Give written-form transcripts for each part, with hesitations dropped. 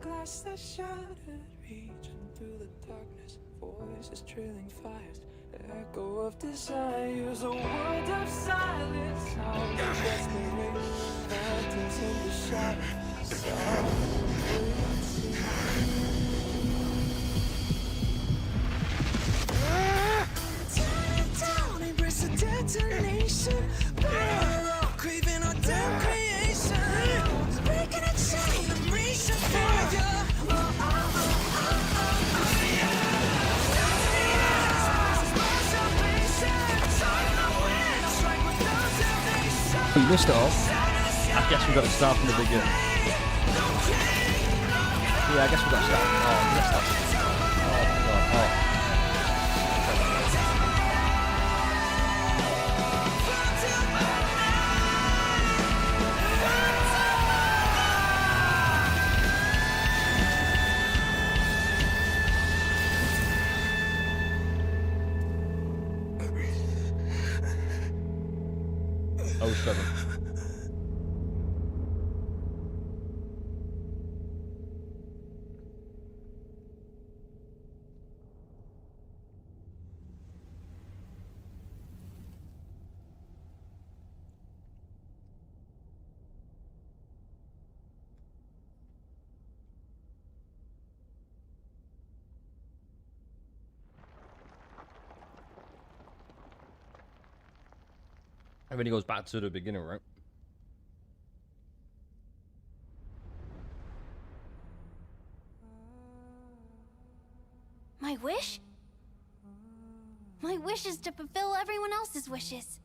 glass that shattered, reaching through the darkness, voices trailing fires, echo of desires, a world of silence, sound of desperation, phantoms in the shadow, tearing down, embrace the detonation, burn out, craving our damn creation, breaking a chain, I'm reaching for you. You missed it all. I guess we've got to start from the beginning. Yeah, I guess we've got to start. Oh, missed that. Oh my god. Oh. Oh, 7. And then he goes back to the beginning, right? My wish? My wish is to fulfill everyone else's wishes.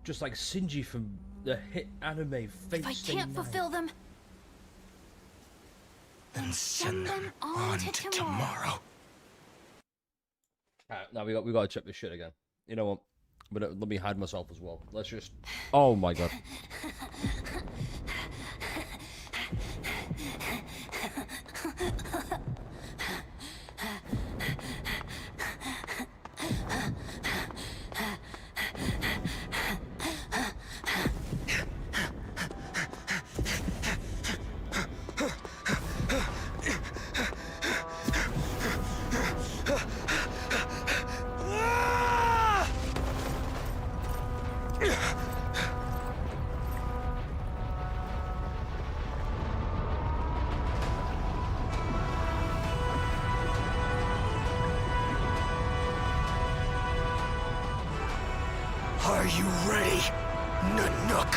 Just like Shinji from the hit anime Fate. If I can't fulfill them, then send them on to tomorrow. Alright, now we got to check this shit again. You know what? But let me hide myself as well. Let's just. Oh my god. Are you ready, Nanook?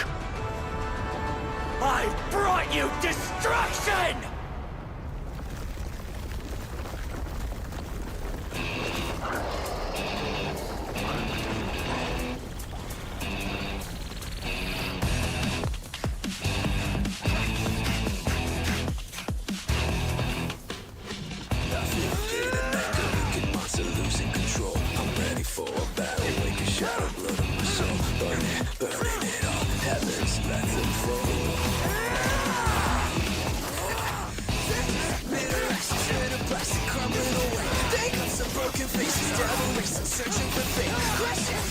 I brought you destruction! Losing control. I'm ready for a battle. Wake a shadow, blood on my soul. Burning it all. Heavens, let's unfold. Bitter actions in a plastic crumbling away. They got some broken faces, devil racing, searching for fate.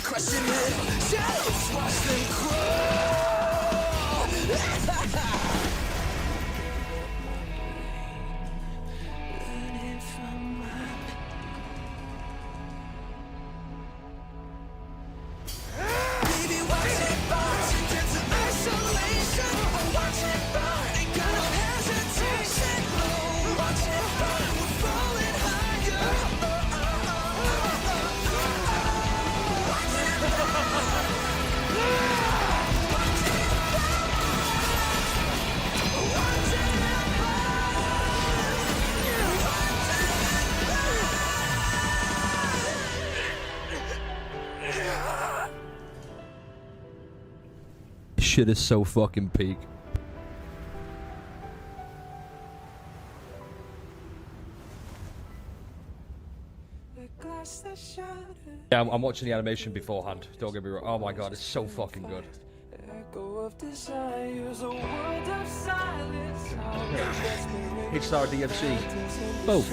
Crushing it. Shadows, watch them crawl. Shit is so fucking peak. Yeah, I'm watching the animation beforehand. Don't get me wrong. Oh my god, it's so fucking good. It's our DMC. Both.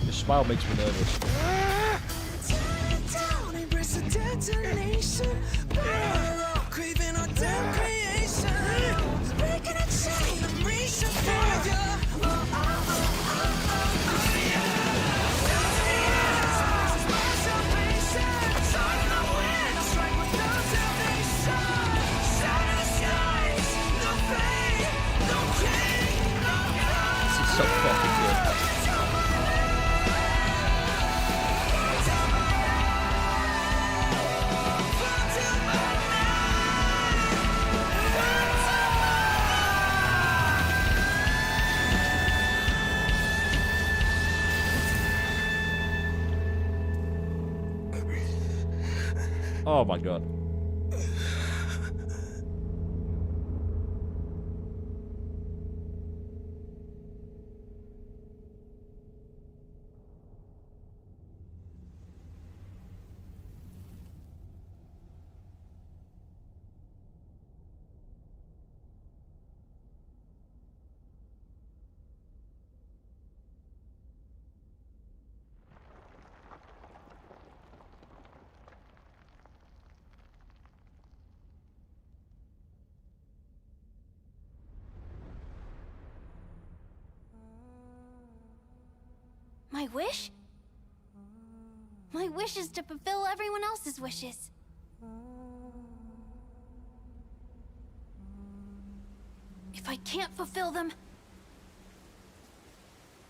The smile makes me nervous. Detonation, burn Oh my god. My wish? My wish is to fulfill everyone else's wishes. If I can't fulfill them,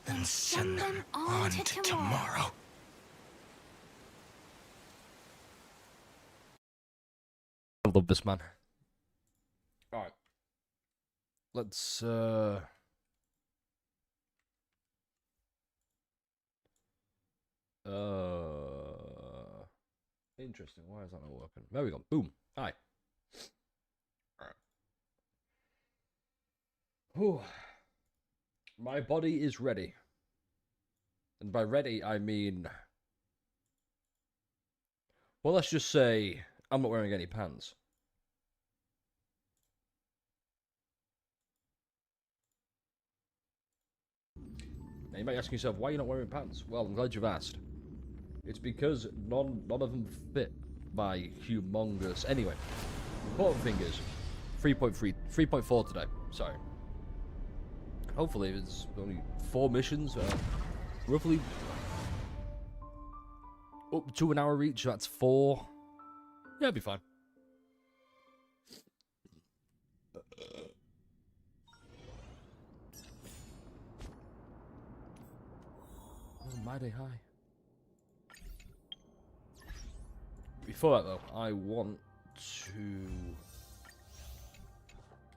Then send them on to tomorrow. I love this man. Alright. Let's interesting. Why is that not working? There we go. Boom. Hi. Alright. Whew. My body is ready. And by ready, I mean... Well, let's just say I'm not wearing any pants. Now you might ask yourself, why are you not wearing pants? Well, I'm glad you've asked. It's because none of them fit my humongous... Anyway, important thing is 3.4 today. Sorry. Hopefully it's only 4 missions. Roughly up to an hour each. That's 4. Yeah, it'll be fine. Oh, mighty high. Before that, though, I want to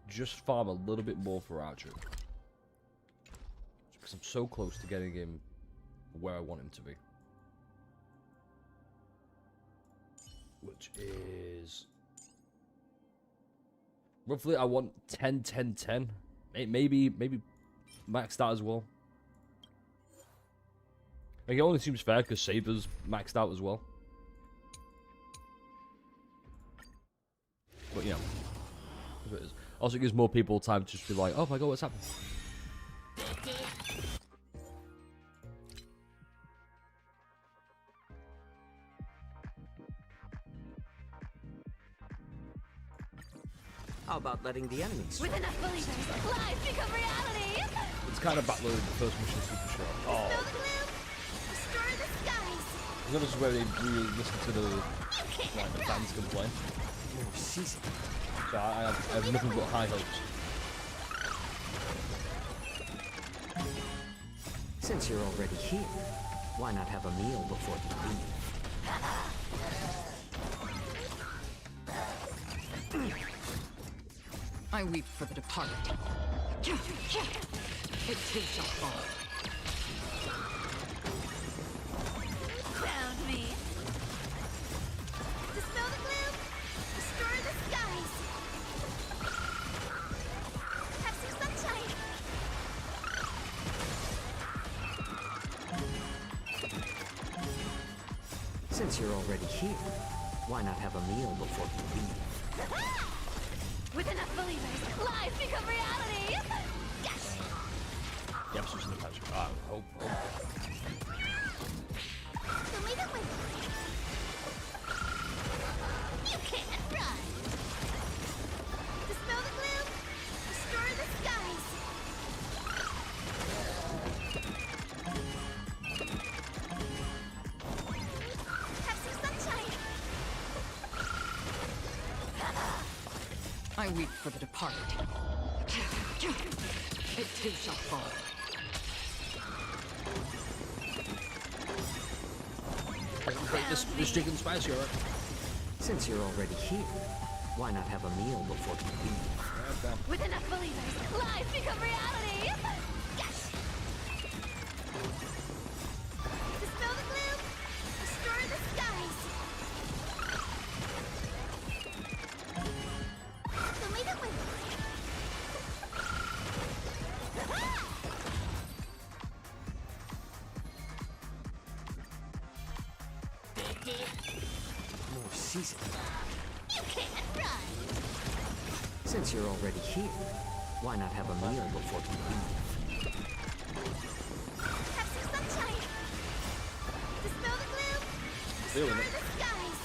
just farm a little bit more for Archer. Because I'm so close to getting him where I want him to be. Which is... roughly, I want 10, 10, 10. Maybe maxed out as well. Like, it only seems fair because Saber's maxed out as well. But, you know. It is. Also, it gives more people time to just be like, oh my god, what's happening? How about letting the enemies? With enough believers, lies become reality! It's kind of battling the first mission super short. Oh. Spill the gloom, destroy the skies! This is where they really listen to the fans complain. Season. So I have nothing but high hopes. Since you're already here, why not have a meal before you leave? I weep for the departed. It too shall fall. Found me. Dispel the gloom, destroy the skies. Have some sunshine. Since you're already here, why not have a meal before you leave? With enough believers, lies become reality! Yes! Yeah, I'm switching the patch. Hope. So leave it with me. You can't run! Dispel the gloom, destroy the skies! Have some sunshine! I weep for the departed. It too shall fall. This chicken spicy, alright? Since you're already here, why not have a meal before you leave? With enough believers, lies become reality! Yes! Dispel the gloom, destroy the skies! More seasoned. You can't run. Since you're already here, why not have a meal before you leave? Have some sunshine. Dispel the gloom. Feeling Restore it. the skies.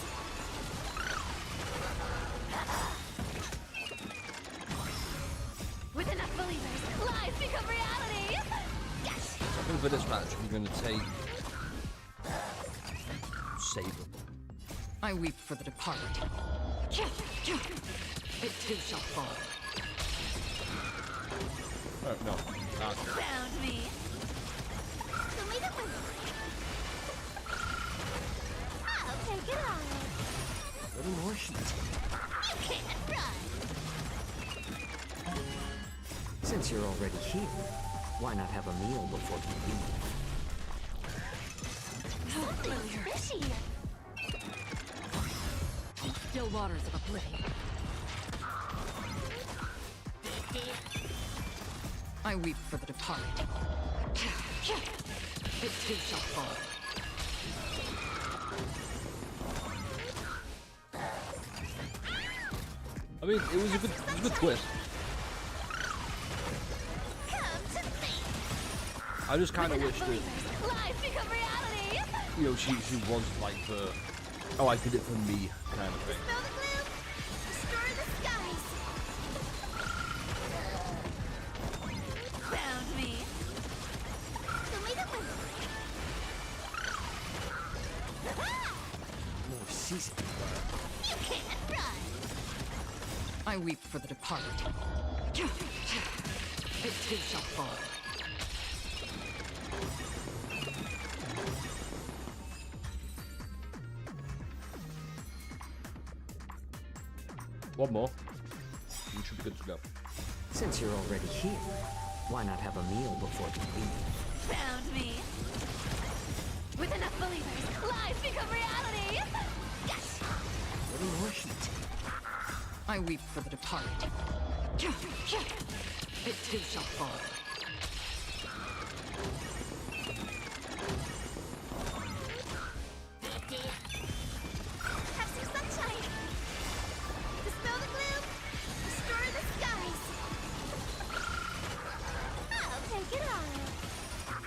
With enough believers, lies become reality. Yes. I think for this match, we're going to take Saber. I weep for the departed. It too shall fall. No. Found me. Show me the way. I'll take it all. A little more heat. You can't run. Since you're already here, why not have a meal before you leave? Something's fishy. Still waters of oblivion. I weep for the departed. It too shall fall. I mean, it was a good twist. Come to me. I just kind of wish that, Lies become reality. you know, she was like the, oh, I did it for me kind of thing. Dispel the gloom. Restore the skies. Found me. Show me the way. More seasoned. You can't run. I weep for the departed. It too shall fall. One more. You should be good to go. Since you're already here, why not have a meal before you leave? Found me. With enough believers, lies become reality. Yes. A little more heat. I weep for the departed. It too shall fall. Have some sunshine. Dispel the gloom. Restore the skies. I'll take it all.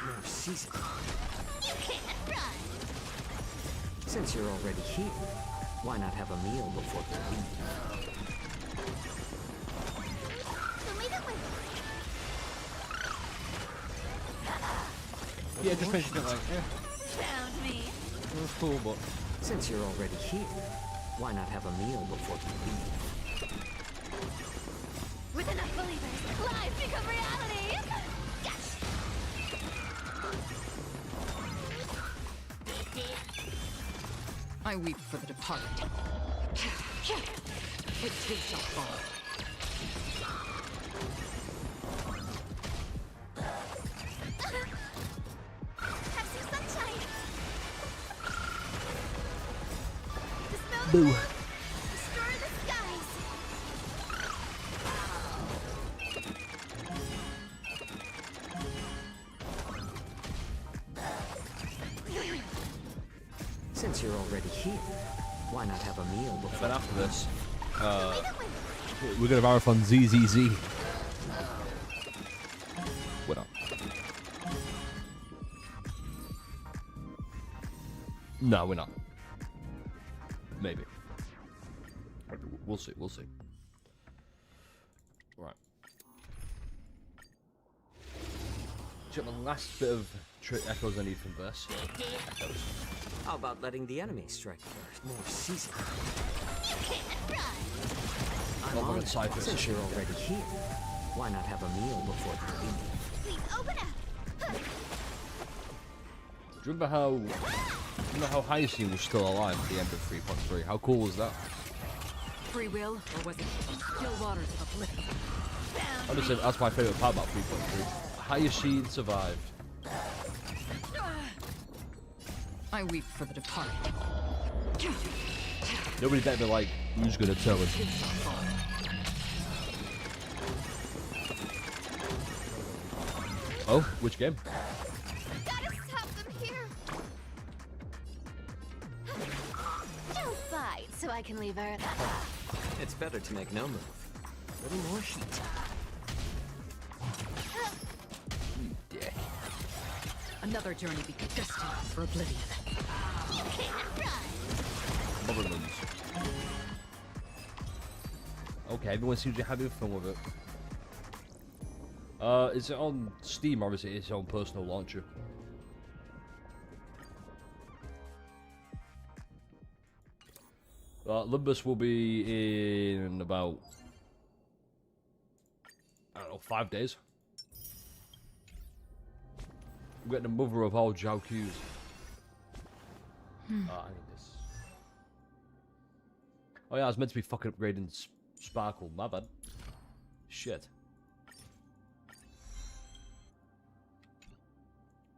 More seasoned. You can't run. Since you're already here, why not have a meal before you leave? Show me the way. Yeah, just mention it like, yeah, Found me. it was cool, but Since you're already here, why not have a meal before you leave? With enough believers, lies become reality. Yes. I weep for the departed. It too shall fall. Have some sunshine. Dispel the Boo. gloom. Restore the skies. Since you're already here, why not have a meal before? but after this, Show me the way. we're gonna marathon ZZZ. We're not. No, we're not. Maybe. We'll see. We'll see. Right. Check the last bit of echoes I need from this. Echoes. How about letting the enemy strike first? More seasoned. You can't run. I'm Well, we're on in it. Cyprus. Since you're already here, why not have a meal before you leave? Please open up. Do you remember how Hyacinth was still alive at the end of 3.3? How cool was that? Free will, or was it still waters of oblivion? Honestly, that's my favourite part about 3.3. Hyacinth survived. I weep for the departed. Nobody better be like, who's gonna tell us? It shall fall. Oh, which game? Gotta stop them here. so I can leave Earth. It's better to make no move. A little more heat. You dick. Another journey destined for oblivion. Motherlands. Okay, everyone seems to be having fun with it. Is it on Steam or is it its own personal launcher? Limbus will be in about, I don't know, 5 days. I'm getting the mother of all Zhao Qs. I need this. Oh yeah, I was meant to be fucking upgrading Sparkle. My bad. Shit.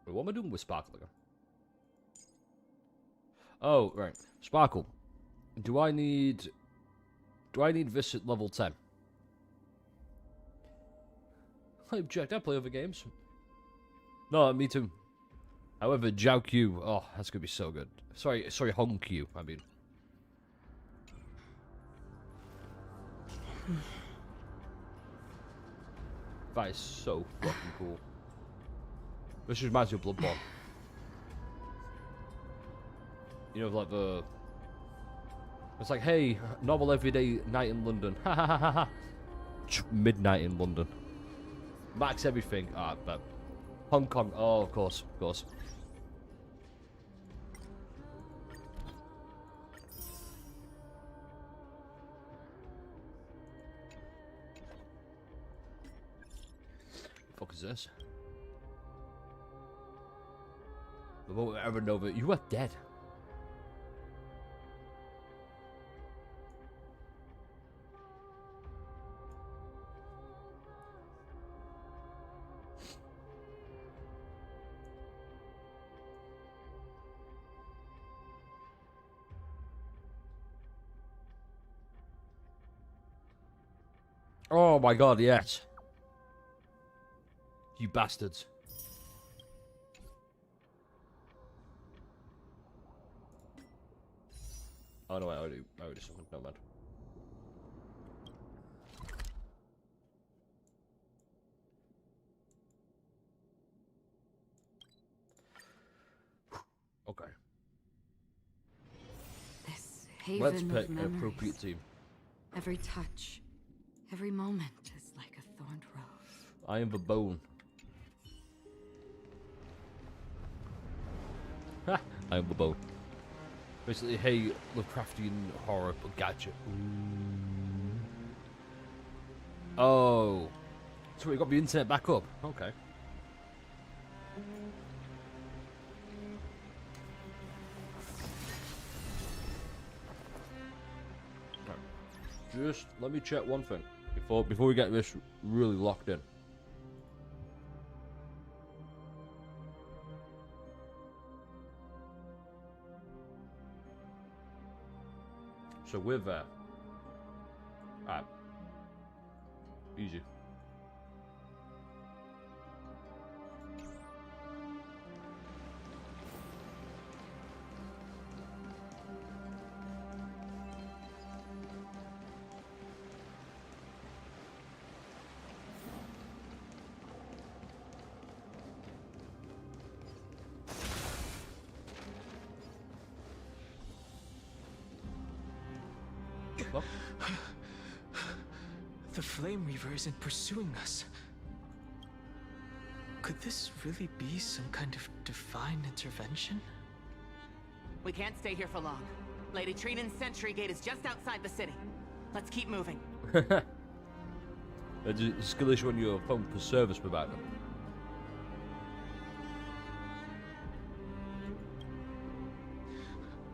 Wait, what am I doing with Sparkle again? Oh, right. Sparkle. Do I need this at level 10? I object, I play other games. No, me too. However, Zhao Q, oh, that's gonna be so good. Sorry, Hong Q, I mean. That is so fucking cool. This reminds me of Bloodborne. You know, like the... It's like, hey, normal everyday night in London. Ha ha ha ha ha. Midnight in London. Max everything. Ah, but Hong Kong. Oh, of course, of course. What the fuck is this? The moment I ever know that you are dead. Oh my god, yes. You bastards. Oh no, I already something. No, man. Okay. This haven Let's of pick an memories. appropriate team. Every touch, every moment is like a thorned rose. I am the bone. Ha! I am the bone. Basically, hey, Lovecraftian horror, but gotcha. Oh. So we got the internet back up. Okay. Right. Just let me check one thing before we get this really locked in. So we're there. Alright. Easy. Well, The Flame Reaver isn't pursuing us. Could this really be some kind of divine intervention? We can't stay here for long. Lady Trinan's sentry gate is just outside the city. Let's keep moving. There's a skill issue on your phone for service provider.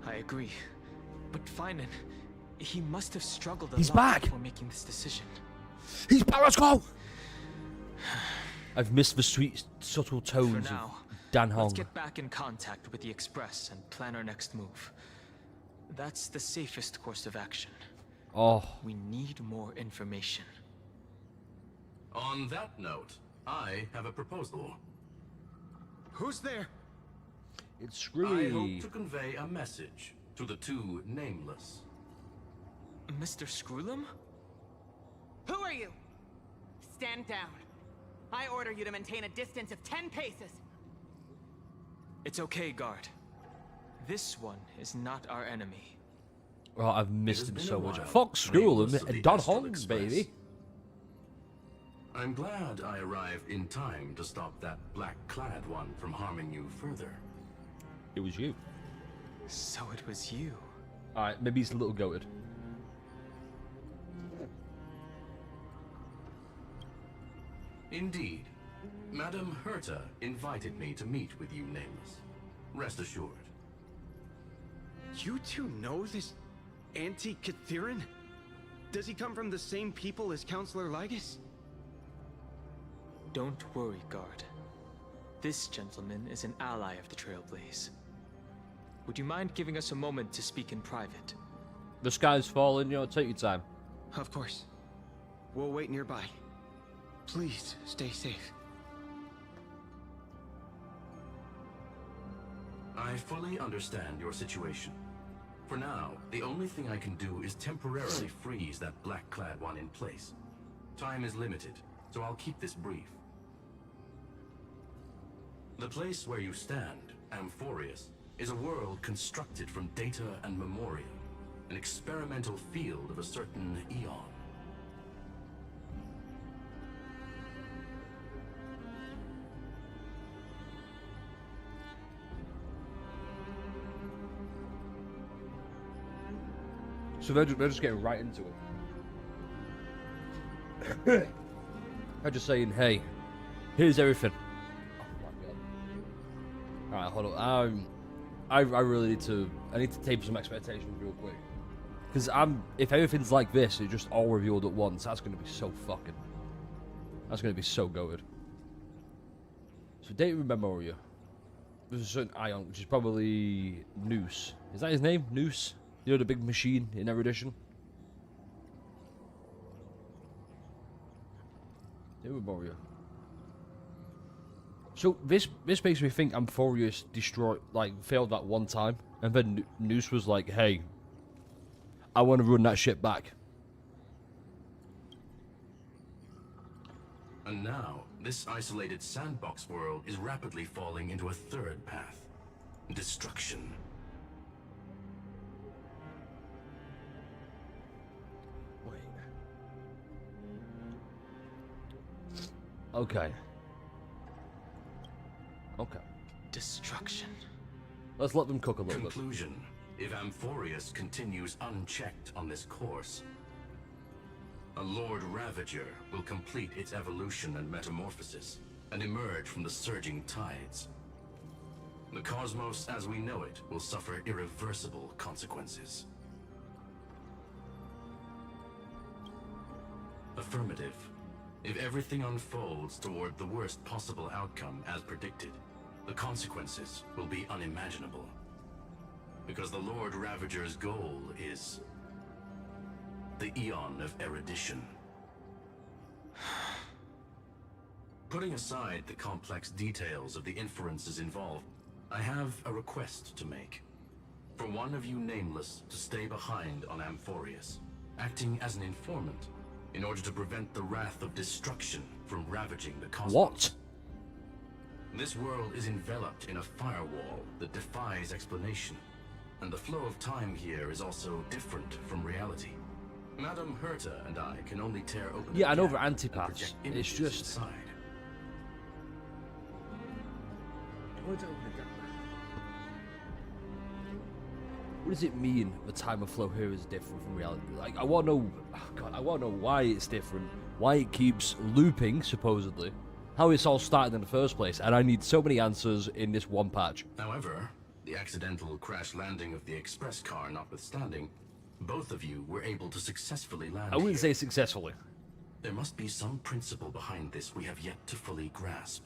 I agree. But Phainon, he must have struggled a He's lot back! before making this decision. He's back, let's go! I've missed the sweet, subtle For tones now, of Dan let's Hong. get back in contact with the Express and plan our next move. That's the safest course of action. Oh, We need more information. On that note, I have a proposal. Who's there? it's I hope screwy. to convey a message to the two nameless. Mr. Screwlum? Who are you? Stand down. I order you to maintain a distance of 10 paces. It's okay, guard. This one is not our enemy. Oh, I've missed has him been so a much. while. Fox School Nameless of the and Don Astral Hong, Express. baby. I'm glad I arrived in time to stop that black-clad one from harming you further. It was you. So it was you. Alright, maybe he's a little goated. Indeed. Madame Herta invited me to meet with you, Nameless. Rest assured. You two know this anti-Catharin? Does he come from the same people as Counselor Lygus? Don't worry, guard. This gentleman is an ally of the Trailblaze. Would you mind giving us a moment to speak in private? The sky's falling, take your time. Of course. We'll wait nearby. Please, stay safe. I fully understand your situation. For now, the only thing I can do is temporarily freeze that black-clad one in place. Time is limited, so I'll keep this brief. The place where you stand, Amphorius, is a world constructed from data and memoria, an experimental field of a certain eon. So they're just getting right into it. They're just saying, hey, here's everything. Oh my god. Alright, hold on. I really need to tape some expectations real quick. Because if everything's like this, it's just all revealed at once, that's going to be so fucking... That's going to be so goated. So, data memoria. There's a certain ion, which is probably Noose. Is that his name? Noose? You know, the big machine in Erudition? Data memoria. So, this makes me think Amphorius failed that one time. And then Noose was like, hey, I want to run that shit back. And now, this isolated sandbox world is rapidly falling into a third path. Destruction. Wait. Okay. Okay. Destruction. Let's let them cook a little bit. Conclusion. If Amphorius continues unchecked on this course, a Lord Ravager will complete its evolution and metamorphosis, and emerge from the surging tides. The cosmos as we know it will suffer irreversible consequences. Affirmative. If everything unfolds toward the worst possible outcome as predicted, the consequences will be unimaginable. Because the Lord Ravager's goal is the Eon of Erudition. Putting aside the complex details of the inferences involved, I have a request to make. For one of you Nameless to stay behind on Amphorius, acting as an informant, in order to prevent the wrath of destruction from ravaging the cosmos. What? This world is enveloped in a firewall that defies explanation, and the flow of time here is also different from reality. Madame Herta and I can only tear open Yeah, I know the over gap and antipaths. project It's images just... inside. What does it mean the time of flow here is different from reality? Like, I want to know... Oh God, I want to know why it's different. Why it keeps looping, supposedly. How it's all started in the first place. And I need so many answers in this one patch. However, the accidental crash landing of the express car notwithstanding, both of you were able to successfully land I wouldn't here. say successfully. There must be some principle behind this we have yet to fully grasp.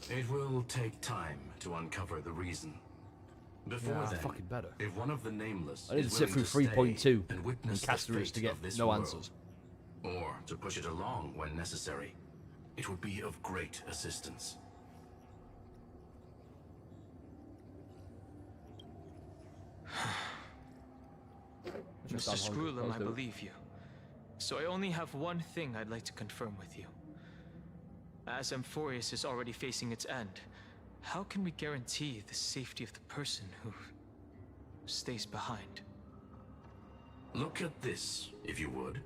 It will take time to uncover the reason. Before Yeah, then, fucking better. if one of the Nameless I need to is sit willing through stay 3.2 and witness and cast the through it to fate get of this no world, answers. or to push it along when necessary, it would be of great assistance. Just Mr. down Hong Kong Screwlum, I Coast, believe you. So I only have one thing I'd like to confirm with you. As Amphorius is already facing its end, how can we guarantee the safety of the person who stays behind? Look at this, if you would.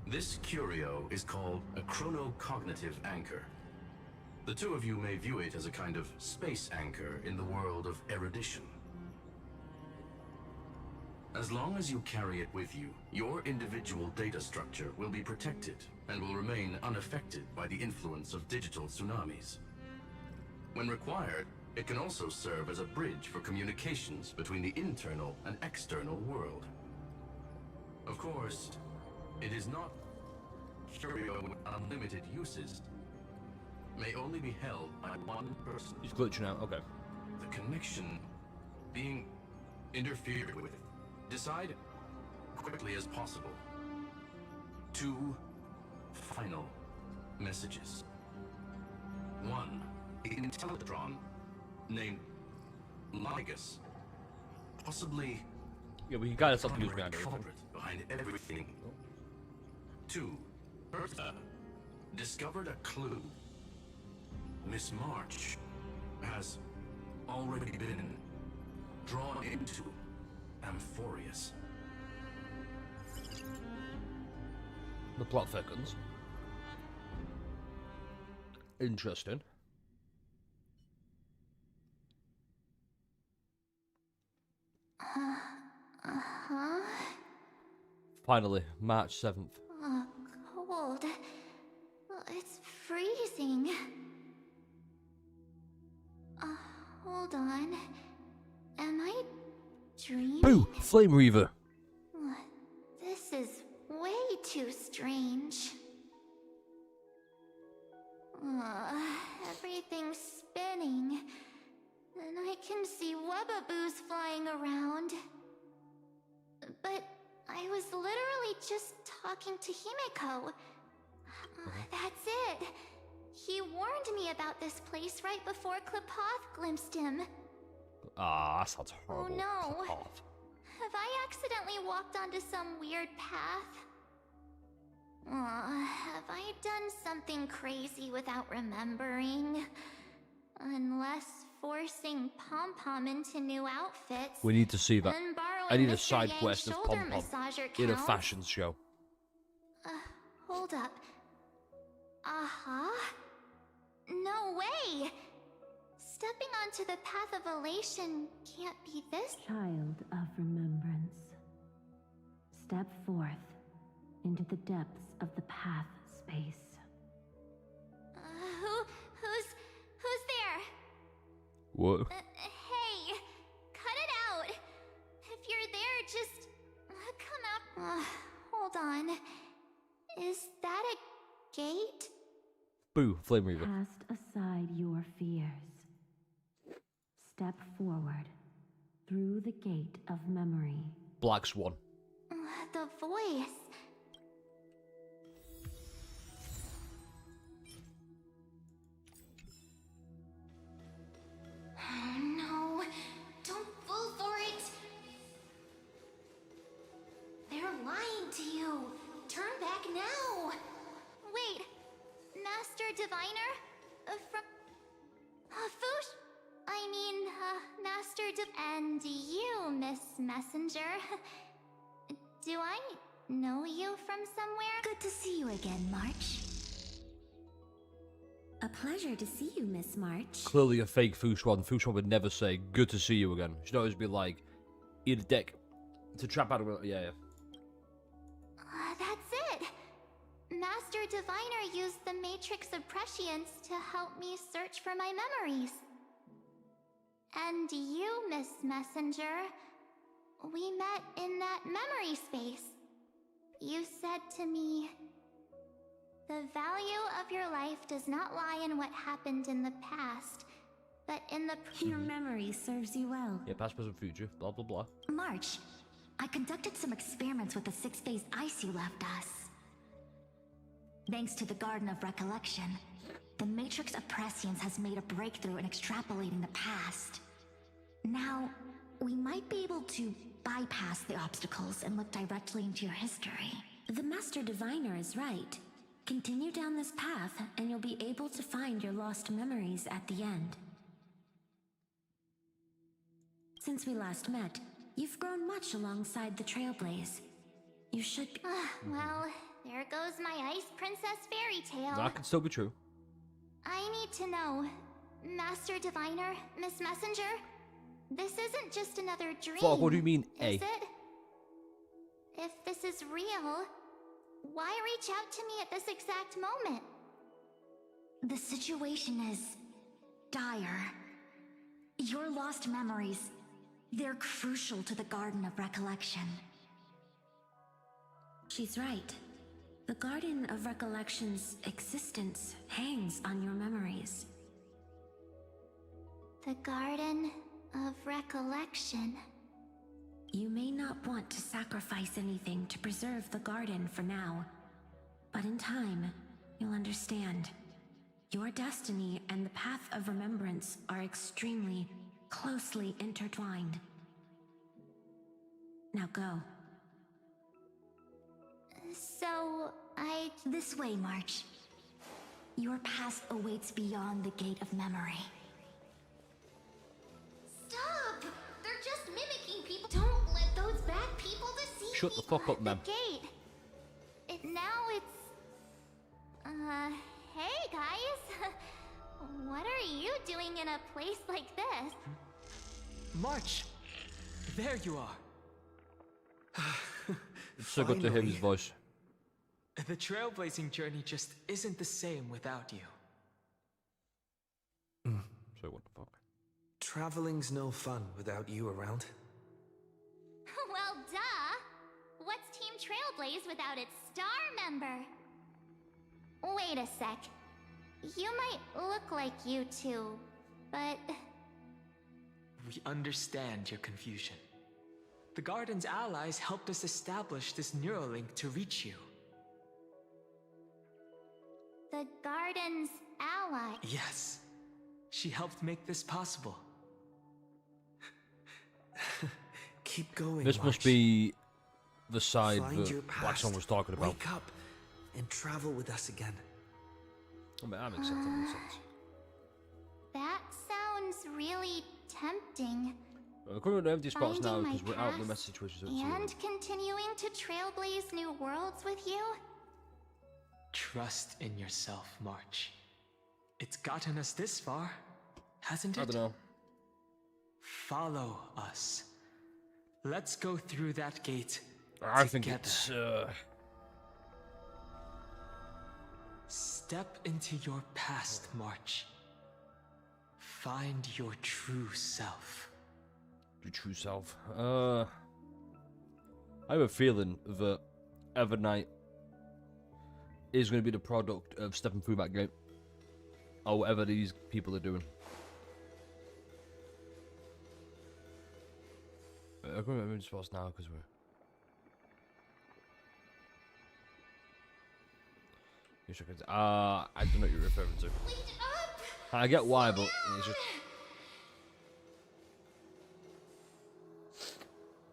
This curio is called a chronocognitive anchor. The two of you may view it as a kind of space anchor in the world of erudition. As long as you carry it with you, your individual data structure will be protected and will remain unaffected by the influence of digital tsunamis. When required, it can also serve as a bridge for communications between the internal and external world. Of course, it is not curio with unlimited uses. May only be held by one person. He's glitching out, okay. The connection being interfered with. Decide quickly as possible. 2 final messages. 1, the Intellitron named Ligus. Possibly Yeah, we can kind of stop using behind everything. culprit behind everything. 2, Bertha discovered a clue. Miss March has already been drawn into Amphorius. The plot thickens. Interesting. Huh? Finally, March 7th. Cold. It's freezing. Hold on. Am I dreaming? Boo! Flame Reaver! This is way too strange. Everything's spinning. And I can see webaboos flying around. But I was literally just talking to Himeko. That's it. He warned me about this place right before Klipoth glimpsed him. Ah, that sounds horrible. Oh no. Fuck off. Have I accidentally walked onto some weird path? Have I done something crazy without remembering? Unless forcing Pom-Pom into new outfits. We need to see that. and borrowing I need a Mr. side Yang's quest of shoulder Pom-Pom massager in a counts. fashion show. Hold up. No way! Stepping onto the path of elation can't be this. Child of remembrance, step forth into the depths of the path space. Who's there? Whoa. Hey, cut it out. If you're there, just come out. Hold on. Is that a gate? Boo! Flame Reaver. Cast aside your fears. Step forward through the gate of memory. Black Swan. The voice. Oh no, don't fall for it. They're lying to you. Turn back now. Wait, Master Diviner? From... Foosh? I mean, Master And you, Miss Messenger. Do I know you from somewhere? Good to see you again, March. A pleasure to see you, Miss March. Clearly a fake Fushuan. Fushuan would never say, good to see you again. She'd always be like, eat a dick. To trap out of it. Yeah. That's it. Master Diviner used the Matrix of Prescience to help me search for my memories. And you, Miss Messenger, we met in that memory space. You said to me, the value of your life does not lie in what happened in the past, but in the... Your memory serves you well. Yeah, past, present, future, blah, blah, blah. March, I conducted some experiments with the 6-phase ice you left us. Thanks to the Garden of Recollection, the Matrix of Prescience has made a breakthrough in extrapolating the past. Now, we might be able to bypass the obstacles and look directly into your history. The Master Diviner is right. Continue down this path, and you'll be able to find your lost memories at the end. Since we last met, you've grown much alongside the Trailblaze. You should be... Well, there goes my Ice Princess fairy tale. That could still be true. I need to know, Master Diviner, Miss Messenger, this isn't just another dream. Fuck, what do you mean, A? Is it? If this is real, why reach out to me at this exact moment? The situation is dire. Your lost memories, they're crucial to the Garden of Recollection. She's right. The Garden of Recollection's existence hangs on your memories. The Garden of Recollection. You may not want to sacrifice anything to preserve the garden for now, but in time, you'll understand. Your destiny and the path of remembrance are extremely, closely intertwined. Now go. So, This way, March. Your past awaits beyond the Gate of Memory. Stop! They're just mimicking people. Don't let those bad people deceive Shut the fuck up, ma'am. The gate. Now it's... hey guys. What are you doing in a place like this? March! There you are. It's so good to hear his voice. The trailblazing journey just isn't the same without you. So what the fuck? Traveling's no fun without you around. Well, duh. What's Team Trailblaze without its star member? Wait a sec. You might look like you two, but... We understand your confusion. The Garden's allies helped us establish this Neuralink to reach you. The Garden's ally? Yes. She helped make this possible. Keep going, This March. must be the side Find your that past, Blackstone was talking about. Wake up and travel with us again. I mean, that makes sense. That makes sense. That sounds really tempting. We're currently in empty spots now Finding my because we're out of the past mess situation. So it's and continuing to trailblaze new worlds with you? Trust in yourself, March. It's gotten us this far, hasn't it? I don't know. Follow us. Let's go through that gate I think together. it's Step into your past, March. Find your true self. your true self. I have a feeling that Evernight is going to be the product of stepping through that gate, or whatever these people are doing. I'm going to move spots now because we're. I don't know what you're referring to. I get why, but it's just.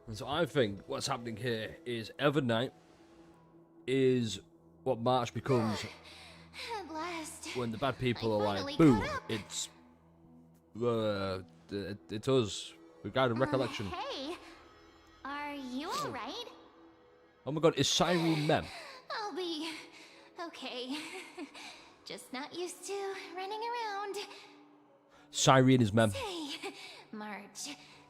And so I think what's happening here is Evernight is what March becomes At last. when the bad people are finally like, boo, caught up." it's us. We've got a recollection. Hey, are you alright? Oh my god, is Cyrene Mem? I'll be okay. Just not used to running around. Cyrene is Mem. Hey, March,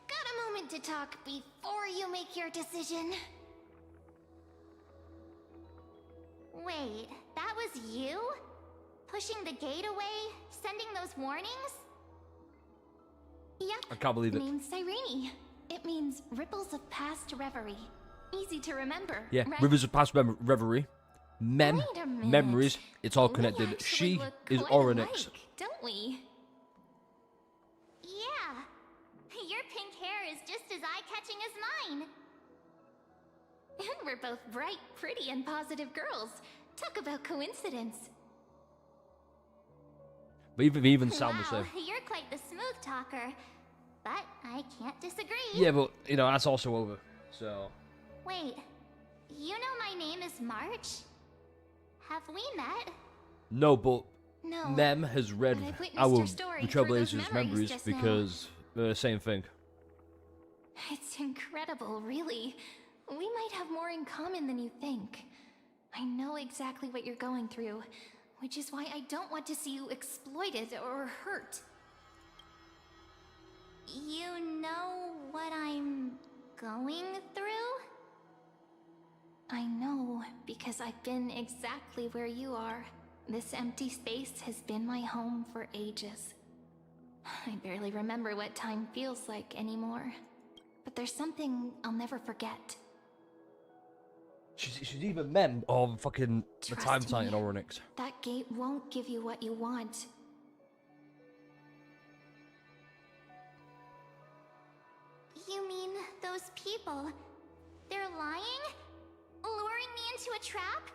got a moment to talk before you make your decision? Wait, that was you? Pushing the gate away? Sending those warnings? Yep. I can't believe it. Name's Cyrene. It means ripples of past reverie. Easy to remember. Yeah, right? Rivers of Past Reverie. Wait a minute. Memories. It's all We connected. actually She look is quite Oryx. alike, don't we? Yeah. Your pink hair is just as eye-catching as mine. And we're both bright, pretty, and positive girls. Talk about coincidence. But even sound the Wow, same. you're quite the smooth talker. but I can't disagree. Yeah, but, you know, that's also over, so... Wait, you know my name is March? Have we met? No, but No, Mem has read but I've witnessed our your story the through those Trailblazers' memories memories just now. because they're the same thing. It's incredible, really. We might have more in common than you think. I know exactly what you're going through, which is why I don't want to see you exploited or hurt. You know what I'm going through? I know, because I've been exactly where you are. This empty space has been my home for ages. I barely remember what time feels like anymore. But there's something I'll never forget. She's even Mem or fucking the Trust Time me, Titan Oryx. That gate won't give you what you want. You mean those people? They're lying? Luring me into a trap?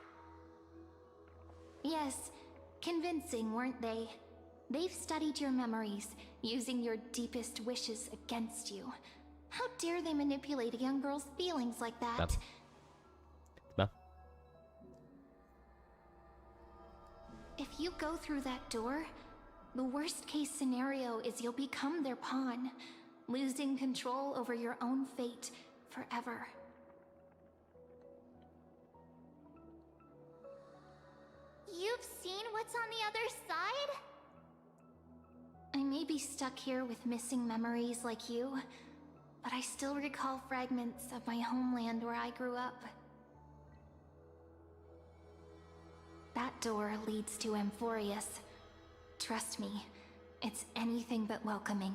Yes, convincing, weren't they? They've studied your memories, using your deepest wishes against you. How dare they manipulate a young girl's feelings like that? Mem? If you go through that door, the worst case scenario is you'll become their pawn, losing control over your own fate forever. You've seen what's on the other side? I may be stuck here with missing memories like you, but I still recall fragments of my homeland where I grew up. That door leads to Amphorius. Trust me, it's anything but welcoming.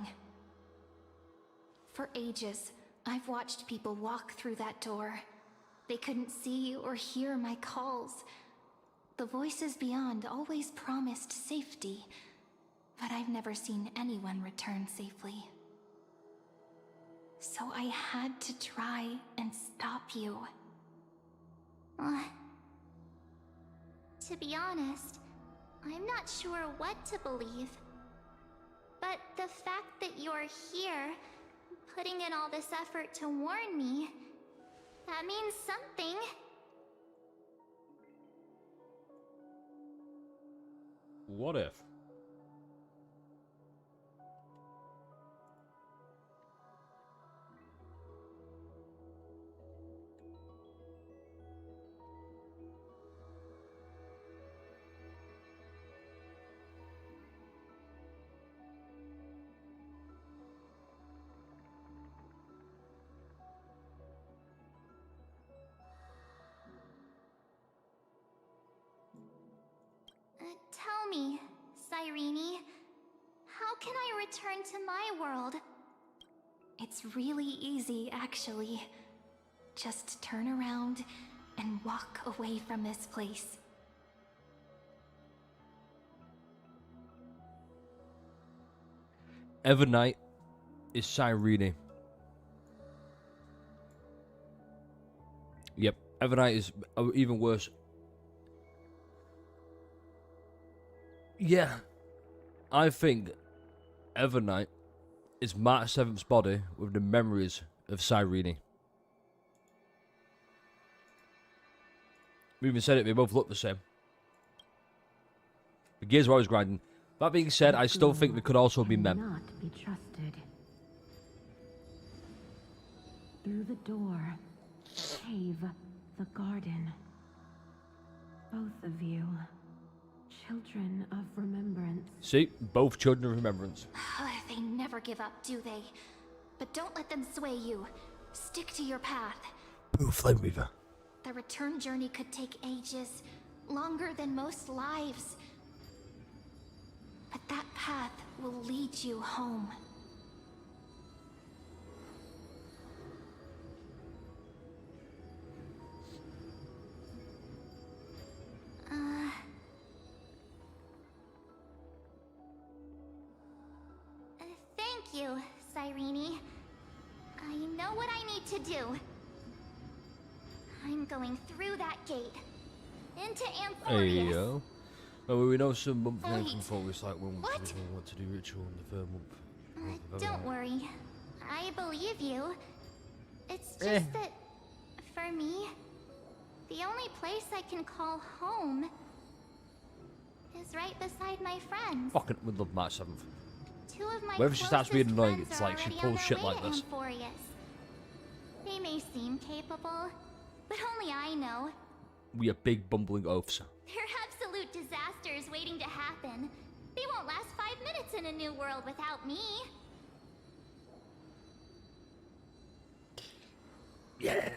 For ages, I've watched people walk through that door. They couldn't see or hear my calls. The voices beyond always promised safety, but I've never seen anyone return safely. So I had to try and stop you. To be honest, I'm not sure what to believe. But the fact that you're here, putting in all this effort to warn me, that means something. What if? Tell me, Cyrene, how can I return to my world? It's really easy, actually. Just turn around and walk away from this place. Evernight is Cyrene. Yep, Evernight is even worse. Yeah, I think Evernight is March 7th's body with the memories of Cyrene. We even said it, they both look the same. The gears are always grinding. That being said, I still think they could also be Mem. Not be trusted. Through the door, cave, the garden. Both of you, children of remembrance. See, both children of remembrance. They never give up, do they? But don't let them sway you. Stick to your path. Boo, Flame Weaver. The return journey could take ages, longer than most lives. But that path will lead you home. Thank you, Cyrene. I know what I need to do. I'm going through that gate. Into Amphorius. Hey, yo. Oh, well, we know some month Wait. from before it's like when we What? want to do ritual in the third month. Don't worry. I believe you. It's just that, for me, the only place I can call home is right beside my friends. Fucking would love March 7th. Two of my Whenever she starts being closest annoying, friends it's are like she already on pulls their shit way like to this. Amphorius. They may seem capable, but only I know. We are big bumbling oafs. They're absolute disasters waiting to happen. They won't last 5 minutes in a new world without me. Yeah.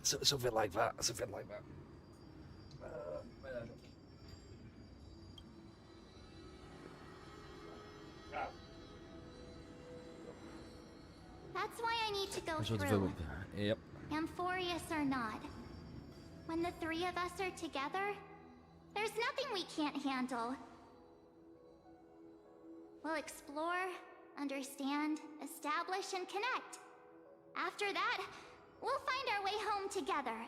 Something like that. Something like that. That's why I need to go This was the through. villain. Yep. Amphorius or not. When the three of us are together, there's nothing we can't handle. We'll explore, understand, establish, and connect. After that, we'll find our way home together.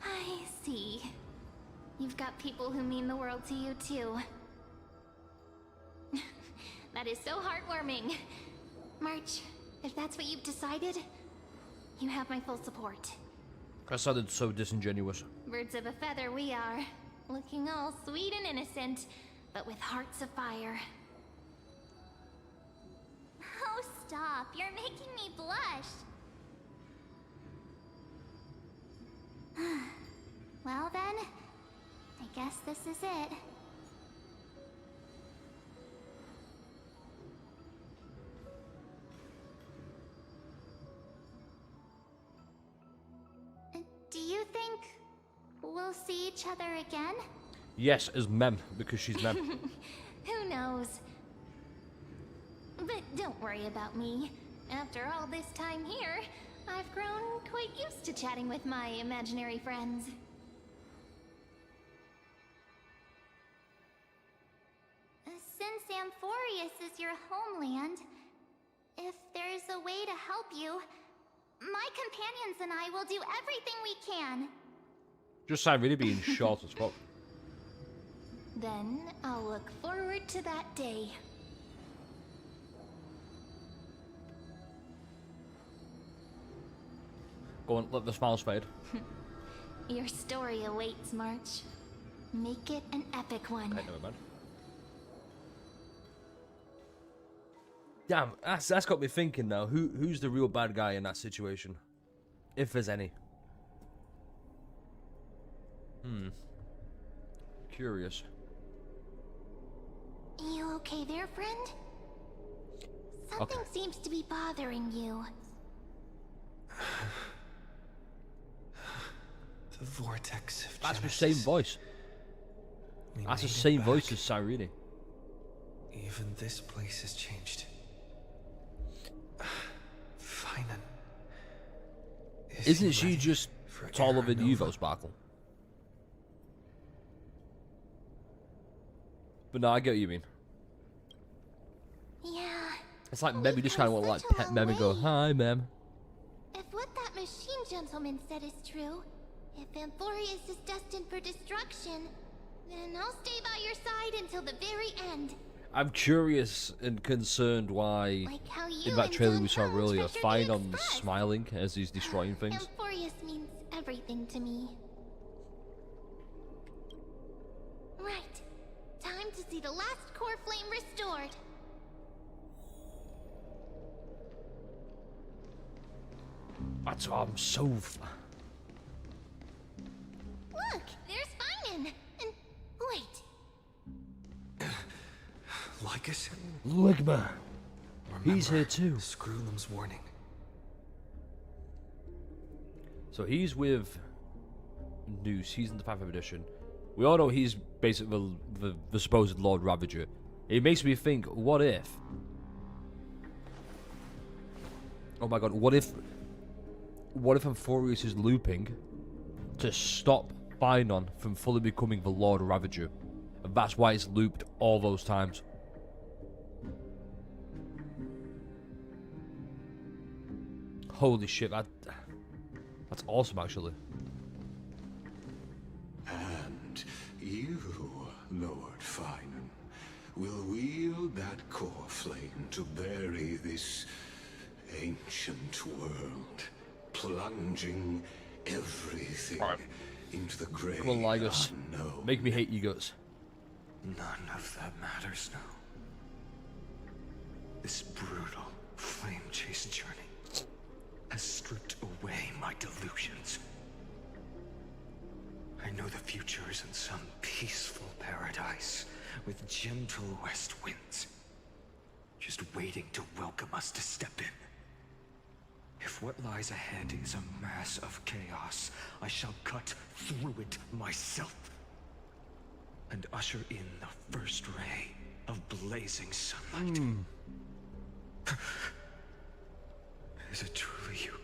I see. You've got people who mean the world to you, too. That is so heartwarming. March, if that's what you've decided, you have my full support. That sounded so disingenuous. Birds of a feather we are. Looking all sweet and innocent, but with hearts of fire. Oh, stop. You're making me blush. Well then, I guess this is it. Do you think we'll see each other again? Yes, as Mem, because she's Mem. Who knows? But don't worry about me. After all this time here, I've grown quite used to chatting with my imaginary friends. Since Amphorius is your homeland, if there's a way to help you, my companions and I will do everything we can. Just sound really being short as fuck. Then I'll look forward to that day. Go on, let the smiles fade. Your story awaits, March. Make it an epic one. Okay, never mind. Damn, that's got me thinking now. Who's the real bad guy in that situation? If there's any. Curious. You okay there, friend? Something seems to be bothering you. The vortex of That's the Genesis. same voice. We That's the made it same back. voice as Cyrene. Even this place has changed. Phainon. Isn't she just taller than you, though, Sparkle? But no, I get what you mean. Yeah. It's like Mem, you just kind of want to like pet Mem and go, "Hi, Mem." If what that machine gentleman said is true, if Amphorius is destined for destruction, then I'll stay by your side until the very end. I'm curious and concerned why, Like how you in that and trailer we Dylan saw Holmes earlier, treasured the Phainon's Express. smiling as he's destroying things. Amphorius means everything to me. Right. Time to see the last core flame restored. That's why I'm so. Look, there's Phainon. And wait. Lycus? Ligma. He's here too. Screwlum's warning. So he's with Noose. He's in the 5th edition. We all know he's basically the supposed Lord Ravager. It makes me think, what if? Oh my god, what if Amphorius is looping to stop Phainon from fully becoming the Lord Ravager? And that's why it's looped all those times. Holy shit, that's awesome actually. And You, Lord Phainon, will wield that core flame to bury this ancient world, plunging everything into the grave. Come on, Lygus. Make me hate you guts. None of that matters now. This brutal, flame-chased journey has stripped away my delusions. I know the future is in some peaceful paradise with gentle west winds, just waiting to welcome us to step in. If what lies ahead is a mass of chaos, I shall cut through it myself and usher in the first ray of blazing sunlight. Is it truly you?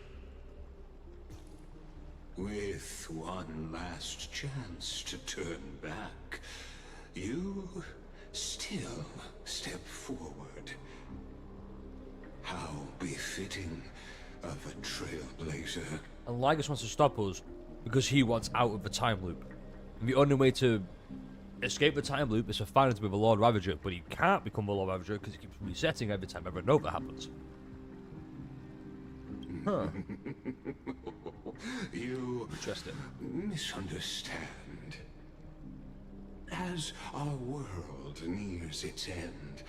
With one last chance to turn back, you still step forward. How befitting of a trailblazer. And Lygus wants to stop us because he wants out of the time loop. And the only way to escape the time loop is for Phainon to be the Lord Ravager, but he can't become the Lord Ravager because he keeps resetting every time Era Nova happens. Huh. You Interesting. misunderstand. As our world nears its end,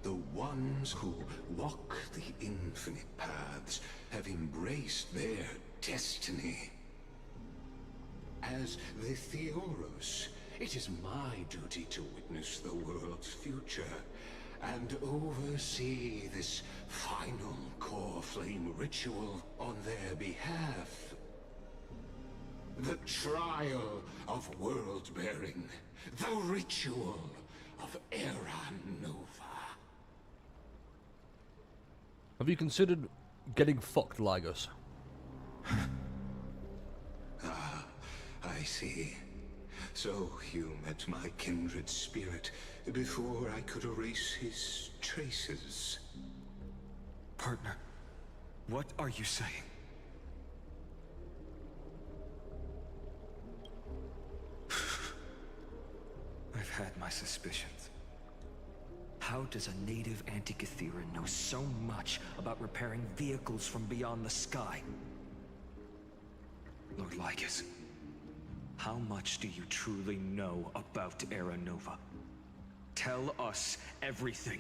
the ones who walk the infinite paths have embraced their destiny. As the Theoros, it is my duty to witness the world's future and oversee this final core flame ritual on their behalf. The trial of world-bearing, the ritual of Era Nova. Have you considered getting fucked, Lygus? I see. So you met my kindred spirit before I could erase his traces. Partner, what are you saying? I've had my suspicions. How does a native Antikytheran know so much about repairing vehicles from beyond the sky? Lord Lygus, how much do you truly know about Era Nova? Tell us everything.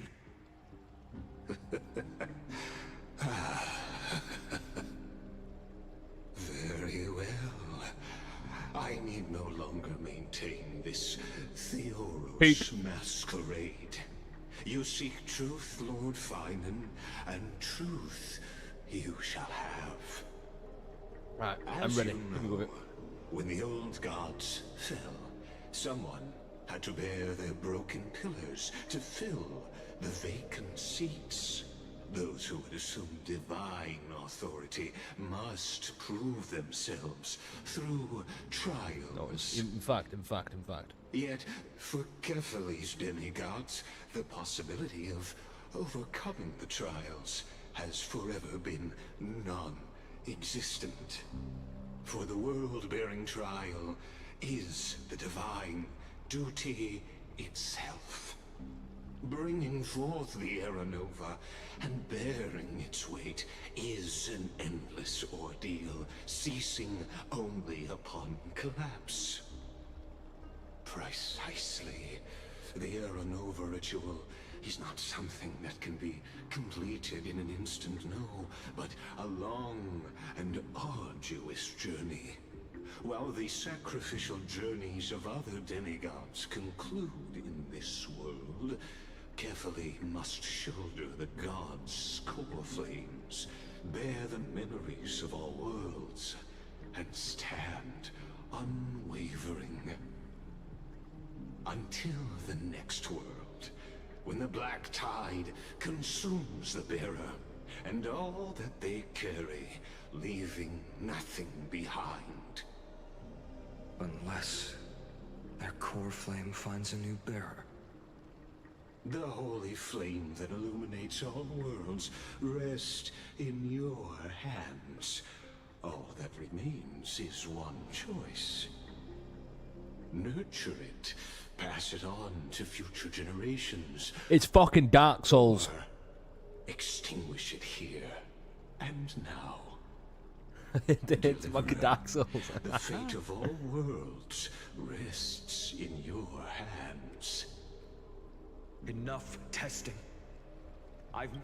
Very well. I need no longer maintain this Theoros masquerade. You seek truth, Lord Phainon, and truth you shall have. Right, As I'm ready. you Let me go with it. When the old gods fell, someone had to bear their broken pillars to fill the vacant seats. Those who would assume divine authority must prove themselves through trials. No, in fact. Yet, for Kefali's demigods, the possibility of overcoming the trials has forever been non-existent. For the world-bearing trial is the divine duty itself. Bringing forth the Era Nova and bearing its weight is an endless ordeal, ceasing only upon collapse. Precisely. The Era Nova ritual is not something that can be completed in an instant, no, but a long and arduous journey. While the sacrificial journeys of other demigods conclude in this world, Kefali must shoulder the gods' core flames, bear the memories of all worlds, and stand unwavering. Until the next world, when the black tide consumes the bearer, and all that they carry, leaving nothing behind. Unless their core flame finds a new bearer. The holy flame that illuminates all worlds rests in your hands. All that remains is one choice. nurture it, pass it on to future generations. It's fucking Dark Souls. Or extinguish it here and now. It's fucking Dark Souls. The fate of all worlds rests in your hands. Enough testing. Hold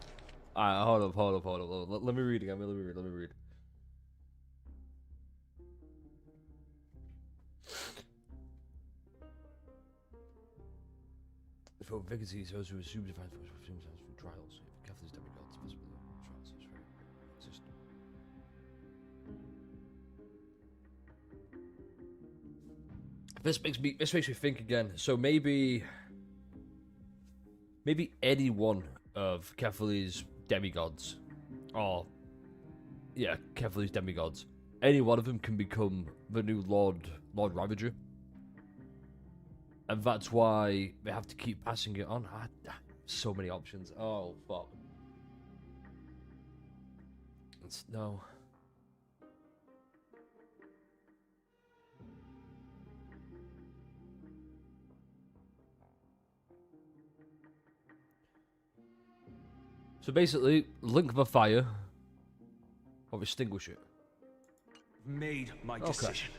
up. Let me read again. Let me read. For vacancies, those who assume divine force from trials, Catholic demigods, possibly trials is very consistent. This makes me think again. So maybe any one of Kefali's demigods, or yeah, Kefali's demigods, any one of them can become the new Lord Ravager. And that's why they have to keep passing it on. So many options. Oh, fuck. No. So basically, link the fire or extinguish it. Made my decision.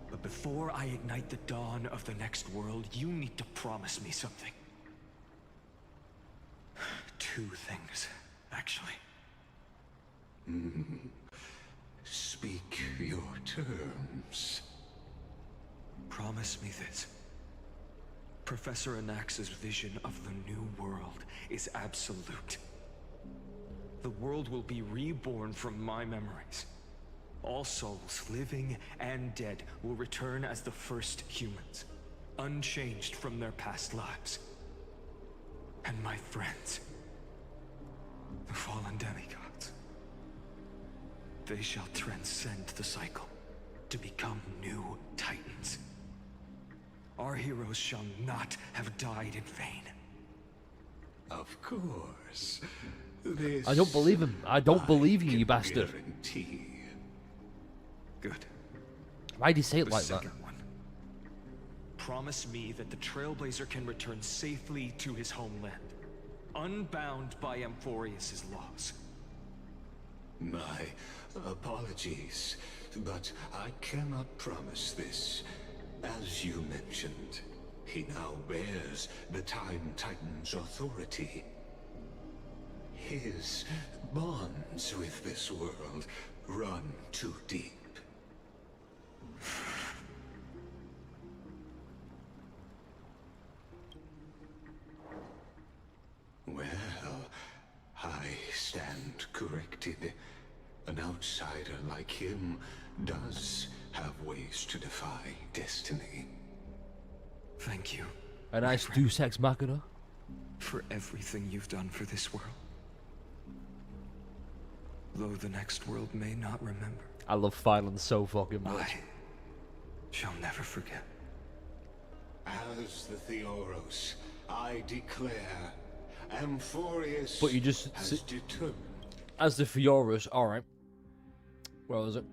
But before I ignite the dawn of the next world, you need to promise me something. 2 things, actually. Speak your terms. Promise me this. Professor Anax's vision of the new world is absolute. The world will be reborn from my memories. All souls, living and dead, will return as the first humans, unchanged from their past lives. And my friends, the fallen demigods, they shall transcend the cycle to become new titans. Our heroes shall not have died in vain. Of course. This I don't believe him. I don't believe you, you bastard. Guarantee. Good. Why'd he say it The like that? second one. Promise me that the Trailblazer can return safely to his homeland, unbound by Amphorius' laws. My apologies, but I cannot promise this. As you mentioned, he now bears the Time Titan's authority. His bonds with this world run too deep. Well, I stand corrected. An outsider like him does have ways to defy destiny. Thank you. A nice Deus Ex Machina. For everything you've done for this world. Though the next world may not remember. I love Phainon so fucking much. I shall never forget. As the Theoros, I declare, Amphorius But you just has determined. as the Fioras, alright. Where was it?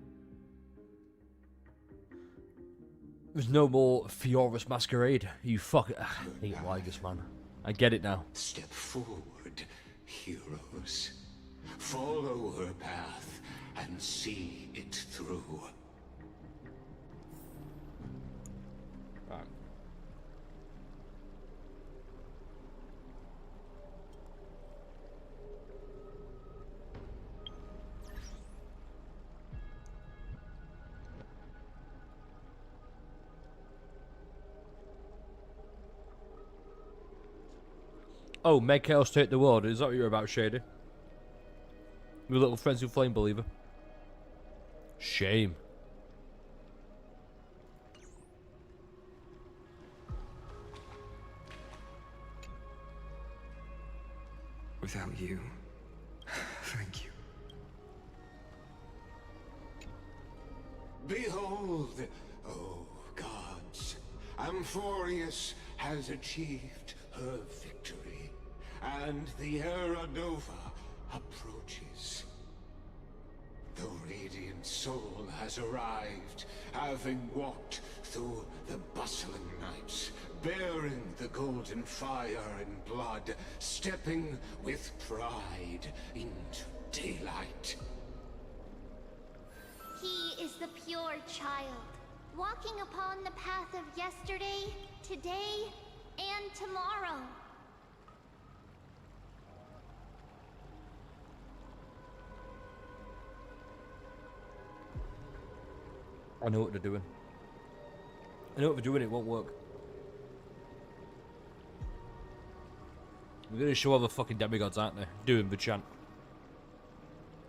There's no more Fioras Masquerade. You fuck. I hate Ligus, man. I get it now. Step forward, heroes. Follow her path and see it through. Right. Oh, make chaos take the world. Is that what you're about, Shady? Your little friends who flame believer. Shame. Without you, thank you. Behold, oh gods, Amphorius has achieved her victory, and the Era Nova approaches. The radiant soul has arrived, having walked through the bustling nights, bearing the golden fire and blood, stepping with pride into daylight. He is the pure child, walking upon the path of yesterday, today, and tomorrow. I know what they're doing. I know what they're doing, it won't work. We're gonna show other fucking demigods, aren't they? Doing the chant.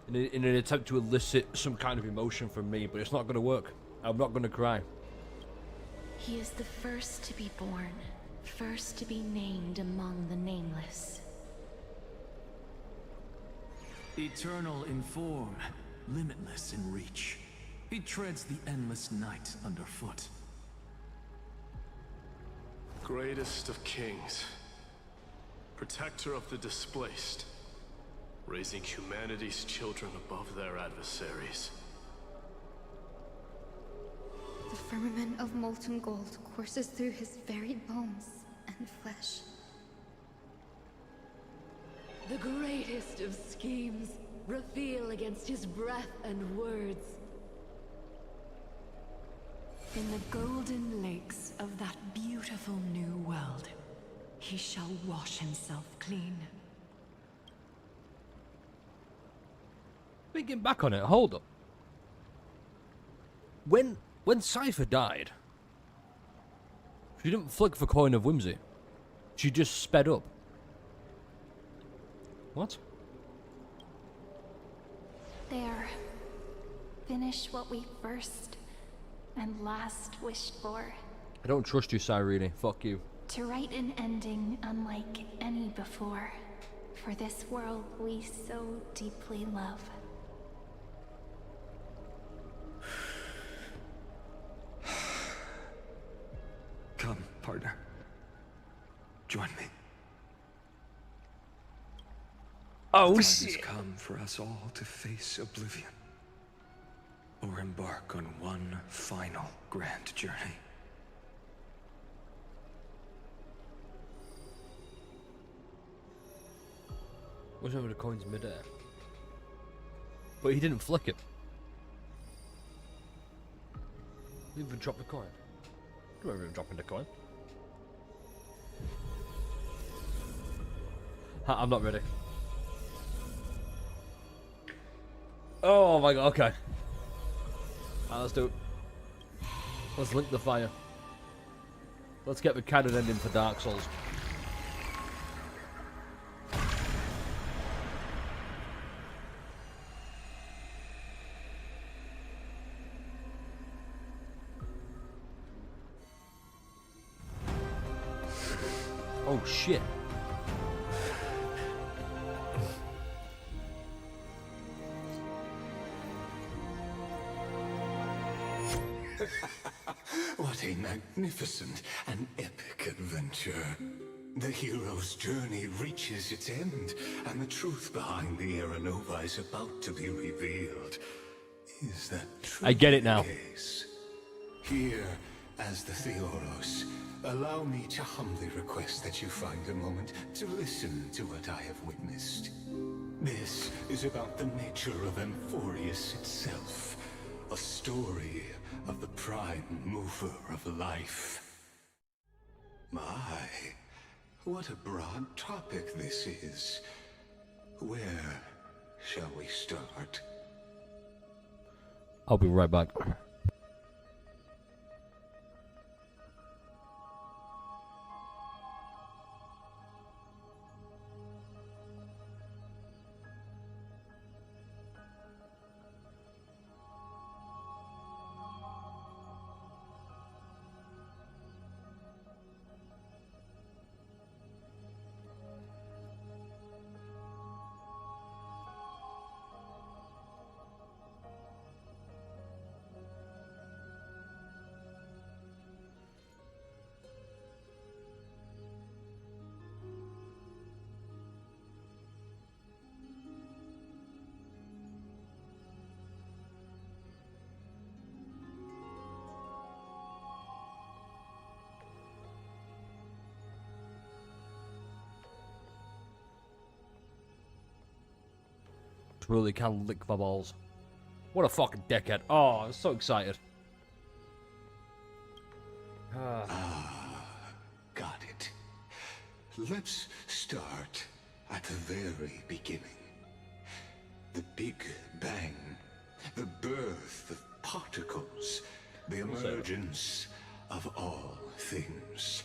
In an attempt to elicit some kind of emotion from me, but it's not gonna work. I'm not gonna cry. He is the first to be born, first to be named among the nameless. Eternal in form, limitless in reach. He treads the endless night underfoot. Greatest of kings, protector of the displaced, raising humanity's children above their adversaries. The firmament of molten gold courses through his very bones and flesh. The greatest of schemes reveal against his breath and words. In the golden lakes of that beautiful new world, he shall wash himself clean. Thinking back on it, hold up. When Cypher died, she didn't flick the coin of whimsy. She just sped up. What? There. Finish what we first and last wished for. I don't trust you, Cyrene. Fuck you. To write an ending unlike any before. For this world we so deeply love. Come, partner. Join me. Oh, the time shit. has come for us all to face oblivion. Or embark on one final grand journey. What's over the coin's midair? But he didn't flick it. He even dropped the coin. I don't remember him dropping the coin. I'm not ready. Oh my god, okay. Alright, let's do it. Let's link the fire. Let's get the canon ending for Dark Souls. Oh shit. What a magnificent and epic adventure. The hero's journey reaches its end, and the truth behind the Era Nova is about to be revealed. Is that true? I get it now. Case? Here, as the Theoros, allow me to humbly request that you find a moment to listen to what I have witnessed. This is about the nature of Amphorius itself, a story of the prime mover of life. My, what a broad topic this is. Where shall we start? I'll be right back. really can lick my balls. What a fucking dickhead. Oh, I'm so excited. Got it. Let's start at the very beginning. The Big Bang. The birth of particles. The emergence of all things.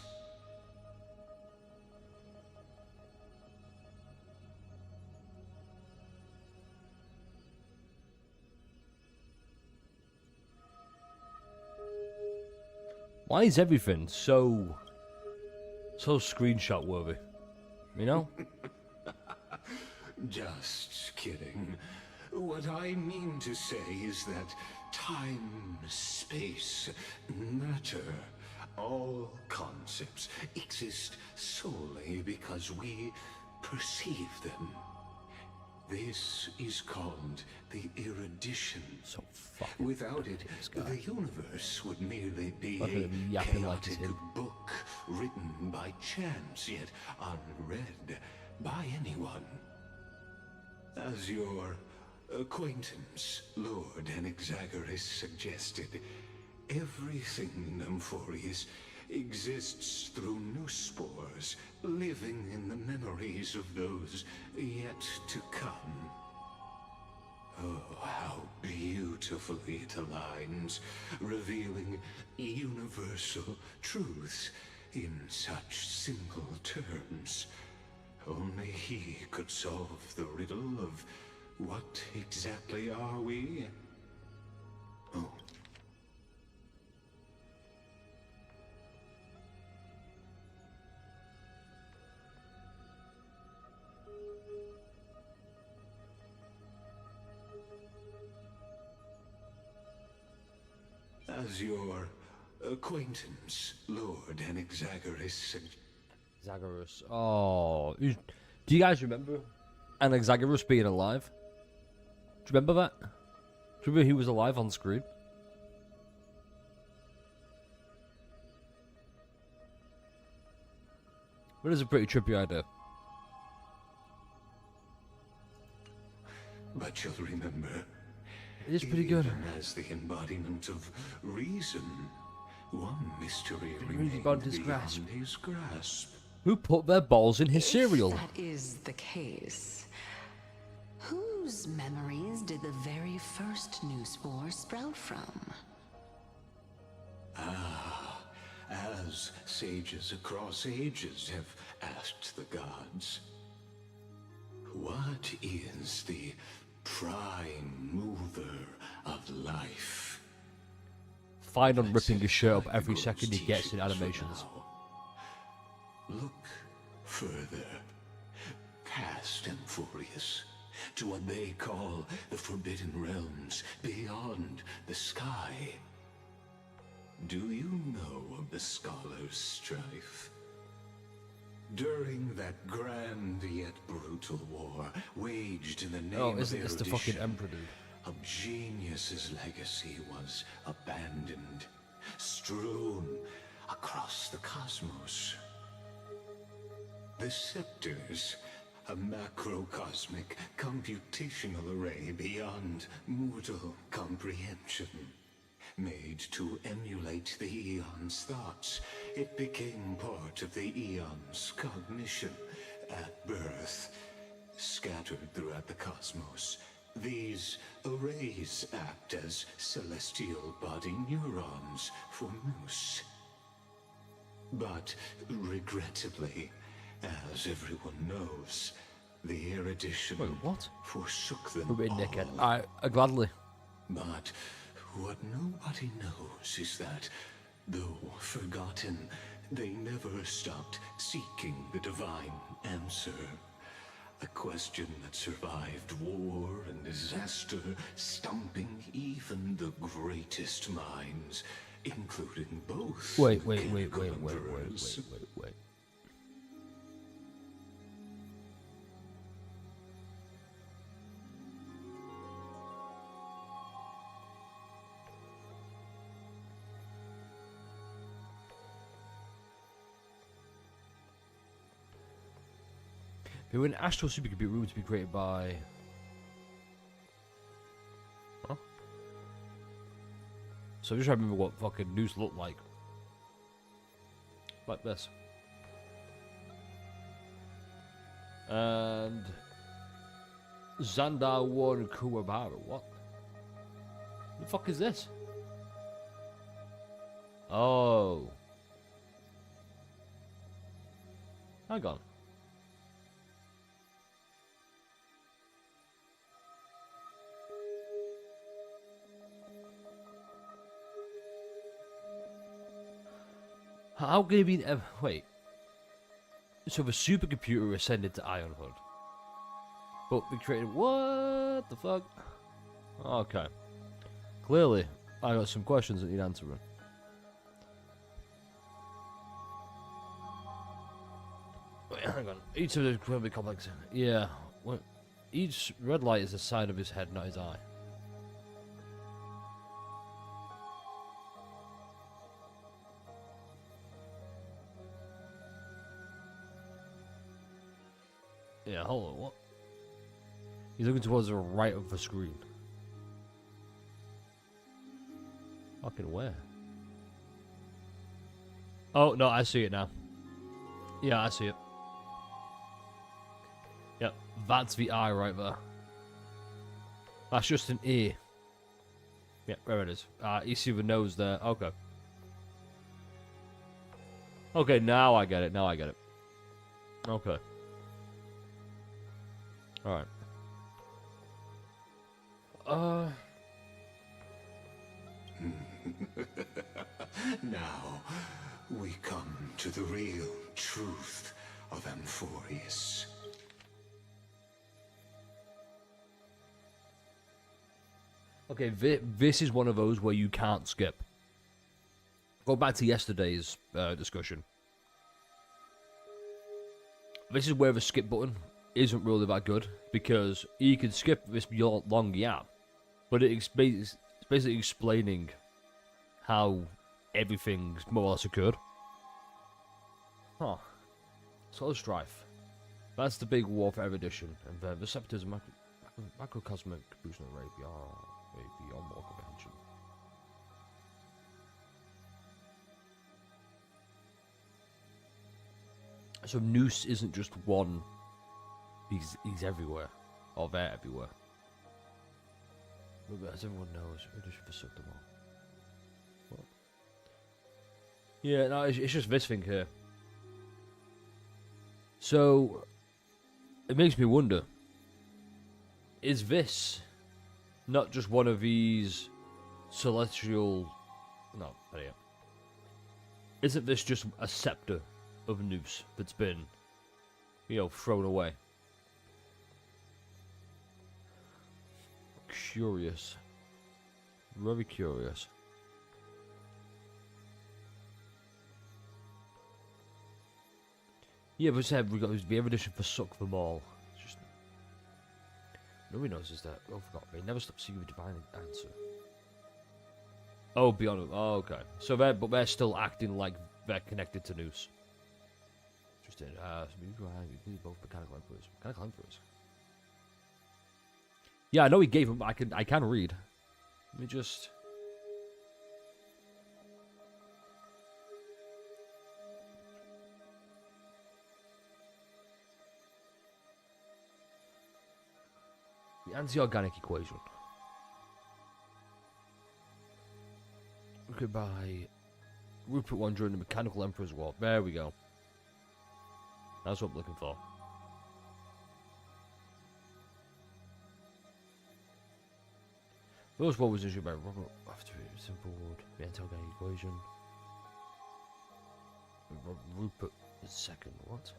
Why is everything so screenshot worthy? You know? Just kidding. What I mean to say is that time, space, matter, all concepts exist solely because we perceive them. This is called the erudition. So fucking without it, the universe would merely be Look at a him yapping like chaotic him. book written by chance, yet unread by anyone. As your acquaintance, Lord Anaxagoras, suggested, everything in Amphorius exists through new spores, living in the memories of those yet to come. Oh, how beautifully it aligns, revealing universal truths in such simple terms. Only he could solve the riddle of what exactly are we? Oh. As your acquaintance, Lord Anaxagoras. Zagorus. Oh. Do you guys remember Anaxagoras being alive? Do you remember that? Do you remember he was alive on screen? It is a pretty trippy idea. But you'll remember, it is pretty good. Even as the embodiment of reason, one mystery Really remained beyond his his grasp. Who put their balls in his cereal? If that is the case, whose memories did the very first new spore sprout from? Ah, as sages across ages have asked the gods, what is the prime mover of life? Phainon ripping his shirt up every second he gets in animations. Look further, past Amphorius, to what they call the Forbidden Realms beyond the sky. Do you know of the Scholars' Strife? During that grand yet brutal war waged in the name of isn't this the fucking erudition, Emperor dude? a genius's legacy was abandoned, strewn across the cosmos. The Scepters, a macrocosmic computational array beyond mortal comprehension. Made to emulate the Eon's thoughts, it became part of the Eon's cognition at birth. Scattered throughout the cosmos, these arrays act as celestial body neurons for Moose. But regrettably, as everyone knows, the erudition forsook them all. I gladly. But what nobody knows is that, though forgotten, they never stopped seeking the divine answer. A question that survived war and disaster, stumping even the greatest minds, including both. Wait. An astral supercomputer room to be created by So I'm just trying to remember what fucking Noose looked like. Like this. And Xandar Ward Kuwabara. What? The fuck is this? Oh. Hang on. How can it be? Wait. So the supercomputer ascended to Ironhood, but we created what the fuck? Okay. Clearly, I got some questions that need answering. Wait, hang on. Each of the incredibly complex. Yeah. Well, each red light is the side of his head, not his eye. Yeah, hold on, what? He's looking towards the right of the screen. Fucking where? Oh, no, I see it now. Yeah, I see it. Yep, that's the eye right there. That's just an ear. Yep, there it is. You see the nose there. Okay. Okay, now I get it. Now I get it. Okay. Alright. Now, we come to the real truth of Amphorius. Okay, this is one of those where you can't skip. Go back to yesterday's discussion. This is where the skip button isn't really that good, because you can skip this long gap, but it's basically explaining how everything's more or less occurred. Huh. Solar Strife. That's the big Warfare edition, and the receptors of macrocosmic fusion array beyond more comprehension. So Noose isn't just one. He's everywhere. Or they're everywhere. But as everyone knows, we just forsook them all. What? Yeah, no, it's just this thing here. So, it makes me wonder. Is this not just one of these celestial... No, not yet. Isn't this just a scepter of Noose that's been, thrown away? Curious. Very curious. Yeah, but said we got the erudition for suck them all. It's just nobody knows is that. Oh, forgot. They never stop seeking the divine answer. Oh, beyond it. Oh, okay. So they're still acting like they're connected to Noose. Interesting. Both mechanical emperors. Mechanical emperors. Yeah, I know he gave him. I can read. Let me just. The anti-organic equation. Okay, by Rupert 1 during the Mechanical Emperor's War. There we go. That's what I'm looking for. Those war was issued by Robert after simple word, the anti-organic equation. Rupert II, what?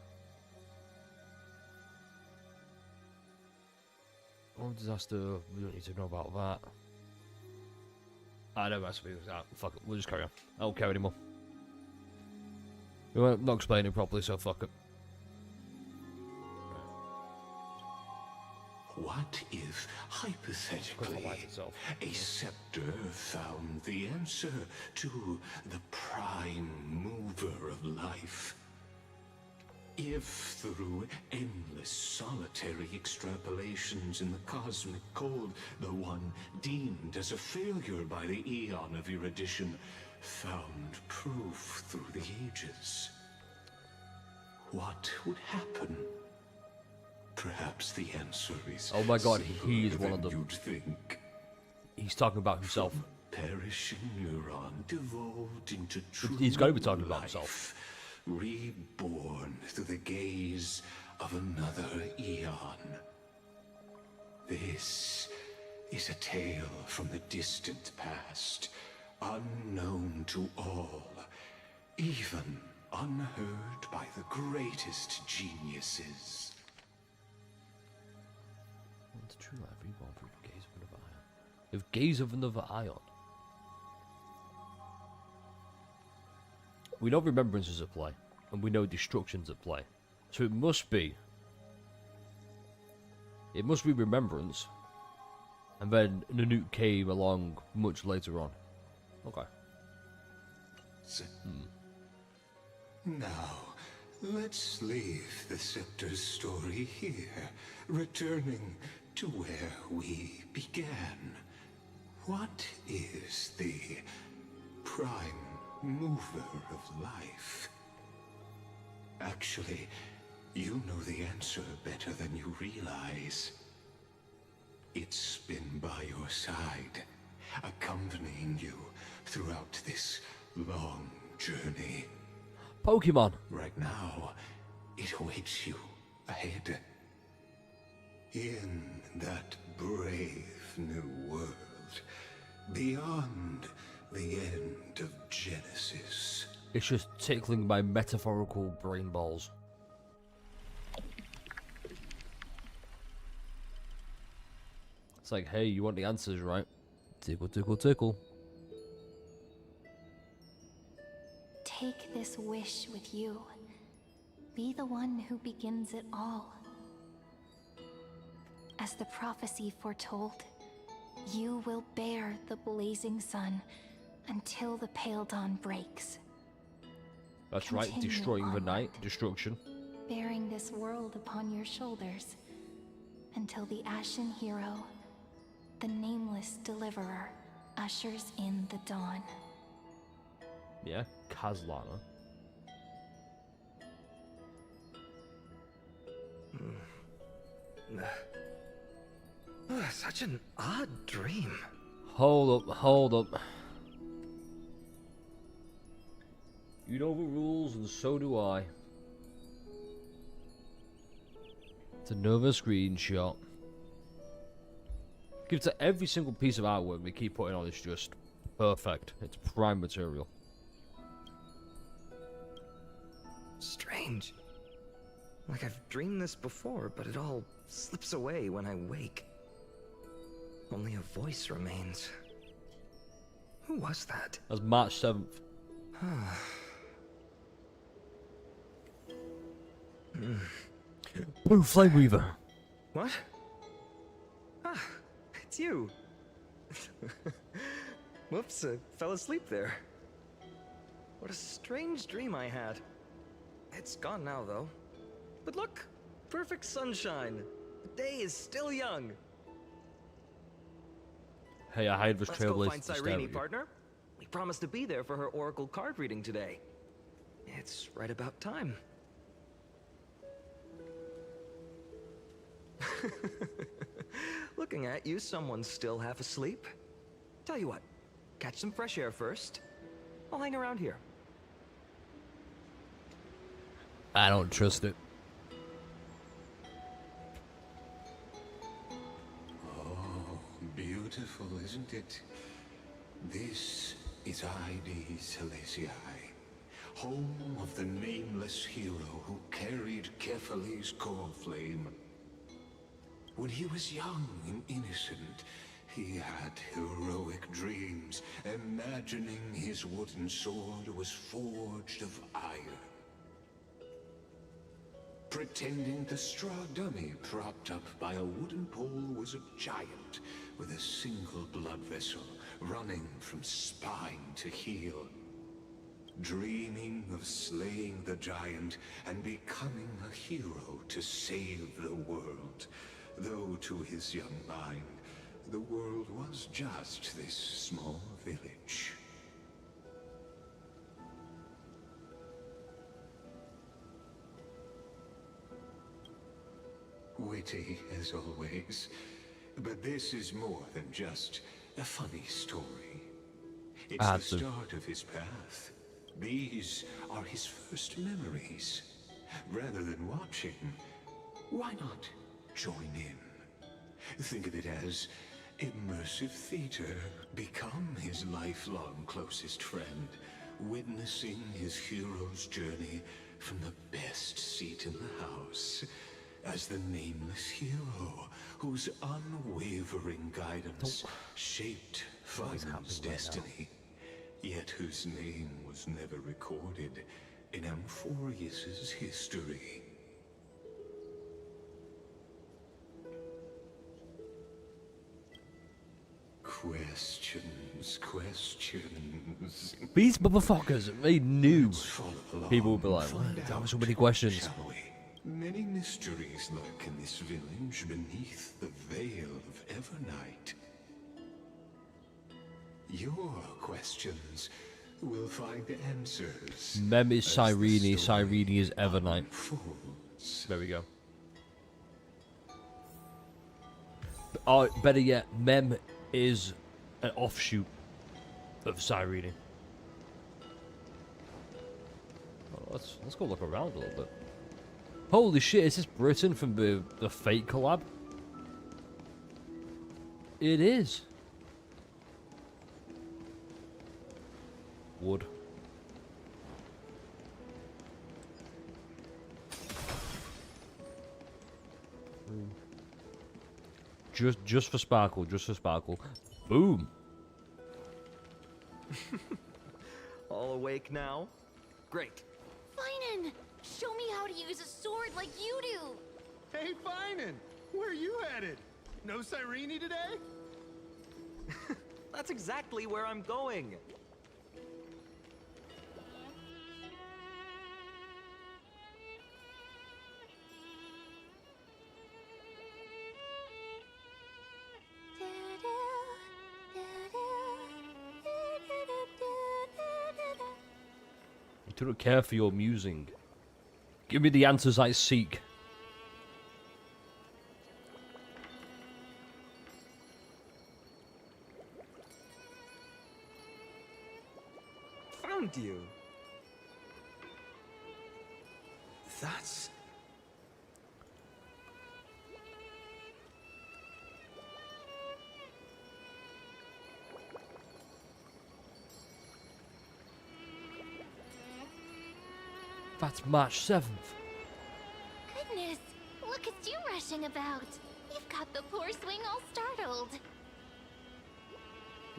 One disaster, we don't need to know about that. I know that's what fuck it, we'll just carry on. I don't care anymore. We're not explaining it properly, so fuck it. What if, hypothetically, a scepter found the answer to the prime mover of life? if through endless solitary extrapolations in the cosmic cold, the one deemed as a failure by the eon of erudition found proof through the ages, what would happen? Perhaps the answer is oh my god, he is one of them. You'd think. He's talking about himself. Perishing neuron devolved into true He's got to be talking about life, himself. reborn through the gaze of another eon. This is a tale from the distant past, unknown to all, even unheard by the greatest geniuses. What's true life reborn through the gaze of another ion? If gaze of another ion. We know remembrance is at play, and we know destruction's at play. So it must be remembrance, and then Nanook came along much later on. Okay. Now, let's leave the Scepter's story here, returning to where we began. What is the prime mover of life? Actually, you know the answer better than you realize. It's been by your side, accompanying you throughout this long journey. Pokemon! Right now, it awaits you ahead. In that brave new world, beyond the end of Genesis. It's just tickling my metaphorical brain balls. It's like, hey, you want the answers, right? Tickle, tickle, tickle. Take this wish with you. Be the one who begins it all. As the prophecy foretold, you will bear the blazing sun until the pale dawn breaks. That's right, Continue destroying the onward, night, destruction. bearing this world upon your shoulders until the Ashen Hero, the nameless deliverer, ushers in the dawn. Yeah, Kazlana. Such an odd dream. Hold up. You know the rules, and so do I. It's another screenshot. Give to every single piece of artwork we keep putting on is just perfect. It's prime material. Strange. Like I've dreamed this before, but it all slips away when I wake. Only a voice remains. Who was that? That's March 7th. Blue Flame Weaver. What? Ah, it's you. Whoops, I fell asleep there. What a strange dream I had. It's gone now, though. But look, perfect sunshine. The day is still young. Hey, I hide this Let's go trailblazer find to stare at Cyrene, you. partner. We promised to be there for her oracle card reading today. It's right about time. Looking at you, someone's still half asleep. Tell you what, catch some fresh air first. I'll hang around here. I don't trust it. Oh, beautiful, isn't it? This is Ide Celestii, home of the nameless hero who carried Kephale's core flame. When he was young and innocent, he had heroic dreams, imagining his wooden sword was forged of iron. Pretending the straw dummy propped up by a wooden pole was a giant with a single blood vessel running from spine to heel. dreaming of slaying the giant and becoming a hero to save the world. Though to his young mind, the world was just this small village. Witty as always, but this is more than just a funny story. It's the start of his path. These are his first memories. Rather than watching, why not join in? Think of it as immersive theater. Become his lifelong closest friend, witnessing his hero's journey from the best seat in the house. As the nameless hero whose unwavering guidance shaped Phainon's destiny, yet whose name was never recorded in Amphorius's history. Questions. These motherfuckers, they knew people would be like, "What? There were so many questions." Many mysteries lurk in this village beneath the veil of Evernight. Your questions will find answers. Mem is Cyrene, Cyrene is Evernight. There we go. Or better yet, Mem is an offshoot of Cyrene. Oh, let's go look around a little bit. Holy shit, is this Britain from the Fate collab? It is. Wood. Just for sparkle, just for sparkle. Boom. All awake now? Great. Phainon, show me how to use a sword like you do. Hey, Phainon, where are you headed? No Cyrene today? That's exactly where I'm going. I do not care for your musing. Give me the answers I seek. Found you. That's... That's March 7th. Goodness, look at you rushing about. You've got the poor swing all startled.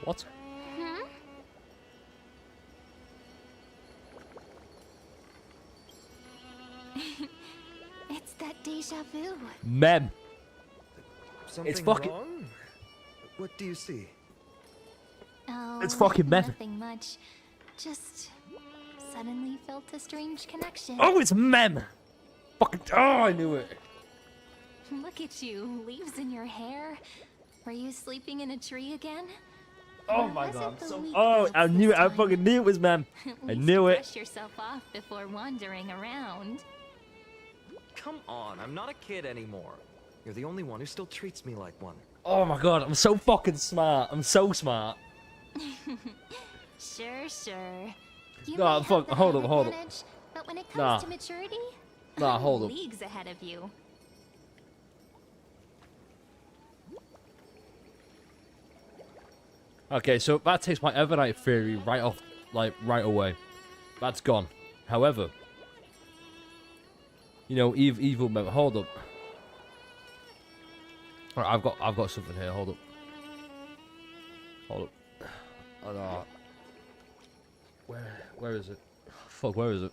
What? Hmm? It's that deja vu. Mem. Something It's fucking... wrong? What do you see? Oh, It's fucking Mem. nothing much. Just suddenly felt a strange connection. Oh, it's Mem. Fucking... Oh, I knew it. Look at you, leaves in your hair. Were you sleeping in a tree again? Oh Or my was it god. the So... wheat Oh, fields I knew this it. I time? fucking knew it was Mem. At I least knew it. brush yourself off before wandering around. Come on, I'm not a kid anymore. You're the only one who still treats me like one. Oh my god, I'm so fucking smart. I'm so smart. Sure, sure. You No, might have fuck, the hold height up, hold up. advantage, but when it comes Nah. to maturity, Nah, I'm hold up. leagues ahead of you. Okay, so that takes my Evernight theory right off, like, right away. That's gone. However, you know, evil member. Hold up. Alright, I've got something here. Hold up. Hold up. Oh, no. Where is it? Fuck, where is it?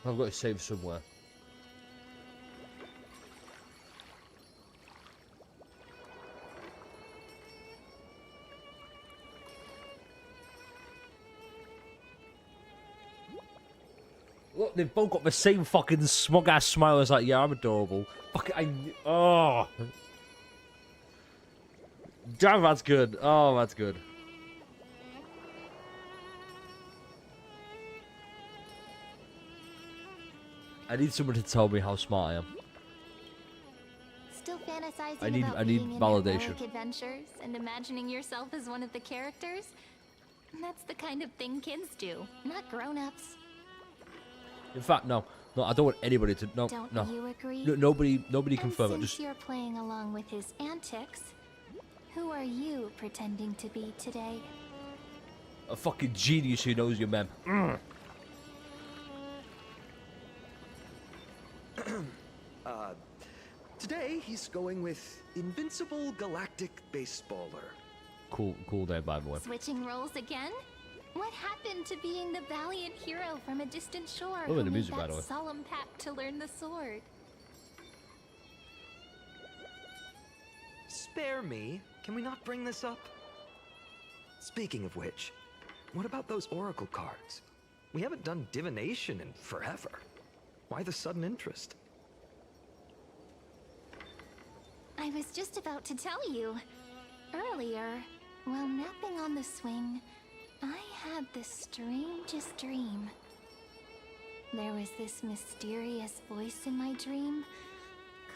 I've got it saved somewhere. they've both got the same fucking smug ass smile. It's like, yeah, I'm adorable. Fuck it, oh. Damn, that's good. Oh, that's good. I need someone to tell me how smart I am. Still fantasizing I need about being in validation. heroic adventures and imagining yourself as one of the characters? That's the kind of thing kids do, not grown-ups. In fact, no, I don't want anybody to. No, Don't no. you agree? No, nobody confirm it. Since Just you're playing along with his antics, who are you pretending to be today? a fucking genius who knows your mem. Today he's going with Invincible Galactic Baseballer. Cool name, by the way. Switching roles again? What happened to being the valiant hero from a distant shore Oh, who the made music, by that the way. solemn pact to learn the sword? Spare me. Can we not bring this up? Speaking of which, what about those oracle cards? We haven't done divination in forever. Why the sudden interest? I was just about to tell you. Earlier, while napping on the swing, I had the strangest dream. There was this mysterious voice in my dream,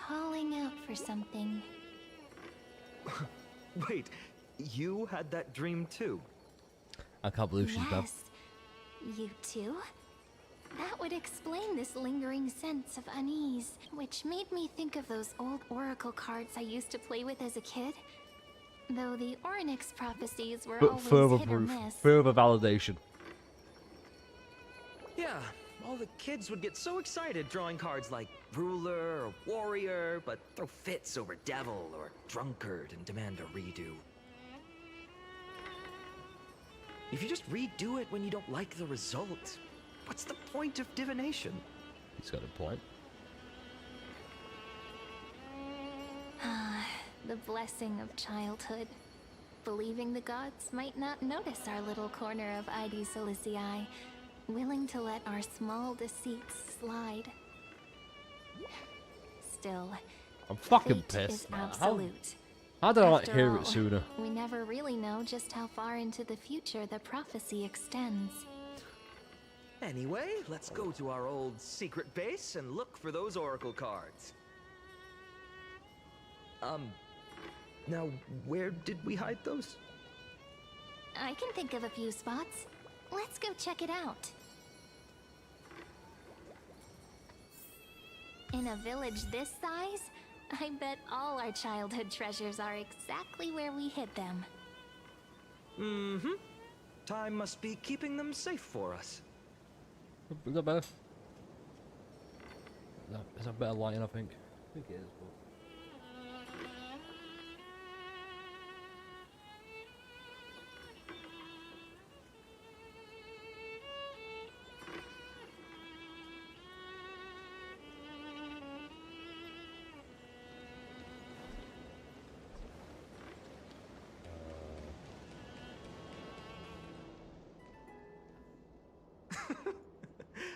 calling out for something. Wait, you had that dream too? I can't believe she's dead. Yes, you too? That would explain this lingering sense of unease, which made me think of those old oracle cards I used to play with as a kid. Though the Ornyx prophecies were But always further hit or proof, miss. further validation. Yeah, all the kids would get so excited drawing cards like ruler or warrior, but throw fits over devil or drunkard and demand a redo. If you just redo it when you don't like the result, what's the point of divination? He's got a point. Ah, the blessing of childhood. Believing the gods might not notice our little corner of ID Silicii, willing to let our small deceits slide. Still, I'm fucking fate pissed. is Man. absolute. How did I not After hear all, it sooner? We never really know just how far into the future the prophecy extends. Anyway, let's go to our old secret base and look for those oracle cards. Now, where did we hide those? I can think of a few spots. Let's go check it out. In a village this size, I bet all our childhood treasures are exactly where we hid them. Mm-hmm. Time must be keeping them safe for us. Is that better? Is that better lighting, I think? I think it is, but...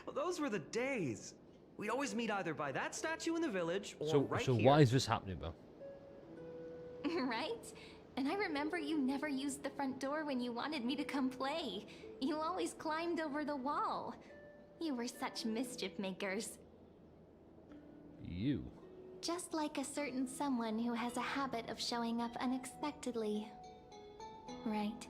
Well, those were the days. We'd always meet either by that statue in the village or So right here. why is this happening, though? Right? And I remember you never used the front door when you wanted me to come play. You always climbed over the wall. You were such mischief makers. You? Just like a certain someone who has a habit of showing up unexpectedly. Right?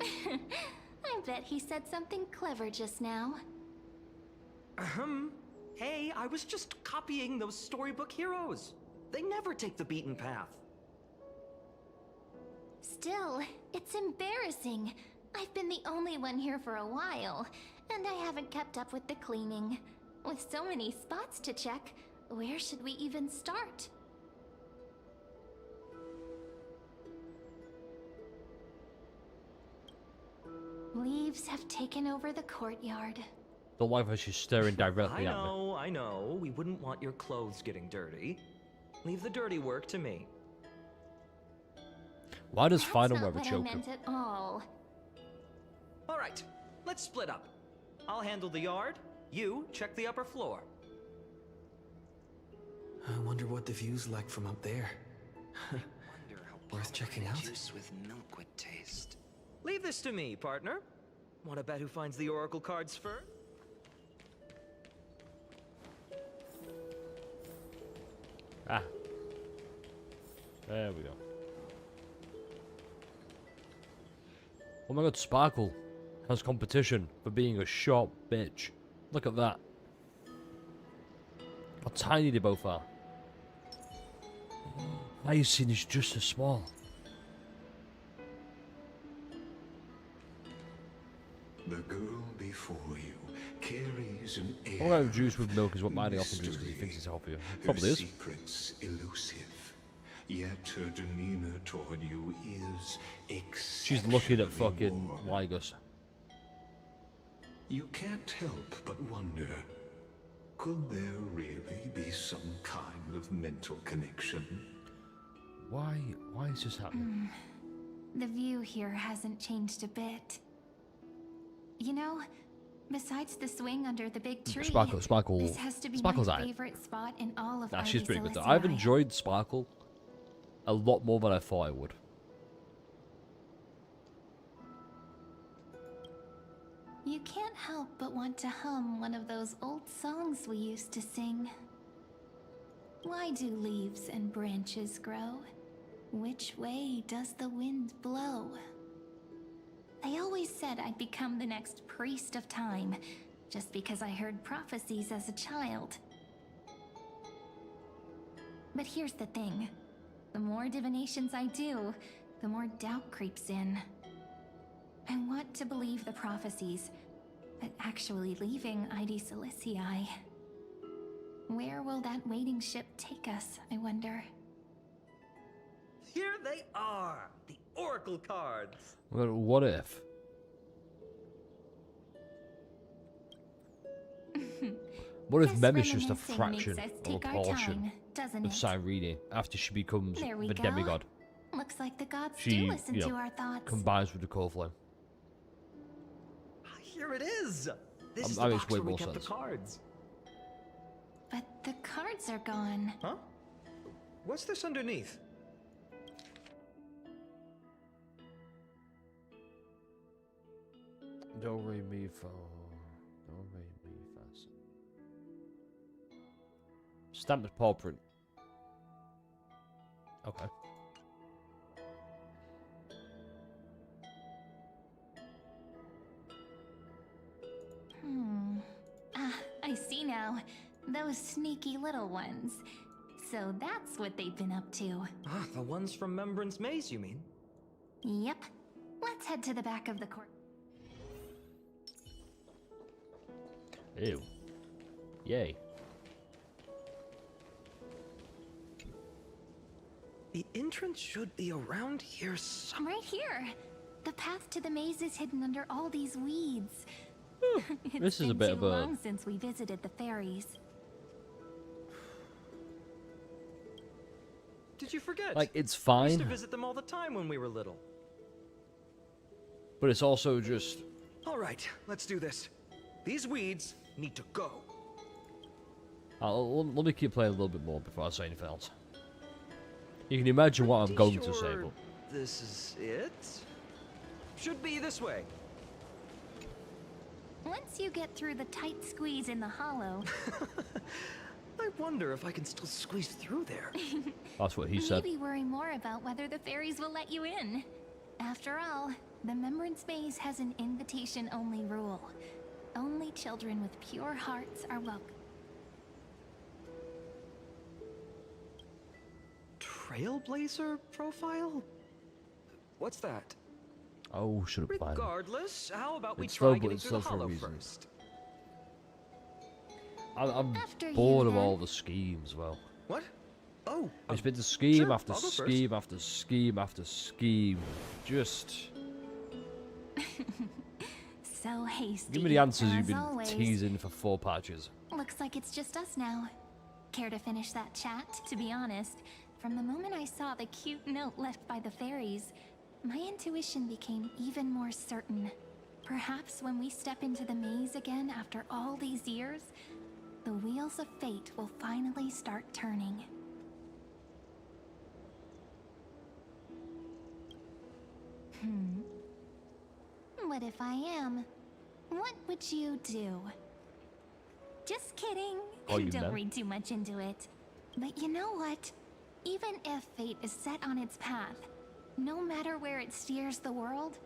I bet he said something clever just now. Hey, I was just copying those storybook heroes. They never take the beaten path. Still, it's embarrassing. I've been the only one here for a while, and I haven't kept up with the cleaning. With so many spots to check, where should we even start? Leaves have taken over the courtyard. Don't like how she's staring directly at me. I know. We wouldn't want your clothes getting dirty. Leave the dirty work to me. Why does That's Phainon not wear a what I choker? meant at all. All right, let's split up. I'll handle the yard. You check the upper floor. I wonder what the view's like from up there. Worth checking out. Juice with milk would taste. Leave this to me, partner. Want to bet who finds the oracle cards first? Ah. There we go. Oh my god, Sparkle has competition for being a short bitch. Look at that. How tiny they both are. Icing is just as small. The girl before you carries an air. All out of juice with milk is what Miley often drinks because he thinks it's healthier. Probably Her is. secret's elusive, yet her demeanor toward you is She's looking at exceptionally fucking warm. Ligus. You can't help but wonder, could there really be some kind of mental connection? Why is this happening? The view here hasn't changed a bit. You know, besides the swing under the big tree, Sparkle. this has to be Sparkle's my alright. favorite spot in all of Nah, she's Ivy pretty good though. Celestii. I've enjoyed Sparkle a lot more than I thought I would. You can't help but want to hum one of those old songs we used to sing. Why do leaves and branches grow? Which way does the wind blow? They always said I'd become the next priest of time, just because I heard prophecies as a child. But here's the thing. The more divinations I do, the more doubt creeps in. I want to believe the prophecies, but actually leaving Ivy Celestii. Where will that waiting ship take us, I wonder? Here they are, the oracle cards. Well, what if? What if This Mem is just a reminiscing fraction makes us or a take our portion time, doesn't of it? Cyrene after she becomes There we the go. demigod? Looks like the gods She, do listen you know, to our thoughts. combines with the core flame. Here it is. This is That the makes box way where we more kept sense. the cards. But the cards are gone. Huh? What's this underneath? Do re mi fa. Do re mi fa. Stamped paw print. Okay. I see now. Those sneaky little ones. So that's what they've been up to. Ah, the ones from Membrance Maze, you mean? Yep. Let's head to the back of the court. Ew. Yay. The entrance should be around here somewhere. Right here. The path to the maze is hidden under all these weeds. This is a bit too of a... long since we visited the fairies. Did you forget? Like, it's We used to fine, visit them all the time when we were little. but it's also just... All right, let's do this. These weeds need to go. let me keep playing a little bit more before I say anything else. You can imagine what I'm going to say, Sure but... this is it? Should be this way. Once you get through the tight squeeze in the hollow, I wonder if I can still squeeze through there. That's what he said. maybe worry more about whether the fairies will let you in. After all, the Membrance Maze has an invitation-only rule. Only children with pure hearts are welcome. Trailblazer profile? What's that? Oh, should have planned. Regardless, how about we It's try slow, but getting it's through the slow for a hollow reason. first? I'm After you, bored of then. all the schemes, well. What? Oh, It's been the scheme sure, after I'll go first. scheme after scheme after scheme. Just So hasty. give me the answers you've as been always. teasing for 4 patches. Looks like it's just us now. Care to finish that chat? To be honest, from the moment I saw the cute note left by the fairies, my intuition became even more certain. Perhaps when we step into the maze again after all these years, the wheels of fate will finally start turning. What if I am? What would you do? Just kidding. Oh, you Don't meant? read too much into it. But you know what? Even if fate is set on its path, no matter where it steers the world,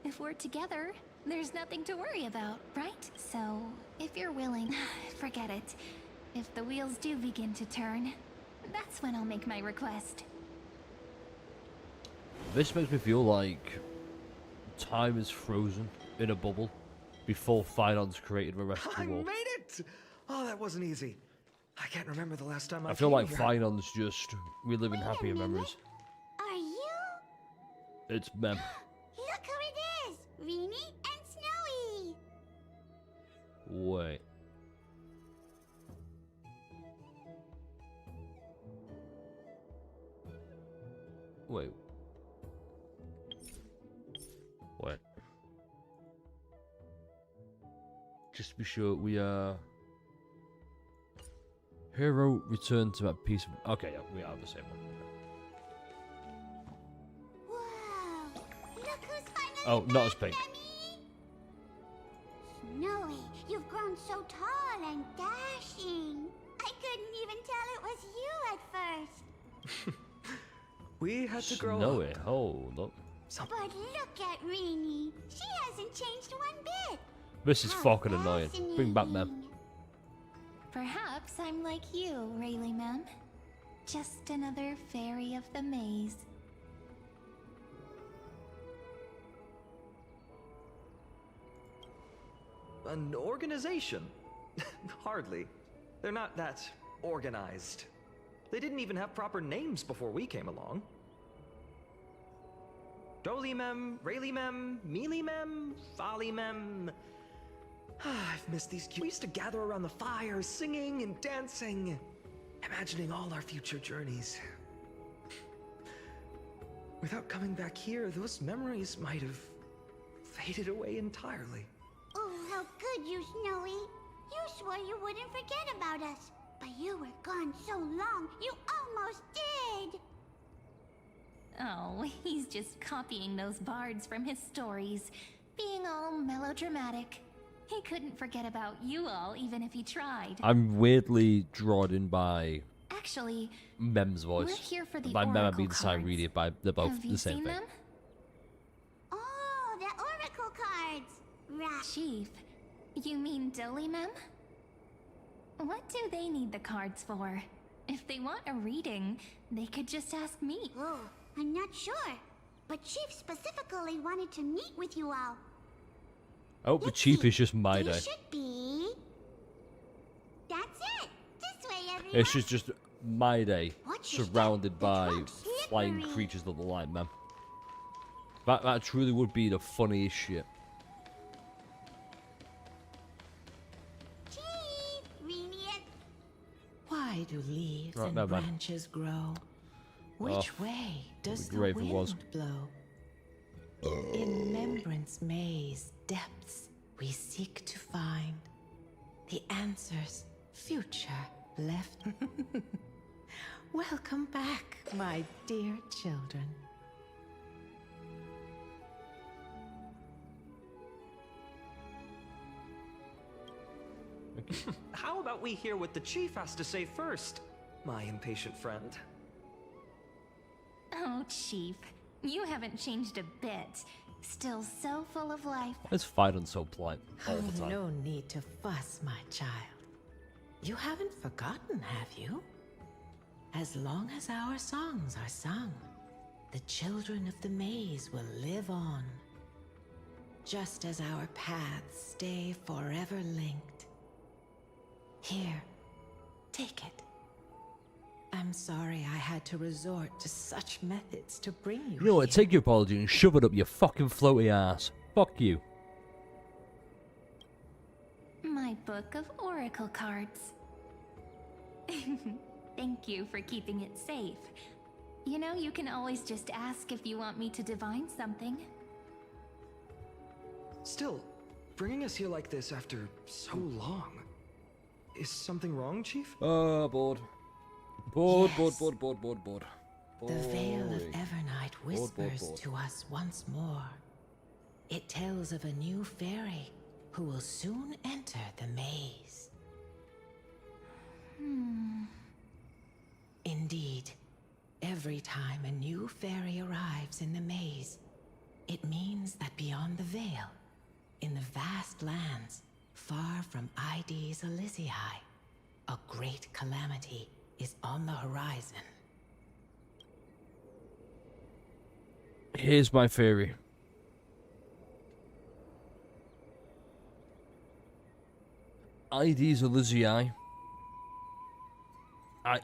if we're together, there's nothing to worry about, right? So, if you're willing, forget it. If the wheels do begin to turn, that's when I'll make my request. This makes me feel like time is frozen in a bubble before Phainon's created the rest of I the world. made it! Oh, that wasn't easy. I can't remember the last time I I feel came like here. Phainon's just reliving happier memories. Are you? It's mem. Look who it is! Rini and Snowy! Wait. Wait. Wait. Just to be sure, we are... Hero returned to that piece of... Okay, yeah, we are the same one. Wow! Look who's finally Oh, not as back, pink. Demi! Snowy, you've grown so tall and dashing. I couldn't even tell it was you at first. We had to grow Snowy, up. hold up. But look at Rini. She hasn't changed one bit. This is How fucking annoying. Bring back mem. fascinating. Perhaps I'm like you, Rayleigh Mem. Just another fairy of the maze. An organization? Hardly. They're not that organized. They didn't even have proper names before we came along. Dolimem, Raylymem, Mealy-mem, Folly-mem. I've missed these cues. We used to gather around the fire, singing and dancing, imagining all our future journeys. Without coming back here, those memories might have faded away entirely. Oh, how good you, Snowy. You swore you wouldn't forget about us. But you were gone so long, you almost did. Oh, he's just copying those bards from his stories, being all melodramatic. He couldn't forget about you all, even if he tried. I'm weirdly drawn in by Actually, Mem's voice. we're here for the By Mem, I oracle mean Cyrene, by they're both Have you the same seen thing. them? Oh, the oracle cards. Right. Chief, you mean Dolimem? What do they need the cards for? If they want a reading, they could just ask me. Oh, I'm not sure. But Chief specifically wanted to meet with you all. Oh, the chief is just my They day. should be... That's it. This way, everyone. It's just my day, Watch your surrounded step. by The trunk's flying slippery. creatures that look like Mem. That truly would be the funniest shit. Chief, Rini and... Why do leaves Right, and never mind. branches grow? Which Oh, way does be the great if it was. wind blow? In Remembrance Maze depths we seek to find the answers future left. Welcome back, my dear children. How about we hear what the chief has to say first, my impatient friend? Oh, Chief, you haven't changed a bit. Still so full of life. It's Phainon so polite all the time. No need to fuss, my child. You haven't forgotten, have you? As long as our songs are sung, the children of the maze will live on. just as our paths stay forever linked. Here, take it. I'm sorry I had to resort to such methods to bring you You know what? here. Take your apology and shove it up your fucking floaty ass. Fuck you. My book of oracle cards. Thank you for keeping it safe. You know, you can always just ask if you want me to divine something. Still, bringing us here like this after so long. Is something wrong, Chief? Bored. Bored, Yes. bored. The Veil of Boring. Evernight Bored, whispers bored. to us once more. It tells of a new fairy who will soon enter the maze. Indeed, every time a new fairy arrives in the maze, it means that beyond the veil, in the vast lands far from Ides Elysiae, a great calamity is on the horizon. Here's my theory. Ides Elysiae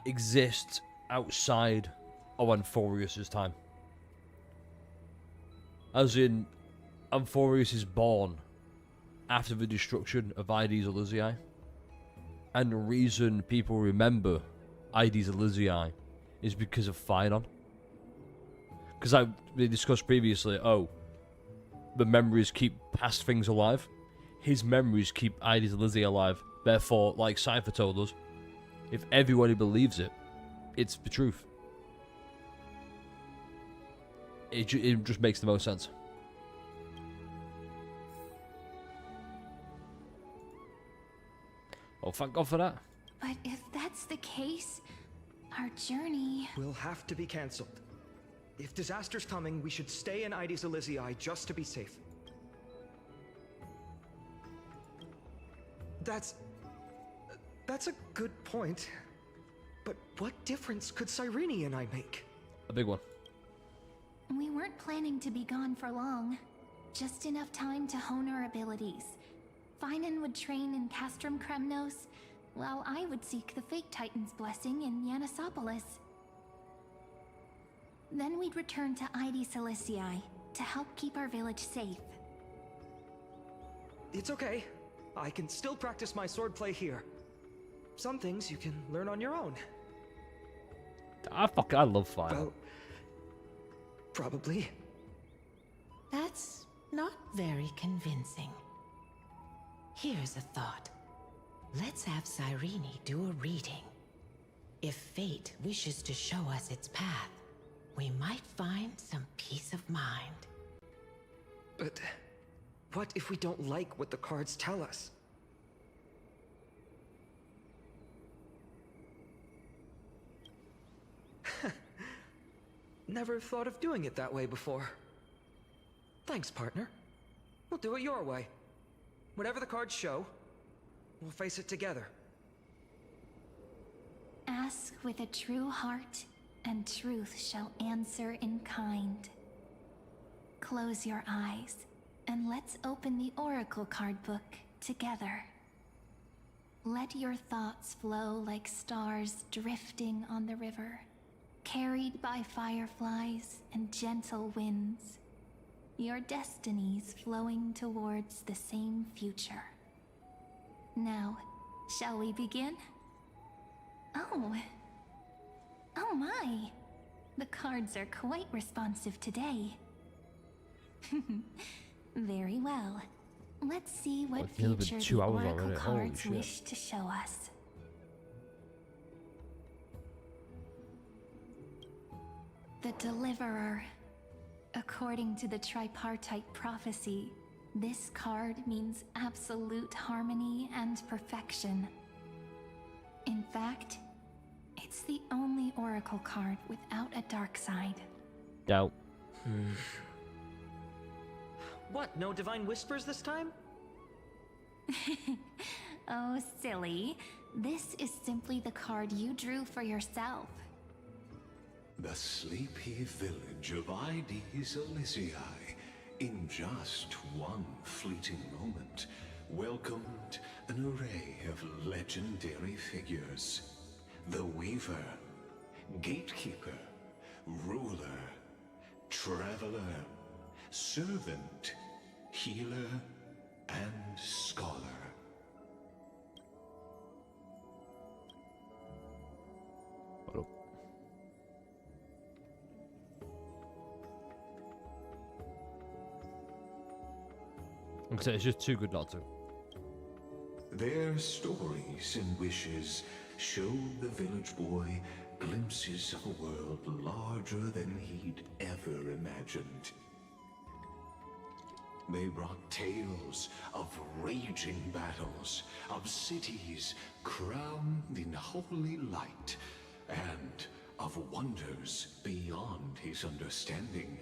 exist outside of Amphorius' time. As in, Amphorius is born after the destruction of Ides Elysiae. And the reason people remember Ides Elysiae is because of Phainon. Because we discussed previously, the memories keep past things alive. His memories keep Ides Elysiae alive. Therefore, like Cypher told us, if everybody believes it, it's the truth. It just makes the most sense. Oh, thank God for that. But if that's the case, our journey... Will have to be cancelled. If disaster's coming, we should stay in Ides Elysiae just to be safe. That's a good point. But what difference could Cyrene and I make? A big one. We weren't planning to be gone for long. Just enough time to hone our abilities. Phainon would train in Castrum Kremnos, while I would seek the Fake Titan's blessing in Yanisopolis. Then we'd return to Ides Elysiae to help keep our village safe. It's okay. I can still practice my swordplay here. Some things you can learn on your own. I love Phainon. Well, probably. That's not very convincing. Here's a thought. Let's have Cyrene do a reading. If fate wishes to show us its path, we might find some peace of mind. But what if we don't like what the cards tell us? Never thought of doing it that way before. Thanks, partner. We'll do it your way. Whatever the cards show, we'll face it together. Ask with a true heart, and truth shall answer in kind. Close your eyes, and let's open the Oracle card book together. Let your thoughts flow like stars drifting on the river, carried by fireflies and gentle winds. Your destinies flowing towards the same future. Now, shall we begin? Oh my! The cards are quite responsive today. Very well. Let's see what it's nearly been feature 2 the hours Oracle already. Holy cards shit. wish to show us. The Deliverer. According to the tripartite prophecy, this card means absolute harmony and perfection. In fact, it's the only Oracle card without a dark side. Doubt. What, no divine whispers this time? Oh, silly. This is simply the card you drew for yourself. The sleepy village of Ides Elysiae in just one fleeting moment, welcomed an array of legendary figures. The Weaver, Gatekeeper, Ruler, Traveler, Servant, Healer, and Scholar. So it's just too good not to. Their stories and wishes showed the village boy glimpses of a world larger than he'd ever imagined. They brought tales of raging battles, of cities crowned in holy light, and of wonders beyond his understanding.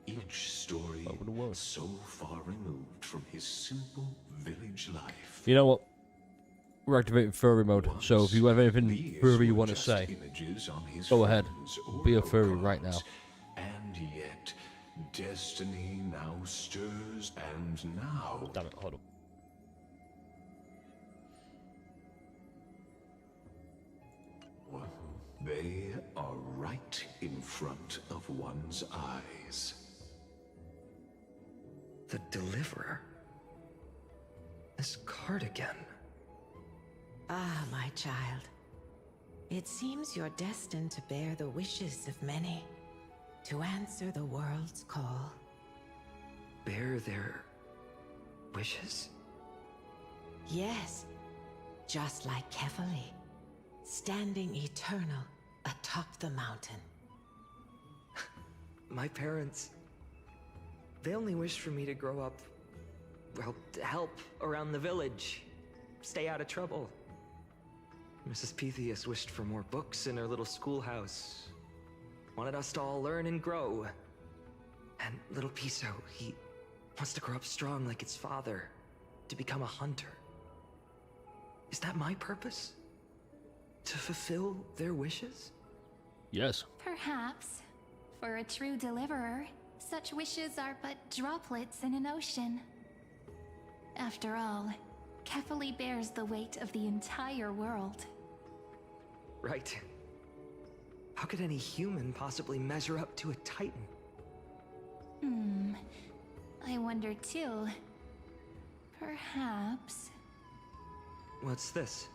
Each story so far removed from his simple village life. You know what? We're activating furry mode, so if you have anything furry you want to say, go ahead. Be a furry right now. And yet, destiny now stirs, and now... Damn it, hold up. They are right in front of one's eyes. The Deliverer? This cardigan. Ah, my child. It seems you're destined to bear the wishes of many, to answer the world's call. Bear their wishes? Yes, just like Kefali, standing eternal atop the mountain. My parents... they only wished for me to grow up, well, to help around the village, stay out of trouble. Mrs. Pythias wished for more books in her little schoolhouse. Wanted us to all learn and grow. And little Piso, he wants to grow up strong like his father, to become a hunter. Is that my purpose? To fulfill their wishes? Yes. Perhaps. For a true deliverer, such wishes are but droplets in an ocean. After all, Kefali bears the weight of the entire world. Right. How could any human possibly measure up to a Titan? I wonder too. Perhaps... What's this?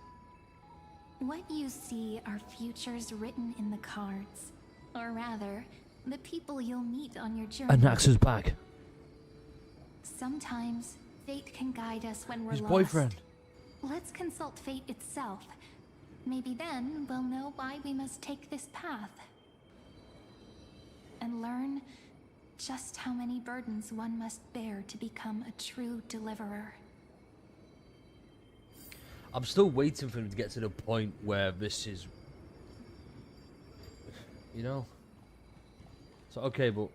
What you see are futures written in the cards. Or rather, the people you'll meet on your journey. Anax's back. Sometimes, fate can guide us when we're His lost. boyfriend. Let's consult fate itself. Maybe then we'll know why we must take this path. And learn just how many burdens one must bear to become a true deliverer. I'm still waiting for him to get to the point where this is... You know? So, okay, but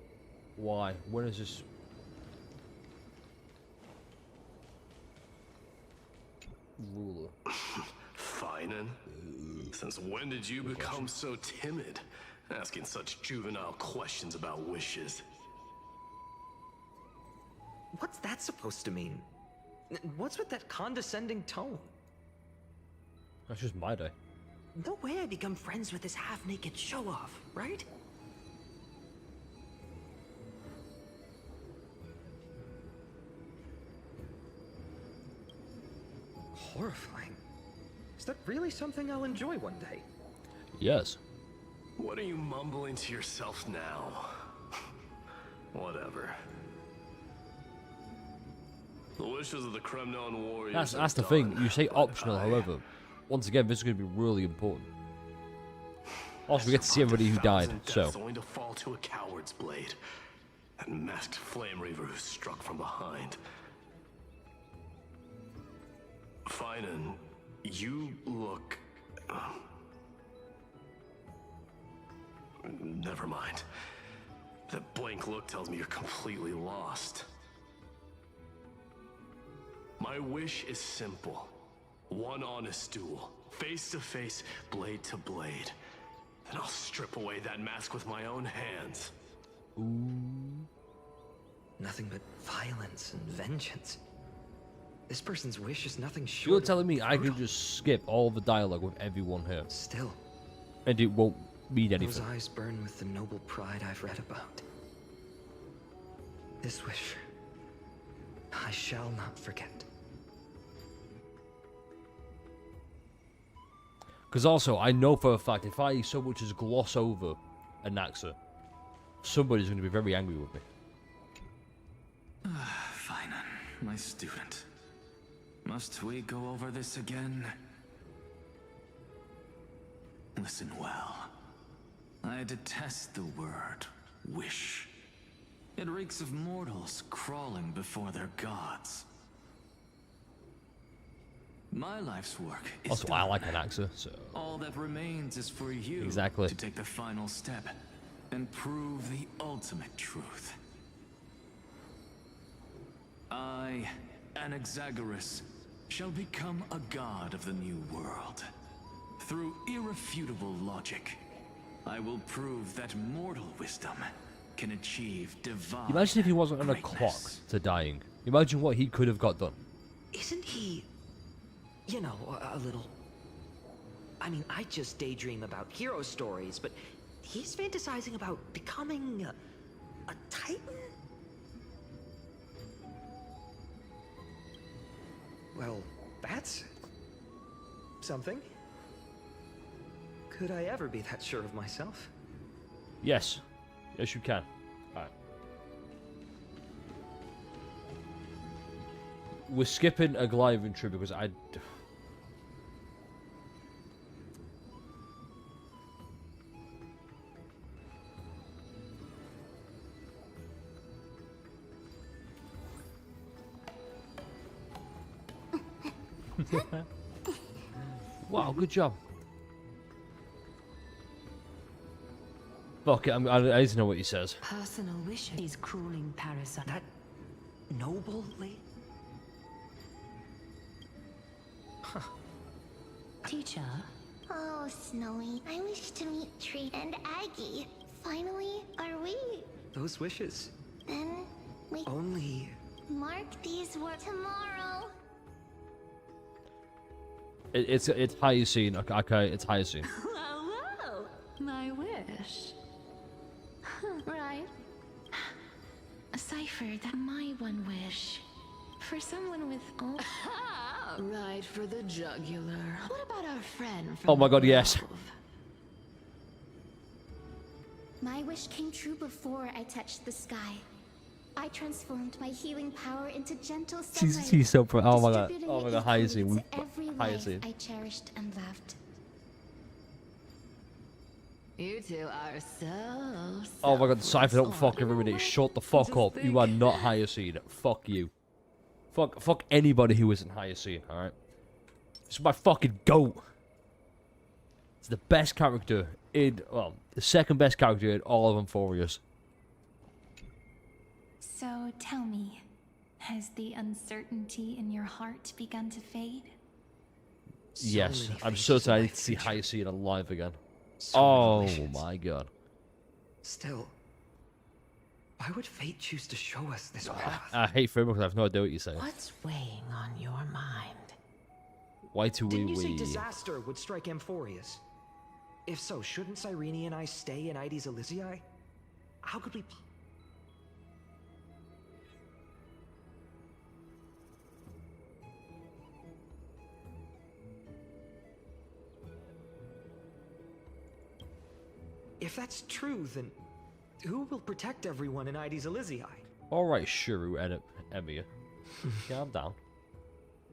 why? When is this... Ruler? Phainon? Since when did you become so timid? Asking such juvenile questions about wishes. What's that supposed to mean? What's with that condescending tone? That's just my day. No way I become friends with this half-naked show-off, right? Horrifying. Is that really something I'll enjoy one day? Yes. What are you mumbling to yourself now? Whatever. The wishes of the Kremnon warriors. That's the thing. You say optional, however. Once again, this is going to be really important. Also, we get to see everybody who died, so. Only to fall to a coward's blade. That masked flame reaver who struck from behind. Phainon, you look... Never mind. That blank look tells me you're completely lost. My wish is simple. One honest duel. Face to face, blade to blade. Then I'll strip away that mask with my own hands. Ooh. Nothing but violence and vengeance. This person's wish is nothing short. You're telling me I can just skip all the dialogue with everyone here? Still. And it won't mean anything. Those eyes burn with the noble pride I've read about. This wish, I shall not forget. Because also, I know for a fact, if I so much as gloss over Anaxa, somebody's going to be very angry with me. Phainon, my student. Must we go over this again? Listen well. I detest the word wish. It reeks of mortals crawling before their gods. My life's work is That's why I like Anaxa, so... All that remains is for you exactly to take the final step and prove the ultimate truth. I, Anaxagoras, shall become a god of the new world. Through irrefutable logic, I will prove that mortal wisdom can achieve divine Imagine if he wasn't on a clock to dying. Imagine what he could have got done. Isn't he, you know, a little... I mean, I just daydream about hero stories, but he's fantasizing about becoming a titan? Well, that's something. Could I ever be that sure of myself? Yes. Yes, you can. Alright. We're skipping a Goliath intro because I... Wow, good job. Fuck it, I need to know what he says. Personal wishes is crueling parasite. That nobly? Huh. Teacher? Oh, Snowy, I wish to meet Tree and Aggie. Finally, are we? Those wishes. Then we Only... mark these words tomorrow. It's Hyacine. Okay, it's Hyacine. Well, my wish. Right. A cipher that my one wish. For someone with all... right for the jugular. What about our friend from Oh my god, yes. My wish came true before I touched the sky. I transformed my healing power into gentle sunlight. She's so pro. Oh my god. distributing Oh my it god, equally Hyacine. to every life Hyacine. I cherished and loved. You two are so... Oh my god, Cypher, don't fuck every minute. Shut the fuck up. You are not Hyacine. Fuck you. Fuck anybody who isn't Hyacine, alright? This is my fucking GOAT. It's the best character in... Well, the second best character in all of Amphorius. So tell me, has the uncertainty in your heart begun to fade? Yes, I'm certain I need to see Hyacine alive again. Oh my god. Still, why would fate choose to show us this path? I hate Phainon because I have no idea what you're saying. What's weighing on your mind? Why do Didn't you say we... disaster would strike Amphorius? If so, shouldn't Cyrene and I stay in Ides Elysiae? How could we... If that's true, then who will protect everyone in Ides Elysiae? Alright, Shuru and Emia. Calm down.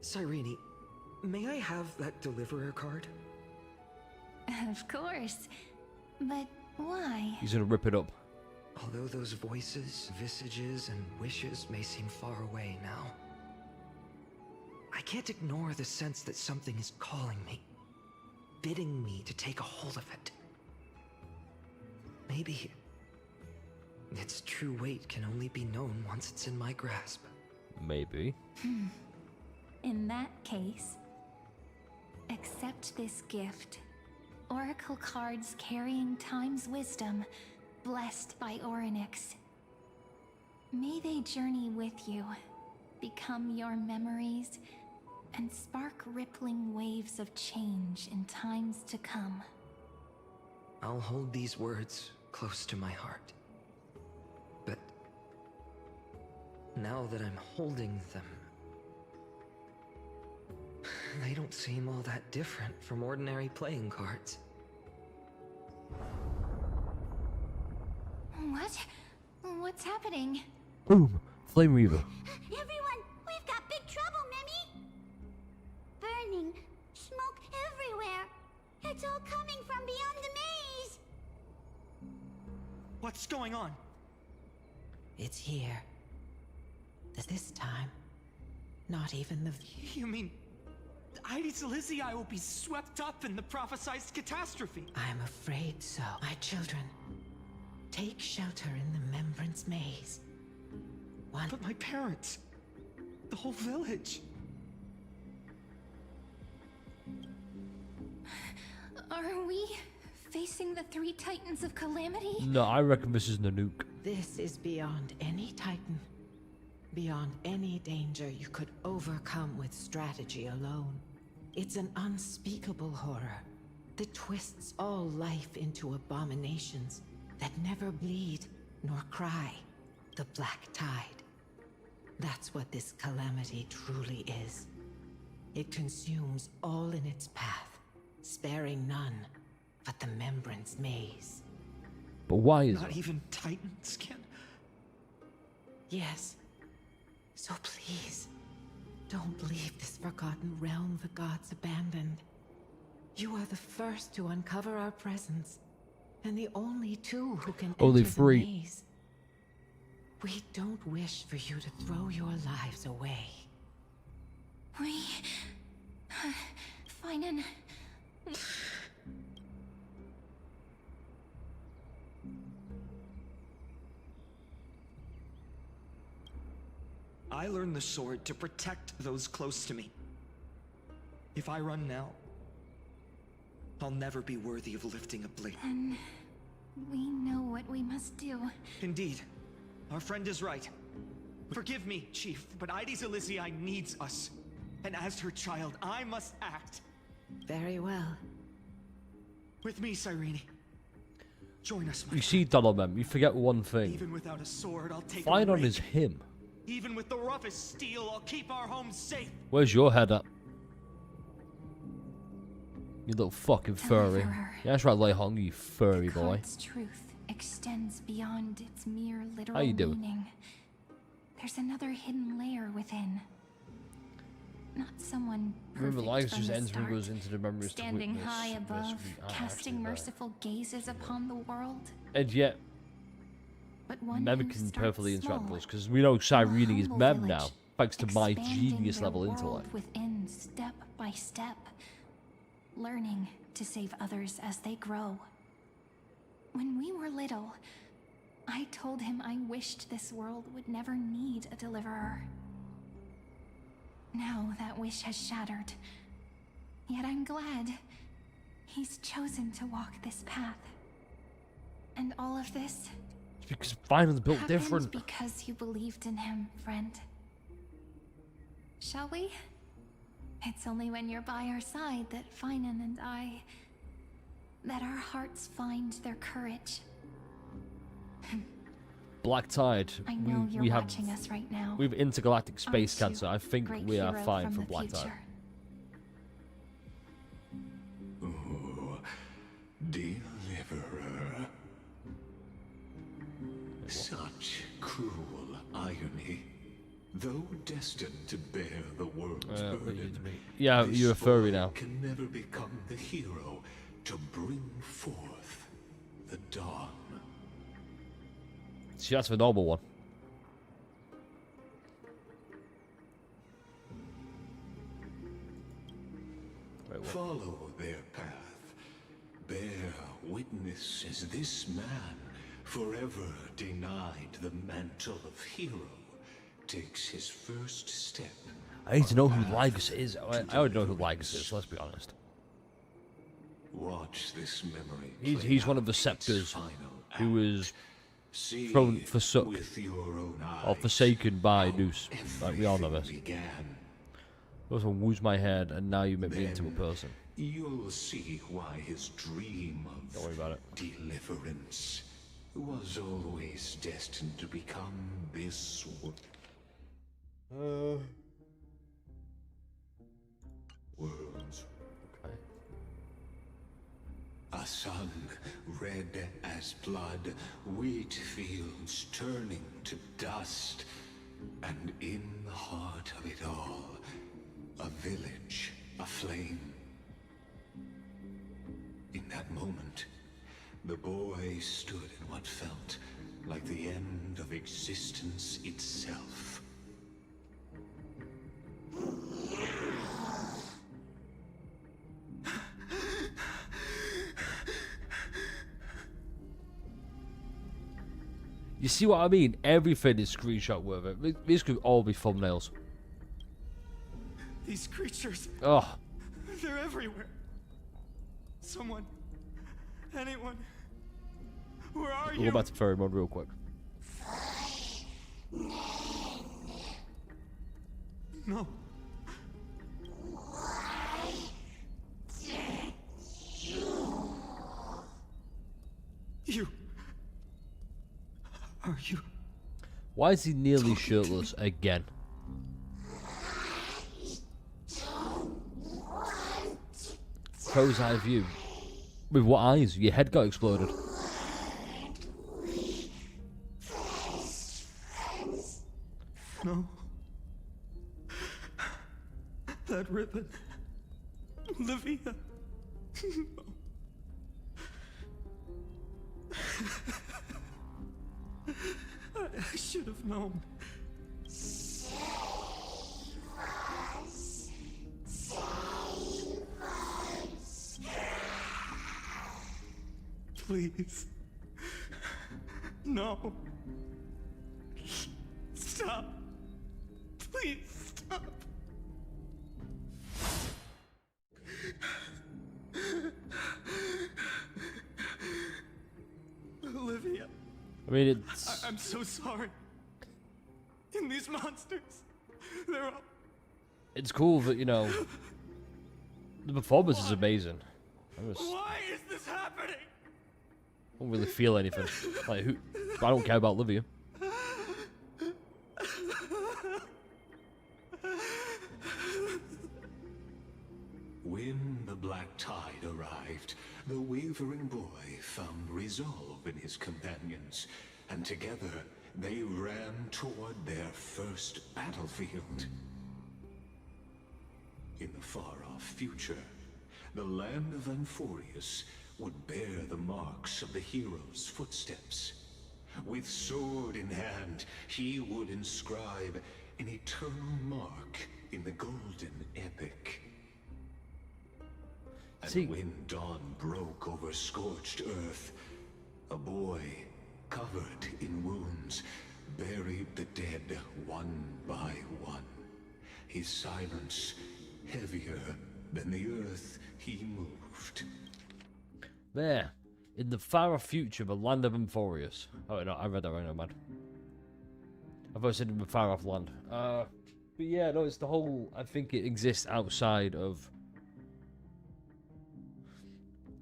Cyrene, may I have that deliverer card? Of course. But why? He's gonna rip it up. Although those voices, visages, and wishes may seem far away now, I can't ignore the sense that something is calling me, bidding me to take a hold of it. Maybe its true weight can only be known once it's in my grasp. Maybe. In that case, accept this gift. Oracle cards carrying time's wisdom, blessed by Orynyx. May they journey with you, become your memories, and spark rippling waves of change in times to come. I'll hold these words close to my heart. But now that I'm holding them, they don't seem all that different from ordinary playing cards. What? What's happening? Boom! Flame Reaver. Everyone, we've got big trouble, Mimi! Burning, smoke everywhere. It's all coming from beyond the maze. What's going on? It's here. This time, not even the... You mean... Ides Elysiae will be swept up in the prophesied catastrophe? I'm afraid so. My children, take shelter in the Remembrance Maze. But my parents... the whole village... Are we facing the three titans of calamity? No, I reckon this is Nanook. This is beyond any titan. Beyond any danger you could overcome with strategy alone. It's an unspeakable horror that twists all life into abominations that never bleed nor cry. The Black Tide. That's what this calamity truly is. It consumes all in its path, sparing none but the Remembrance Maze. But why is Not it? even titans can... Yes. So please, don't leave this forgotten realm the gods abandoned. You are the first to uncover our presence, and the only two who can Only enter three. the maze. We don't wish for you to throw your lives away. We... Phainon... I learned the sword to protect those close to me. If I run now, I'll never be worthy of lifting a blade. Then... we know what we must do. Indeed. Our friend is right. Forgive me, Chief, but Ides Elysiae needs us. And as her child, I must act. Very well. With me, Cyrene. Join us, my You see, Donald, you forget one thing. Even without a sword, I'll take a Phainon rake. is him. Even with the roughest steel, I'll keep our home safe. Where's your head at? You little fucking furry. Deliverer. Yeah, that's right, Lei Hong, you furry The boy. card's truth extends beyond its mere literal How you doing? meaning. There's another hidden layer within. Not someone Remember, perfect Lies from just the enters and start, goes into the memories to standing witness. high Yes, above, we are actually casting there. merciful gazes upon the world. And yet, But one Mem who can starts perfectly interact with small, us, because we know Cyrene is humble Mem village, now, thanks to my expanding genius their level world intellect. within, step by step, learning to save others as they grow. When we were little, I told him I wished this world would never need a deliverer. Now that wish has shattered. Yet I'm glad he's chosen to walk this path. And all of this It's because Phainon built happened different. because you believed in him, friend. Shall we? It's only when you're by our side that Phainon and I... that our hearts find their courage. Black Tide. I know we you're have, watching us right now. We have intergalactic space Aren't you, cancer. I think great we are hero fine from for the Black Tide. future? Oh, deliverer. Such cruel irony. Though destined to bear the world's burden, Yeah, this you're a furry boy now. can never become the hero to bring forth the dawn. See, that's the normal one. Wait, what? Follow their path. Bear witness as this man, forever denied the mantle of hero, takes his first step. I need to know who Lygus is. I already know who Lygus is, let's be honest. Watch this memory. He's one of the Scepters who is See forsook with your own eyes or forsaken by how Noose. Like, we all know this. began. Those one woos my head, and now you make me into a person. You'll see why his dream of Don't worry about it. deliverance was always destined to become this world's. Okay. A sun red as blood, wheat fields turning to dust, and in the heart of it all, a village aflame. In that moment, the boy stood in what felt like the end of existence itself. You see what I mean? Everything is screenshot worth it. These could all be thumbnails. These creatures. Oh. They're everywhere. Someone. Anyone. Where are We'll you? go back to Phainon real quick. No. You. Are you? Why is he nearly shirtless again? Crow's eye view. With what eyes? Your head got exploded. No. That ribbon. Livia. No. I should have known. Please. No. Stop. Please stop. Olivia. I mean, it's... I'm so sorry. And these monsters, they're all... It's cool that, you know... The performance is amazing. Why is this happening? I don't really feel anything. Like, who... I don't care about Livia. When the black tide arrived, the wavering boy found resolve in his companions, and together they ran toward their first battlefield. In the far-off future, the land of Anforius would bear the marks of the hero's footsteps. With sword in hand, he would inscribe an eternal mark in the golden epic. And when dawn broke over scorched earth, a boy, covered in wounds, buried the dead one by one. His silence heavier than the earth he moved. There. In the far off future, the land of Anforius. Oh, no, I read that wrong, man. I thought I said in the far off land. But yeah, no, it's the whole... I think it exists outside of...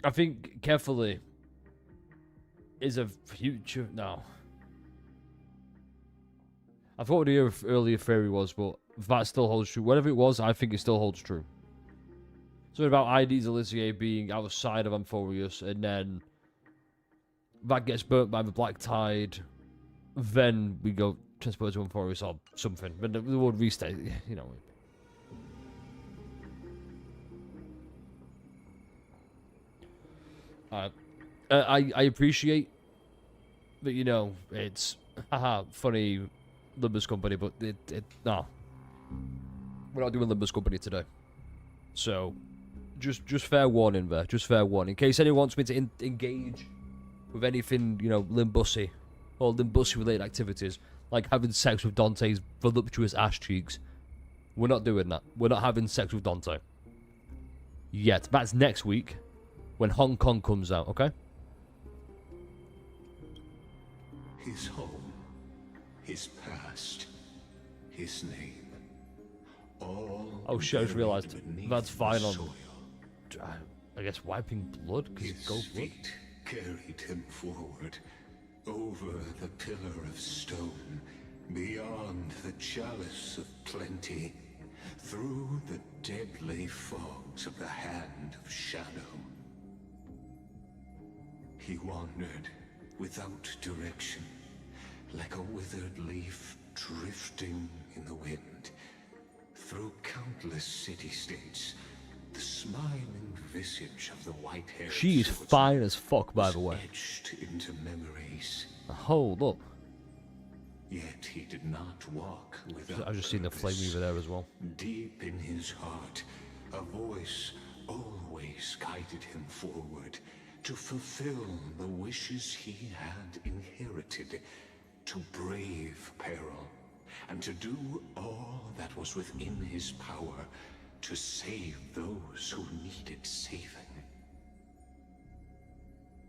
I think, carefully, is a future... No. I forgot what the earlier theory was, but that still holds true. Whatever it was, I think it still holds true. Something about ID's Elysier being outside of Anforius, and then that gets burnt by the black tide. Then we go transport to Anforius or something. But the word restate, you know. I appreciate that, you know, it's haha funny Limbus Company, but no. We're not doing Limbus Company today. So just fair warning there, just fair warning. In case anyone wants me to engage with anything, you know, Limbussy or Limbussy related activities, like having sex with Dante's voluptuous ass cheeks, we're not doing that. We're not having sex with Dante. Yet. That's next week when Hong Kong comes out, okay? his home, his past, his name. All oh shit, I just realised beneath that's the Phainon. soil. I guess wiping blood, because it's gold blood. Feet carried him forward, over the pillar of stone, beyond the chalice of plenty, through the deadly fogs of the hand of shadow. He wandered without direction, like a withered leaf drifting in the wind, through countless city-states. The smiling visage of the white-haired She is fine as fuck, by the way. etched into memories. Hold up. Yet he did not walk without I've just seen the flame purpose. weaver there as well. Deep in his heart, a voice always guided him forward to fulfill the wishes he had inherited, to brave peril, and to do all that was within his power to save those who needed saving.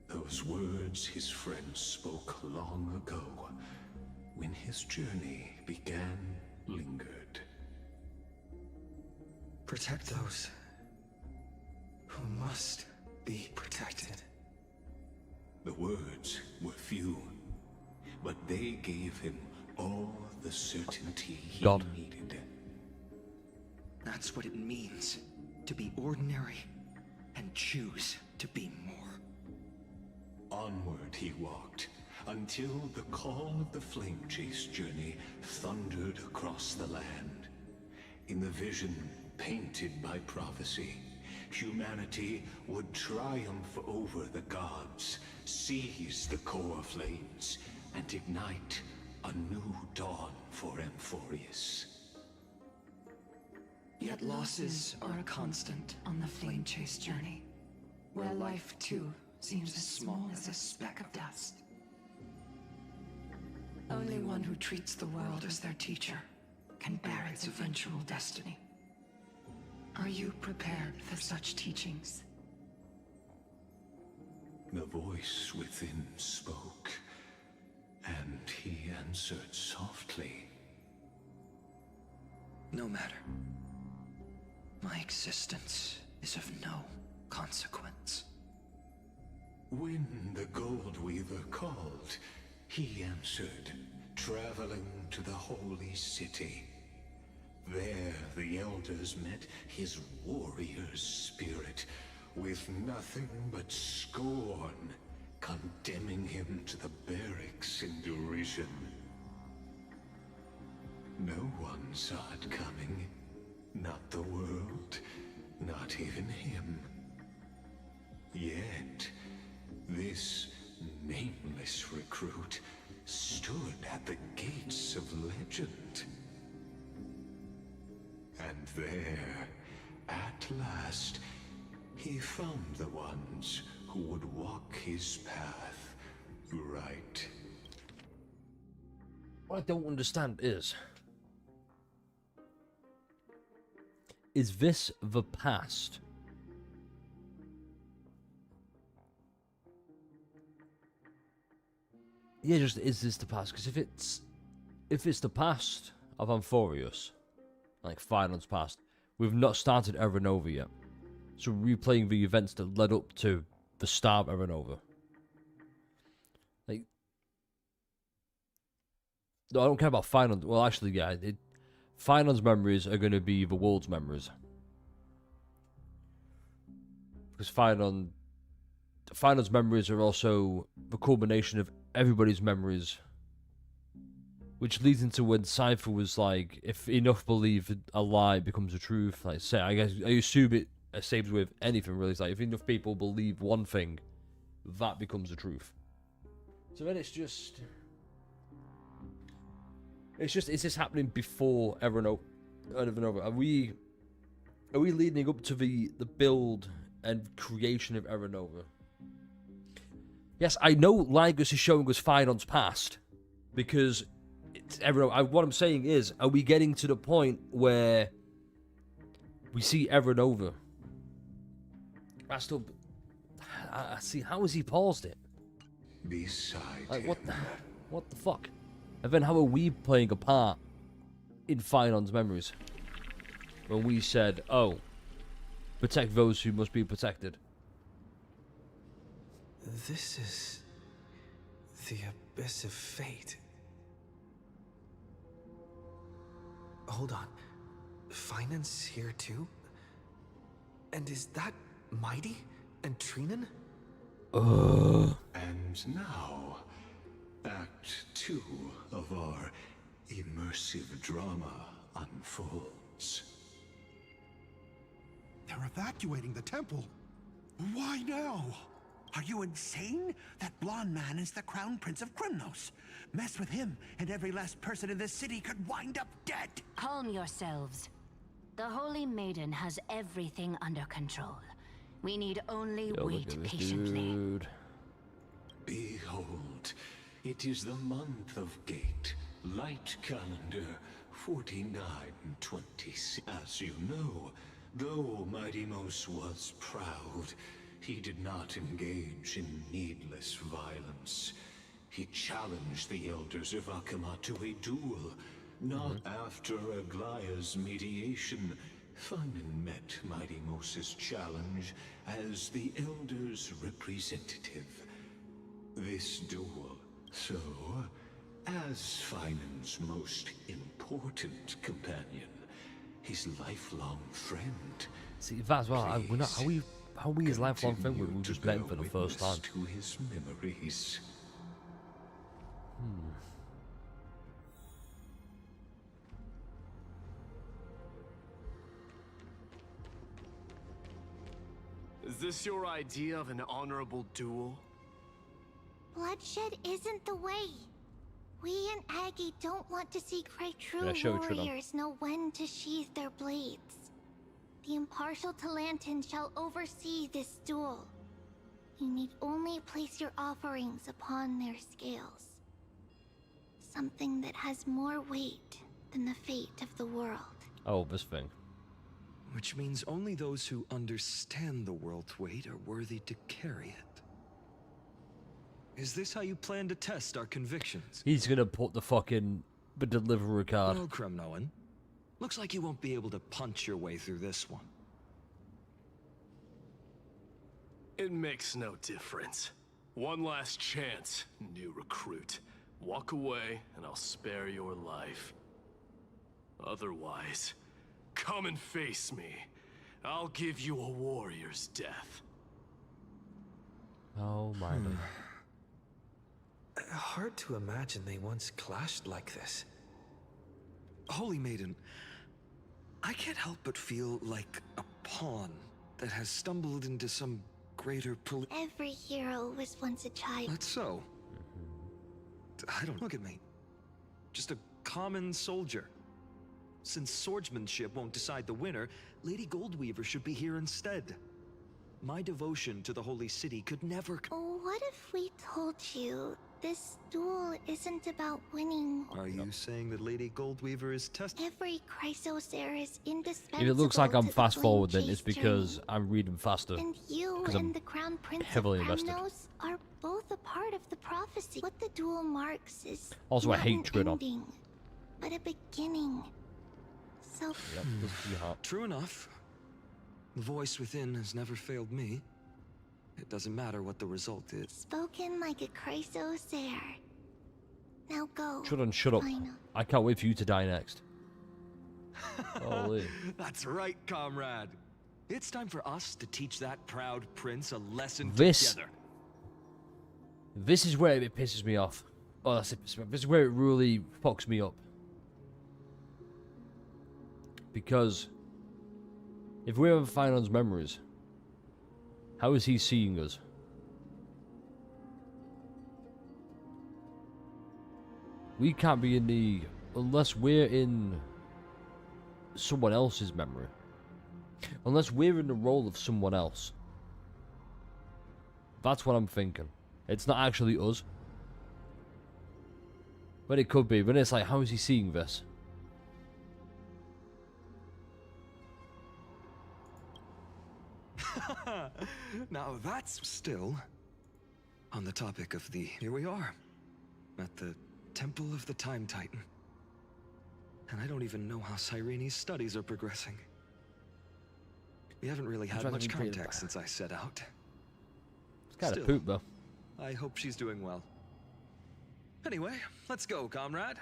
Those words his friend spoke long ago, when his journey began, lingered. Protect those who must be protected. The words were few, but they gave him all the certainty he needed. That's what it means to be ordinary and choose to be more. Onward he walked, until the call of the flame chase journey thundered across the land. In the vision painted by prophecy, humanity would triumph over the gods, seize the core flames, and ignite a new dawn for Amphorius. Yet losses are a constant on the flame chase journey, where life too seems as small as a speck of dust. Only one who treats the world as their teacher can bear its eventual destiny. Are you prepared for such teachings? The voice within spoke, and he answered softly. No matter. My existence is of no consequence. When the Gold Weaver called, he answered, traveling to the holy city. There the elders met his warrior's spirit, with nothing but scorn, condemning him to the barracks in derision. No one saw it coming. Not the world, not even him. Yet, this nameless recruit stood at the gates of legend. And there, at last, he found the ones who would walk his path right. What I don't understand is this the past? Yeah, just is this the past? Because if it's the past of Amphorius, like Phainon's past, we've not started Era Nova yet. So replaying the events that led up to the start of Era Nova. Like, no, I don't care about Phainon. Well, actually, yeah, Phainon's memories are going to be the world's memories. Because Phainon's memories are also the culmination of everybody's memories. Which leads into when Cypher was like, if enough believe a lie becomes a truth. Like, say, I assume it saves with anything really. It's like, if enough people believe one thing, that becomes the truth. So then it's just... is this happening before Era Nova? Are we leading up to the build and creation of Era Nova? Yes, I know Lygus is showing us Phainon's past, because it's Era Nova. What I'm saying is, are we getting to the point where we see Era Nova? I see. How has he paused it? Beside like, what the... What the fuck? And then how are we playing a part in Phainon's memories? When we said, oh, protect those who must be protected. This is the abyss of fate. Hold on. Phainon's here too? And is that Mighty and Trinan? And now, Act 2 of our immersive drama unfolds. They're evacuating the temple. Why now? Are you insane? That blonde man is the Crown Prince of Krymnos. Mess with him, and every last person in this city could wind up dead. Calm yourselves. The Holy Maiden has everything under control. We need only wait patiently. Dude. Behold, it is the month of Gate, light calendar 4926. As you know, though Mighty-Mos was proud, he did not engage in needless violence. He challenged the elders of Akamat to a duel. Not after Aglaya's mediation, Phainon met Mighty-Mos's challenge as the elders' representative. This duel, so, as Phainon's most important companion, his lifelong friend. See, that's why we're not. How we his lifelong friend when we just met him for the first time? To his memories. Is this your idea of an honorable duel? Bloodshed isn't the way. We and Aggie don't want to see true Yeah, warriors know when to sheathe their blades. The impartial Talantin shall oversee this duel. You need only place your offerings upon their scales. Something that has more weight than the fate of the world. Oh, this thing. Which means only those who understand the world's weight are worthy to carry it. Is this how you plan to test our convictions? He's gonna put the delivery card. No, Kremnoan. Looks like you won't be able to punch your way through this one. It makes no difference. One last chance, new recruit. Walk away, and I'll spare your life. Otherwise, come and face me. I'll give you a warrior's death. Oh my god. Hard to imagine they once clashed like this. Holy Maiden, I can't help but feel like a pawn that has stumbled into some greater Every hero was once a child. That's so. I don't look at me. Just a common soldier. Since swordsmanship won't decide the winner, Lady Goldweaver should be here instead. My devotion to the Holy City could never... What if we told you this duel isn't about winning? Are you saying that Lady Goldweaver is tested? Every Chrysos heir is indispensable. If it looks like I'm to the fast forward, then Flame it's Chase because journey. I'm reading faster. And you 'Cause I'm and the Crown Prince heavily of invested. Krymnos are both a part of the prophecy. What the duel marks is Also, I not hate an Trinon. ending, but a beginning. So Yep, this is your heart. True enough. The voice within has never failed me. It doesn't matter what the result is. spoken like a Chrysos heir. Now go. Shut up. Phainon. I can't wait for you to die next. Holy. That's right, comrade. It's time for us to teach that proud prince a lesson This together. This is where it pisses me off. Oh, that's it. This is where it really fucks me up. Because if we're in Phainon's memories, how is he seeing us? We can't be in the... unless we're in someone else's memory. Unless we're in the role of someone else. That's what I'm thinking. It's not actually us. But it could be. But it's like, how is he seeing this? Now that's still on the topic of the... Here we are. at the Temple of the Time Titan. And I don't even know how Cyrene's studies are progressing. We haven't really had much contact since I set out. It's kind of poop, though. I hope she's doing well. Anyway, let's go, comrade.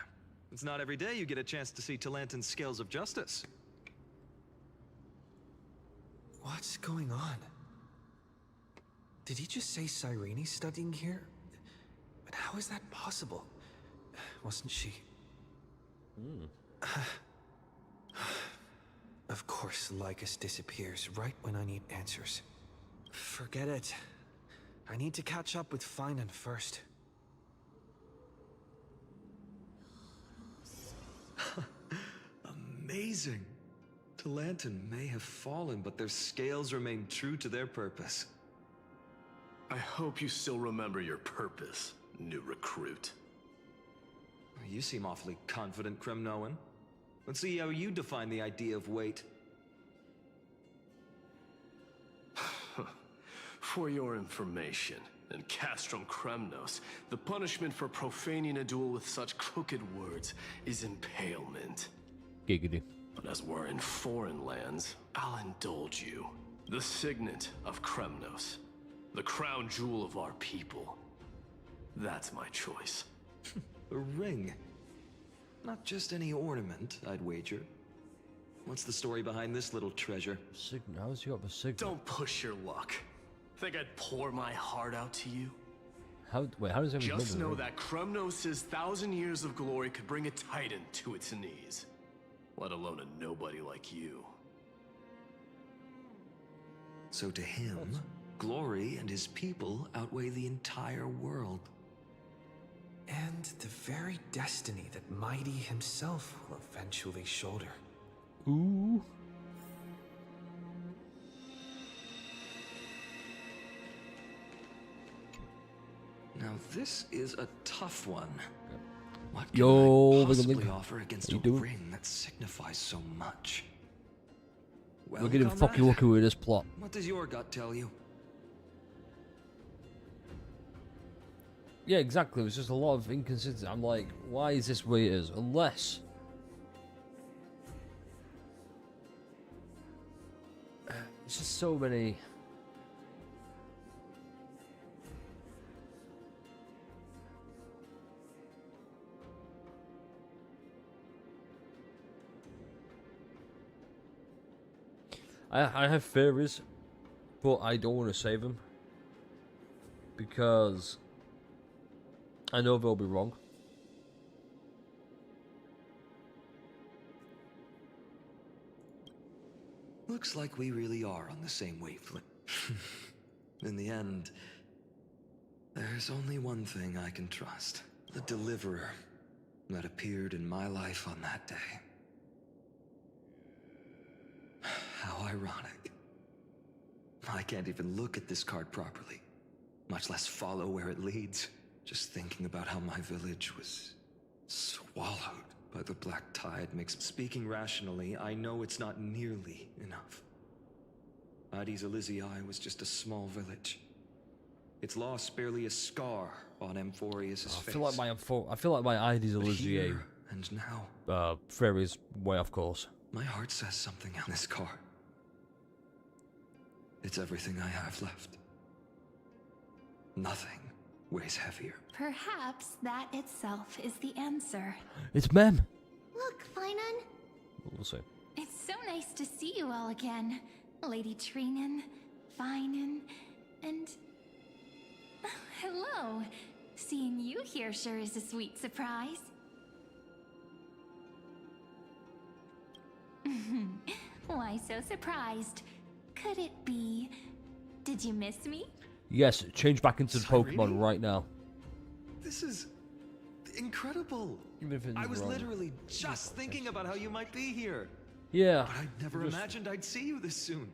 It's not every day you get a chance to see Talantin's scales of justice. What's going on? Did he just say Cyrene's studying here? But how is that possible? Wasn't she? Of course, Lycus disappears right when I need answers. Forget it. I need to catch up with Phainon first. Amazing. Talantin may have fallen, but their scales remain true to their purpose. I hope you still remember your purpose, new recruit. You seem awfully confident, Kremnoan. Let's see how you define the idea of weight. For your information, in Castrum Kremnos, the punishment for profaning a duel with such crooked words is impalement. Giggity. But as we're in foreign lands, I'll indulge you. The signet of Kremnos, the crown jewel of our people. That's my choice. A ring. Not just any ornament, I'd wager. What's the story behind this little treasure? Signet? How's he got the signet? Don't push your luck. Think I'd pour my heart out to you? Wait, how does that Just know that Kremnos' 1,000 years of glory could bring a titan to its knees. Let alone a nobody like you. So to him, glory and his people outweigh the entire world. And the very destiny that Mighty himself will eventually shoulder. Ooh. Now this is a tough one. What can Yo, I possibly offer against a ring that signifies so much? Well, We're getting fucking lucky with this plot. What does your gut tell you? Yeah, exactly. There's just a lot of inconsistency. I'm like, why is this the way it is? Unless... It's just so many... I have theories, but I don't want to say them. Because... I know they'll be wrong. Looks like we really are on the same wavelength. In the end, there's only one thing I can trust. The deliverer that appeared in my life on that day. How ironic. I can't even look at this card properly, much less follow where it leads. Just thinking about how my village was swallowed by the black tide makes... Speaking rationally, I know it's not nearly enough. Addis Elysiae was just a small village. Its loss barely a scar on Amphorius' face. I feel like my Addis Elysiae and now, theory is way off course. My heart says something on this card. It's everything I have left. Nothing weighs heavier. Perhaps that itself is the answer. It's Mem. Look, Phainon. We'll see. It's so nice to see you all again. Lady Phainon, Phainon, and... hello. Seeing you here sure is a sweet surprise. Why so surprised? Could it be... Did you miss me? Yes, change back into the Pokemon right now. This is incredible. I was literally just thinking about how you might be here. Yeah. But I never imagined I'd see you this soon.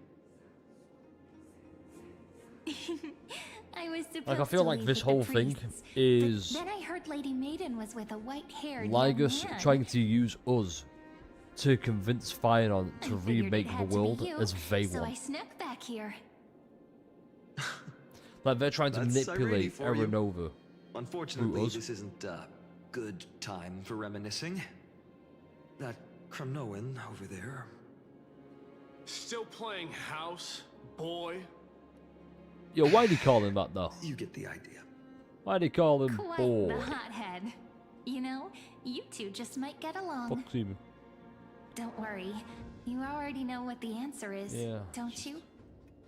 I was supposed Like, I feel to like leave this with whole the thing priests, is but then I heard Lady Maiden was with a white-haired Lygus young man. trying to use us to convince Phainon to I figured remake it the had to be world you, as they so I want. snuck back here. Like, they're trying to That's manipulate Cyrene for you. Aranova Unfortunately, us? this isn't a good time for reminiscing. That Kremnoan over there. Still playing house, boy? Yo, why'd he call him that though? You get the idea. Why'd he call him Quite boy? the hothead. You know, you two just might get along. Fuck him. Don't worry. You already know what the answer is, Yeah. don't you?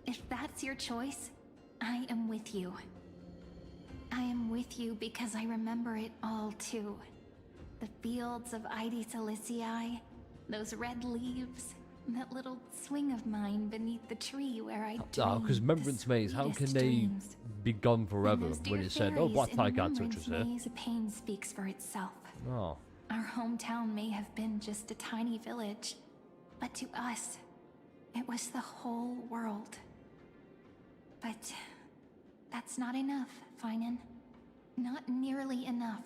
If that's your choice, I am with you. I am with you because I remember it all too. The fields of Ide Silicii, those red leaves, that little swing of mine beneath the tree where I Oh, because dreamed the Remembrance Maze, how can sweetest they dreams. be gone forever And those when dear you said, oh, fairies Black in Tie the can't touch us Remembrance here? Maze, pain speaks for itself. Oh. Our hometown may have been just a tiny village, but to us, it was the whole world. But that's not enough, Phainon. Not nearly enough.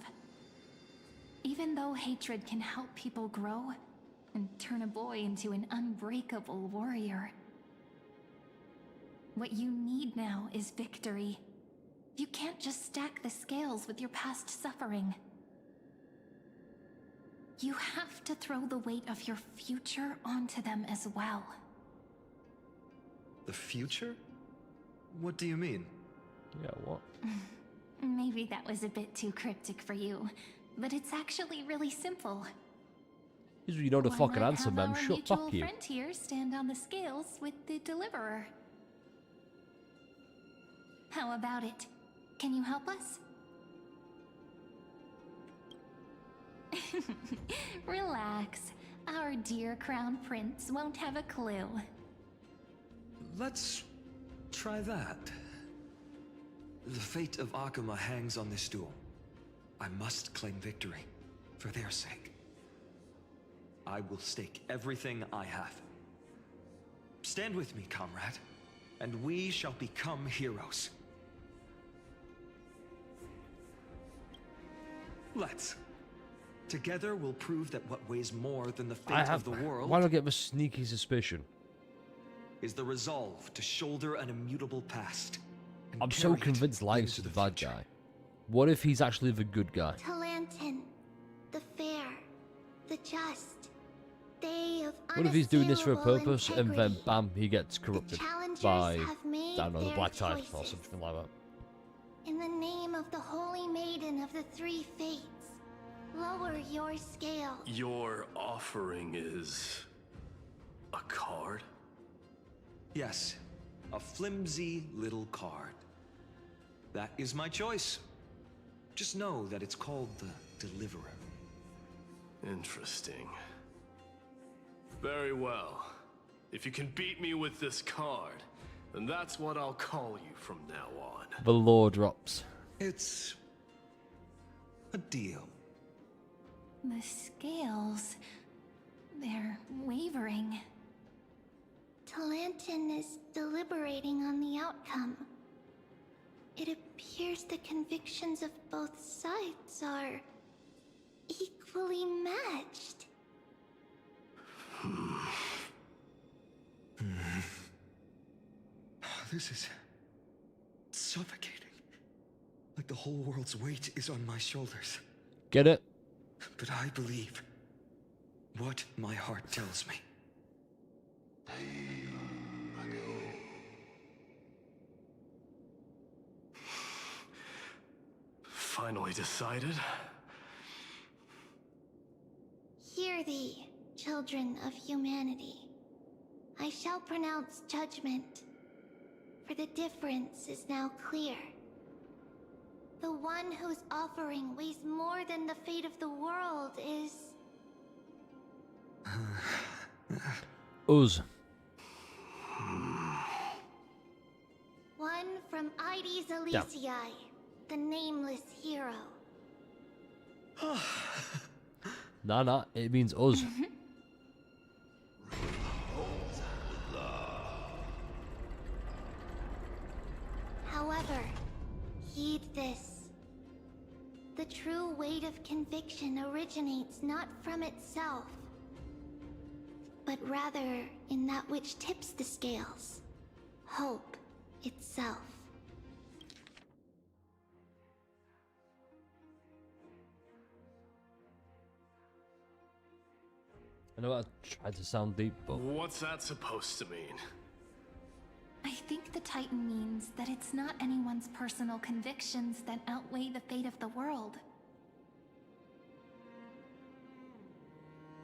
Even though hatred can help people grow and turn a boy into an unbreakable warrior, what you need now is victory. You can't just stack the scales with your past suffering. You have to throw the weight of your future onto them as well. The future? What do you mean? Yeah, what? Maybe that was a bit too cryptic for you, but it's actually really simple. You know the Why fucking not answer, have man. our Shut mutual fuck you. friend here stand on the scales with the deliverer? How about it? Can you help us? Relax. Our dear Crown Prince won't have a clue. Let's try that. The fate of Akuma hangs on this duel. I must claim victory, for their sake. I will stake everything I have. Stand with me, comrade, and we shall become heroes. Let's. Together we'll prove that what weighs more than the fate of the world Why do I get a sneaky suspicion? is the resolve to shoulder an immutable past. And I'm so carry it convinced Life's into the bad guy. What if he's actually the good guy? Talantin, the fair, the just, they of What if he's doing this for a unassailable purpose and then integrity. bam, he gets corrupted challengers by, have made I don't know, the their Black Tie or choices. something like that. In the name of the Holy Maiden of the Three Fates, lower your scale. Your offering is a card? Yes, a flimsy little card. That is my choice. Just know that it's called the Deliverer. Interesting. Very well. If you can beat me with this card, then that's what I'll call you from now on. The law drops. It's a deal. The scales, they're wavering. Talantin is deliberating on the outcome. It appears the convictions of both sides are equally matched. This is suffocating. Like the whole world's weight is on my shoulders. Get it? But I believe what my heart tells me. Finally decided? Hear thee, children of humanity. I shall pronounce judgment, for the difference is now clear. The one whose offering weighs more than the fate of the world is... Us. one from Ide Silicii, the nameless hero. Nah, it means us. However, heed this. The true weight of conviction originates not from itself, but rather in that which tips the scales, hope itself. I know I tried to sound deep, but What's that supposed to mean? I think the Titan means that it's not anyone's personal convictions that outweigh the fate of the world.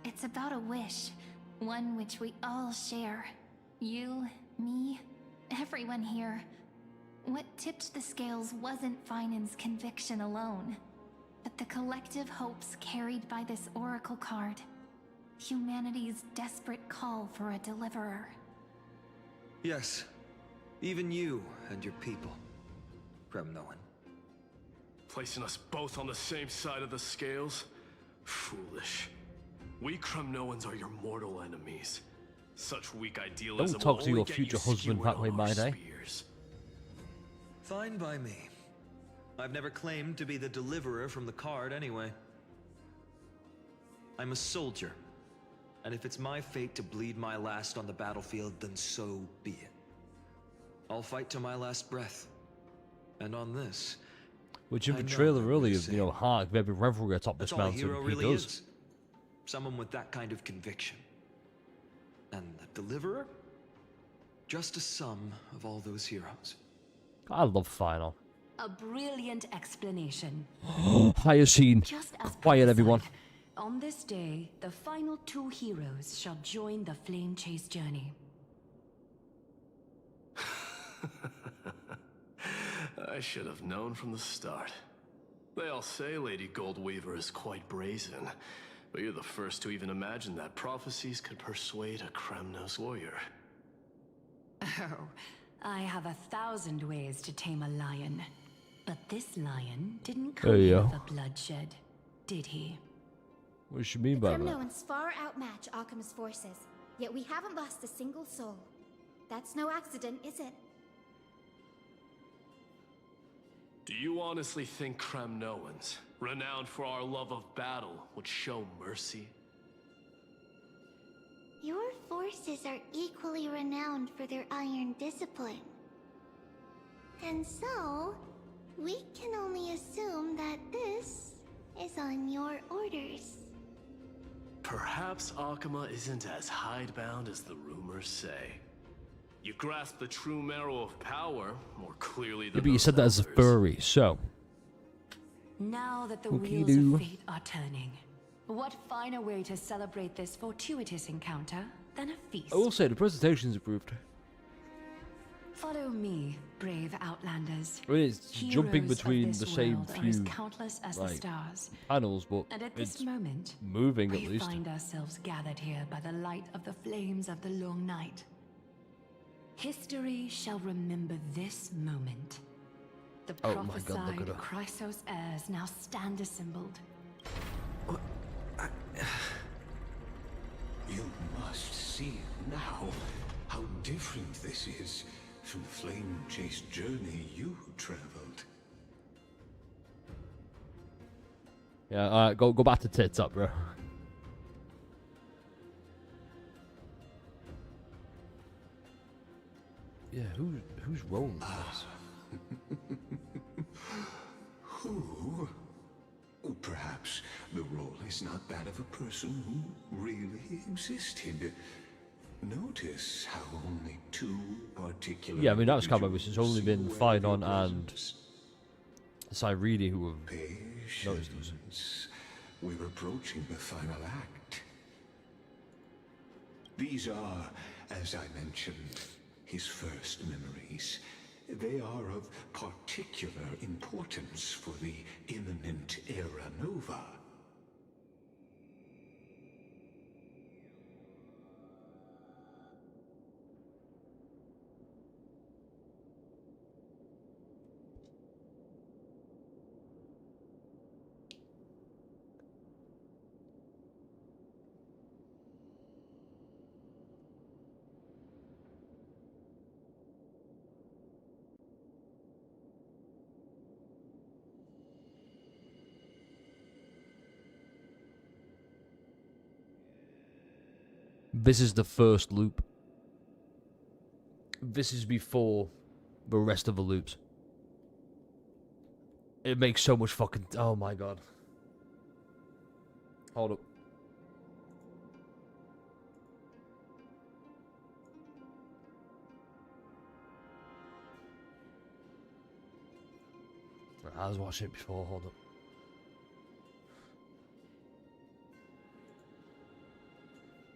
It's about a wish, one which we all share. You, me, everyone here. What tipped the scales wasn't Phainon's conviction alone, but the collective hopes carried by this oracle card. Humanity's desperate call for a deliverer. Yes, even you and your people, Kremnoan. Placing us both on the same side of the scales? Foolish. We Kremnoans are your mortal enemies. Such weak idealism don't talk will to only your get future you husband skewered that way, on our mate, eh? spears. Fine by me. I've never claimed to be the deliverer from the card anyway. I'm a soldier, and if it's my fate to bleed my last on the battlefield, then so be it. I'll fight to my last breath. And on this, which in I the know trailer that really we're is, you know, safe. Hark, very revelry atop That's this all a mountain. hero He really does. is. Someone with that kind of conviction. And the deliverer? Just a sum of all those heroes. I love Phainon. A brilliant explanation. Hyacinth. Just as Quiet, everyone. prophesied, on this day, the final two heroes shall join the flame chase journey. I should have known from the start. They all say Lady Goldweaver is quite brazen, but you're the first to even imagine that prophecies could persuade a Kremnos warrior. Oh, I have 1,000 ways to tame a lion. But this lion didn't come There you here go. for bloodshed, did he? What does she mean by that? Kremnoans far outmatch Arkham's forces, yet we haven't lost a single soul. That's no accident, is it? Do you honestly think Kremnoans, renowned for our love of battle, would show mercy? Your forces are equally renowned for their iron discipline. And so, we can only assume that this is on your orders. Perhaps Akama isn't as hidebound as the rumors say. You grasp the true marrow of power more clearly Yeah, than but you those said that as a elders. furry, so. Now that the Okie wheels doo. of fate are turning, what finer way to celebrate this fortuitous encounter than a feast? I will say the presentation's improved. Follow me, brave outlanders. I mean, it's jumping Heroes of between this the same world are as few countless as the like, stars. panels, but And at this it's moment, moving we at least. find ourselves gathered here by the light of the flames of the long night. History shall remember this moment. The Oh my God, look prophesied at her. Chrysos heirs now stand assembled. You must see now how different this is from the flame-chased journey you traveled. Yeah, alright, go back to tits up, bro. Yeah, who's rolling this? Who? Oh, perhaps the role is not that of a person who really existed. Notice how only two particular Yeah, I mean, that's kind of individuals it's only been seem aware of Phainon your and presence. Cyrene who have noticed us. Patience. We're approaching the final act. These are, as I mentioned, his first memories. They are of particular importance for the imminent Era Nova. This is the first loop. This is before the rest of the loops. It makes so much fucking... Oh my god. Hold up. I was watching it before, hold up.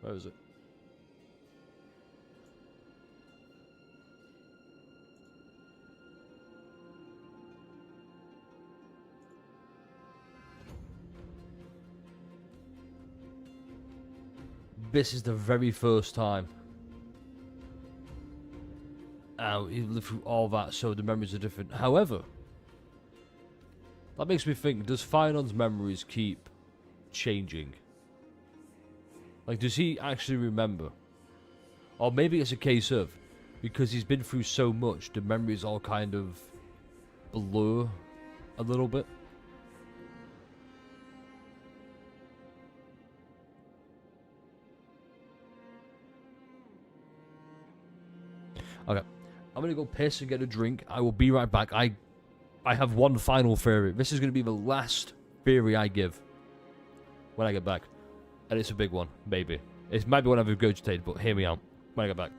Where is it? This is the very first time. He lived through all that, so the memories are different. However, that makes me think, does Phainon's memories keep changing? Like, does he actually remember? Or maybe it's a case of, because he's been through so much, the memories all kind of blur a little bit. Okay, I'm gonna go piss and get a drink. I will be right back. I have one final theory. This is gonna be the last theory I give when I get back. And it's a big one, maybe. It might be one I've regurgitated, but hear me out when I get back.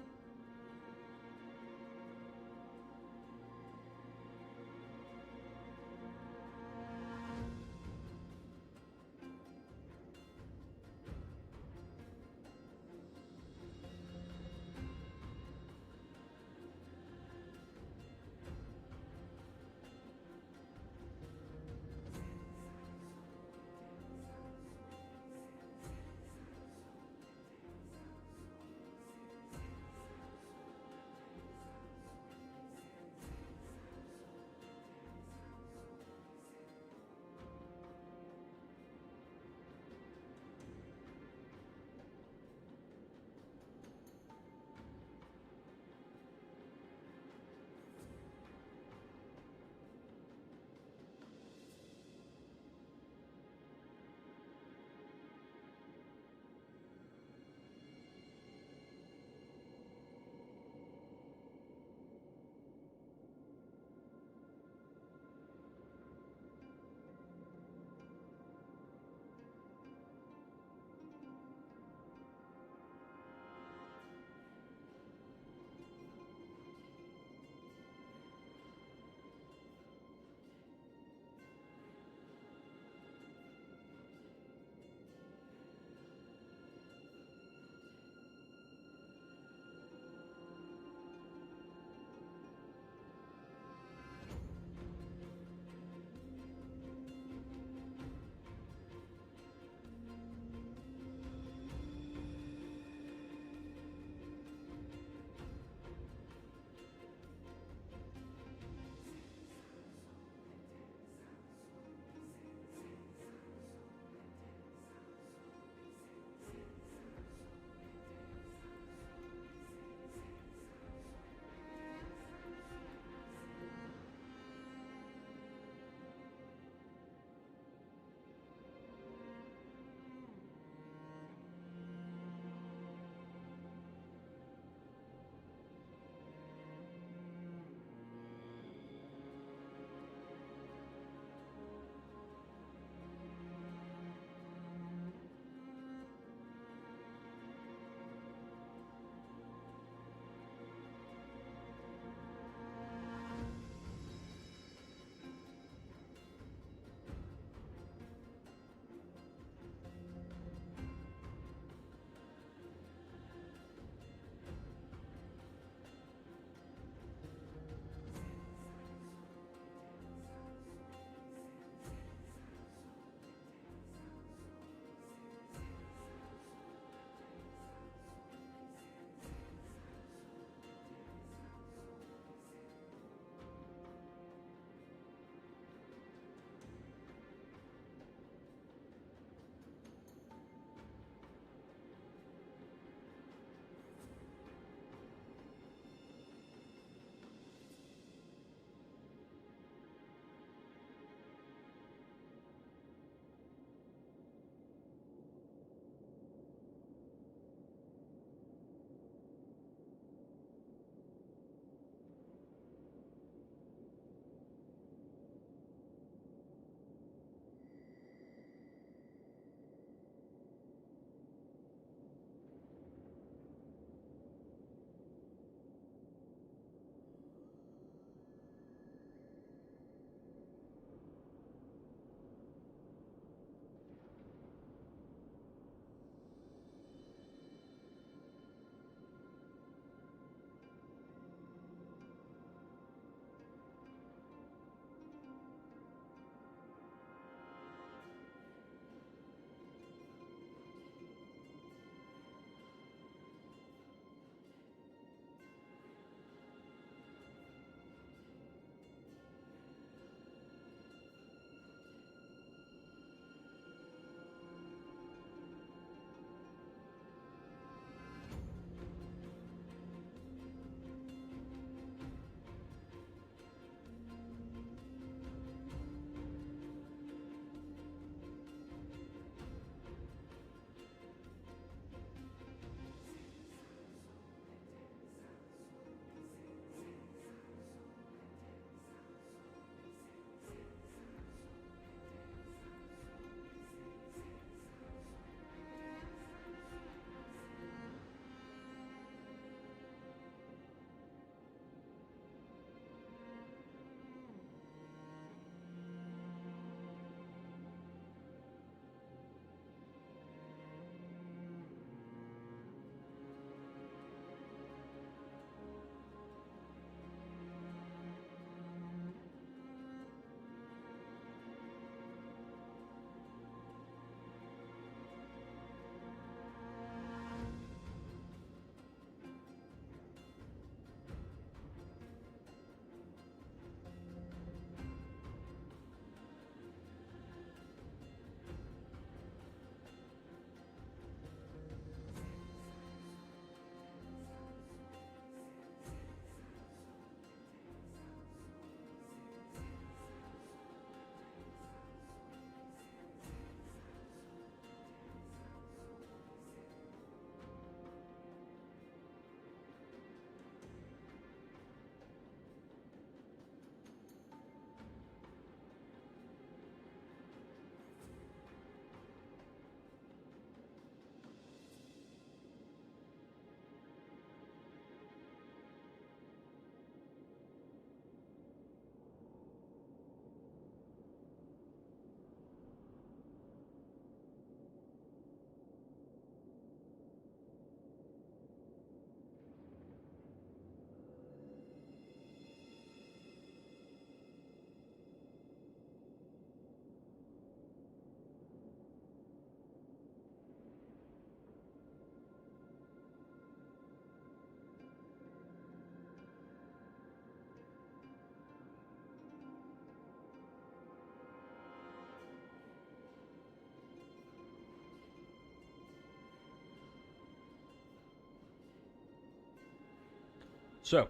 So.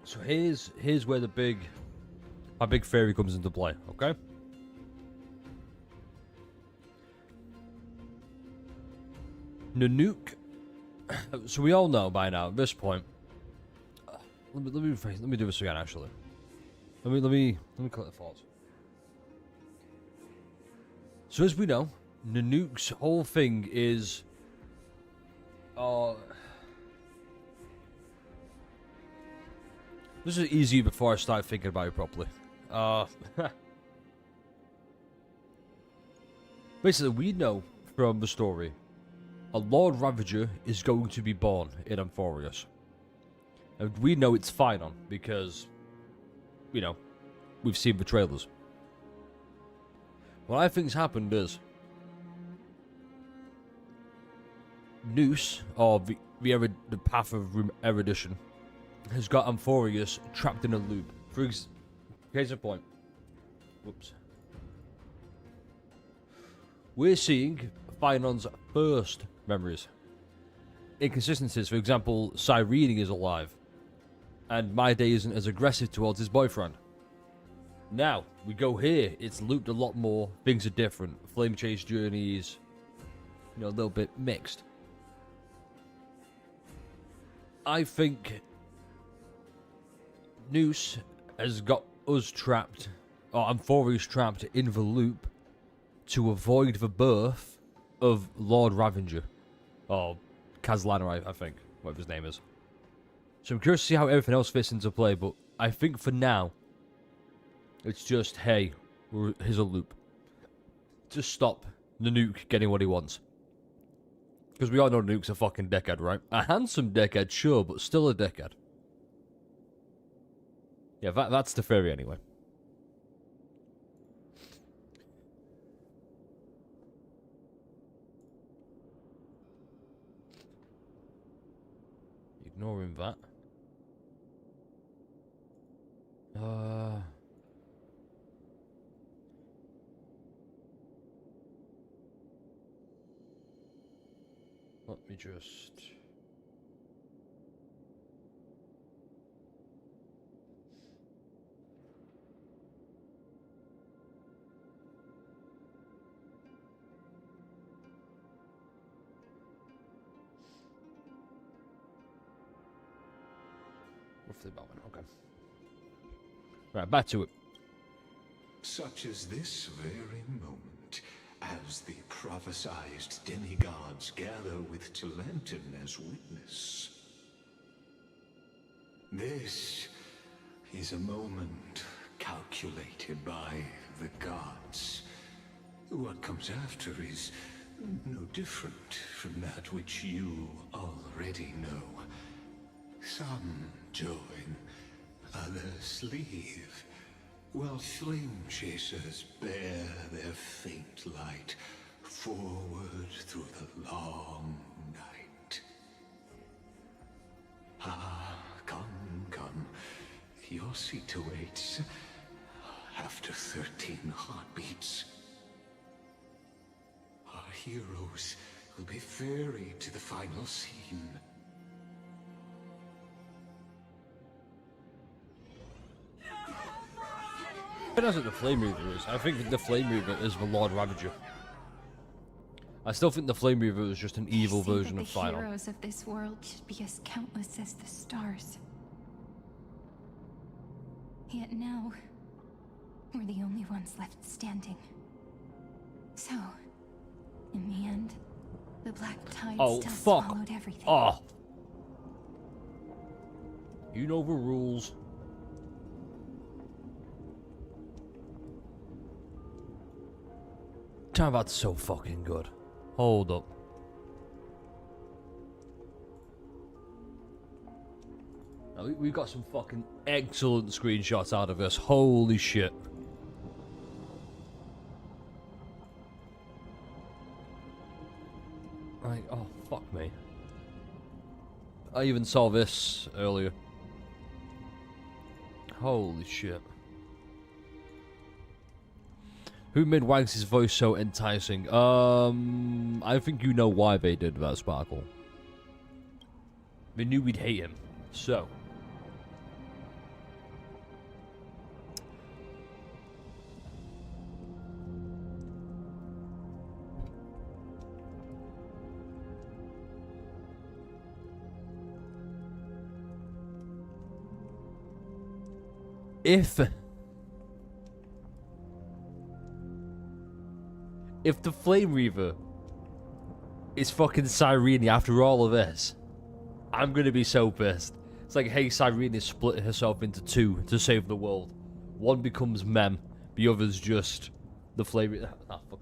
So here's where my big theory comes into play, okay? Nanook. So we all know by now at this point. Let me do this again. Actually, let me collect the thoughts. So as we know, Nanook's whole thing is, this is easy before I start thinking about it properly. Basically, we know from the story, a Lord Ravager is going to be born in Amphorius. And we know it's Phainon because, you know, we've seen the trailers. What I think's happened is Noose, or the Path of Erudition, has got Amphorius trapped in a loop. Case in point. Whoops. We're seeing Phainon's first memories. Inconsistencies, for example, Cyrene is alive, and My Day isn't as aggressive towards his boyfriend. Now, we go here, it's looped a lot more, things are different, flame chase journeys, you know, a little bit mixed. I think Noose has got us trapped, or Amphorius trapped in the loop to avoid the birth of Lord Ravager, or Kazlana, I think, whatever his name is. So I'm curious to see how everything else fits into play, but I think for now, it's just, hey, here's a loop. Just stop Nanook getting what he wants. Because we all know Nanook's a fucking dickhead, right? A handsome dickhead, sure, but still a dickhead. Yeah, that's the theory anyway. Ignoring that. Let me just... roughly about one, okay. Right, back to it. Such as this very moment, as the prophesized demigods gather with Talenton as witness. This is a moment calculated by the gods. What comes after is no different from that which you already know. Some join, others leave, while flame chasers bear their faint light forward through the long night. Ah, come. Your seat awaits after 13 heartbeats. Our heroes will be ferried to the final scene. I don't think the Flame Reaver is. I think the Flame Reaver is the Lord Ravager. I still think the Flame Reaver is just an evil version of Phainon. The heroes of this world should be as countless as the stars. Yet now, we're the only ones left standing. So, in the end, the Black Tide still swallowed everything. Oh. You know the rules. Damn, that's so fucking good. Hold up. Now, we got some fucking excellent screenshots out of this. Holy shit. Right, oh, fuck me. I even saw this earlier. Holy shit. Who made Wags' voice so enticing? I think you know why they did that, Sparkle. They knew we'd hate him, so. If the Flame Reaver is fucking Cyrene after all of this, I'm gonna be so pissed. It's like, hey, Cyrene is splitting herself into two to save the world. One becomes Mem, the other's just the Flame Reaver. Ah, fuck.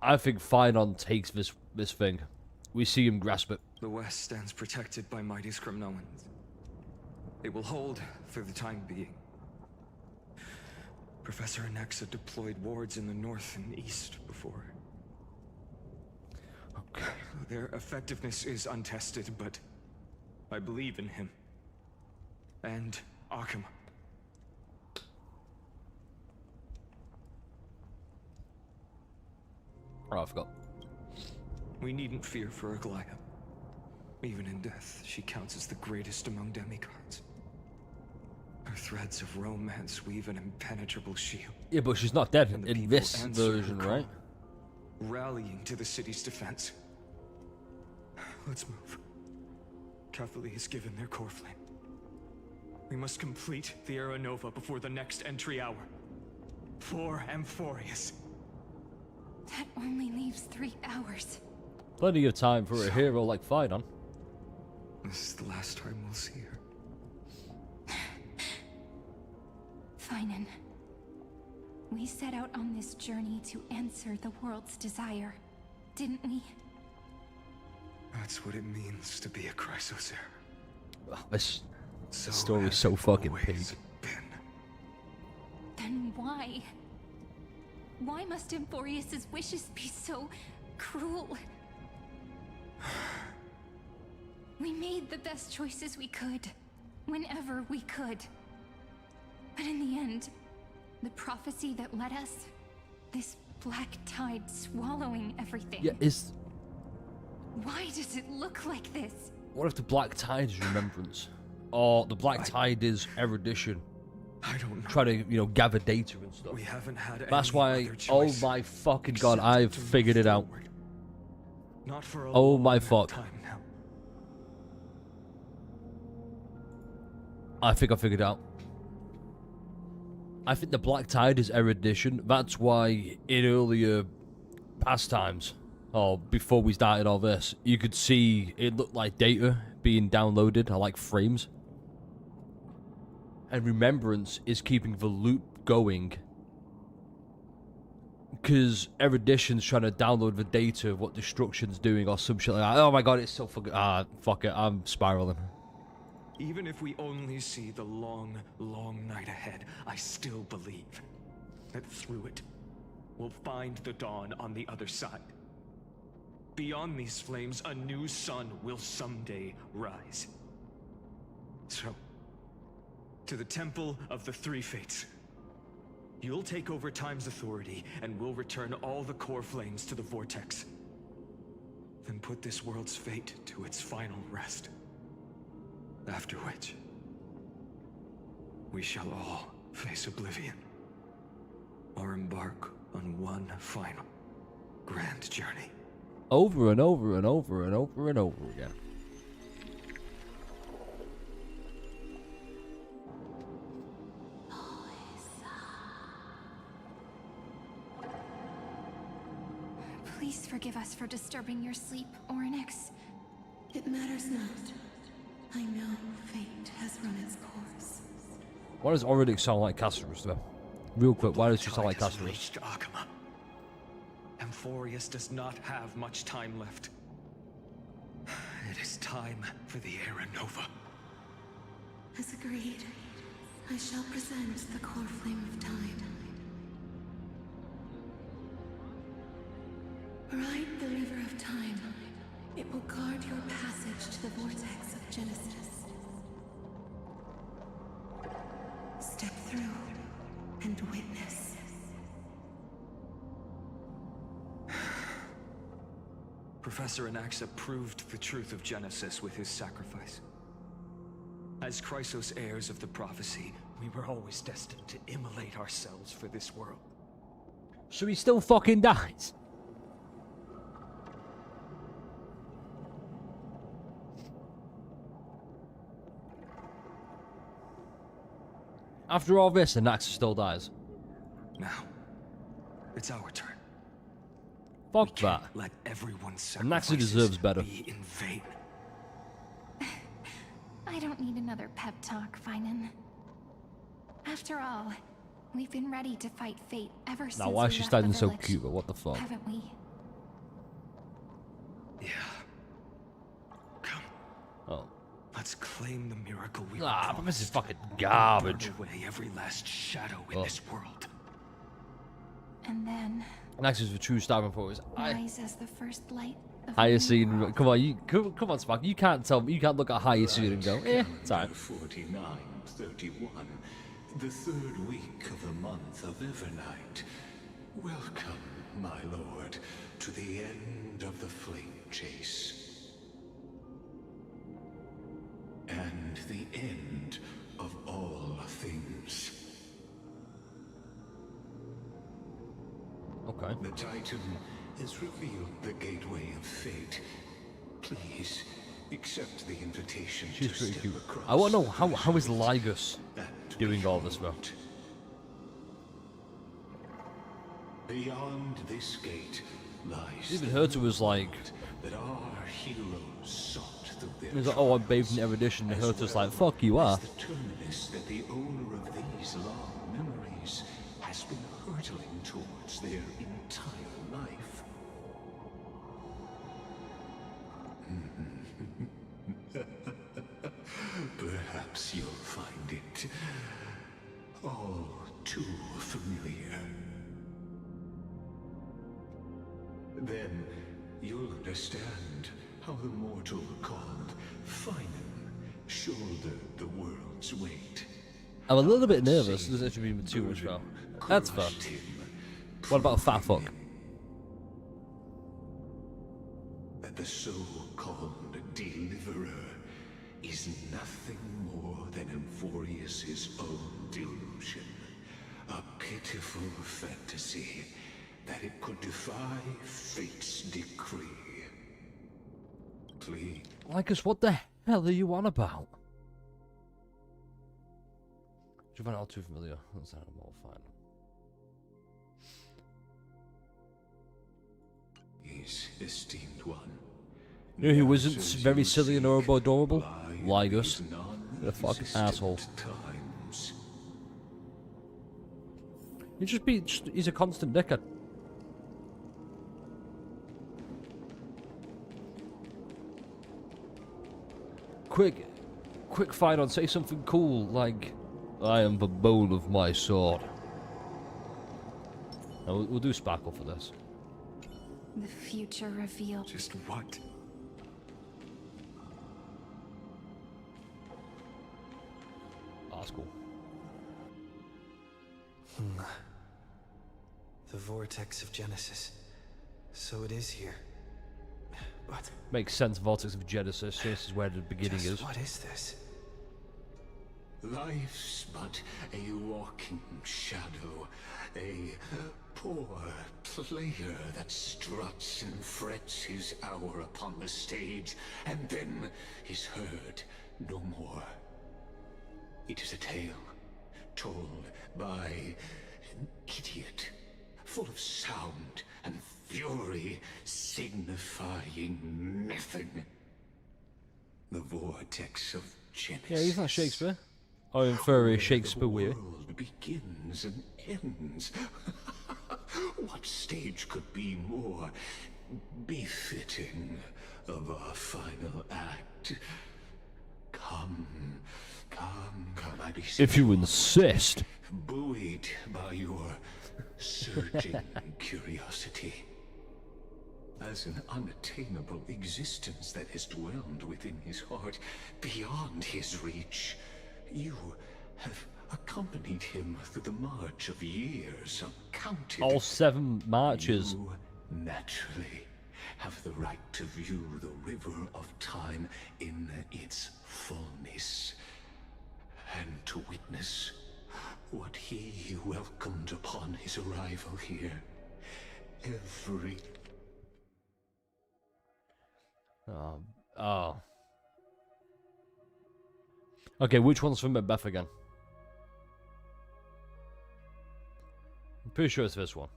I think Phainon takes this thing. We see him grasp it. The West stands protected by mighty Scrimnoans. It will hold for the time being. Professor Anexa deployed wards in the north and east before. Okay. Their effectiveness is untested, but I believe in him. And Akama. Oh, I forgot. We needn't fear for Aglaya. Even in death, she counts as the greatest among demigods. Her threads of romance weave an impenetrable shield. Yeah, but she's not dead in this version, right? Rallying to the city's defense. Let's move. Catholic has given their core flame. We must complete the Era Nova before the next entry hour. For Amphorius. That only leaves 3 hours. Plenty of time for a hero like Phainon. This is the last time we'll see her. Phainon, we set out on this journey to answer the world's desire, didn't we? That's what it means to be a Chrysosaur. Oh, this story's so fucking big. Then why? Why must Amphorius' wishes be so cruel? We made the best choices we could, whenever we could. But in the end, the prophecy that led us, this black tide swallowing everything. Yeah, Why does it look like this? What if the Black Tide is remembrance? Or the Black Tide is erudition? I don't know. Try to, gather data and stuff. We haven't had That's any why, other oh choice my fucking god, except I've to move figured it out. forward. Not for a Oh my long fuck. time now. I think I figured it out. I think the Black Tide is erudition. That's why in earlier pastimes, or before we started all this, you could see it looked like data being downloaded, or like frames. And remembrance is keeping the loop going. Because erudition's trying to download the data of what destruction's doing or some shit like that. Oh my god, it's so fucking... fuck it, I'm spiraling. Even if we only see the long, long night ahead, I still believe that through it, we'll find the dawn on the other side. Beyond these flames, a new sun will someday rise. So, to the Temple of the Three Fates. You'll take over Time's authority, and we'll return all the core flames to the Vortex. Then put this world's fate to its final rest. After which, we shall all face oblivion, or embark on one final grand journey. Over and over and over and over and over again. Please forgive us for disturbing your sleep, Oryx. It matters not. I know fate has run its course. Why does Oryx sound like Castorus, though? Real quick, why does she sound like Tide has Castorus? reached Akama. Amphorius does not have much time left. It is time for the Era Nova. As agreed, I shall present the core flame of time. Ride the river of time. It will guard your passage to the vortex of Genesis. step through and witness. Professor Anaxa proved the truth of Genesis with his sacrifice. As Chrysos heirs of the prophecy, we were always destined to immolate ourselves for this world. So he still fucking dies. After all this, Anaxa still dies. Now, it's our turn. Fuck that. Let everyone's Anaxa deserves better. be in vain. I don't need another pep talk, Phainon. After all, we've been ready to fight fate ever since Now, why is we she left standing the so village, cute? But what the fuck? haven't we? Yeah. Come. Oh. Let's claim the miracle we But this is fucking garbage. burn away every last shadow in this world. And then, Anaxa's the true starving force. rise as the first light of Hyacine, come on, come on, Spark. You can't tell me. You can't look at Hyacine and go, it's alright. 49:31, the third week of the month of Evernight. Welcome, my lord, to the end of the flame chase. And the end of all things. Okay. The Titan has revealed the gateway of fate. Please accept the invitation She's to pretty step cute. across. I want to know how is Lygus doing all this, bro? Beyond this gate lies Even Herta was like, that our heroes sought through their he's like, oh, I'm bathed in erudition, and Herta's like, fuck you are. the terminus that the owner of these long memories has been hurtling towards their entire life. Perhaps you'll find it all too familiar. Then you'll understand how the mortal called Phainon shouldered the world's weight. I'm a little bit nervous. This actually been too much now. That's fair. What about a fat fuck? That the so-called deliverer is nothing more than Emphorius's own delusion. A pitiful fantasy that it could defy fate's decree. Please. Lygus, what the hell are you on about? Do you find it all too familiar? That's not all fine. His esteemed one. You know who wasn't very silly and adorable? Lygus. The fucking asshole. Times. He's a constant dickhead. Quick Phainon, say something cool like, I am the bone of my sword. Now, we'll do Sparkle for this. The future revealed. Just what? Oh, that's cool. The vortex of Genesis. So it is here. But Makes sense, Vortex of Genesis. This is where the beginning is. what is this? Life's but a walking shadow, a poor player that struts and frets his hour upon the stage, and then is heard no more. It is a tale told by an idiot, full of sound and fury, signifying nothing. The vortex of Genesis. Yeah, he's not Shakespeare. I infer Shakespeare weird. The world begins and ends. What stage could be more befitting of our final act? Come, I beseech If you insist. buoyed by your surging curiosity. As an unattainable existence that has dwelled within his heart, beyond his reach, you have accompanied him through the march of years uncounted. All 7 marches. You, naturally, have the right to view the river of time in its fullness, and to witness what he welcomed upon his arrival here. Every... Oh. Okay, which one's from Macbeth again? I'm pretty sure it's this one.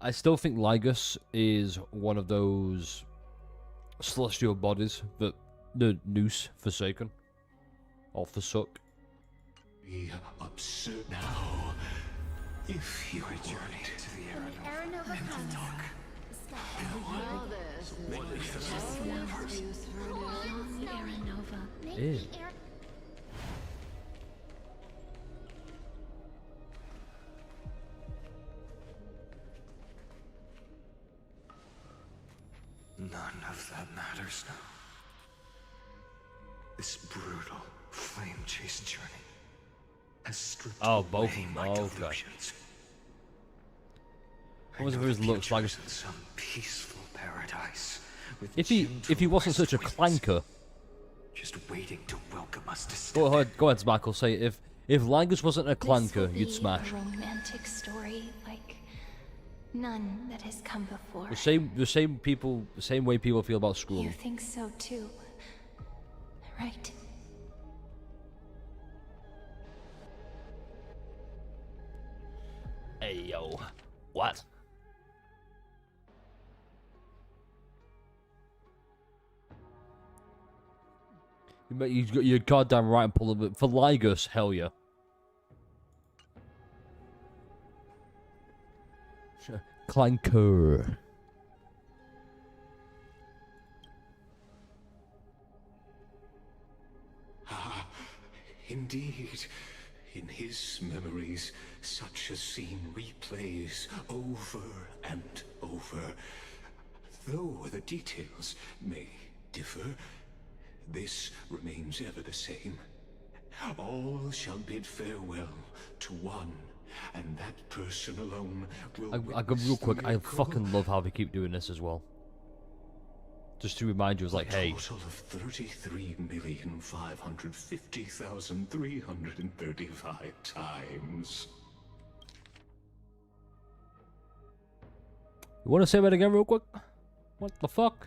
I still think Lygus is one of those celestial bodies that the Noose forsaken. Or forsook. Be absurd now. If you journeyed to the Aranova and to talk. Ew. None of that matters now. This brutal, flame-chased journey has stripped both of away them. my Oh, okay. delusions. What was his looks like? In some peaceful paradise with If he wasn't such a clanker. just waiting to welcome us to step Go ahead, Michael. Say it. If Lygus wasn't a clanker, you'd smash. A romantic story like none that has come before. The same way people feel about school. You think so too, right? Hey yo, what? You're goddamn right and pull a bit for Lygus. Hell yeah. Clanker. Ah, indeed. In his memories, such a scene replays over and over. Though the details may differ, this remains ever the same. All shall bid farewell to one, and that person alone will I go real quick. I fucking love how they keep doing this as well. Just to remind you, it's like, hey. Total of 33,550,335 times. You want to say that again real quick? What the fuck?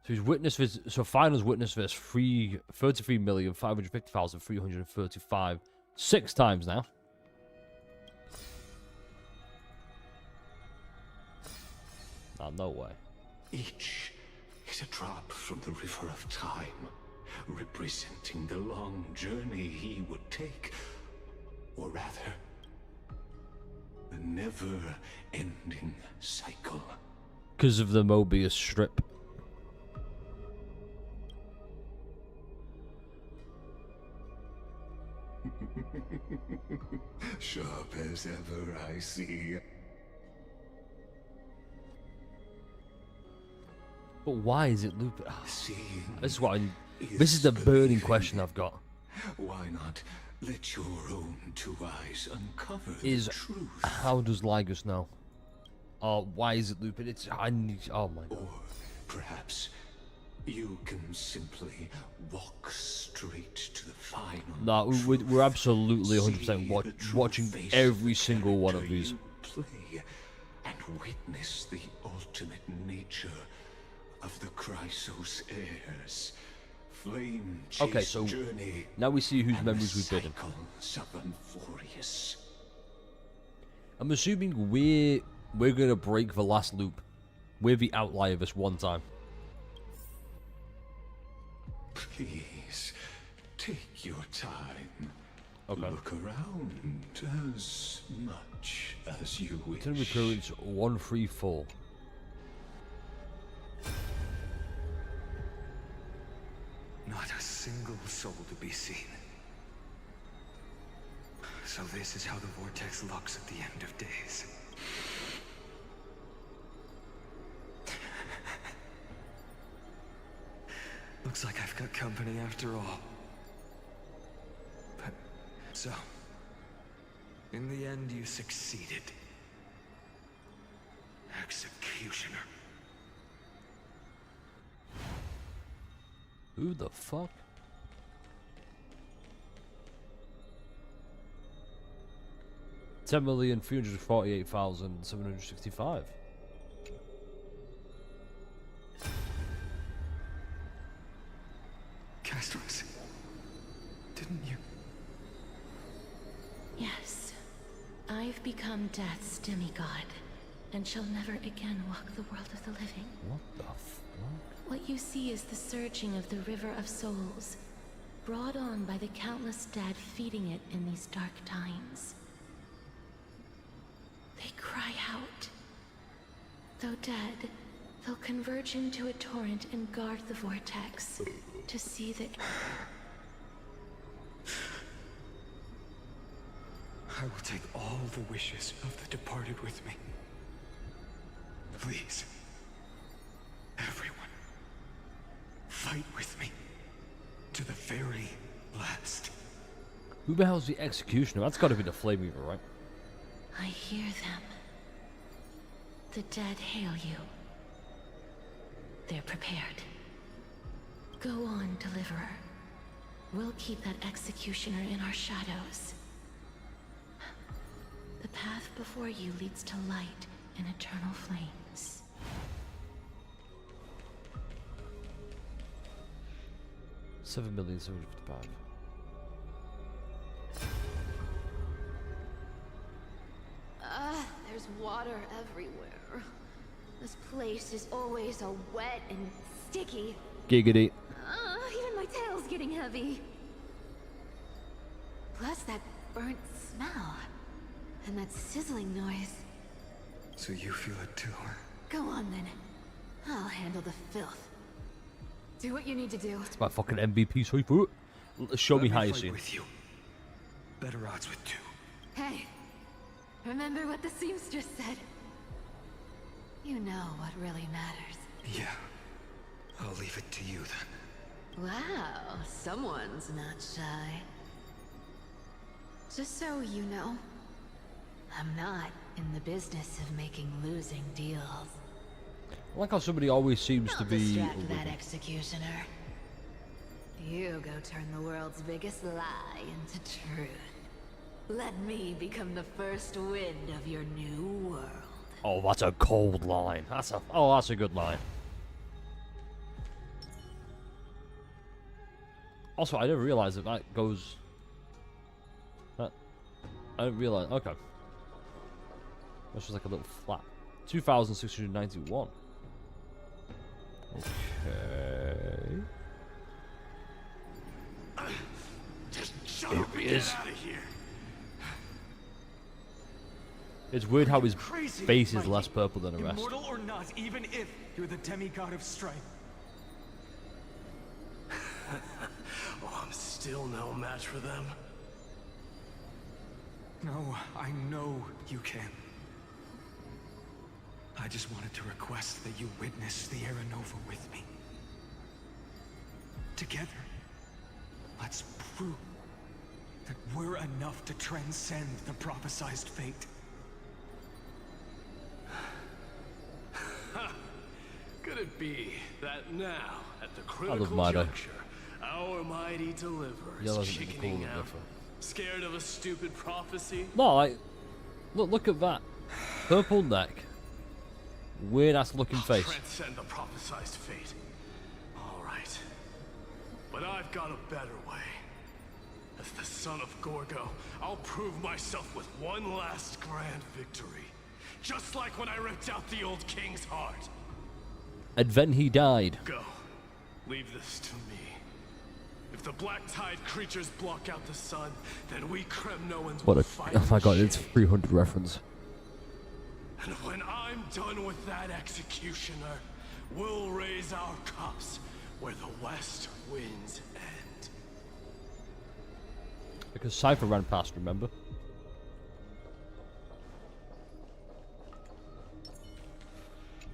So he's witnessed this. So Phainon's witnessed this 33,550,335 6 times now. Oh, no way. Each is a drop from the river of time, representing the long journey he would take, or rather, the never-ending cycle. Because of the Mobius strip. Sharp as ever, I see. But why is it looping? This is what is this is the burning believing. question I've got. Why not let your own 2 eyes uncover Is the truth? how does Lygus know? Why is it looping? It's I need. Oh my god. Or perhaps you can simply walk straight to the final. No, we're absolutely 100% watching every single one of these. Play and witness the ultimate nature of the Chrysos heirs. Flame Okay, so journey now we see whose memories we've bidden. I'm assuming we're gonna break the last loop. We're the outlier this one time. Please, take your time. Okay. Look around as much as you wish. Turn recurrence 134. Not a single soul to be seen. So this is how the vortex looks at the end of days. Looks like I've got company after all. But, so, in the end you succeeded. Executioner. Who the fuck? $10,348,765. Castros, didn't you? Yes. I've become Death's demigod, and shall never again walk the world of the living. What the fuck? What you see is the surging of the river of souls, brought on by the countless dead feeding it in these dark times. They cry out. Though dead, they'll converge into a torrent and guard the vortex to see the... I will take all the wishes of the departed with me. Please, everyone, fight with me to the very last. Who the hell's the executioner? That's got to be the Flame Weaver, right? I hear them. The dead hail you. They're prepared. Go on, Deliverer. We'll keep that executioner in our shadows. The path before you leads to light and eternal flames. $7,755,000. There's water everywhere. This place is always so wet and sticky. Giggity. Even my tail's getting heavy. Plus that burnt smell. And that sizzling noise. So you feel it too, huh? Go on then. I'll handle the filth. Do what you need to do. It's my fucking MVP sweeper. Show me how you see it. With you. Better odds with two. Hey, remember what the seamstress said? You know what really matters. Yeah. I'll leave it to you then. Wow, someone's not shy. Just so you know, I'm not in the business of making losing deals. I like how somebody always seems to be... Distract that executioner. You go turn the world's biggest lie into truth. Let me become the first wind of your new world. Oh, that's a cold line. That's a good line. Also, I didn't realize that goes... I didn't realize... Okay. That's just like a little flap. 2,691. Okay. Just shut Here up and he get is. out of here. It's weird how his Crazy, face is Mikey. less purple than the rest. Immortal or not, even if you're the demigod of strength. Oh, I'm still no match for them. No, I know you can. I just wanted to request that you witness the Era Nova with me. Together, let's prove That we're enough to transcend the prophesized fate. Could it be that now, at the love critical Mado. juncture, our mighty deliverer Yeah, is that's really chickening cool, out, different. scared of a stupid prophecy? No, like... Look at that. Purple neck. Weird ass looking face. Transcend the prophesized fate. All right. But I've got a better way. As the son of Gorgo, I'll prove myself with one last grand victory. Just like when I ripped out the old king's heart. And then he died. Go. Leave this to me. If the black tide creatures block out the sun, then we Kremnoans What will a... fight Oh my in god, it's shame. 300 reference. And when I'm done with that executioner, we'll raise our cups where the west winds end. Because Cypher ran past, remember?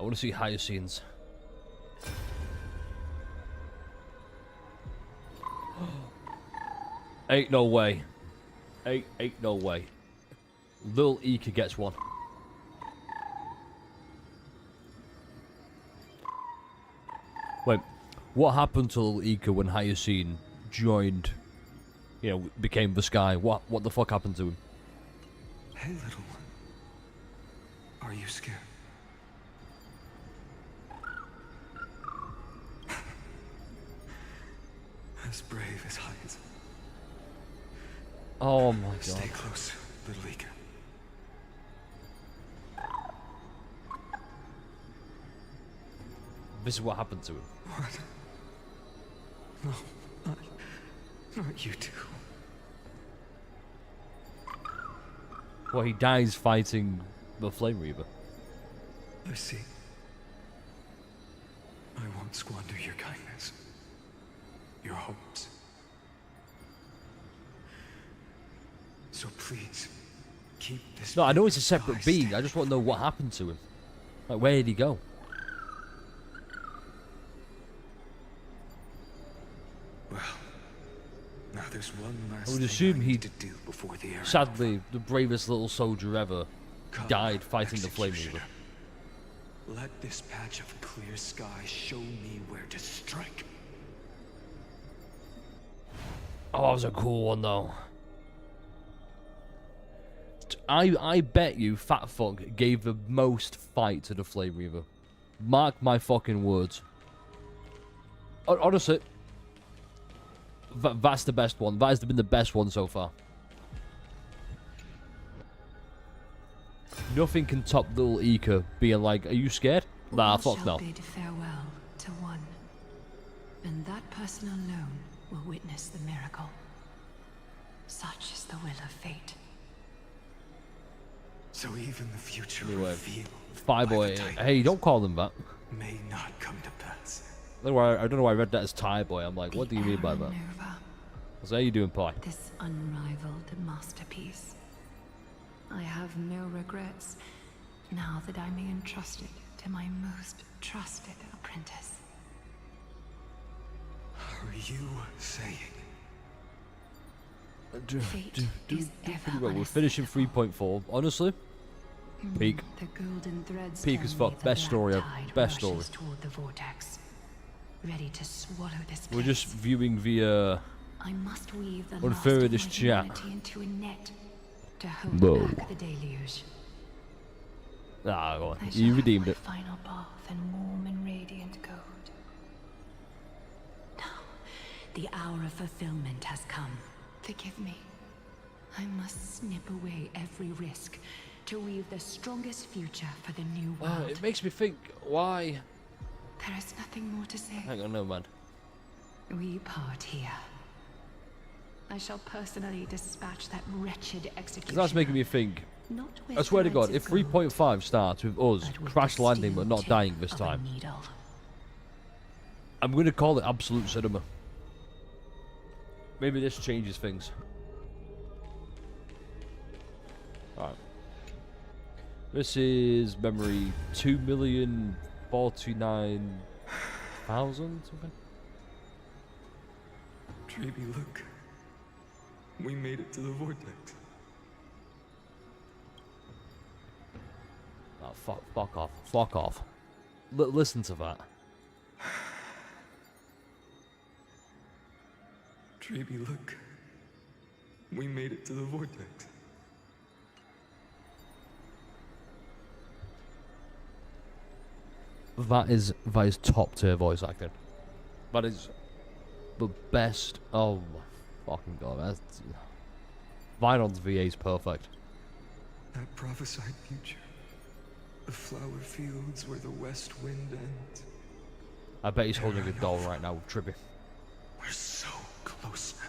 I want to see Hyacinths. Ain't no way. Ain't no way. Lil Ika gets one. Wait, what happened to Lil Ika when Hyacinth joined, you know, became the Sky? What the fuck happened to him? Hey, little one. Are you scared? As brave as Hyacinth. Oh my god. Stay close, little Ika. This is what happened to him. What? No, not you two. Well, he dies fighting the Flame Reaver. I see. I won't squander your kindness. Your hopes. So please, keep this... No, I know it's a separate being. I just want to know what happened to him. Like, where did he go? Well, now there's one last I would thing assume I he, need to do before the era. sadly, the bravest little soldier ever, died fighting the Flame Reaver. Let this patch of clear sky show me where to strike. Oh, that was a cool one, though. I bet you Fat Fuck gave the most fight to the Flame Reaver. Mark my fucking words. Honestly, that's the best one. That has been the best one so far. Nothing can top little Ika being like, "Are you scared?" Nah, fuck no. Bid farewell to one, and that person alone will witness the miracle. Such is the will of fate. So even the future Anyway, revealed Fireboy. Hey, don't call him that. may not come to pass. I don't know why I read that as Tie Boy. I'm like, what do you mean by that? So how you doing, Pie? This unrivaled masterpiece. I have no regrets now that I'm entrusted to my most trusted apprentice. Are you saying? Fate is ever Well, we're finishing 3.4. Honestly, peak. The golden threads Peak tell as me fuck. the Best story black ever. tide Best story. rushes toward the vortex, ready to swallow this We're place. just viewing the I must weave the unfair last of this of my chat. humanity into a net to hold Whoa. back the deluge. Ah, go on. I shall You have redeemed my it. final bath in warm and radiant gold. Now, the hour of fulfillment has come. Forgive me. I must snip away every risk to weave the strongest future for the new world. It makes me think, why? There is nothing more to say. Hang on, no, man. We part here. I shall personally dispatch that wretched executioner. Because that's making me think. Not with I swear to threads God, of if 3.5 starts with us crash landing but not tip dying this of a time, needle. I'm going to call it absolute cinema. Maybe this changes things. Alright. This is memory 2,049,000 something. Treeby, look. We made it to the vortex. Oh, fuck off. Fuck off. Listen to that. Treeby, look. We made it to the vortex. That is top tier voice acting. That is the best. Oh my fucking god. That's Phainon's VA is perfect. That prophesied future. The flower fields where the west wind ends. I bet he's holding a doll right now with Trippy. We're so close now.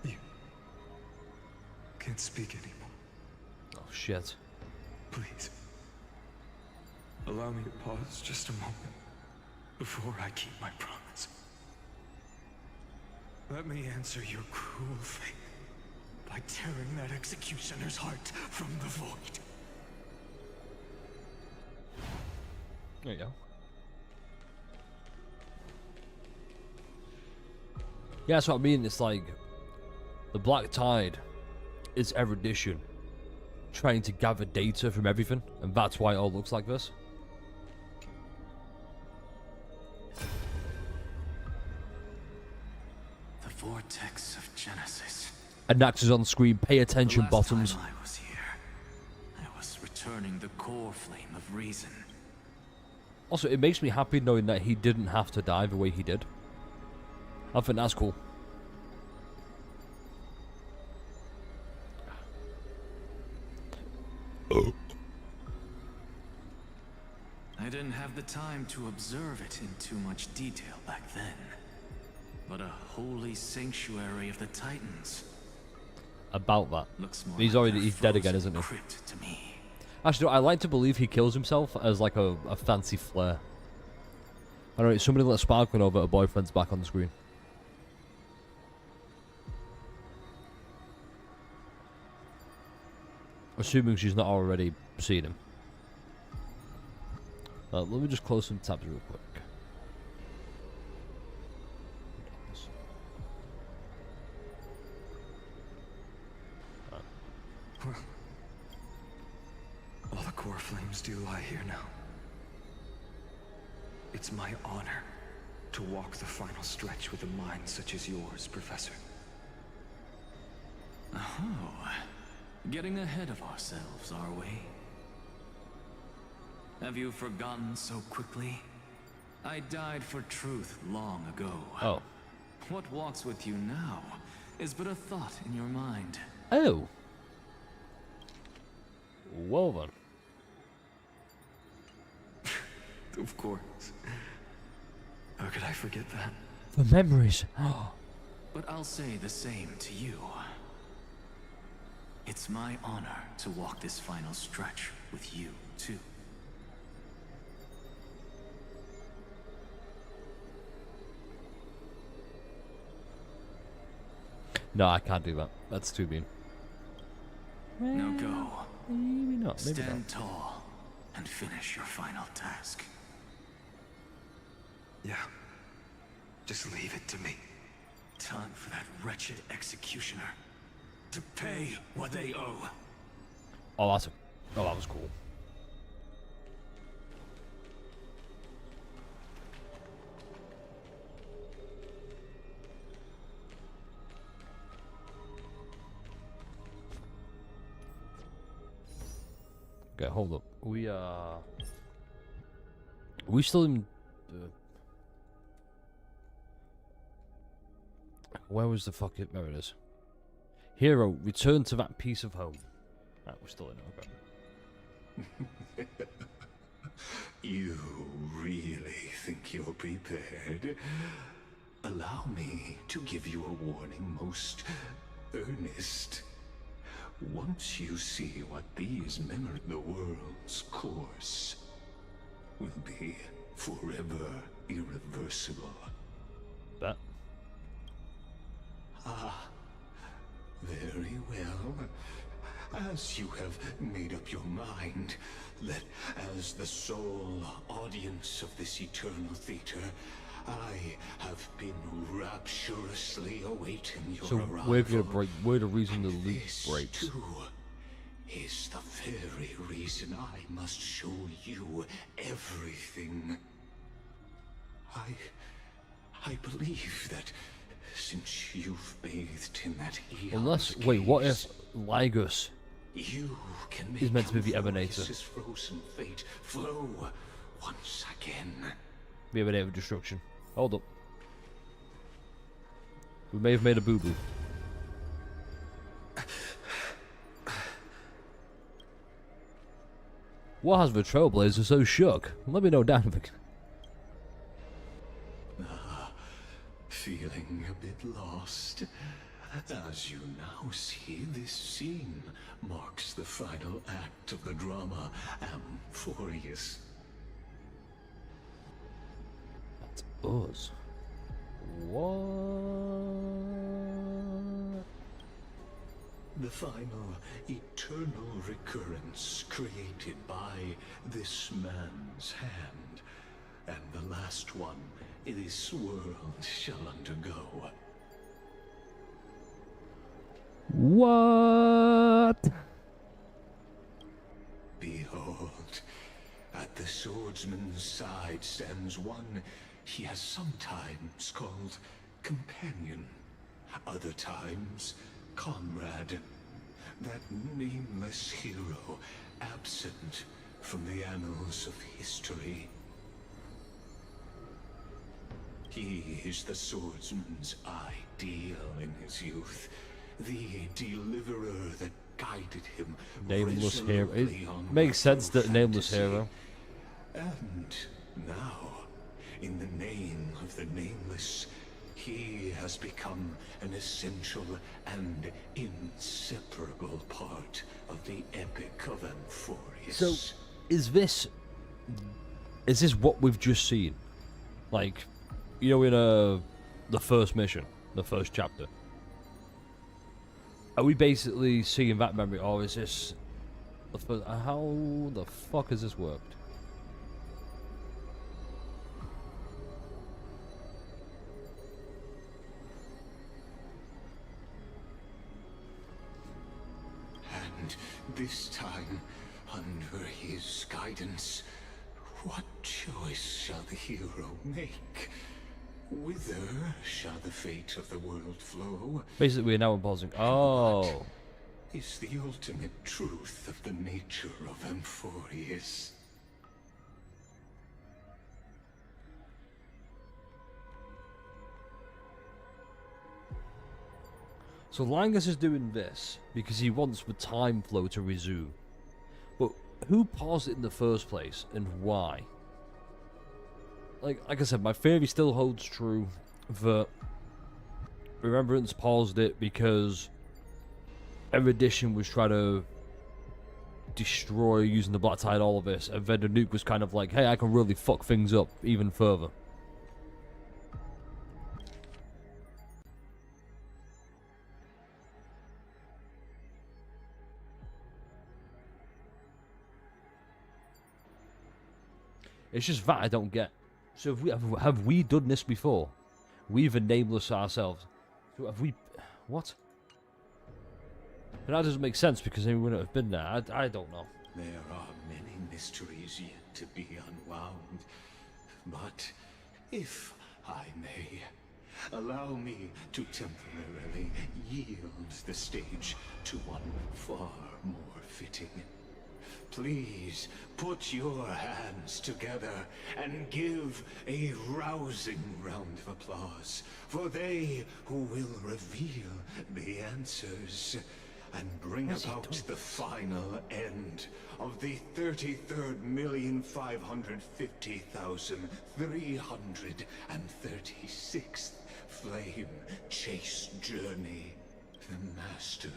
You can't speak anymore. Oh shit. Please. Allow me to pause just a moment before I keep my promise. Let me answer your cruel fate by by tearing that executioner's heart from the void. There you go. Yeah, that's what I mean. It's like the Black Tide is erudition, trying to gather data from everything, and that's why it all looks like this. The vortex of Genesis. Anax is on screen. Pay attention, bottoms. I was here. I was returning the core flame of reason. Also, it makes me happy knowing that he didn't have to die the way he did. I think that's cool. I didn't have the time to observe it in too much detail back then. But a holy sanctuary of the Titans. About that. Looks more He's like already their he's dead again, frozen isn't he? crypt to me. Actually, I like to believe he kills himself as like a fancy flair. I don't know, somebody let sparkling over her boyfriend's back on the screen. Assuming she's not already seen him. Let me just close some tabs real quick. Well, all the core flames do lie here now. It's my honor to walk the final stretch with a mind such as yours, Professor. Oh, getting ahead of ourselves, are we? Have you forgotten so quickly? I died for truth long ago. Oh. What walks with you now is but a thought in your mind. Oh. Well then. Of course. How could I forget that? The memories. But I'll say the same to you. It's my honor to walk this final stretch with you, too. No, I can't do that. That's too mean. Now go. Maybe not. Maybe Stand not. tall and finish your final task. Yeah. Just leave it to me. Time for that wretched executioner to pay what they owe. Oh, that's oh, that was cool. Okay, hold up. We still in. Where was the fuck it? There it is. Hero, return to that piece of home. Right, we're still in. Okay. You really think you're prepared? Allow me to give you a warning, most earnest. Once you see what these memory, the world's course will be forever irreversible. That? Ah, very well. As you have made up your mind, let, as the sole audience of this eternal theater, I have been rapturously awaiting your So arrival. we're gonna break. We're the reason the loop This, breaks. too, is the very reason I must show you everything. I believe that since you've bathed in that Unless, wait, what if Lygus you can is meant to be the Calvarius' Emanator? frozen fate flow once again. The Emanator of Destruction. Hold up. We may have made a boo-boo. What has the Trailblazer so shook? Let me know down. Feeling a bit lost? As you now see, this scene marks the final act of the drama Amphorius. That's us. What? The final eternal recurrence created by this man's hand, and the last one this world shall undergo. What? Behold, at the swordsman's side stands one he has sometimes called companion, other times comrade, that nameless hero absent from the annals of history. He is the swordsman's ideal in his youth, the deliverer that guided him Nameless hero. It resolutely on makes sense that nameless fantasy. hero. And now, in the name of the nameless, he has become an essential and inseparable part of the epic of Amphorius. So, is this what we've just seen? Like, you know, in the first mission, the first chapter. Are we basically seeing that memory, or is this the first? How the fuck has this worked? And this time, under his guidance, what choice shall the hero make? Whither shall the fate of the world flow? Basically, we're now pausing. Oh. Is the ultimate truth of the nature of Amphorius. So Langus is doing this because he wants the time flow to resume. But who paused it in the first place, and why? Like I said, my theory still holds true that Remembrance paused it because Erudition was trying to destroy using the Black Tide all of this, and then the nuke was kind of like, hey, I can really fuck things up even further. It's just that I don't get. So have we done this before? We've a nameless ourselves. So have we... What? But that doesn't make sense because they wouldn't have been there. I don't know. There are many mysteries yet to be unwound. But if I may, allow me to temporarily yield the stage to one far more fitting. Please put your hands together and give a rousing round of applause for they who will reveal the answers and bring about the final end of the 33,550,336th Flame Chase Journey. The master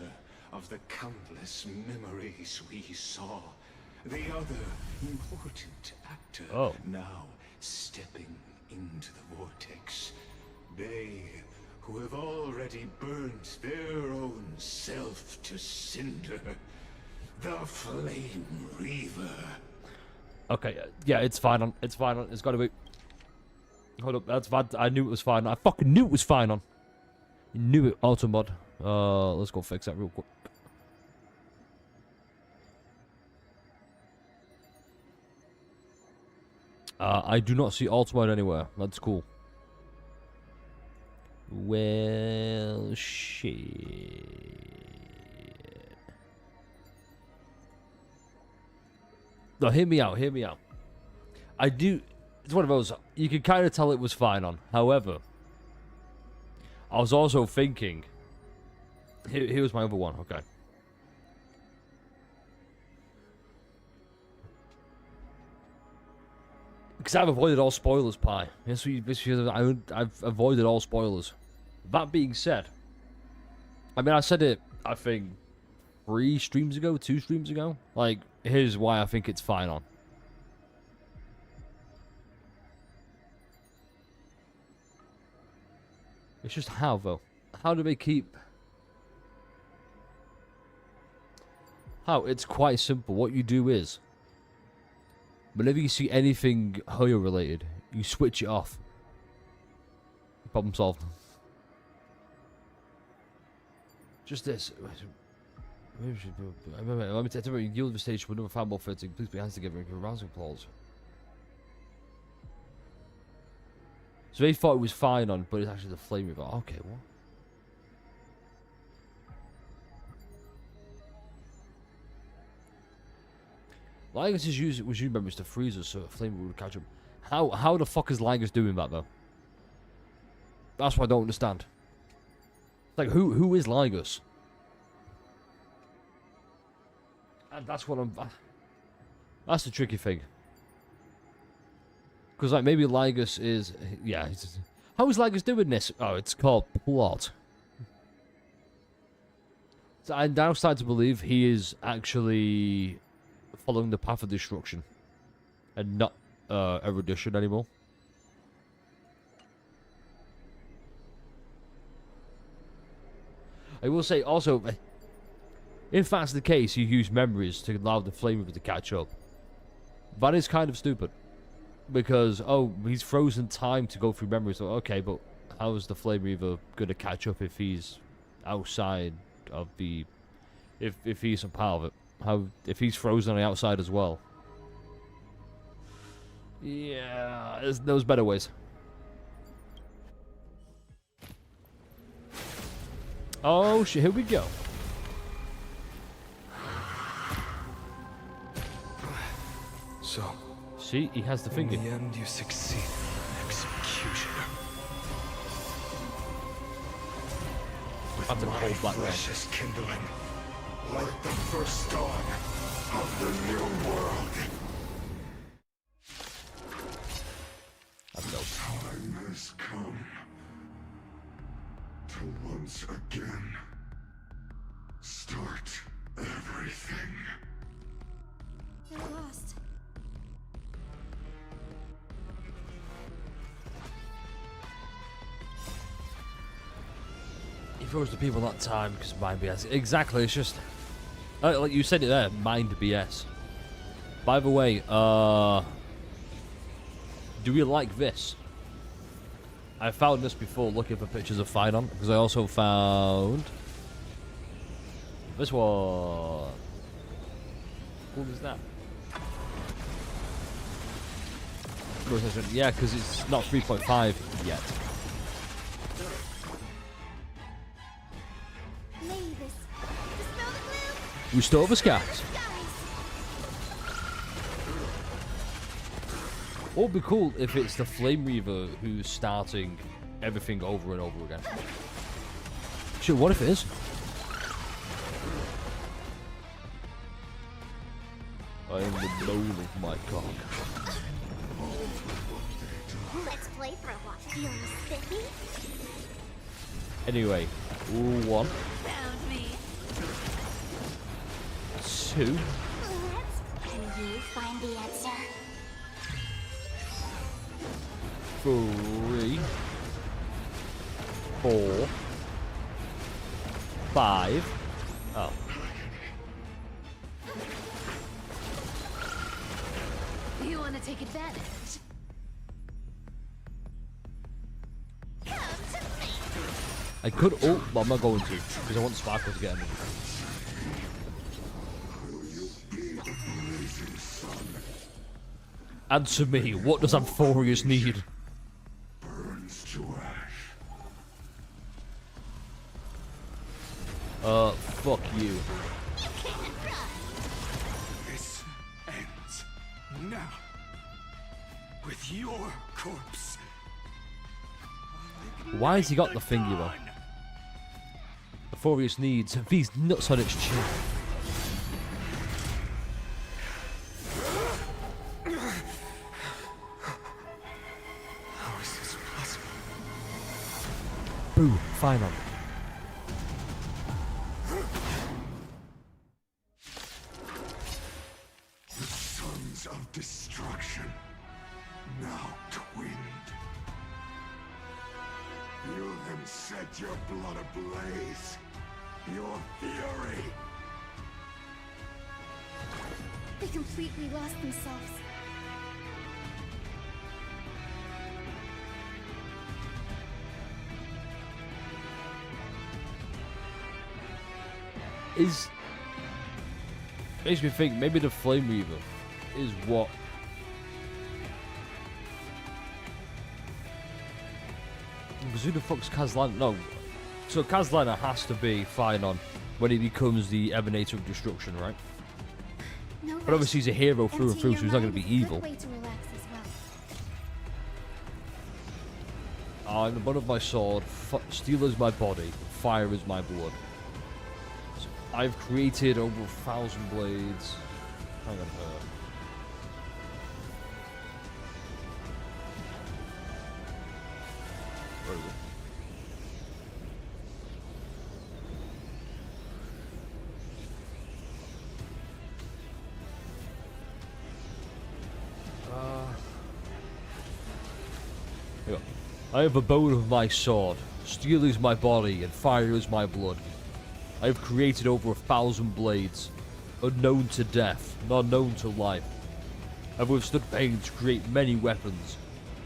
of the countless memories we saw. The other important actor now stepping into the vortex. They who have already burnt their own self to cinder. The Flame Reaver. Okay, yeah, it's Phainon. It's Phainon. It's gotta be... Hold up, that's bad. I knew it was Phainon. I fucking knew it was Phainon. You knew it, Automod. Let's go fix that real quick. I do not see alt mode anywhere. That's cool. Well, shit. No, hear me out, hear me out. I do... It's one of those... You can kind of tell it was Phainon. However, I was also thinking... Here was my other one, okay. Because I've avoided all spoilers, Pi. I've avoided all spoilers. That being said, I mean, I said it, I think, 2 streams ago. Like, here's why I think it's Phainon. It's just how, though. How do they keep... How? It's quite simple. What you do is, whenever you see anything Hoyo related, you switch it off. Problem solved. Just this. Let me tell you, you'll the stage with another fanball fitting. Please put your hands together and give a round of applause. So they thought it was Phainon, but it's actually the flame river. Okay, what? Lygus was using memories to freeze us so a flame river would catch him. How the fuck is Lygus doing that though? That's what I don't understand. Like who is Lygus? And that's what I'm. That's the tricky thing. Because like maybe Lygus is how is Lygus doing this? Oh, it's called plot. So I'm now starting to believe he is actually following the path of destruction, and not erudition anymore. I will say also, if that's the case, you use memories to allow the flame river to catch up. That is kind of stupid. Because, oh, he's frozen time to go through memories. So, okay, but how is the flame river going to catch up if he's outside of the... If he's a part of it? If he's frozen on the outside as well? Yeah, there's those better ways. Oh shit, here we go. So, see, he has the finger. In the end, you succeed, executioner. With my flesh is kindling, like the first dawn of the new world. Time has come to once again start everything. You're lost. He throws the people that time because mind BS. Exactly, it's just like you said it there, mind BS. By the way, do we like this? I found this before looking for pictures of Phainon, because I also found this one. What is that? Yeah, because it's not 3.5 yet. Restore the scouts. What would be cool if it's the Flame Reaver who's starting everything over and over again? Shit, what if it is? I am the moan of my cock. Let's play for a while. Feeling spiffy? Anyway, 1, 2. Can you find the answer? 3, 4, 5. Oh. You want to take advantage? I could ult, but I'm not going to, because I want Sparkle to get him. Answer me, what does Amphorius need? Burns to ash. Fuck you. This ends now with your corpse. Why has he got the thingy though? Amphorius needs these nuts on its chin. How is this possible? Boo, Phainon. The sons of destruction, now twinned. You them set your blood ablaze. Your fury. They completely lost themselves. Makes me think maybe the Flame Reaver is what. Because who the fuck's Kazlan? No. So Kazlana has to be Phainon when he becomes the Emanator of Destruction, right? No But obviously he's a hero through and through, so he's not going to be evil. Way to relax as well. I'm the butt of my sword, steel is my body, fire is my blood. So I've created over 1,000 blades. Hang on her. Where is it? Here we go. I have a bone of my sword, steel is my body, and fire is my blood. I have created over 1,000 blades, unknown to death, not known to life. I've withstood pain to create many weapons,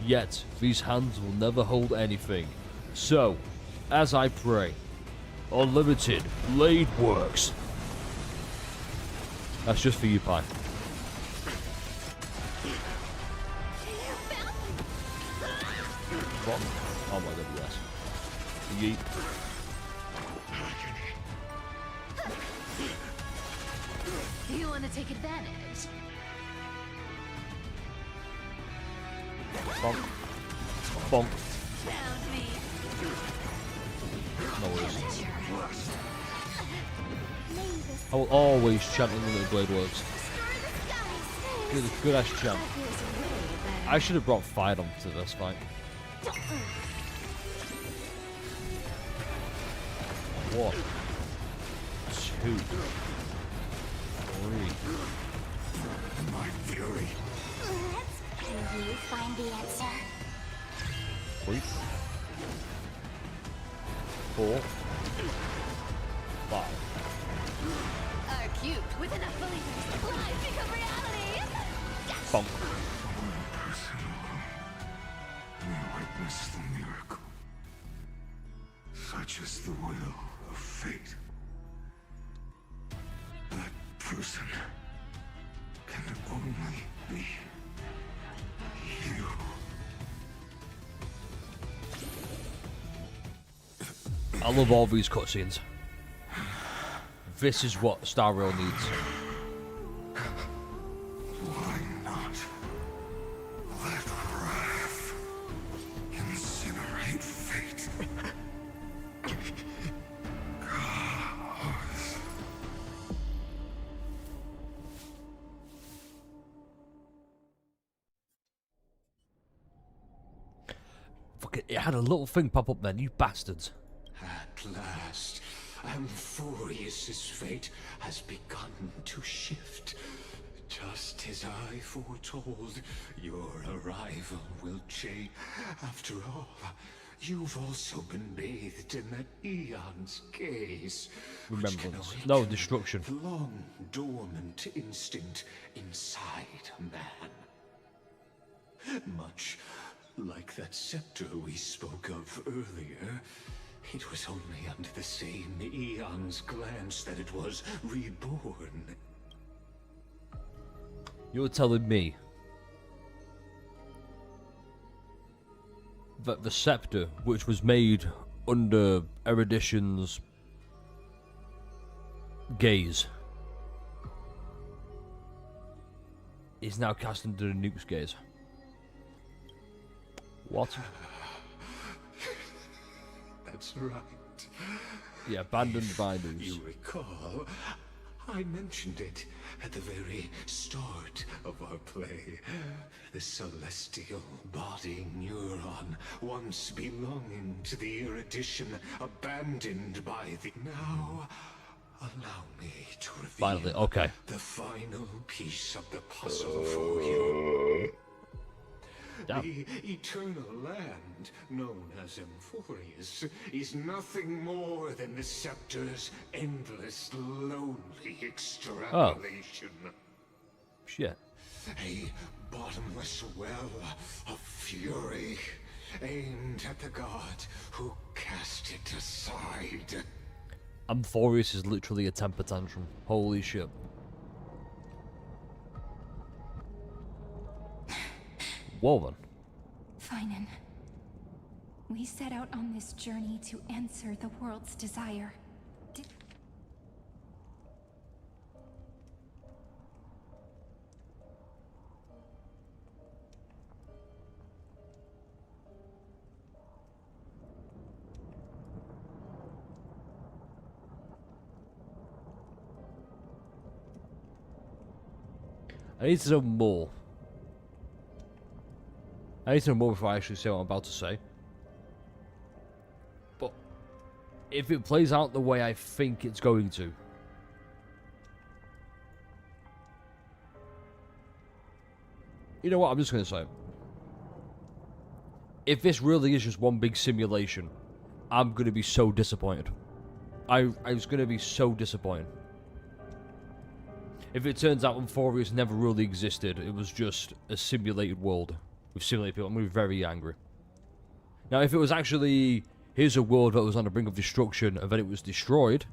yet these hands will never hold anything. So, as I pray, unlimited blade works. That's just for you, Pi. Oh my god, yes. Yeet. You want to take advantage? Bonk. Bonk. Found me. No worries. I will always chant Unlimited Blade Works. Good ass chant. I should have brought Phainon to this fight. One, 2, 3. My fury. Can you find the answer? 3, 4, 5. Are cute with enough believers. Lies become reality. Bonk. We witness the miracle. Such is the will of fate. That person can only be you. I love all these cutscenes. This is what Star Rail needs. Why not let wrath incinerate fate? Gods. Fuck it, it had a little thing pop up then, you bastards. At last, Amphorius's fate has begun to shift. Just as I foretold, your arrival will change. After all, you've also been bathed in that eon's gaze. Remembrance. No, destruction. The long dormant instinct inside a man. Much like that scepter we spoke of earlier, it was only under the same eon's glance that it was reborn. You're telling me that the scepter, which was made under Erudition's gaze, is now cast under the Nuke's gaze? What? That's right. The abandoned binders. You recall, I mentioned it at the very start of our play. The celestial body neuron, once belonging to the Erudition, abandoned by the... Now, allow me to reveal Finally, okay. the final piece of the puzzle for you. Damn. The eternal land, known as Amphorius, is nothing more than the scepter's endless, lonely extrapolation. Shit. A bottomless well of fury aimed at the god who cast it aside. Amphorius is literally a temper tantrum. Holy shit. Whoa then. Phainon, we set out on this journey to answer the world's desire. I need to know more. I need to know more before I actually say what I'm about to say. But if it plays out the way I think it's going to, you know what, I'm just going to say it. If this really is just one big simulation, I'm going to be so disappointed. I was going to be so disappointed. If it turns out Amphorius never really existed, it was just a simulated world with simulated people, I'm going to be very angry. Now, if it was actually, here's a world that was on the brink of destruction, and then it was destroyed,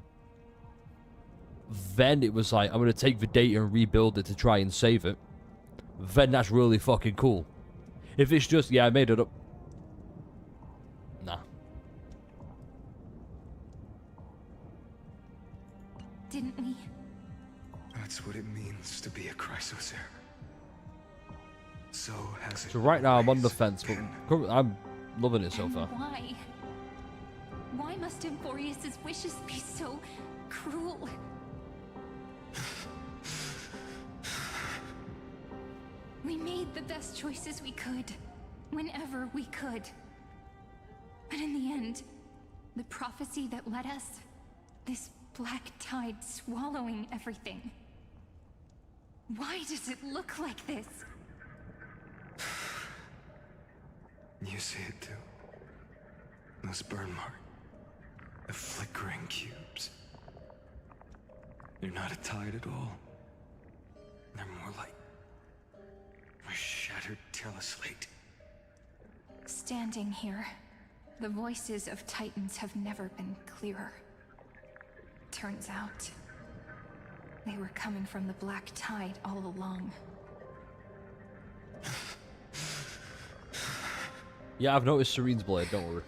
then it was like, I'm going to take the data and rebuild it to try and save it, then that's really fucking cool. If it's just, yeah, I made it up. Nah. Didn't we? That's what it means to be a Chrysosaur. So has it. So right now I'm on the fence, but I'm loving it so And far. Why? Why must Amphorius's wishes be so cruel? We made the best choices we could, whenever we could. But in the end, the prophecy that led us, this black tide swallowing everything. Why does it look like this? You see it too. Those burn marks. The flickering cubes. They're not a tide at all. They're more like a shattered teleslate. Standing here, the voices of Titans have never been clearer. Turns out, they were coming from the black tide all along. Yeah, I've noticed Serene's blade, don't worry.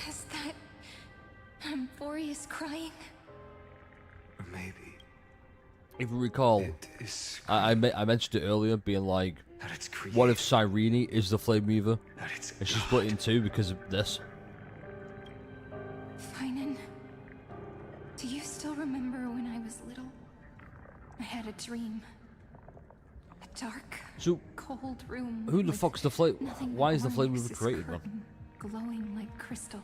Is that Amphorius crying? Maybe. If you recall, I mentioned it earlier, being like, what if Cyrene is the Flame Weaver, and she's split in two because of this? Phainon, do you still remember when I was little? I had a dream. A dark, cold room. Who the with fuck's the Flame? nothing Why but is the one Flame Weaver Nexus created, man? curtain, glowing like crystal.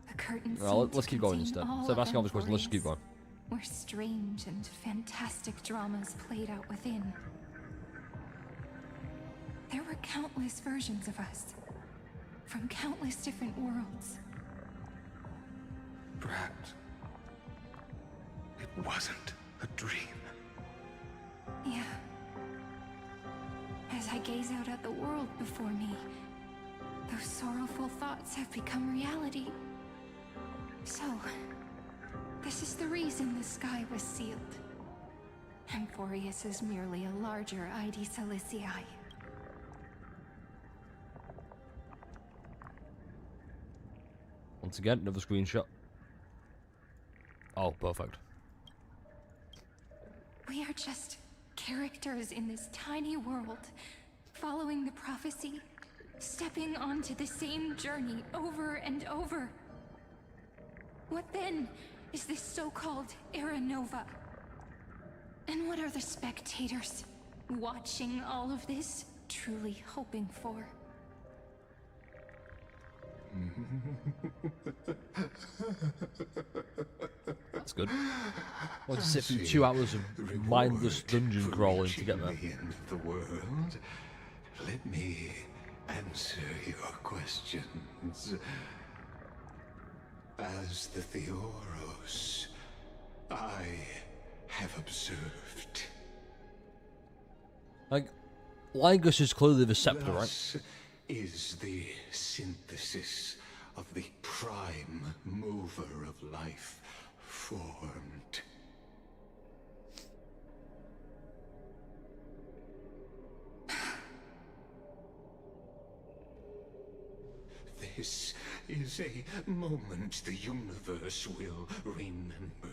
The curtain Well, seemed let's to keep going contain instead. all Instead of of asking all these questions, let's just keep going. where strange and fantastic dramas played out within. There were countless versions of us, from countless different worlds. Perhaps it wasn't a dream. Yeah. As I gaze out at the world before me, those sorrowful thoughts have become reality. So, this is the reason the sky was sealed. Amphorius is merely a larger ID Silicii. Once again, another screenshot. Oh, perfect. We are just characters in this tiny world, following the prophecy, stepping onto the same journey over and over. What then is this so-called Era Nova? And what are the spectators watching all of this truly hoping for? That's good. I'll just sit through 2 hours of mindless dungeon crawling to get there. The end of the world. Let me answer your questions. As the Theoros, I have observed Like, Lygus is clearly the scepter, right? Thus is the synthesis of the prime mover of life formed. This is a moment the universe will remember.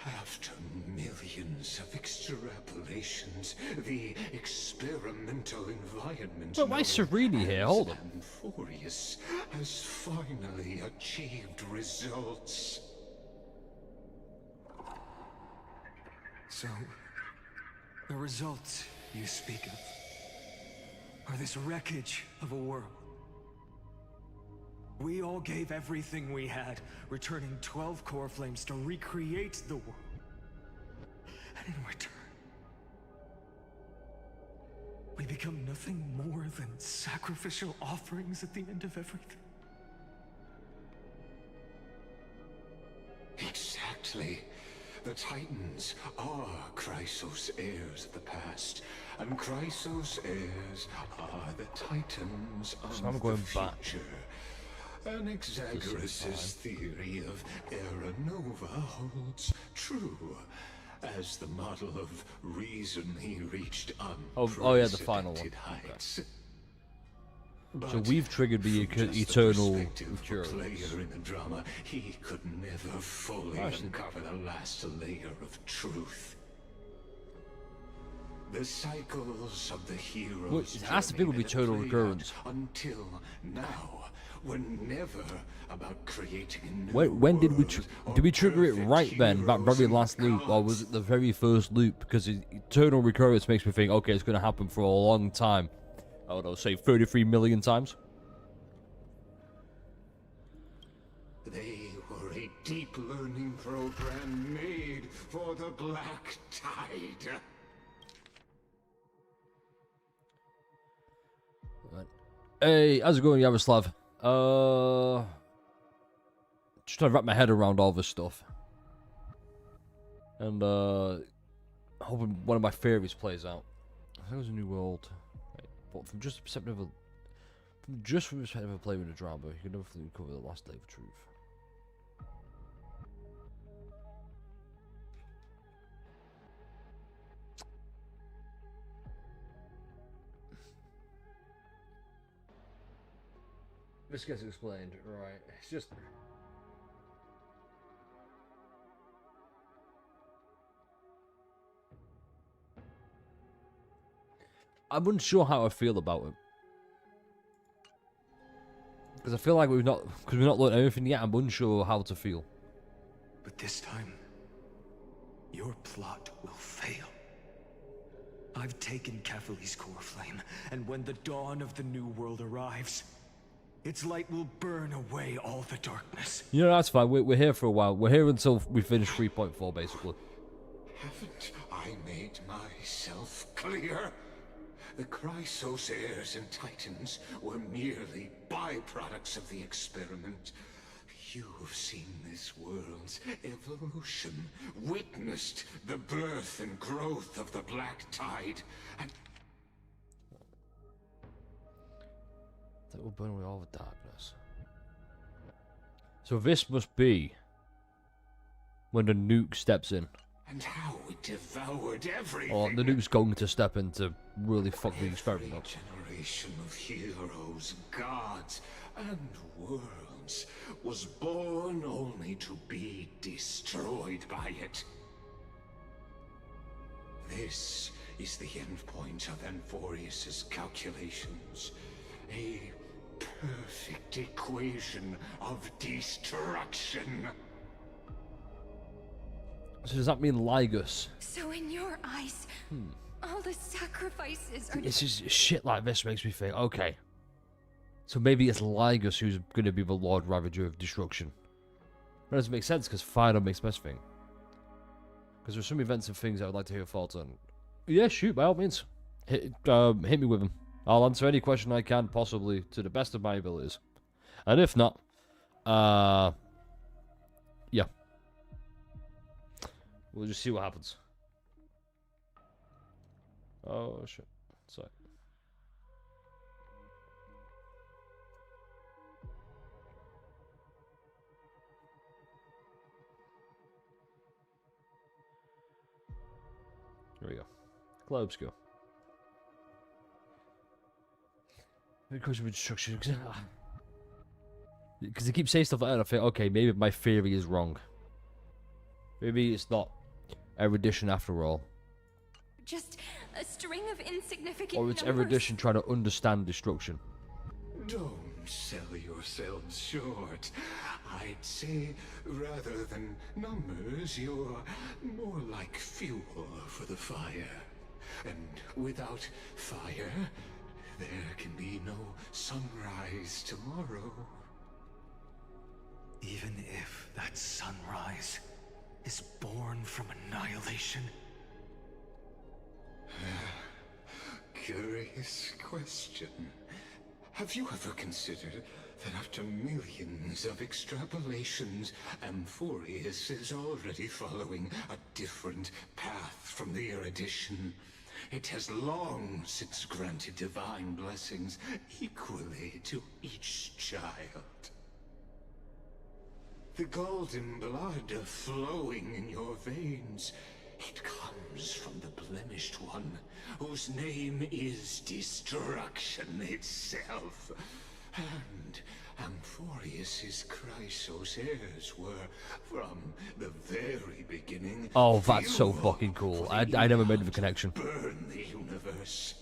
After millions of extrapolations, the experimental environment But why Serini here? Hold on. Amphorius has finally achieved results. So, the results you speak of are this wreckage of a world. We all gave everything we had, returning 12 core flames to recreate the world. And in return, we become nothing more than sacrificial offerings at the end of everything. Exactly. The Titans are Chrysos heirs of the past, and Chrysos heirs are the Titans of So I'm going the back. future. Anaxagoras' theory of Era Nova holds true, as the model of reason he reached Oh yeah, the final one. heights. So we've triggered the eternal Player in the drama, he could never fully uncover the last layer of truth. The cycles of the hero. Well, it has to be with eternal recurrence. Until now, were never about creating a new When did we world did we or trigger it perfect right then, that heroes very and last loop, or gods? was it the very first loop? Because eternal recurrence makes me think, okay, it's going to happen for a long time. I don't know, say 33 million times. They were a deep learning program made for the Black Tide. Hey, how's it going, Yaroslav? Just trying to wrap my head around all this stuff. And, hoping one of my theories plays out. I think it was a new world. Right. But from just the perspective of... From the perspective of playing the drama, you can never fully recover the last day of truth. This gets explained, right? It's just... I'm unsure how I feel about it. Because I feel like we've not learned anything yet. I'm unsure how to feel. But this time, your plot will fail. I've taken Catholi's core flame, and when the dawn of the new world arrives, its light will burn away all the darkness. You know, that's fine. We're here for a while. We're here until we finish 3.4, basically. Haven't I made myself clear? The Chrysos heirs and Titans were merely byproducts of the experiment. You've seen this world's evolution, witnessed the birth and growth of the Black Tide, and That will burn away all the darkness. So this must be when the nuke steps in. and how it devoured everything. Or the nuke's going to step in to really fuck the experiment up. Generation of heroes, gods, and worlds was born only to be destroyed by it. This is the endpoint of Amphorius's calculations. A perfect equation of destruction. So does that mean Lygus? So in your eyes, all the sacrifices are... It's just shit like this makes me think, okay. So maybe it's Lygus who's going to be the Lord Ravager of Destruction. That doesn't make sense because Phainon makes best thing. Because there's some events and things I would like to hear your thoughts on. Yeah, shoot, by all means. Hit me with them. I'll answer any question I can, possibly, to the best of my abilities. And if not, yeah. We'll just see what happens. Oh shit. Sorry. Here we go. Globes go. Because of instruction. Because they keep saying stuff like that, and I think, okay, maybe my theory is wrong. Maybe it's not erudition after all. Just a string of insignificant Or it's numbers. erudition trying to understand destruction. Don't sell yourselves short. I'd say, rather than numbers, you're more like fuel for the fire. And without fire, there can be no sunrise tomorrow. Even if that sunrise is born from annihilation? Curious question. Have you ever considered that after millions of extrapolations, Amphorius is already following a different path from the erudition? It has long since granted divine blessings equally to each child. The golden blood flowing in your veins, it comes from the blemished one, whose name is destruction itself. And Amphorius's Chrysos heirs were, from the very beginning... Oh, that's so fucking cool. I never made the connection. Burn the universe.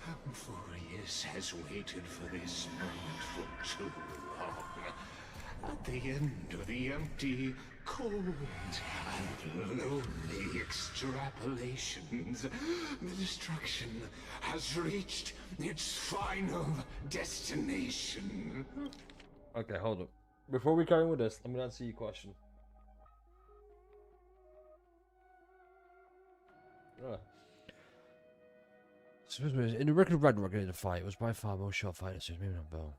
Amphorius has waited for this moment for too long. At the end of the empty, cold, and lonely extrapolations, the destruction has reached its final destination. Okay, hold up. Before we carry on with this, let me answer your question. In the record of Ragnarok in the fight, it was by far most short fighter suits, maybe not Bell.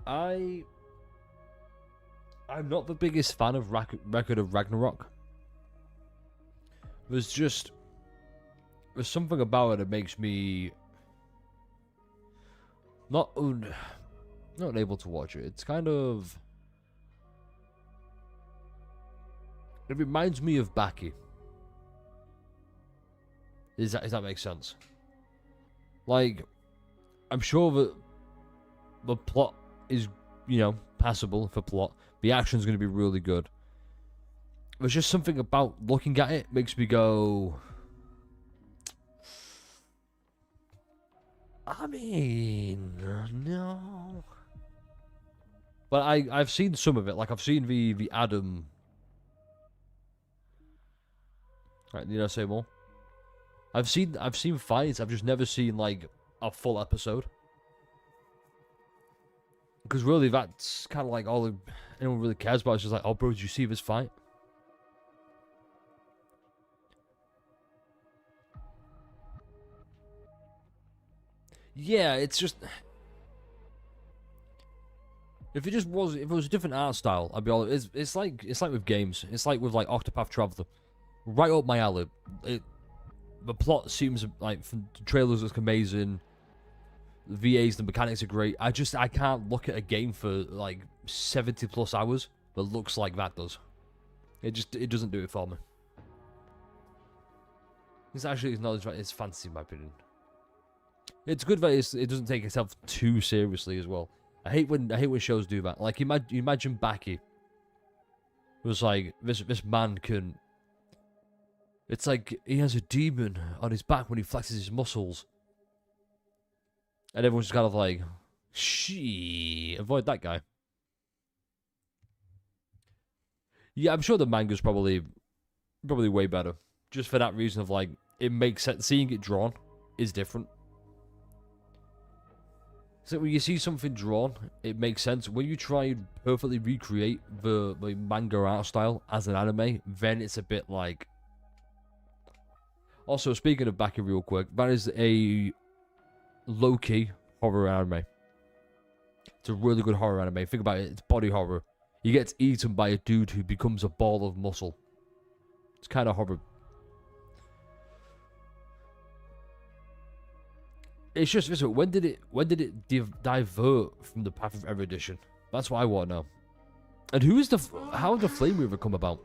I'm not the biggest fan of Record of Ragnarok. There's something about it that makes me not able to watch it. It's kind of, it reminds me of Baki. Does that make sense? Like, I'm sure that the plot is, passable for plot. The action's going to be really good. There's just something about looking at it makes me go, I mean, no. But I've seen some of it. Like, I've seen the Adam. Right, need I say more? I've seen fights. I've just never seen like a full episode. Because really, that's kind of like all anyone really cares about. It's just like, oh, bro, did you see this fight? Yeah, it's just, if it was a different art style, I'd be all. It's like with games. It's like with like Octopath Traveler, right up my alley. The plot seems like, from the trailers look amazing. The VAs, the mechanics are great. I can't look at a game for like 70+ hours that looks like that does. It doesn't do it for me. It's actually acknowledged that it's fantasy, in my opinion. It's good that it doesn't take itself too seriously as well. I hate when shows do that. Like, imagine Baki. It was like this man can. It's like he has a demon on his back when he flexes his muscles. And everyone's just kind of like, avoid that guy. Yeah, I'm sure the manga's probably way better. Just for that reason of like, it makes sense. Seeing it drawn is different. So when you see something drawn, it makes sense. When you try and perfectly recreate the manga art style as an anime, then it's a bit like... Also, speaking of Baki real quick, that is a low-key horror anime. It's a really good horror anime. Think about it. It's body horror. He gets eaten by a dude who becomes a ball of muscle. It's kind of horrible. It's just, when did it divert from the path of erudition? That's what I want to know. And how did the Flame River come about?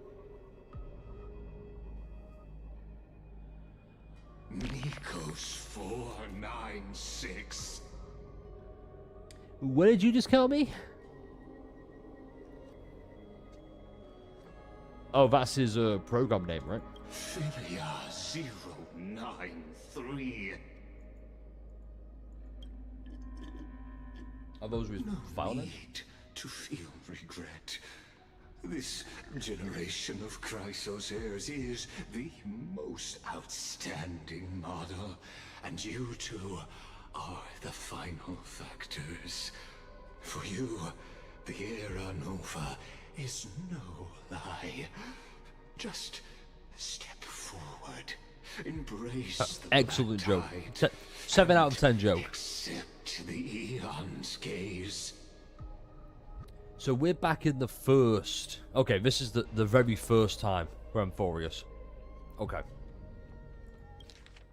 Nikos 496. What did you just call me? Oh, that's his program name, right? Philia 093. Are those his file names? Need to feel regret. This generation of Chrysos heirs is the most outstanding model, and you two are the final factors. For you, the Era Nova is no lie. Just step forward, embrace the excellent joke. tide, 7 out of 10 joke. accept the Eon's gaze. So we're back in the first. Okay, this is the very first time we're Amphorius. Okay.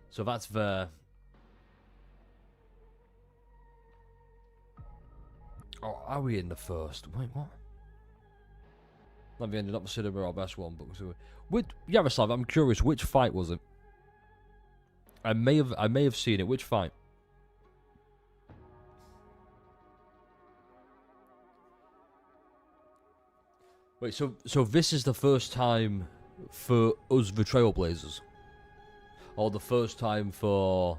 So that's there. Oh, are we in the first? Wait, what? Let me ended up considering our best one, but with Yaroslav, I'm curious, which fight was it? I may have seen it. Which fight? Wait, so this is the first time for us, the Trailblazers, or the first time for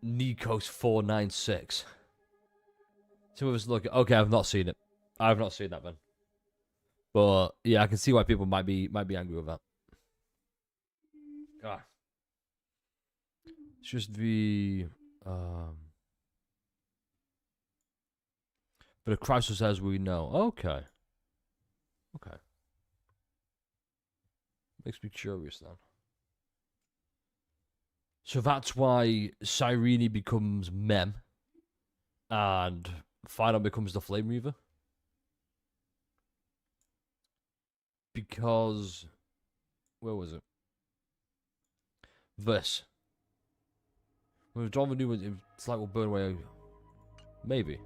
Nikos 496? So let's look. Okay, I've not seen it. I've not seen that, man. But yeah, I can see why people might be angry with that. Ah, it's just the But the crisis as we know. Okay. Okay. Makes me curious then. So that's why Cyrene becomes Mem. And Phainon becomes the Flame Reaver. Because... where was it? This. When we've drawn the new one, it's like we'll burn away. Maybe.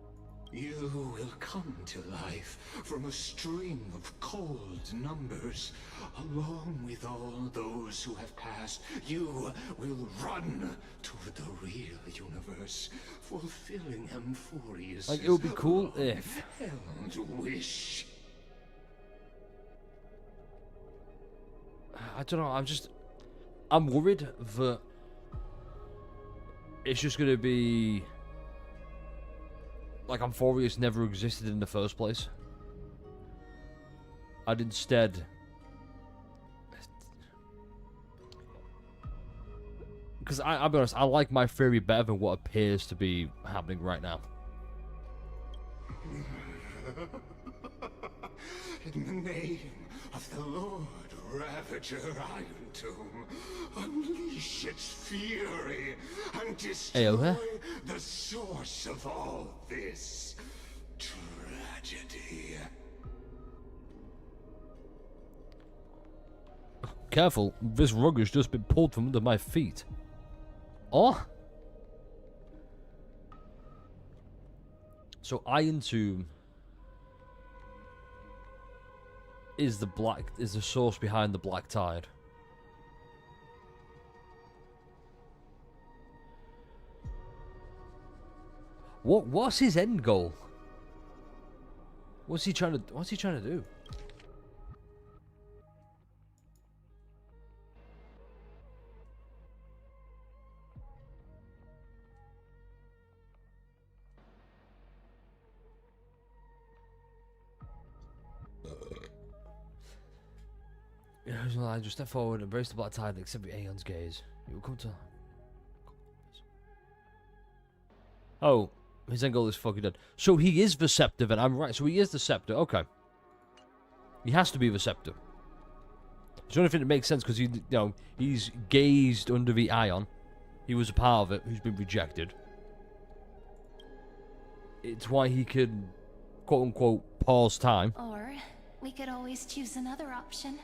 You will come to life from a string of cold numbers. Along with all those who have passed, you will run toward the real universe, fulfilling Amphorius' Like, it would be cool if... held wish. I don't know, I'm worried that it's just going to be... like Amphorius never existed in the first place. And instead... because I'll be honest, I like my theory better than what appears to be happening right now. In the name of the Lord Ravager Iron Tomb, unleash its fury and destroy the source of all this tragedy. Careful, this rug has just been pulled from under my feet. Oh! So Iron Tomb is the source behind the Black Tide. What's his end goal? What's he trying to do? I just step forward, embrace the Black Tide, and accept the Aeon's gaze. You will come to... oh, his end goal is fucking dead. So he is the Scepter, then. I'm right. So he is the Scepter. Okay. He has to be the Scepter. It's the only thing that makes sense, because he's gazed under the Ion. He was a part of it, who's been rejected. It's why he can quote-unquote pause time. Or we could always choose another option.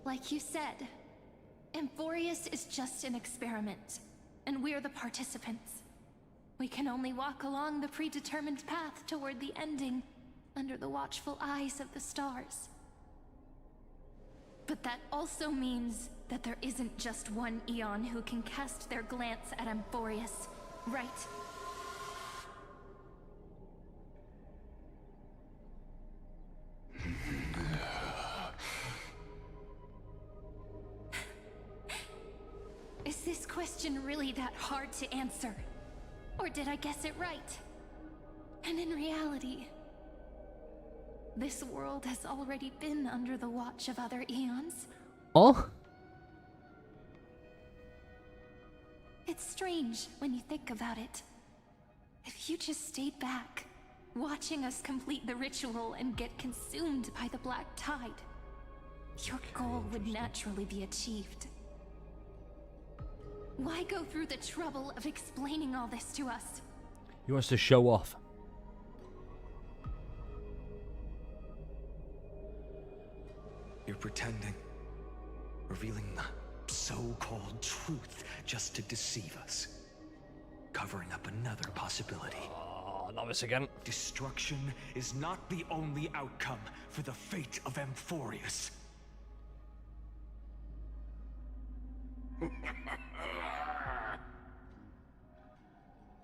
Like you said, Amphorius is just an experiment, and we're the participants. We can only walk along the predetermined path toward the ending, under the watchful eyes of the stars. But that also means that there isn't just one Eon who can cast their glance at Amphorius, right? Is this question really that hard to answer? Or did I guess it right? And in reality, this world has already been under the watch of other Eons. Oh? It's strange when you think about it. If you just stayed back, watching us complete the ritual and get consumed by the black tide, your goal would naturally be achieved. Why go through the trouble of explaining all this to us? He wants to show off. You're pretending, revealing the so-called truth just to deceive us, covering up another possibility. Oh, not this again. Destruction is not the only outcome for the fate of Amphorius.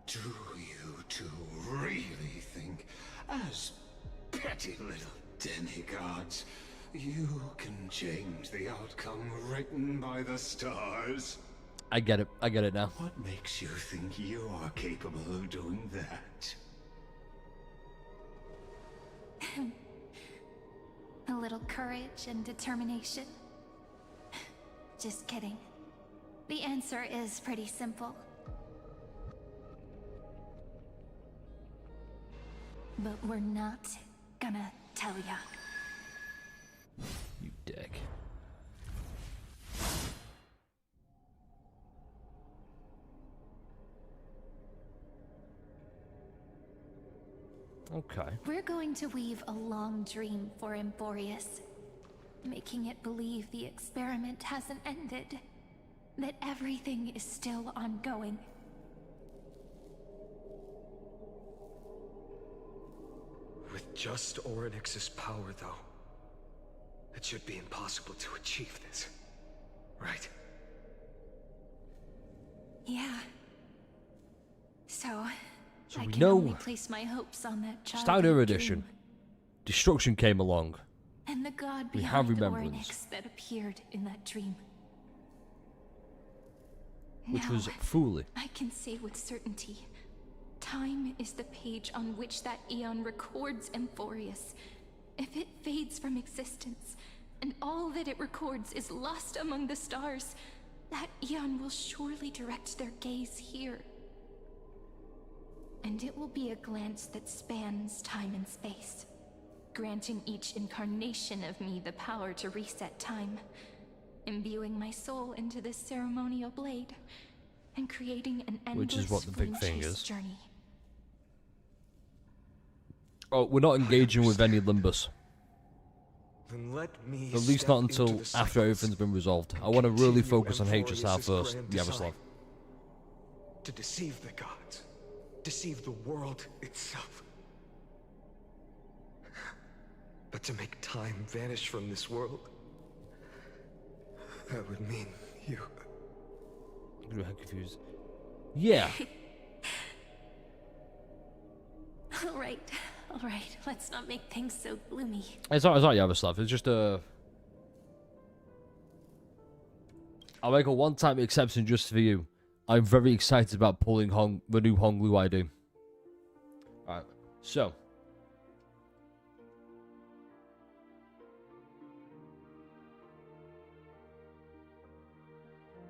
Do you two really think, as petty little demigods, you can change the outcome written by the stars? I get it now. What makes you think you are capable of doing that? A little courage and determination. Just kidding. The answer is pretty simple. But we're not gonna tell ya. You dick. Okay. We're going to weave a long dream for Amphorius, making it believe the experiment hasn't ended, that everything is still ongoing. With just Orynyx's power, though, it should be impossible to achieve this, right? Yeah. So I we can know only place my hopes on that child. Standard Edition. Destruction came along. And the god We have behind remembrance. Orynyx that appeared in that dream. Which Now, was Fooly. I can say with certainty, time is the page on which that Eon records Amphorius. If it fades from existence, and all that it records is lost among the stars, that Eon will surely direct their gaze here. And it will be a glance that spans time and space, granting each incarnation of me the power to reset time, imbuing my soul into this ceremonial blade, and creating an endless Which is what the big flame thing chase is. journey. Oh, we're not engaging with any Limbus. Then let me At least step not into until the after cycles everything's been resolved. I want to really continue focus on HSR Amphorius's first, grand Yaroslav. design. To deceive the gods, deceive the world itself. But to make time vanish from this world, that would mean you. I'm confused. Yeah. All right, let's not make things so gloomy. It's not Yaroslav. It's just a. I'll make a one-time exception just for you. I'm very excited about pulling the new Honglu ID. Alright, so.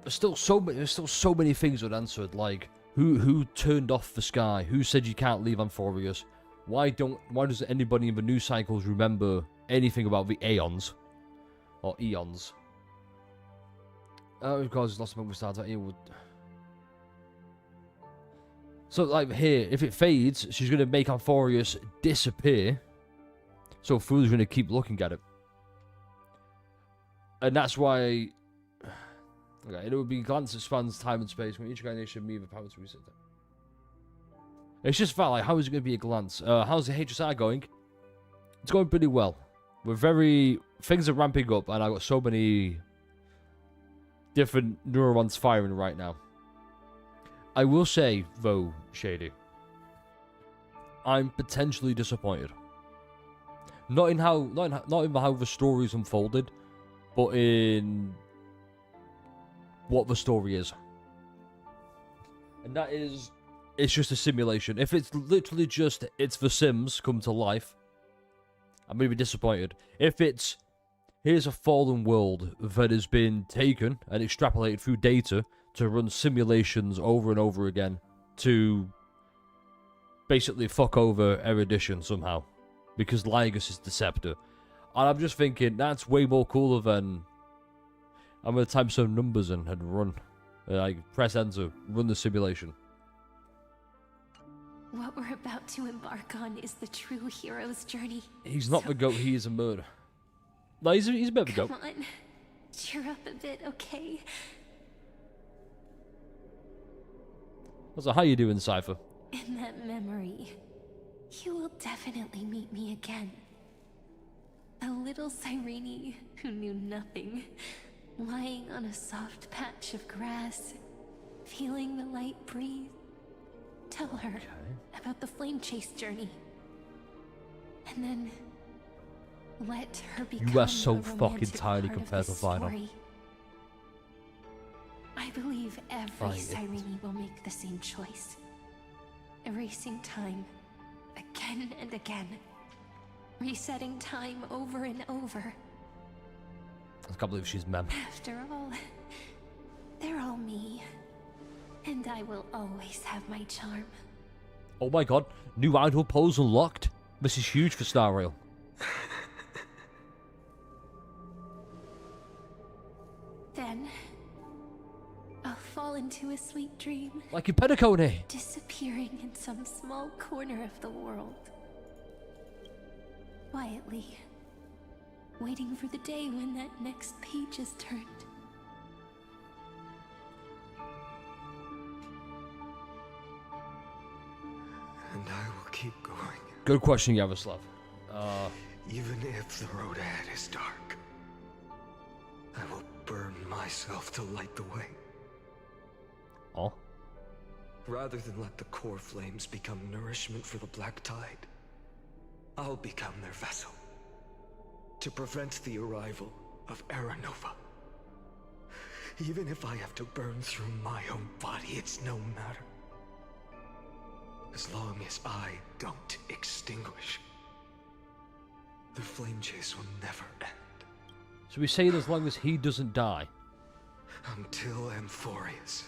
There's still so many things unanswered, like who turned off the sky? Who said you can't leave Amphorius? Why does anybody in the news cycles remember anything about the Aeons? Or Eons? Because lost among the stars, that would. So, like, here, if it fades, she's going to make Amphorius disappear. So, Fool's going to keep looking at it. And that's why... Okay, it would be glance that spans time and space when each incarnation move a power to reset them. It's just that, like, how is it going to be a glance? How's the HSR going? It's going pretty well. Things are ramping up, and I've got so many different neurons firing right now. I will say, though, Shady, I'm potentially disappointed. Not in how the story's unfolded, but in what the story is. And that is, it's just a simulation. If it's literally just, it's The Sims come to life, I'm going to be disappointed. If it's, here's a fallen world that has been taken and extrapolated through data to run simulations over and over again to basically fuck over erudition somehow. Because Lygus is the scepter. And I'm just thinking, that's way more cooler than... I'm going to type some numbers in and run. Like, press enter, run the simulation. What we're about to embark on is the true hero's journey. He's not the goat, he is a murder. No, he's a bit of a goat. Come on, cheer up a bit, okay? So how you doing, Cypher? In that memory, you will definitely meet me again. A little Cyrene who knew nothing, lying on a soft patch of grass, feeling the light breeze. Tell her about the flame chase journey. And then let her become You are so a fucking romantic tiny part of compared the to Phainon. story. I believe every Like, Cyrene will make the same choice. Erasing time again and again. Resetting time over and over. I can't believe she's mem. After all, they're all me. And I will always have my charm. Oh my god, new idol pose unlocked. This is huge for Star Rail. Then, I'll fall into a sweet dream. Like in Pedicone. Disappearing in some small corner of the world. Quietly. Waiting for the day when that next page is turned. And I will keep going. Good question, Yaroslav. Even if the road ahead is dark, I will burn myself to light the way. Oh? Rather than let the core flames become nourishment for the Black Tide, I'll become their vessel. To prevent the arrival of Aranova. Even if I have to burn through my own body, it's no matter. As long as I don't extinguish, the flame chase will never end. So he's saying as long as he doesn't die. Until Amphorius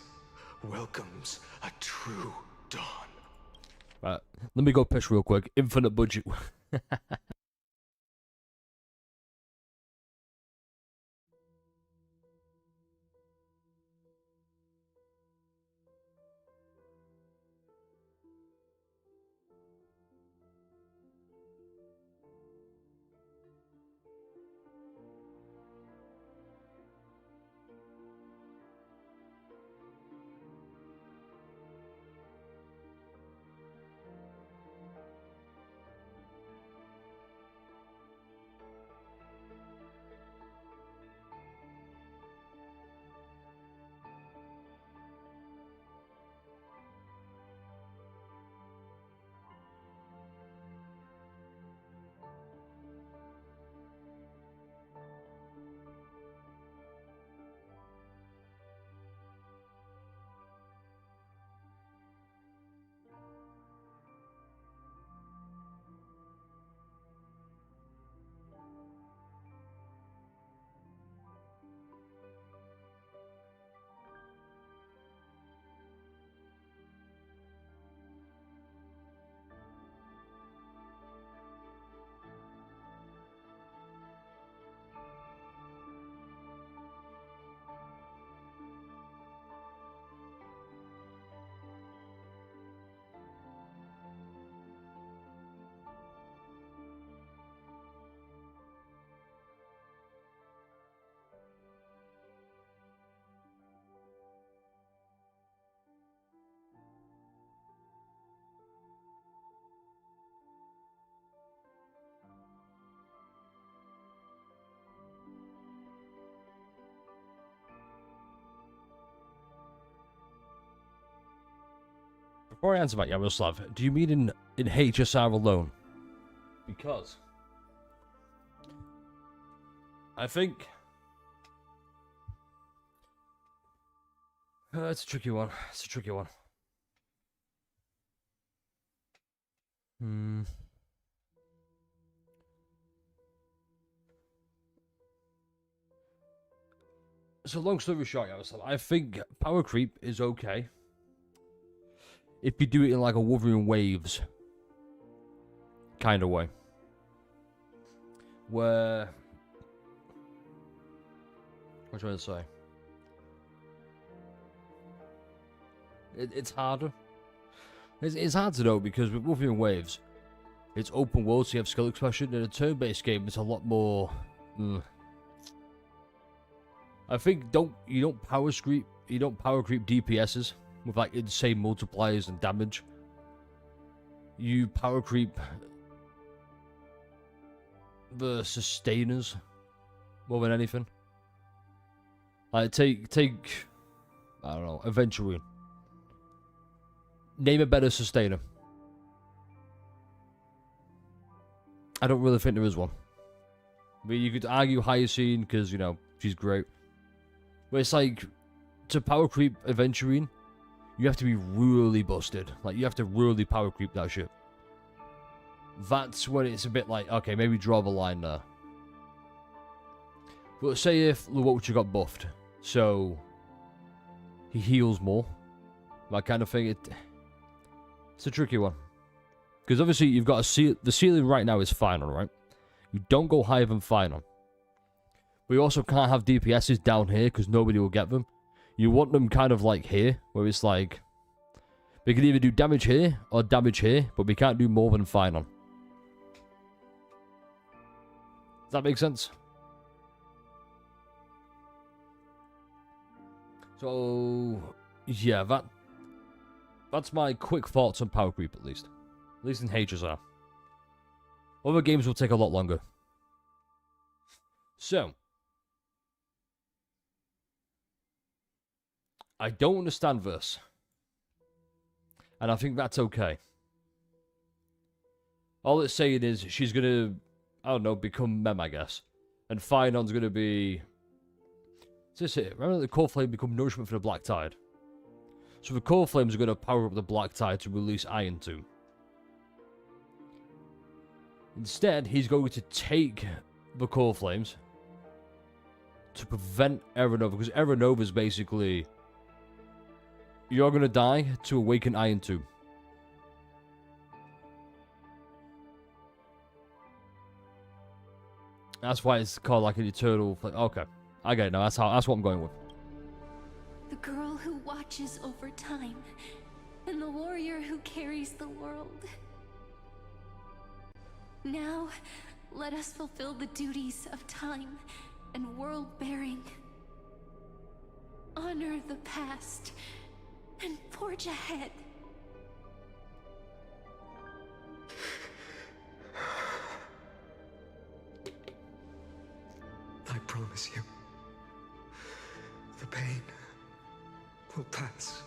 welcomes a true dawn. Right, let me go piss real quick. Infinite budget. Before I answer that, Yaroslav, do you mean in HSR alone? Because I think it's a tricky one. It's a tricky one. So long story short, Yaroslav, I think power creep is okay if you do it in like a Wuthering Waves kind of way. Where... what am I trying to say? It's harder. It's hard to know because with Wuthering Waves, it's open world, so you have skill expression. In a turn-based game, it's a lot more... I think you don't power creep DPSs with like insane multipliers and damage. You power creep the sustainers more than anything. Like take I don't know, Aventurine. Name a better sustainer. I don't really think there is one. I mean, you could argue Hyacine because, you know, she's great. But it's like, to power creep Aventurine, you have to be really busted. Like, you have to really power creep that shit. That's when it's a bit like, okay, maybe draw the line there. But say if Luocha got buffed, so he heals more, that kind of thing, it's a tricky one. Because obviously you've got the ceiling right now is Phainon, right? You don't go higher than Phainon. We also can't have DPSs down here because nobody will get them. You want them kind of like here, where it's like... we can either do damage here or damage here, but we can't do more than Phainon. Does that make sense? So... yeah, that's my quick thoughts on power creep, at least. At least in HSR. Other games will take a lot longer. So... I don't understand this. And I think that's okay. All it's saying is she's gonna, I don't know, become Mem, I guess. And Phainon's gonna be... what's this here? Remember the Core Flame become nourishment for the Black Tide. So the Core Flames are gonna power up the Black Tide to release Iron Tomb. Instead, he's going to take the Core Flames to prevent Aeronova, because Aeronova is basically... you're going to die to awaken Iron Tomb. That's why it's called like an eternal... okay, I get it now. That's what I'm going with. The girl who watches over time, and the warrior who carries the world. Now, let us fulfill the duties of time and world-bearing. Honor the past and forge ahead. I promise you, the pain will pass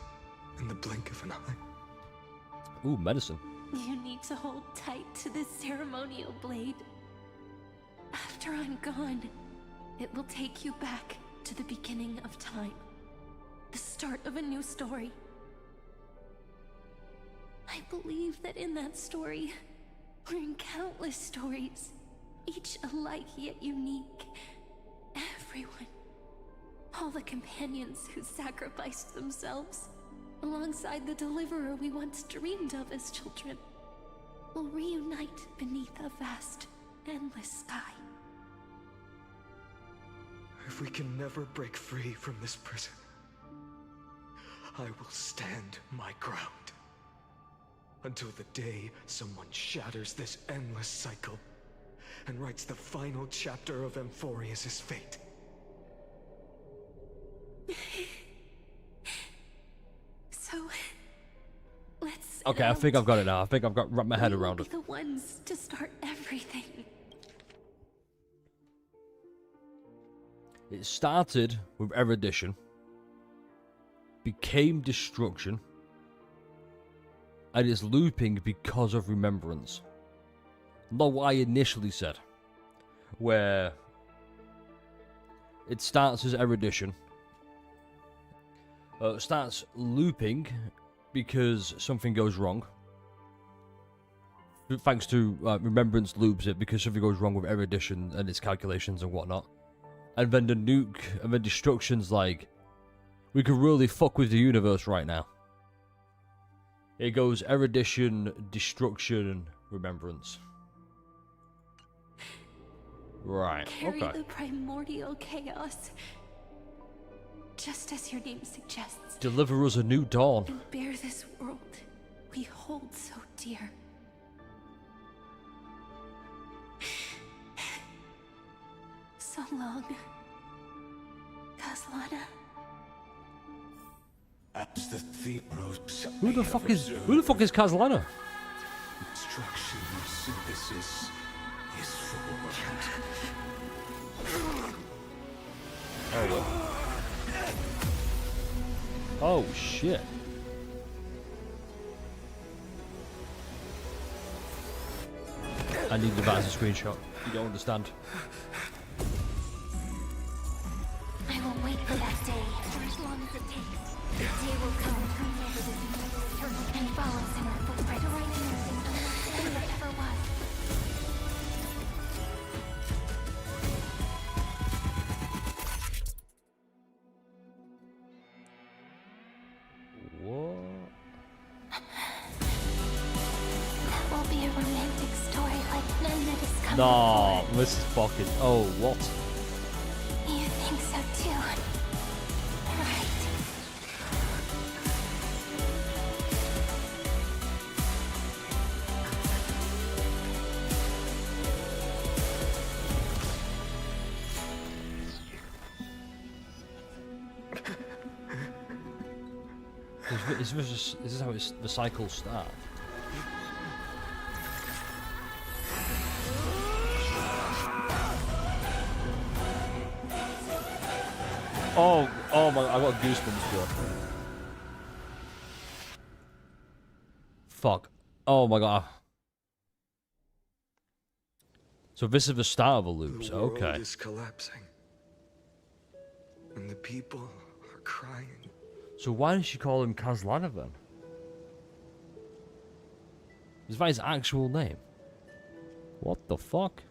in the blink of an eye. Ooh, medicine. You need to hold tight to this ceremonial blade. After I'm gone, it will take you back to the beginning of time. The start of a new story. I believe that in that story, we're in countless stories, each alike yet unique. Everyone, all the companions who sacrificed themselves, alongside the deliverer we once dreamed of as children, will reunite beneath a vast, endless sky. If we can never break free from this prison, I will stand my ground. Until the day someone shatters this endless cycle and writes the final chapter of Amphorius' fate. So, let's... okay, I think I've got it now. I think I've got my head around it. The ones to start everything. It started with erudition, became destruction, and it's looping because of remembrance. Not what I initially said, where it starts as erudition, starts looping because something goes wrong. Thanks to remembrance loops it because something goes wrong with erudition and its calculations and whatnot. And then the nuke and then destruction's like, we could really fuck with the universe right now. It goes erudition, destruction, remembrance. Right, Carry okay. the primordial chaos, just as your name suggests. Deliver us a new dawn. And bear this world we hold so dear. So long, Kaslana. As the Thebros Who the fuck is Kaslana? Instruction synthesis is forward. Oh, well. Oh shit. I need to advance a screenshot. You don't understand. I will wait for that day for as long as it takes. The day will come turns over this eternal and follows in our footprint to write anything than that ever was. What? That will be a romantic story like none that has come No, before. this is fucking. Oh, what? You think so too? Right. Is this how the cycle starts? Oh my! I got goosebumps, bro. Fuck! Oh my god! So this is the start of a loop. The So, world okay. is collapsing, and the people are crying. So why did she call him Kaslana then? Is that his actual name? What the fuck?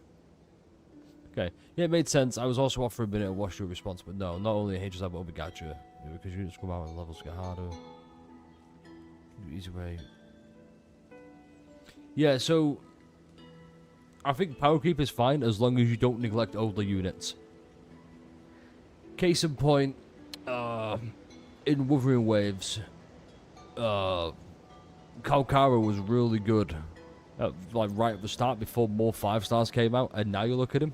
Okay, yeah, it made sense. I was also off for a minute and watched your response, but no, not only H's but over Gacha, because you just come out and levels get harder. Easy way. Yeah, so I think Power Creep is fine as long as you don't neglect older units. Case in point, in Wuthering Waves, Kalkara was really good, like right at the start before more 5-stars came out, and now you look at him.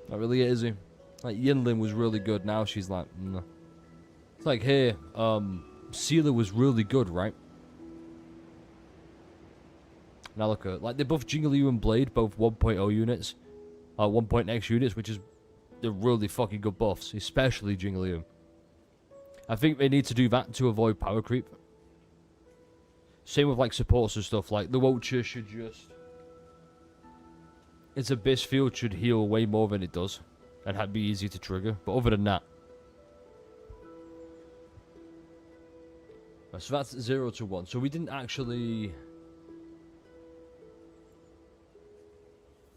That really is he. Like Yinlin was really good. Now she's like, nah. It's like here, Sealer was really good, right? Now look at like they're both Jingliu and Blade, both 1.0 units, 1.x units, which is they're really fucking good buffs, especially Jingliu. I think they need to do that to avoid power creep. Same with like supports and stuff. Like the Vulture should just. Its Abyss field should heal way more than it does, and be easy to trigger. But other than that, so that's 0 to 1. So we didn't actually.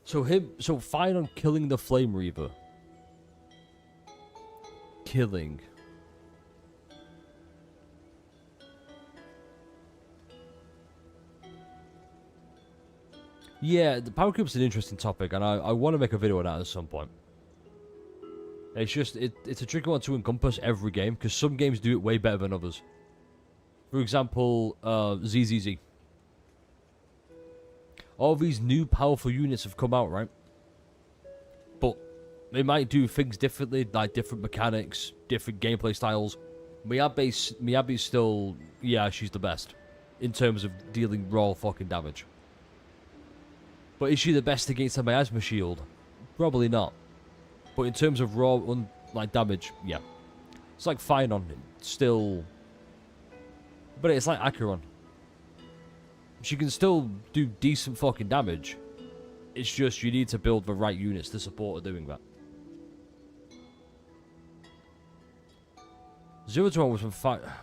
So Phainon killing the Flame Reaver. Killing. Yeah, the power creep's an interesting topic, and I want to make a video on that at some point. It's just, it's a tricky one to encompass every game, because some games do it way better than others. For example, ZZZ. All these new powerful units have come out, right? But they might do things differently, like different mechanics, different gameplay styles. Miyabi's still, yeah, she's the best. In terms of dealing raw fucking damage. But is she the best against a miasma shield? Probably not. But in terms of raw like damage, yeah. It's like Phainon, still. But it's like Acheron. she can still do decent fucking damage. It's just you need to build the right units to support her doing that. 0 to 1 was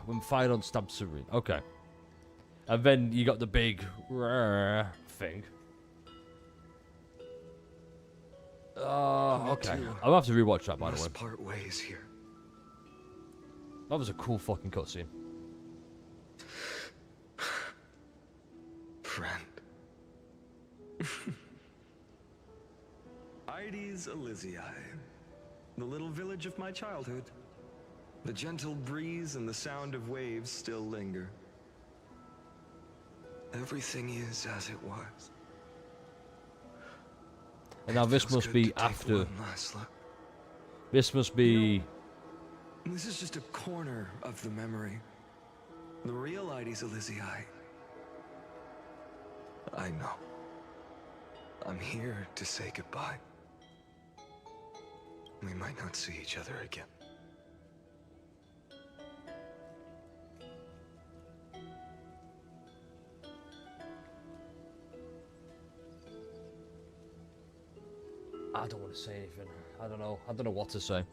when Phainon stabbed Serene. Okay. And then you got the big thing. Okay. I'll have to rewatch that, by the way. Part ways here. That was a cool fucking cutscene. Friend. Ides Elysiae, the little village of my childhood. The gentle breeze and the sound of waves still linger. Everything is as it was. And now this must be after. This must be. This is just a corner of the memory. The real Ides Elysiae. I know. I'm here to say goodbye. We might not see each other again. I don't want to say anything. I don't know what to say.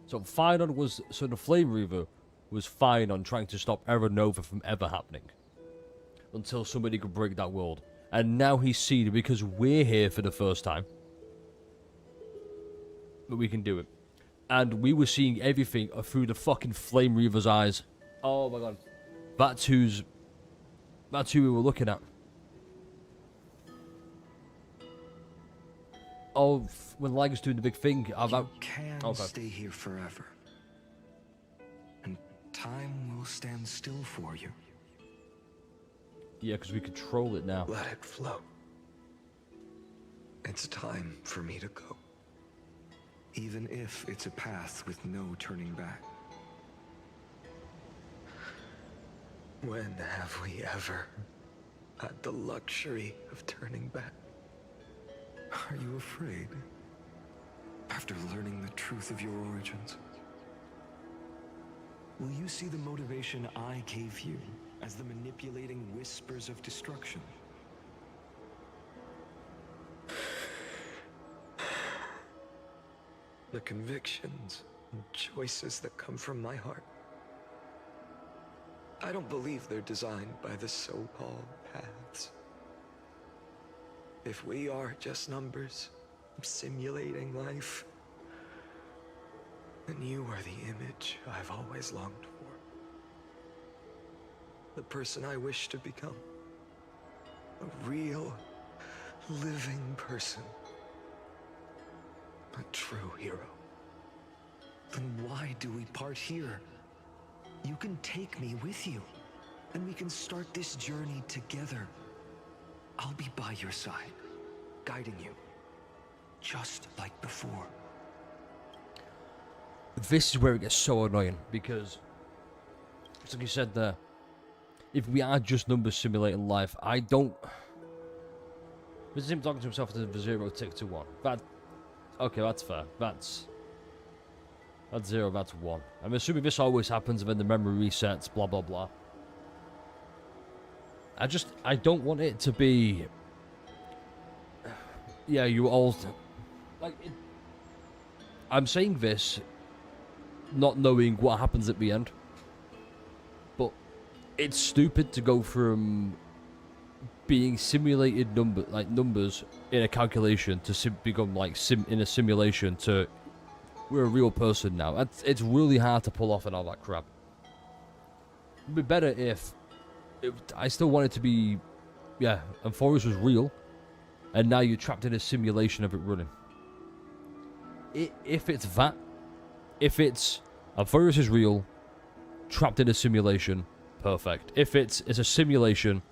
So Phainon was, so the Flame Reaver was Phainon trying to stop Nova from ever happening. Until somebody could break that world. And now he's seen it because we're here for the first time. But we can do it. And we were seeing everything through the fucking Flame Reaver's eyes. Oh my god. That's who we were looking at. Oh, when Liger's doing the big thing. You can stay here forever. And time will stand still for you. Yeah, because we control it now. Let it flow. It's time for me to go. Even if it's a path with no turning back. When have we ever had the luxury of turning back? Are you afraid? After learning the truth of your origins? Will you see the motivation I gave you as the manipulating whispers of destruction? The convictions and choices that come from my heart. I don't believe they're designed by the so-called paths. If we are just numbers simulating life, then you are the image I've always longed for. The person I wish to become. A real, living person. A true hero. Then why do we part here? You can take me with you, and we can start this journey together. I'll be by your side, guiding you, just like before. This is where it gets so annoying, because, it's like you said there, if we are just numbers simulating life, I don't... This is him talking to himself as the 0 tick to 1. Okay, that's fair. That's 0, that's 1. I'm assuming this always happens when the memory resets, blah blah blah. I don't want it to be... Yeah, you all... I'm saying this, not knowing what happens at the end. But it's stupid to go from being simulated numbers in a calculation to become like in a simulation to we're a real person now. It's really hard to pull off and all that crap. It'd be better if I still want it to be, yeah, Amphorius was real, and now you're trapped in a simulation of it running. If it's that, if it's Amphorius is real, trapped in a simulation, perfect. If it's a simulation,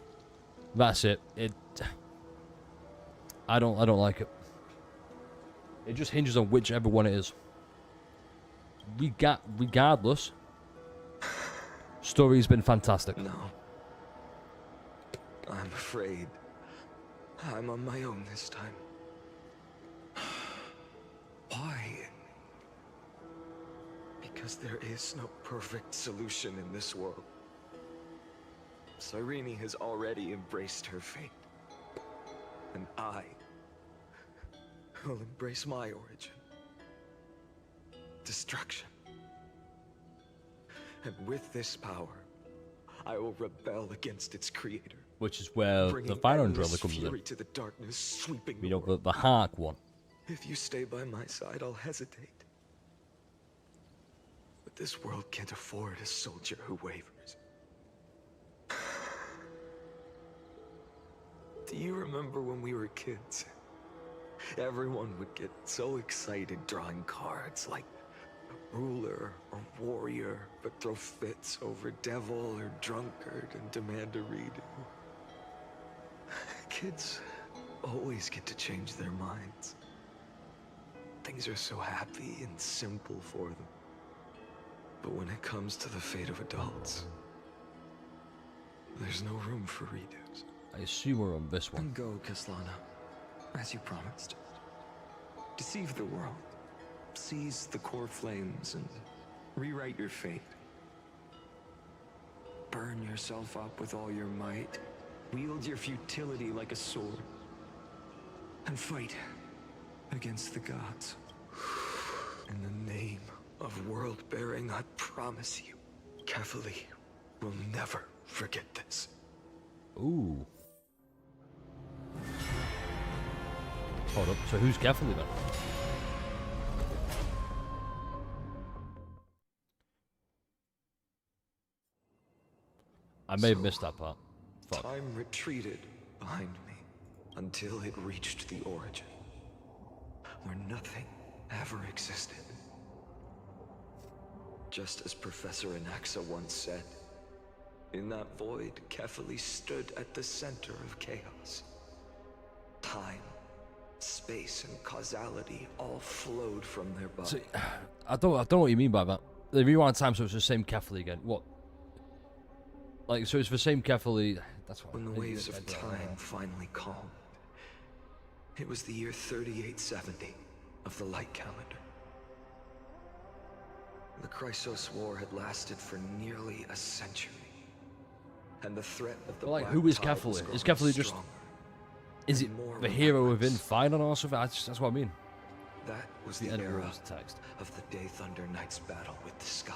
that's it. I don't like it. It just hinges on whichever one it is. Regardless, story's been fantastic. No. I'm afraid I'm on my own this time. Why? Because there is no perfect solution in this world. Cyrene has already embraced her fate. And I will embrace my origin. Destruction. And with this power, I will rebel against its creator. Which is where the bringing Phainon endless driller comes fury in. to the darkness, sweeping You the know, world. the Hark one. If you stay by my side, I'll hesitate. But this world can't afford a soldier who wavers. Do you remember when we were kids? Everyone would get so excited drawing cards like ruler or warrior, but throw fits over devil or drunkard and demand a redo. Kids always get to change their minds. Things are so happy and simple for them. But when it comes to the fate of adults, there's no room for redos. I assume we're on this one. And go, Kaslana, as you promised. Deceive the world. Seize the core flames and rewrite your fate. Burn yourself up with all your might. Wield your futility like a sword. And fight against the gods. In the name of world-bearing, I promise you, Kefali will never forget this. Ooh. Hold up, so who's Kefali then? I may have missed that part. Fuck. Time retreated behind me until it reached the origin, where nothing ever existed. Just as Professor Anaxa once said, in that void, Kefali stood at the center of chaos. Time, space, and causality all flowed from their body. See, I don't know what you mean by that. The rewind time, so it's the same Kefali again. What? Like, so it's the same Kefali. That's what. When the waves of time finally calmed, it was the year 3870 of the light calendar. The Chrysos War had lasted for nearly a century, and the threat of the like, Black who is Tide was Kefali? Is growing Kefali just? stronger Is and it more the hero relentless. within Phainon or something? That's what I mean. That was The the end era rules text. of the Day Thunder Knight's battle with the sky.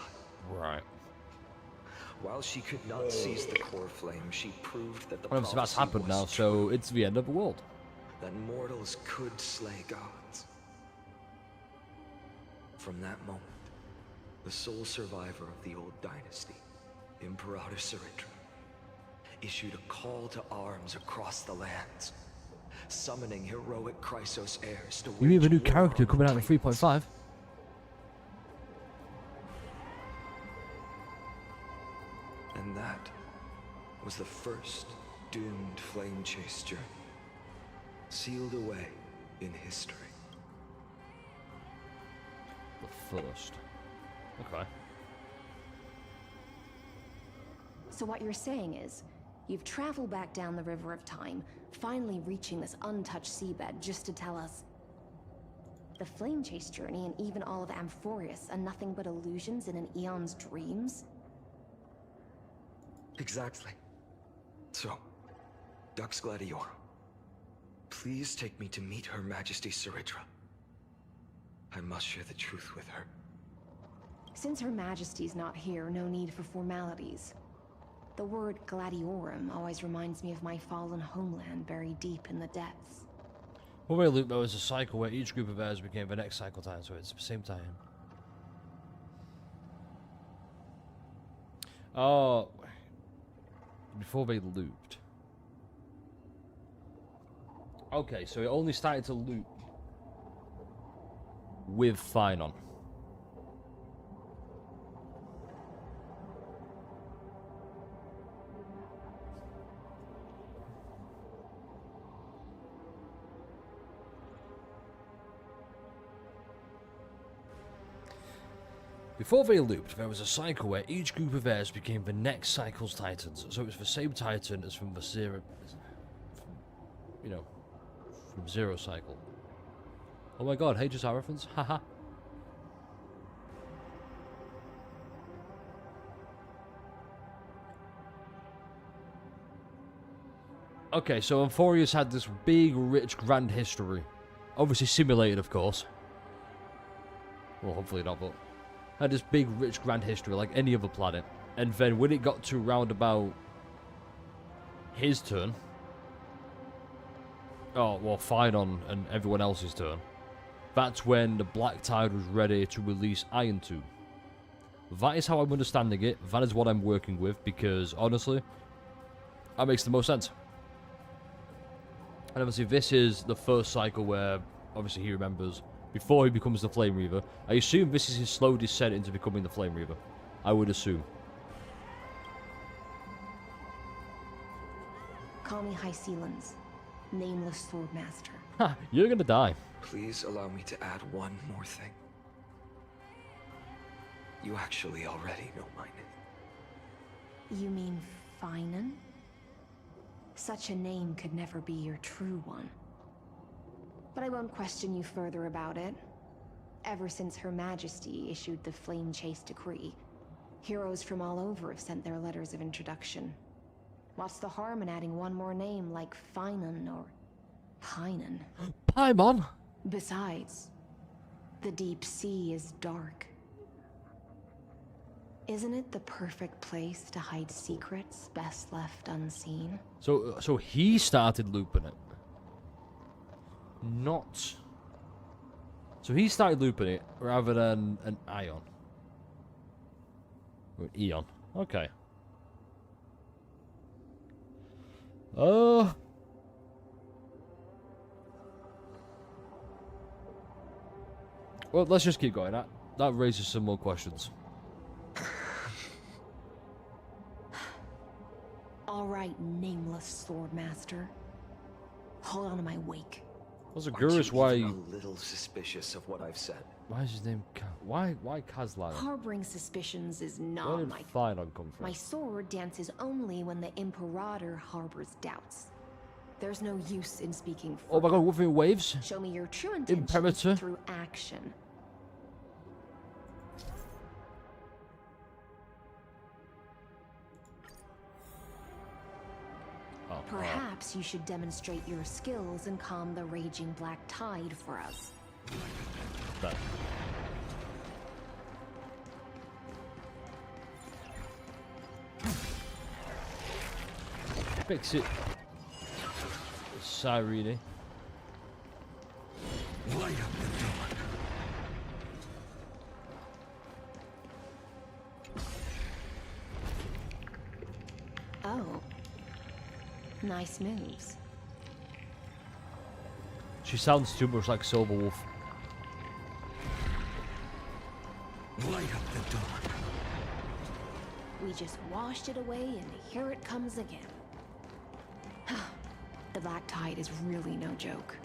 Right. While she could not seize the core flame, she proved that the Well, that's prophecy happened was now, true, so it's the end of the world. that mortals could slay gods. From that moment, the sole survivor of the old dynasty, Imperator Saritra, issued a call to arms across the lands, summoning heroic Chrysos heirs to You mean the wage new war character on the coming out in Titans. 3.5? And that was the first doomed flame chase journey, sealed away in history. The first. Okay. So what you're saying is, you've traveled back down the River of Time, finally reaching this untouched seabed just to tell us the flame chase journey and even all of Amphorius are nothing but illusions in an eon's dreams? Exactly. So, Dux Gladiorum, please take me to meet Her Majesty Saritra. I must share the truth with her. Since Her Majesty's not here, no need for formalities. The word Gladiorum always reminds me of my fallen homeland buried deep in the depths. Well, wait, Luke, there was a cycle where each group of heirs became the next cycle time, so it's the same time. Oh, before they looped. Okay, so it only started to loop with Phainon. Before they looped, there was a cycle where each group of heirs became the next cycle's titans. So it was the same titan as from the zero, you know, from Zero Cycle. Oh my god, hey, just our reference, haha. Okay, so Amphorius had this big, rich, grand history. Obviously simulated, of course. Well, hopefully not, but... Had this big, rich, grand history, like any other planet. And then when it got to round about... his turn... Oh, well, Phainon and everyone else's turn. That's when the Black Tide was ready to release Iron 2. That is how I'm understanding it. That is what I'm working with, because, honestly, that makes the most sense. And obviously, this is the first cycle where, obviously, he remembers, before he becomes the Flame Reaver. I assume this is his slow descent into becoming the Flame Reaver. I would assume. Call me High Sealans, nameless Swordmaster. Ha! You're gonna die. Please allow me to add one more thing. You actually already know my name. You mean Phainon? Such a name could never be your true one. But I won't question you further about it. Ever since Her Majesty issued the Flame Chase Decree, heroes from all over have sent their letters of introduction. What's the harm in adding one more name like Phainon or Phainon? Paimon! Besides, the deep sea is dark. Isn't it the perfect place to hide secrets best left unseen? So he started looping it. Not... So he started looping it rather than an Ion. Or an Eon. Okay. Well, let's just keep going. That raises some more questions. All right, nameless Swordmaster. Hold on to my wake. Also, Aren't Gurus, you why... even a little suspicious of what I've said? Why is his name... Why Kazlan? Harboring suspicions is Where not did my... Phainon come from? My sword dances only when the Imperator harbors doubts. There's no use in speaking Oh my god, Wolverine Waves? Show me your true intentions Imperator? through action. Perhaps you should demonstrate your skills and calm the raging black tide for us. That. Fix it. Cyrene. Light up the dawn. Oh. Nice moves. She sounds too much like Silverwolf. Light up the dawn. We just washed it away and here it comes again. The black tide is really no joke.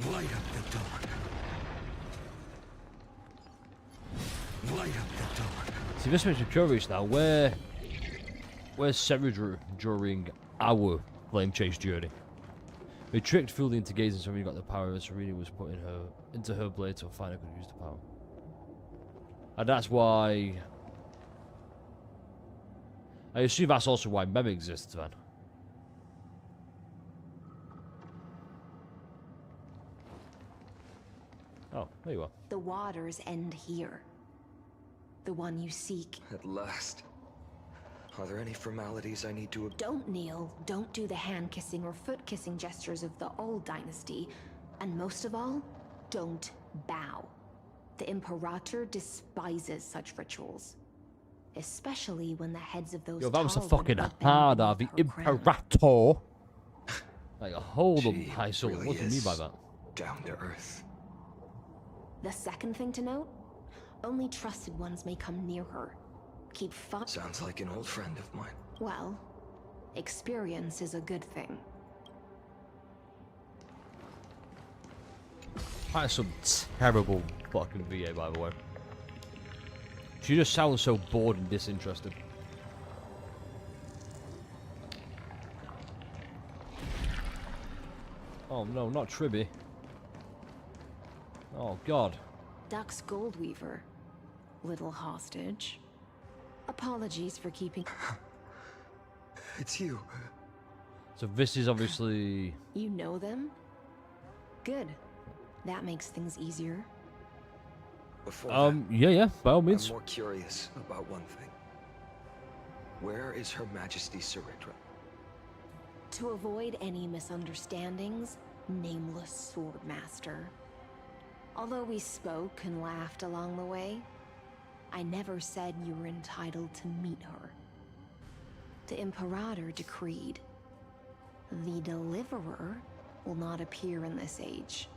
Light up the dawn. Light up the dawn. See, this makes me curious now. Where's Seridru during our Flame Chase journey? We tricked Fully into gazing, so we got the power, and Serena was putting her into her blade so Phainon could use the power. And that's why... I assume that's also why Mem exists, then. Oh, there you are. The waters end here. The one you seek. At last. Are there any formalities I need to... Don't kneel, don't do the hand-kissing or foot-kissing gestures of the old dynasty, and most of all, don't bow. The Imperator despises such rituals. Especially when the heads of those Yo, that was a tall fucking women hard bend of the beneath her crown. Imperator. Like, hold on, She High Soul. really What do you mean is by that? down to earth. The second thing to note, only trusted ones may come near her. Keep fun. Sounds like an old friend of mine. Well, experience is a good thing. That's some terrible fucking VA, by the way. She just sounds so bored and disinterested. Oh no, not Tribby. Oh god. Duck's Goldweaver. Little hostage. Apologies for keeping... It's you. So this is obviously... You know them? Good. That makes things easier. Before yeah, by all means. I'm more curious about one thing. Where is Her Majesty Saritra? To avoid any misunderstandings, nameless Swordmaster. Although we spoke and laughed along the way, I never said you were entitled to meet her. The Imperator decreed, the Deliverer will not appear in this age.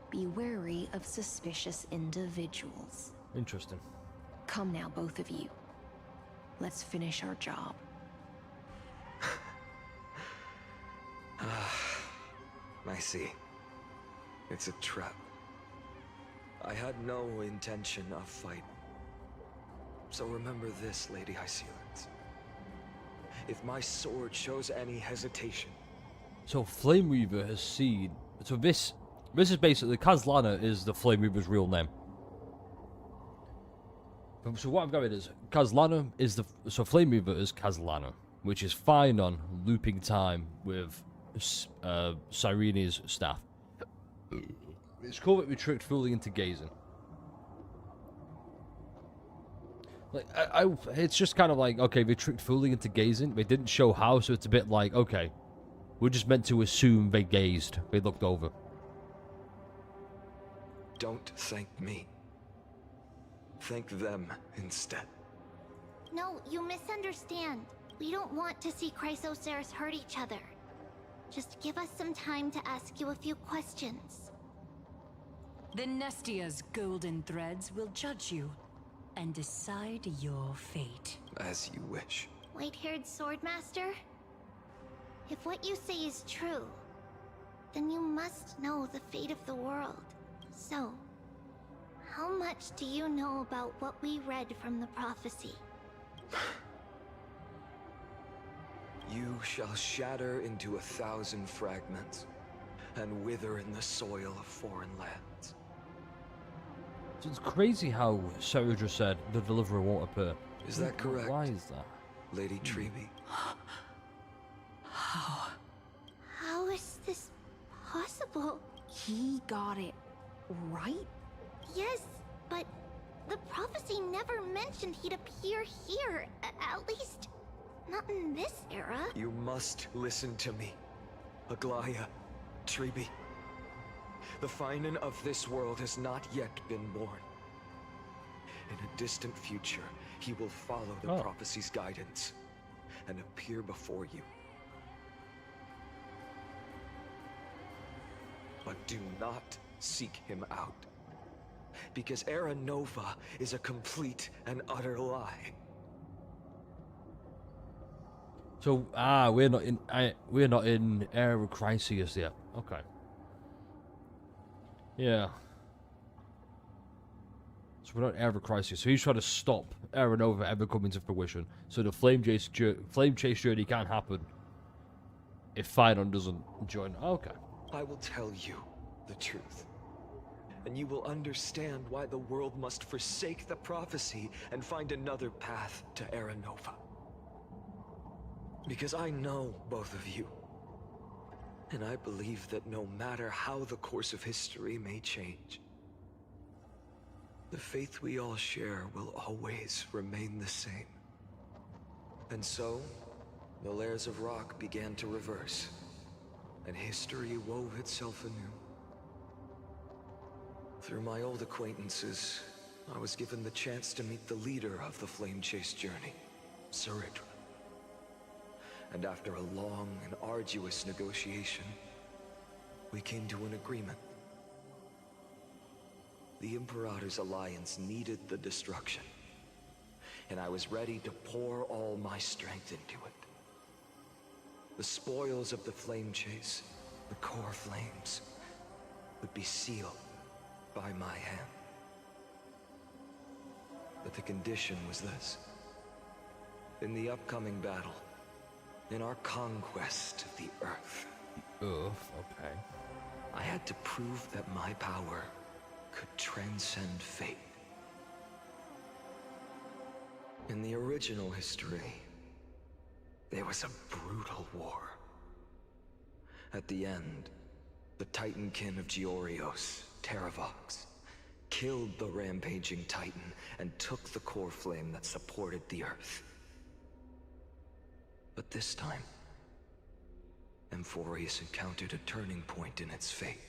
Be wary of suspicious individuals. Interesting. Come now, both of you. Let's finish our job. I see. It's a trap. I had no intention of fighting. So remember this, Lady Hysealens. If my sword shows any hesitation... So Flame Weaver has seen... So this is basically... Kazlana is the Flame Weaver's real name. So what I'm going is... Kazlana is the... So Flame Weaver is Kazlana, which is Phainon looping time with Cyrene's staff. It's cool that we tricked Fully into gazing. Like, it's just kind of like, okay, they tricked Fully into gazing. They didn't show how, so it's a bit like, okay, we're just meant to assume they gazed. They looked over. Don't thank me. Thank them instead. No, you misunderstand. We don't want to see Chrysoceres hurt each other. Just give us some time to ask you a few questions. The Nestia's golden threads will judge you and decide your fate. As you wish. White-haired Swordmaster? If what you say is true, then you must know the fate of the world. So, how much do you know about what we read from the prophecy? You shall shatter into 1,000 fragments and wither in the soil of foreign lands. So it's crazy how Sarah said the Deliverer won't appear. Is that correct? Why is that? Lady Treby? How is this possible? He got it right? Yes, but the prophecy never mentioned he'd appear here. At least, not in this era. You must listen to me. Aglaya, Treby. The Phainon of this world has not yet been born. In a distant future, he will follow the prophecy's guidance and appear before you. But do not seek him out. Because Era Nova is a complete and utter lie. So we're not in Era Crisis yet. Okay. Yeah. So we're not in Era Crisis. So he's trying to stop Era Nova ever coming to fruition. So the flame chase journey can't happen if Phainon doesn't join. Okay. I will tell you the truth. And you will understand why the world must forsake the prophecy and find another path to Era Nova. Because I know both of you. And I believe that no matter how the course of history may change, the faith we all share will always remain the same. And so, the layers of rock began to reverse, and history wove itself anew. Through my old acquaintances, I was given the chance to meet the leader of the Flame Chase journey, Saritra. And after a long and arduous negotiation, we came to an agreement. The Imperator's alliance needed the destruction, and I was ready to pour all my strength into it. The spoils of the Flame Chase, the core flames, would be sealed by my hand. But the condition was this. In the upcoming battle, in our conquest of the Earth. Okay. I had to prove that my power could transcend fate. In the original history, There was a brutal war. At the end, the Titankin of Georios, Terravox, killed the rampaging Titan and took the core flame that supported the Earth. But this time, Amphorius encountered a turning point in its fate.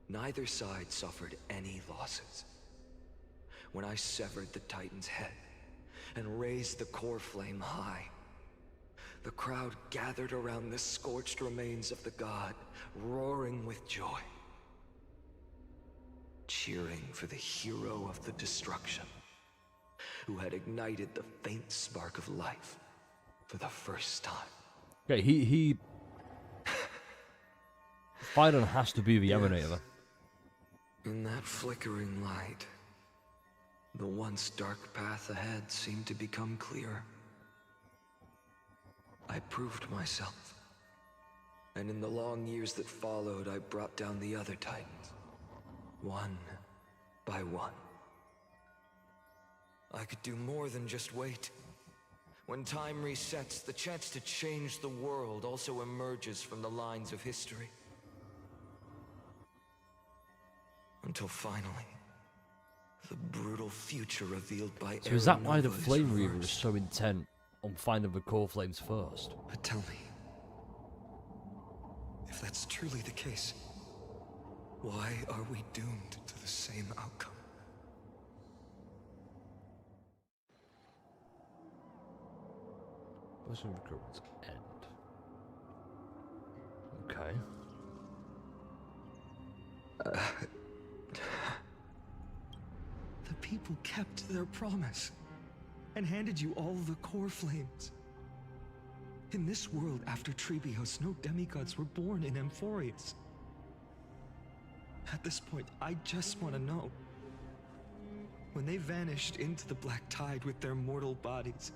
Neither side suffered any losses. When I severed the Titan's head and raised the core flame high, the crowd gathered around the scorched remains of the god, roaring with joy, cheering for the hero of the destruction, who had ignited the faint spark of life for the first time. Okay, he Phainon has to be the Emanator. In that flickering light, the once dark path ahead seemed to become clearer. I proved myself, and in the long years that followed, I brought down the other Titans, one by one. I could do more than just wait. When time resets, the chance to change the world also emerges from the lines of history. Until finally, the brutal future revealed by So is that why the Aeronova is Flame Reaver is reversed. so intent on finding the core flames first? But tell me, if that's truly the case, why are we doomed to the same outcome? Person recruitment's end. Okay. The people kept their promise and handed you all the core flames. In this world after Trebios, no demigods were born in Amphorius. At this point, I just want to know. When they vanished into the black tide with their mortal bodies,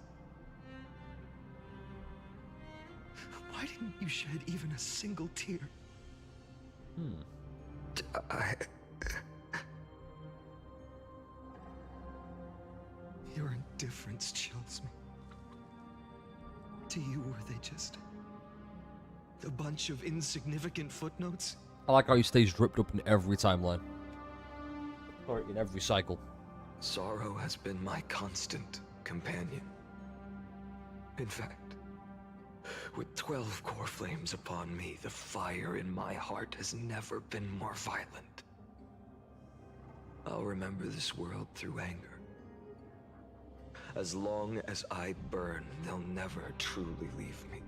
why didn't you shed even a single tear? Your indifference chills me. To you, were they just a bunch of insignificant footnotes? I like how he stays dripped up in every timeline. Or in every cycle. Sorrow has been my constant companion. In fact, with 12 core flames upon me, the fire in my heart has never been more violent. I'll remember this world through anger. As long as I burn, they'll never truly leave me.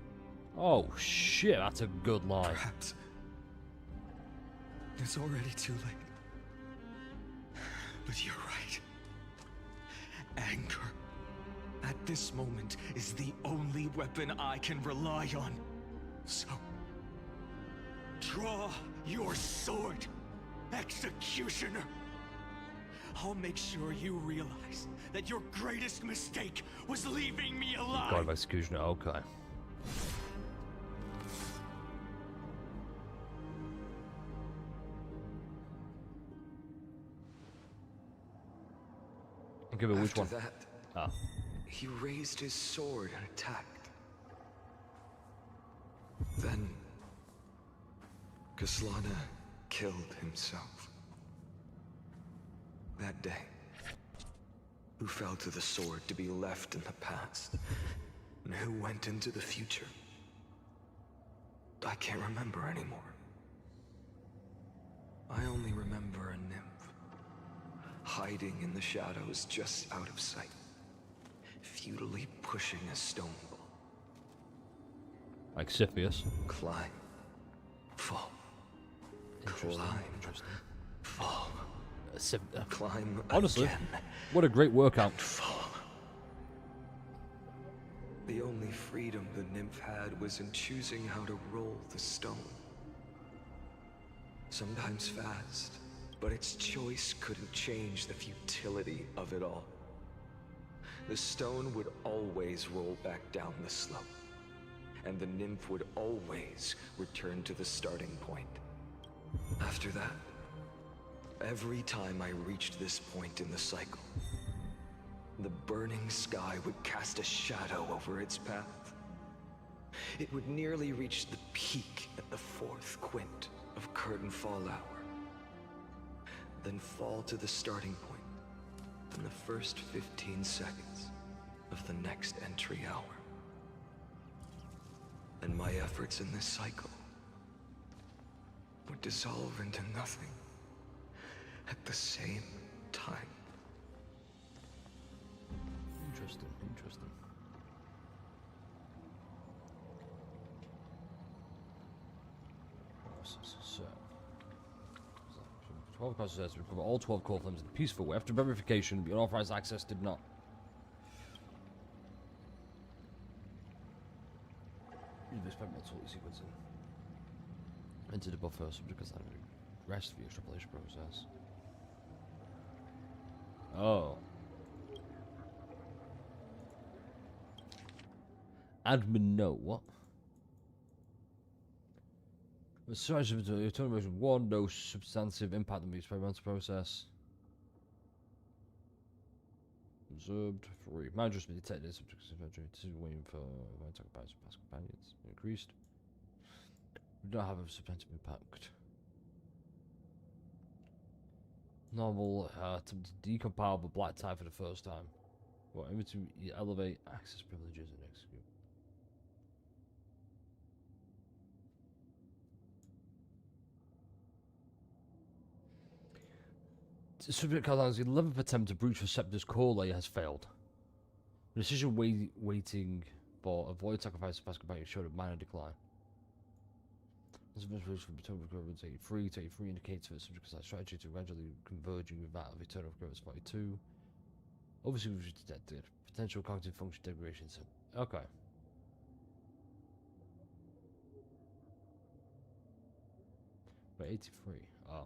Oh shit, that's a good line. Perhaps it's already too late. But you're right. Anger, at this moment, is the only weapon I can rely on. So, draw your sword, Executioner. I'll make sure you realize that your greatest mistake was leaving me alive. God of Executioner, okay. Give it which After one? that, Ah. he raised his sword and attacked. Then, Kaslana killed himself. That day, who fell to the sword to be left in the past, and who went into the future, I can't remember anymore. I only remember a nymph, hiding in the shadows just out of sight, futilely pushing a stone ball. Like Siphius. Climb. Fall. Climb. Fall. Climb Honestly, again. what a great workout. Fall. The only freedom the nymph had was in choosing how to roll the stone. Sometimes fast, but its choice couldn't change the futility of it all. The stone would always roll back down the slope, and the nymph would always return to the starting point. After that, every time I reached this point in the cycle, the burning sky would cast a shadow over its path. It would nearly reach the peak at the 4th quint of curtain fall hour, then fall to the starting point in the first 15 seconds of the next entry hour. And my efforts in this cycle would dissolve into nothing at the same time. Interesting, interesting. So 12 classes says we recover all 12 core flames in a peaceful way. After verification, the unauthorized access did not. You've experimental sequencing. Into the buffer subject because I rest for the extrapolation process. Oh. Admin no, what? The size of the total version 1, no substantive impact on the experimental process. Observed 3. Might just be detected subjects inventory. This is waiting for attack by past companions. Increased. We don't have a substantive impact. Novel attempted to decompile the black tie for the first time. What, aiming to elevate access privileges and execute. The subject Cardinal's 11th attempt to breach Receptor's core layer has failed. The decision waiting for a void sacrifice of past companions showed a minor decline. This information from Eternal Recurrence 83 to 83 indicates that the subject's strategy to gradually converging with that of Eternal Recurrence 42. Obviously, we've detected potential cognitive function degradation. Okay. But 83. Oh.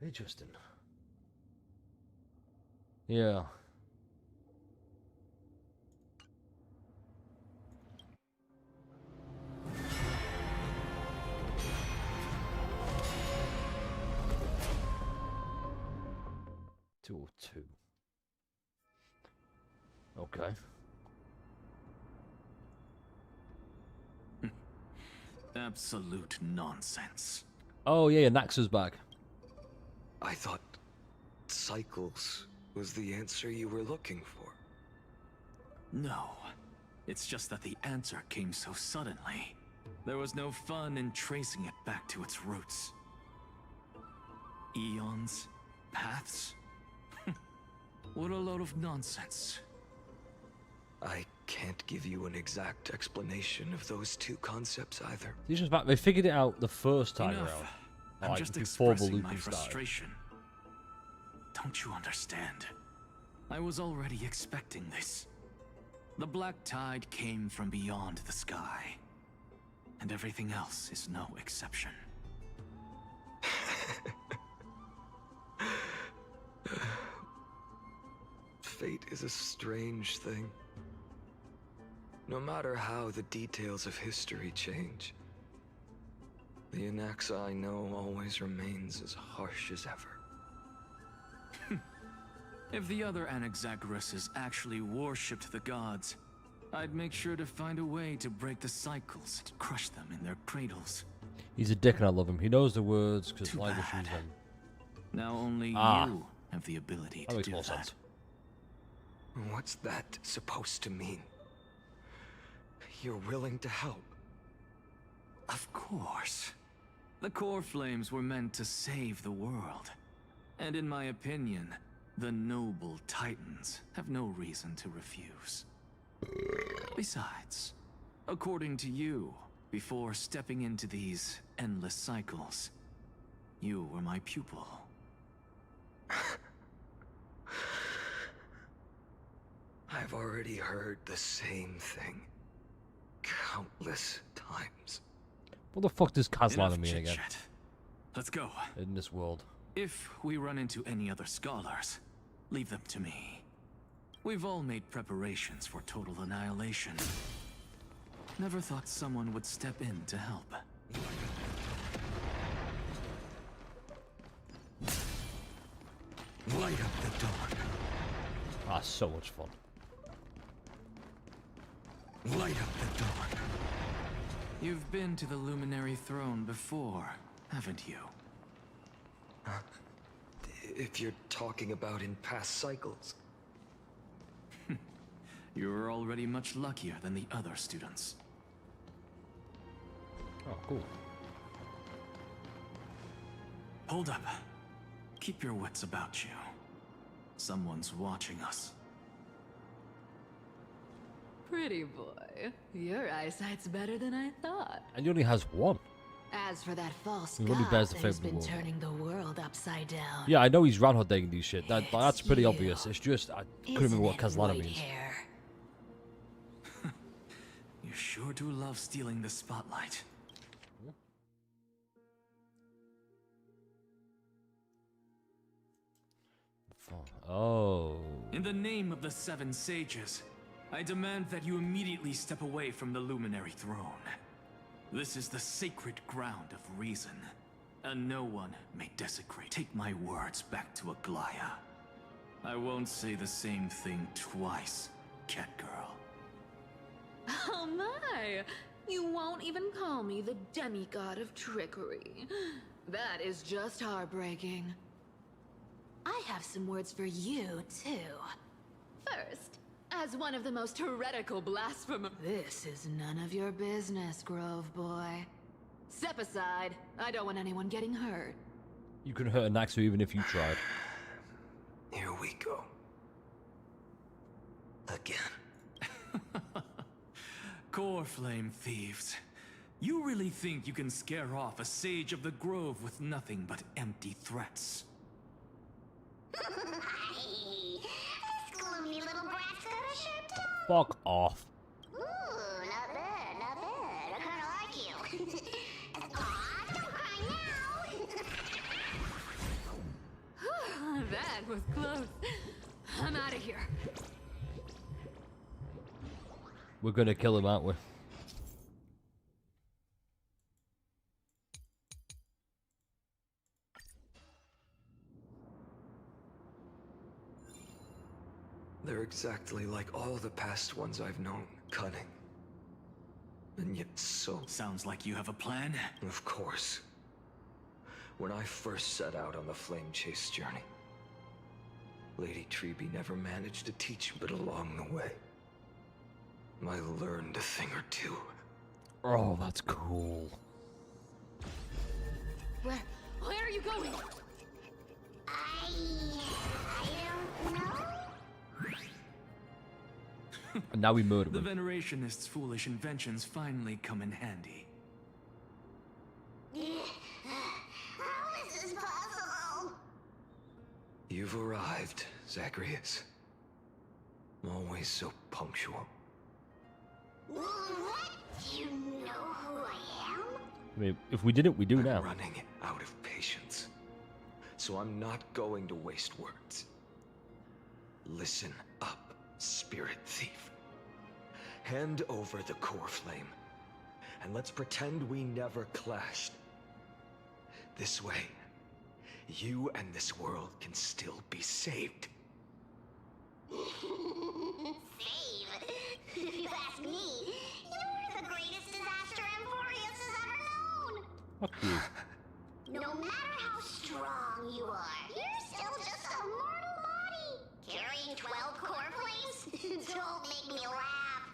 So interesting. Yeah. Two. Okay. Absolute nonsense. Oh yeah, Naxa's back. I thought cycles was the answer you were looking for. No. It's just that the answer came so suddenly. There was no fun in tracing it back to its roots. Eons? Paths? What a load of nonsense. I can't give you an exact explanation of those two concepts either. These just back. They figured it out the first time Enough. around. I'm Like, just before the expressing looping my started. frustration. Don't you understand? I was already expecting this. The black tide came from beyond the sky. And everything else is no exception. Fate is a strange thing. No matter how the details of history change, the Anaxa I know always remains as harsh as ever. If the other Anaxagoras actually worshipped the gods, I'd make sure to find a way to break the cycles and crush them in their cradles. He's a dick and I love him. He knows the words because Too language bad. is them. Now only Ah. you have the ability That to makes do more that. sense. What's that supposed to mean? You're willing to help? Of course. The core flames were meant to save the world. And in my opinion, the noble titans have no reason to refuse. Besides, according to you, before stepping into these endless cycles, you were my pupil. I've already heard the same thing countless times. What the fuck does Enough Kazlan mean again? chit-chat. Let's go. In this world. If we run into any other scholars, leave them to me. We've all made preparations for total annihilation. Never thought someone would step in to help. Light up the dawn. Ah, so much fun. Light up the dawn. You've been to the Luminary Throne before, haven't you? If you're talking about in past cycles. You're already much luckier than the other students. Oh, cool. Hold up. Keep your wits about you. Someone's watching us. Pretty boy, your eyesight's better than I thought. And he only has one. As for that false He only god bears the who's favourable been one. turning the world upside down. Yeah, I know he's Ranhodding these shit. That's pretty obvious. It's just, I couldn't remember what Isn't it Kazlana white means. hair? You sure do love stealing the spotlight. Oh. In the name of the Seven Sages, I demand that you immediately step away from the Luminary Throne. This is the sacred ground of reason, and no one may desecrate. Take my words back to Aglaya. I won't say the same thing twice, cat girl. Oh my! You won't even call me the demigod of trickery. That is just heartbreaking. I have some words for you, too. First, as one of the most heretical blasphemers... This is none of your business, Grove Boy. Step aside. I don't want anyone getting hurt. You can hurt a Naxu even if you tried. Here we go. Again. Core Flame thieves. You really think you can scare off a Sage of the Grove with nothing but empty threats? This gloomy little brat's got a sharp tongue. Fuck off. Ooh, not bad, not bad. I kinda like you. Aw, don't cry now. That was close. I'm out of here. We're gonna kill him, aren't we? They're exactly like all the past ones I've known. Cunning. And yet so... Sounds like you have a plan? Of course. When I first set out on the flame chase journey, Lady Treby never managed to teach me, but along the way, I learned a thing or two. Oh, that's cool. Where are you going? I don't know. And now we murder The him. Venerationists' foolish inventions finally come in handy. How is this possible? You've arrived, Zacharias. Always so punctual. What? You know who I am? I mean, if we didn't, we do now. Running out of patience. So I'm not going to waste words. Listen up, spirit thief. Hand over the core flame, and let's pretend we never clashed. This way, you and this world can still be saved. Save? If you ask me, you're the greatest disaster Amphorius has ever known! Fuck you. No matter how strong you are, you're still just a mortal body. Carrying 12 core flames? Don't make me laugh.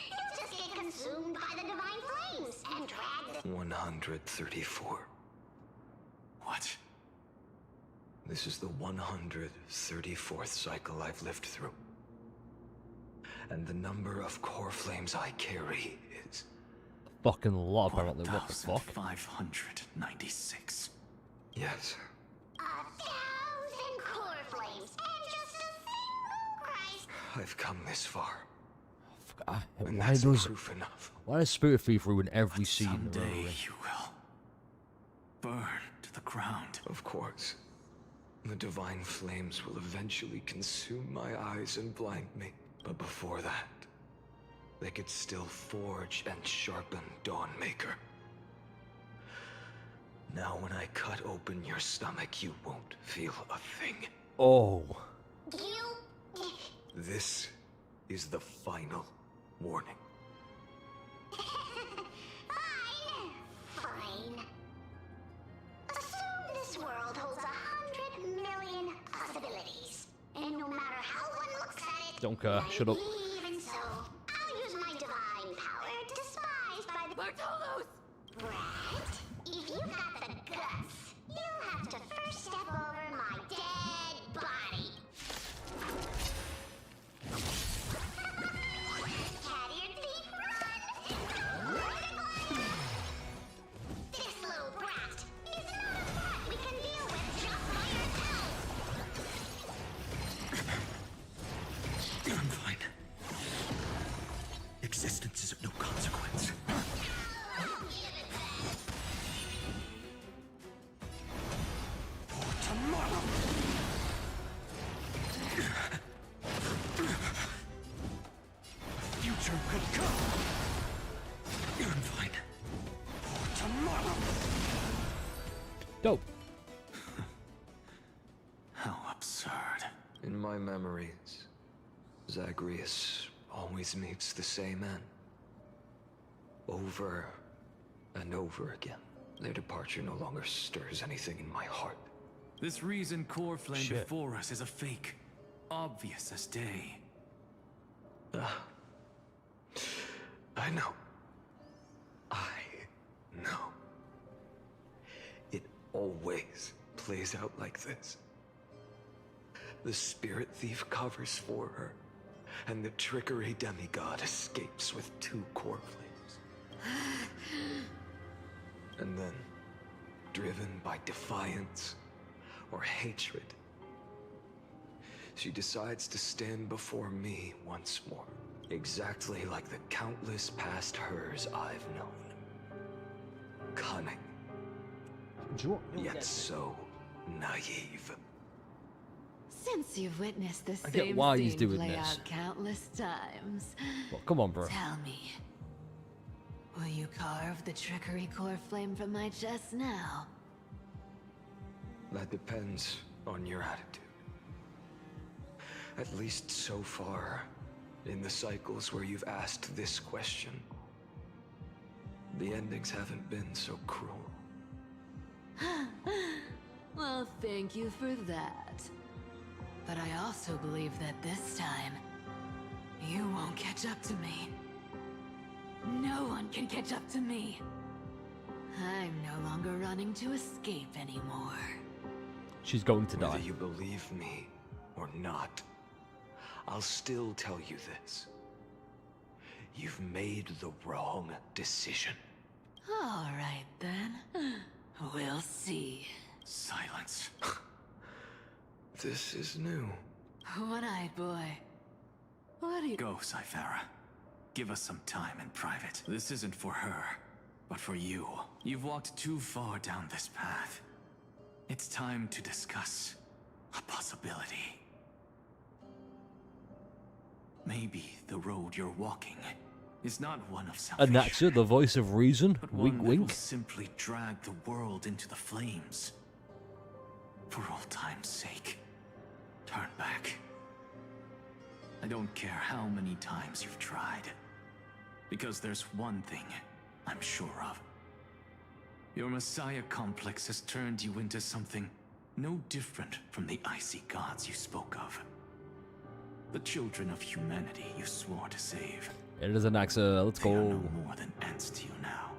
You'll just get consumed by the divine flames and drag the... 134. What? This is the 134th cycle I've lived through. And the number of core flames I carry is... Fucking lot, apparently. What the fuck? 596. Yes. 1,000 core flames and just a single Christ. I've come this far. Why that's does proof enough. why does Spirit Thief ruin every scene? Someday you will burn to the ground. Of course. The divine flames will eventually consume my eyes and blind me. But before that, they could still forge and sharpen Dawnmaker. Now when I cut open your stomach, you won't feel a thing. Oh. This is the final warning. Fine. Assume this world holds 100 million possibilities. And no matter how one looks at it, Don't care. Shut up. even so, I'll use my divine power despised by the Bartolos! But if you've got the guts, you'll have to first step over my dead body. Cat-eared thief, run! This little brat is not a threat we can deal with just by ourselves. I'm fine. Existence is of no consequence. For tomorrow. Future could come. I'm fine. For tomorrow. Dope. How absurd. In my memories, Zagreus always meets the same end. Over and over again. Their departure no longer stirs anything in my heart. This reason core flame Shit. before us is a fake. Obvious as day. I know. I know. It always plays out like this. The spirit thief covers for her, and the trickery demigod escapes with 2 core flames. And then, driven by defiance or hatred, she decides to stand before me once more, exactly like the countless past hers I've known. Cunning, yet so naive. Since you've witnessed the I get same why he's scene doing play this. out countless times, Well, come on, bro. tell me, will you carve the trickery core flame from my chest now? That depends on your attitude. At least so far, in the cycles where you've asked this question, the endings haven't been so cruel. Well, thank you for that. But I also believe that this time, you won't catch up to me. No one can catch up to me. I'm no longer running to escape anymore. She's going to die. Whether you believe me or not, I'll still tell you this. You've made the wrong decision. All right, then. We'll see. Silence. This is new. One-eyed boy. What do you... Go, Cyphara. Give us some time in private. This isn't for her, but for you. You've walked too far down this path. It's time to discuss a possibility. Maybe the road you're walking is not one of salvation, Anaxa, the voice of reason. but Wink, one that will wink. simply drag the world into the flames. For old time's sake, turn back. I don't care how many times you've tried, because there's one thing I'm sure of. Your Messiah complex has turned you into something no different from the icy gods you spoke of. The children of humanity you swore to save. It is Anaxa. Let's They are go. no more than ants to you now,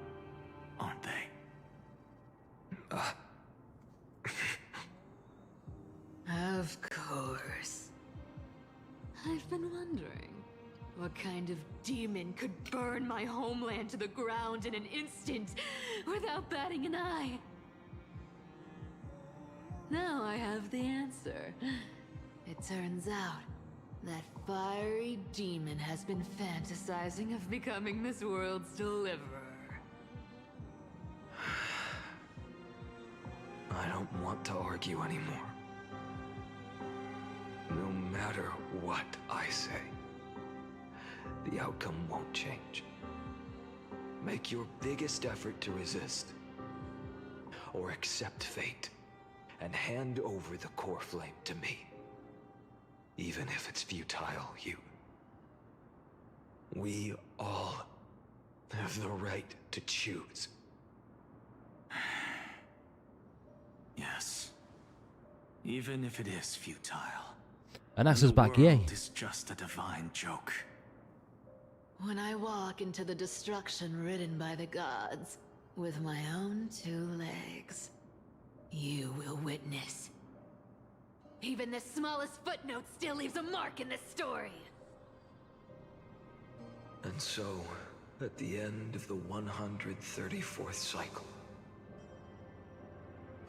aren't they? Of course. I've been wondering, what kind of demon could burn my homeland to the ground in an instant without batting an eye? Now I have the answer. It turns out that fiery demon has been fantasizing of becoming this world's deliverer. I don't want to argue anymore. No matter what I say, the outcome won't change. Make your biggest effort to resist. or accept fate and hand over the core flame to me. Even if it's futile, we all have the right to choose. Yes. Even if it is futile. And Axel's back, yay. The world is just a divine joke. When I walk into the destruction written by the gods with my own 2 legs, you will witness. Even the smallest footnote still leaves a mark in this story. And so, at the end of the 134th cycle,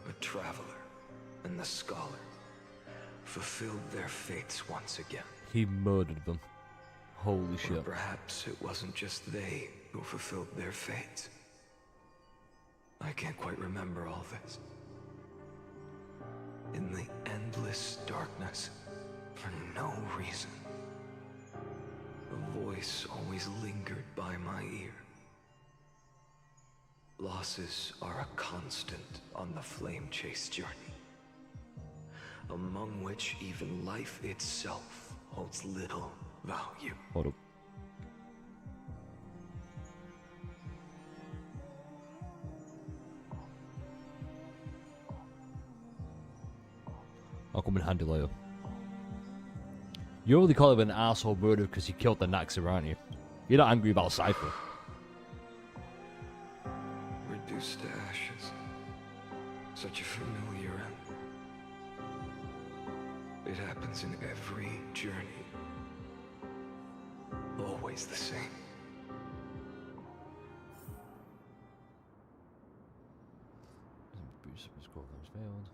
the Traveler and the Scholar fulfilled their fates once again. He murdered them. Holy Or shit. perhaps it wasn't just they who fulfilled their fates. I can't quite remember all this. In the endless darkness, for no reason, a voice always lingered by my ear. Losses are a constant on the flame chase journey, among which even life itself holds little value. Hold up. I'll come in handy later. You only call him an asshole murderer because he killed the Naxxir, aren't you? You're not angry about Cypher. Reduced to ashes. Such a familiar end. It happens in every journey. Always the same. Failed.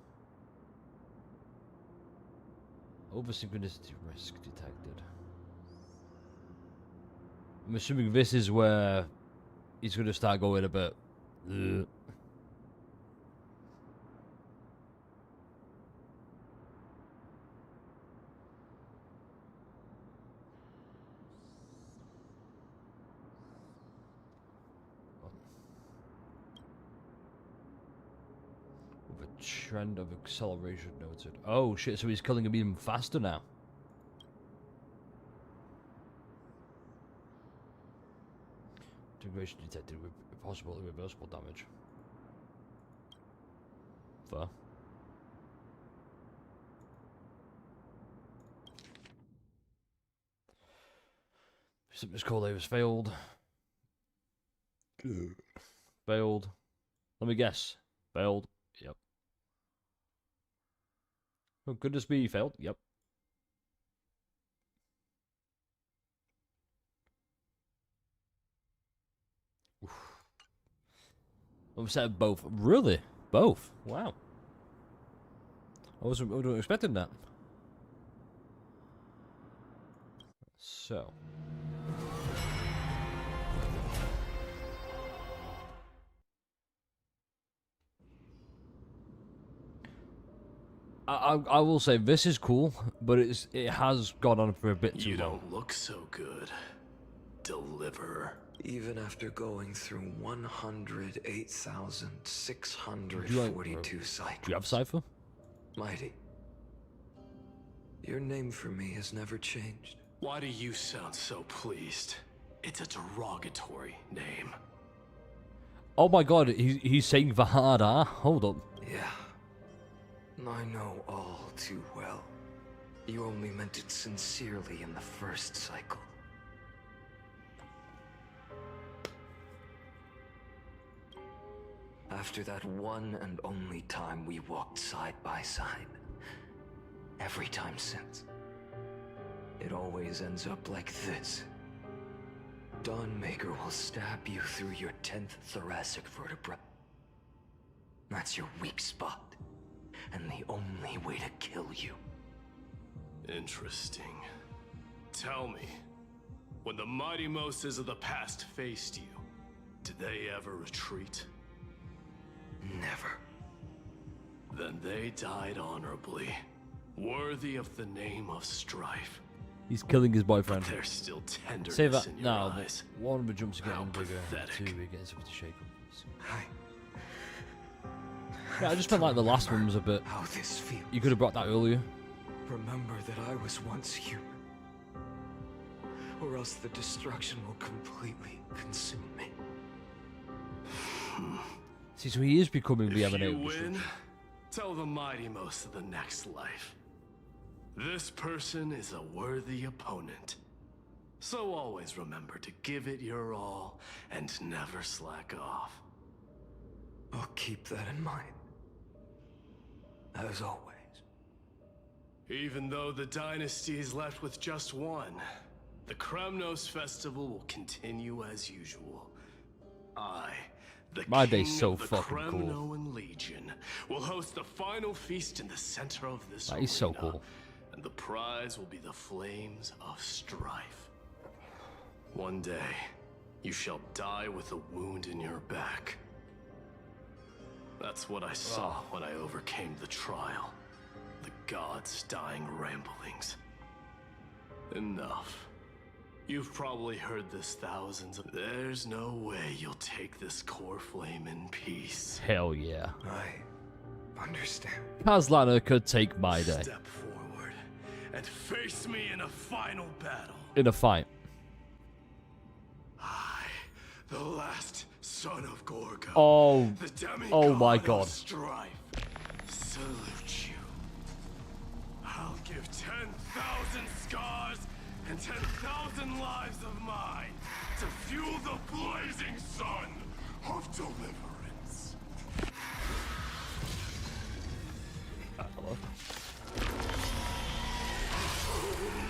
Over-synchronicity risk detected. I'm assuming this is where he's going to start going a bit. Ugh. With a trend of acceleration noted. Oh shit, so he's killing him even faster now. Integration detected with possible irreversible damage. Fair. Something's called was failed. Failed. Let me guess. Failed. Yep. Oh, goodness me, failed. Yep. I've said both. Really? Both? Wow. I wasn't expecting that. So. I will say this is cool, but it has gone on for a bit too long. You don't look so good, Deliverer. Even after going through 108,642 cycles. Do you have Cypher? Mighty. Your name for me has never changed. Why do you sound so pleased? It's a derogatory name. Oh my god, he's saying the hard R? Hold up. Yeah. I know all too well. You only meant it sincerely in the first cycle. After that one and only time we walked side by side. Every time since. It always ends up like this. Dawnmaker will stab you through your 10th thoracic vertebra. That's your weak spot. And the only way to kill you. Interesting. Tell me, when the mighty Moses of the past faced you, did they ever retreat? Never. Then they died honorably, worthy of the name of strife. He's killing his boyfriend. But there's still tenderness Say that in your now. eyes. One of the jumps are getting bigger. pathetic. Two, we're getting something to shake up. Hi. Yeah, I just felt like the last one was a bit. How this feels. You could have brought that earlier. Remember that I was once human, or else the destruction will completely consume me. See, so he is becoming the If you M&A. win, tell the mighty most of the next life. This person is a worthy opponent. So always remember to give it your all and never slack off. I'll keep that in mind. As always. Even though the dynasty is left with just one, the Kremnos festival will continue as usual. My King day's so of the fucking cool. Kremnoan Legion will host the final feast in the center of this That is so arena, cool. and the prize will be the flames of strife. One day, you shall die with a wound in your back. That's what I saw when I overcame the trial. The gods' dying ramblings. Enough. You've probably heard this thousands of... There's no way you'll take this core flame in peace. Hell yeah. I understand. Kazlana could take my day. Step forward and face me in a final battle. In a fight. The last son of Gorgo. Oh. The demigod Oh my of god. Strife. Salute you. I'll give 10,000 scars and 10,000 lives of mine to fuel the blazing sun of deliverance.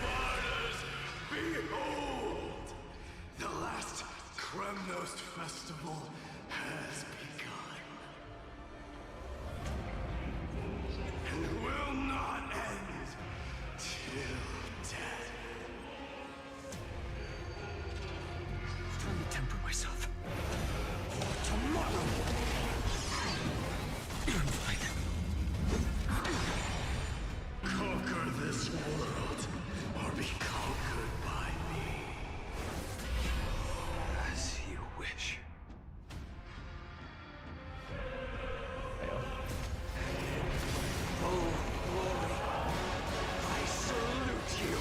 Martyrs, behold! The last Kremnos festival has begun. And will not end till death. Trying to temper myself. For tomorrow. Conquer this world, or be conquered by me. As you wish. Oh, glory. I salute you.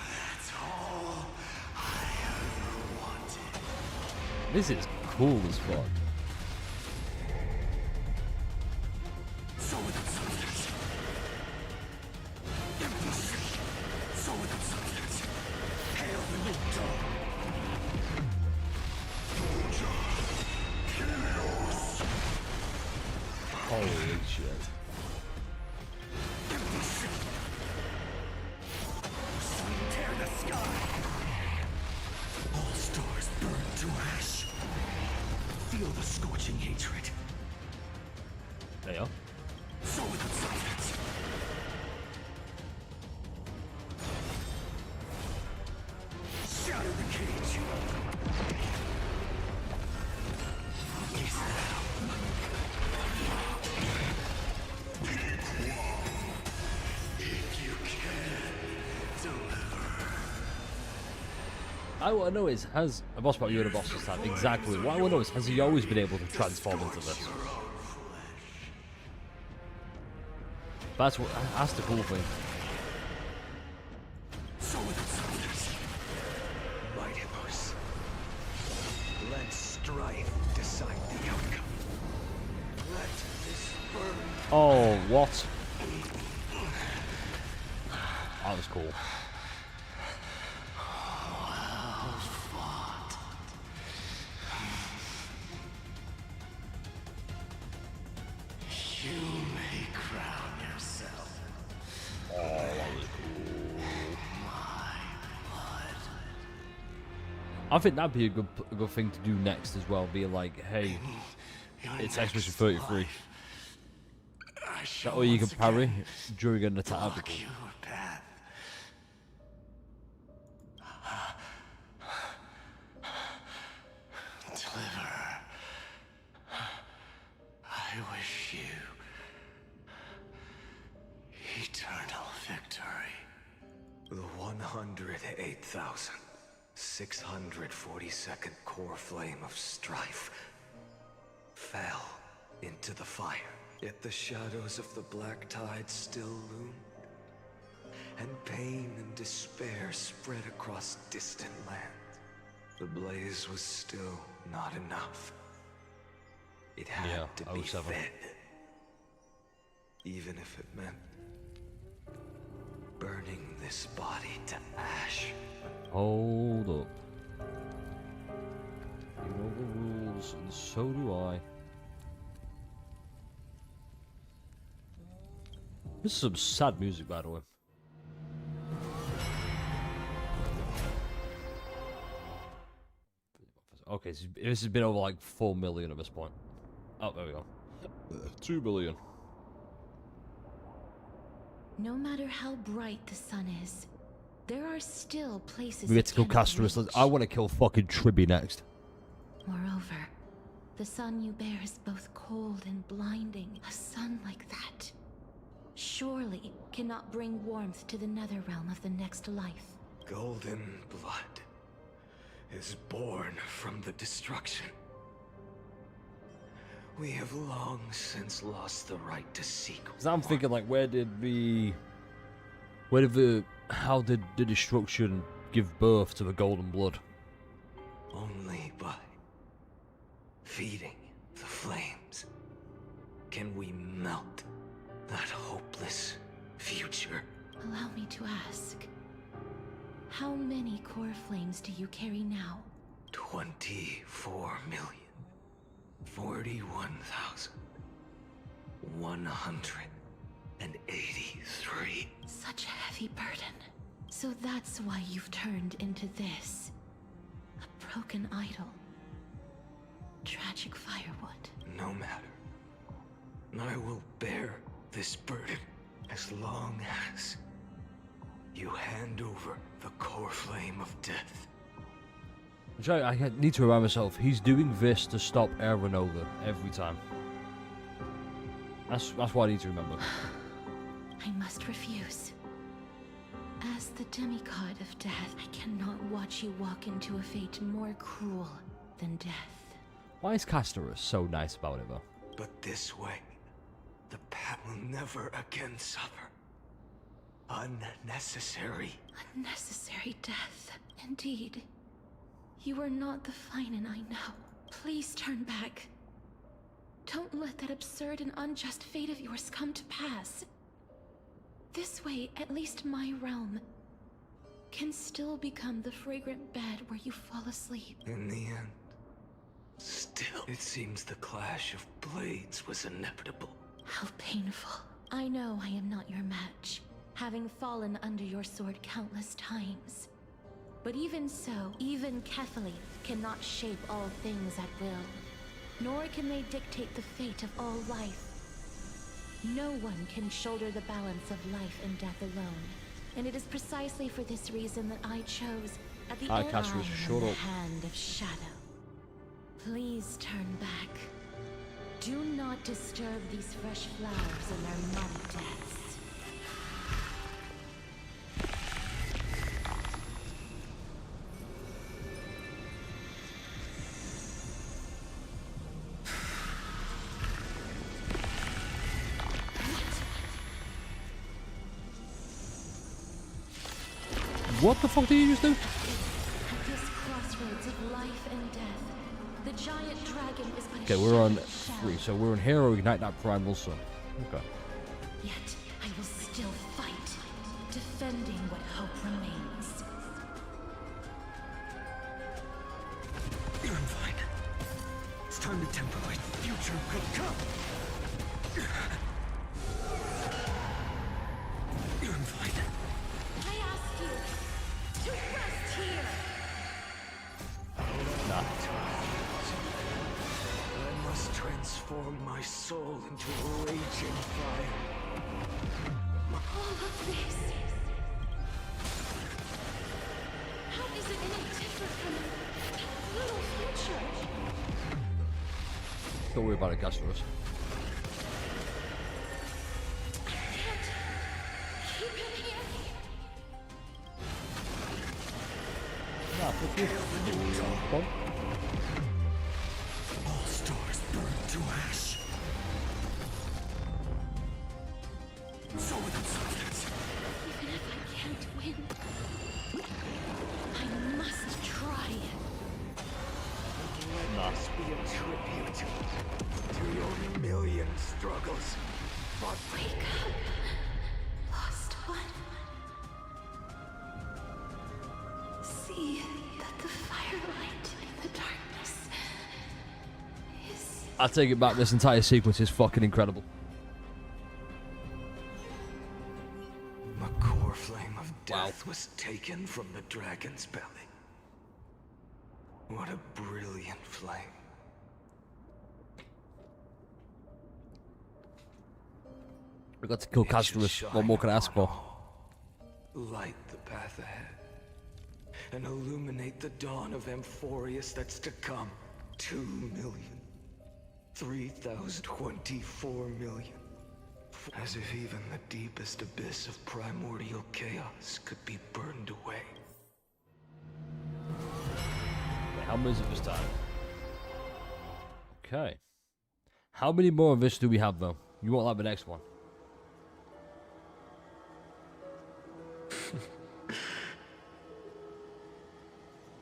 That's all I ever wanted. This is cool as fuck. So without substance. Empty. So without substance. Hail the new dawn. Holy shit. Sun tear the sky. All stars burn to ash. Feel the scorching hatred. There you are. So without substance. Shatter the cage. Focus now. If you can deliver. I want to know is, has a boss battle you and a boss this time? Exactly. What I want to know is, has he always been able to transform into this? That's what. That's the cool thing. So without substance. Mighty Horse. Let strife decide the outcome. Let this burn. Oh, what? That was cool. Well fought. You may crown yourself. Oh, that was cool. My blood. I think that'd be a good thing to do next as well. Be like, hey, it's Expedition 33. That way you can parry during an attack. Your path. Deliver. I wish you eternal victory. The 108,642nd core flame of strife fell into the fire. Yet the shadows of the black tide still loomed, and pain and despair spread across distant lands. The blaze was still not enough. It had to be fed, even if it meant burning this body to ash. Hold up. You know the rules, and so do I. This is some sad music, by the way. Okay, this has been over like 4 million at this point. Oh, there we go. 2 billion. No matter how bright the sun is, there are still places. We get to kill Castorus. I want to kill fucking Tribby next. Moreover, the sun you bear is both cold and blinding. A sun like that surely cannot bring warmth to the netherrealm of the next life. Golden blood is born from the destruction. We have long since lost the right to seek. Cause I'm thinking like, how did the destruction give birth to the golden blood? Only by feeding the flames can we melt that hopeless future. Allow me to ask, how many core flames do you carry now? 24,041,183. Such a heavy burden. So that's why you've turned into this. A broken idol. Tragic firewood. No matter. I will bear this burden as long as you hand over the core flame of death. I need to remind myself, he's doing this to stop Aeronova every time. That's what I need to remember. I must refuse. As the demigod of death, I cannot watch you walk into a fate more cruel than death. Why is Castorus so nice about it, though? But this way, the path will never again suffer unnecessary. Unnecessary death, indeed. You are not the Phainon I know. Please turn back. Don't let that absurd and unjust fate of yours come to pass. This way, at least my realm can still become the fragrant bed where you fall asleep. In the end, still, it seems the clash of blades was inevitable. How painful. I know I am not your match, having fallen under your sword countless times. But even so, even Kethali cannot shape all things at will, nor can they dictate the fate of all life. No one can shoulder the balance of life and death alone, and it is precisely for this reason that I chose at the end of the hand of shadow. Please turn back. Do not disturb these fresh flowers in their muddy deaths. What the fuck did you just do? At this crossroads of life and death, the giant dragon is but Okay, we're on 3, so we're on Hero Ignite that Primal Sun. Okay. Yet I will still fight, defending what hope remains. I'm fine. It's time to temper my future will come. I'm fine. I ask you to rest here. Nah. I must transform my soul into a raging fire. All of this. How is it any different from that little future? Don't worry about it, Castorus. Keep him here. Nah, fuck you. All stars burn to ash. So without substance. Even if I can't win, I must try. Let this be a tribute to your million struggles. But wake up, lost one. See that the firelight in the darkness is... I take it back, this entire sequence is fucking incredible. the core flame of death was taken from the dragon's belly. What a brilliant flame. We got to kill Castorus. What more can I ask for? Light the path ahead, and illuminate the dawn of Amphorius that's to come. 2 million. 3,024 million. As if even the deepest abyss of primordial chaos could be burned away. How many of this time? Okay. How many more of this do we have, though? You won't like the next one.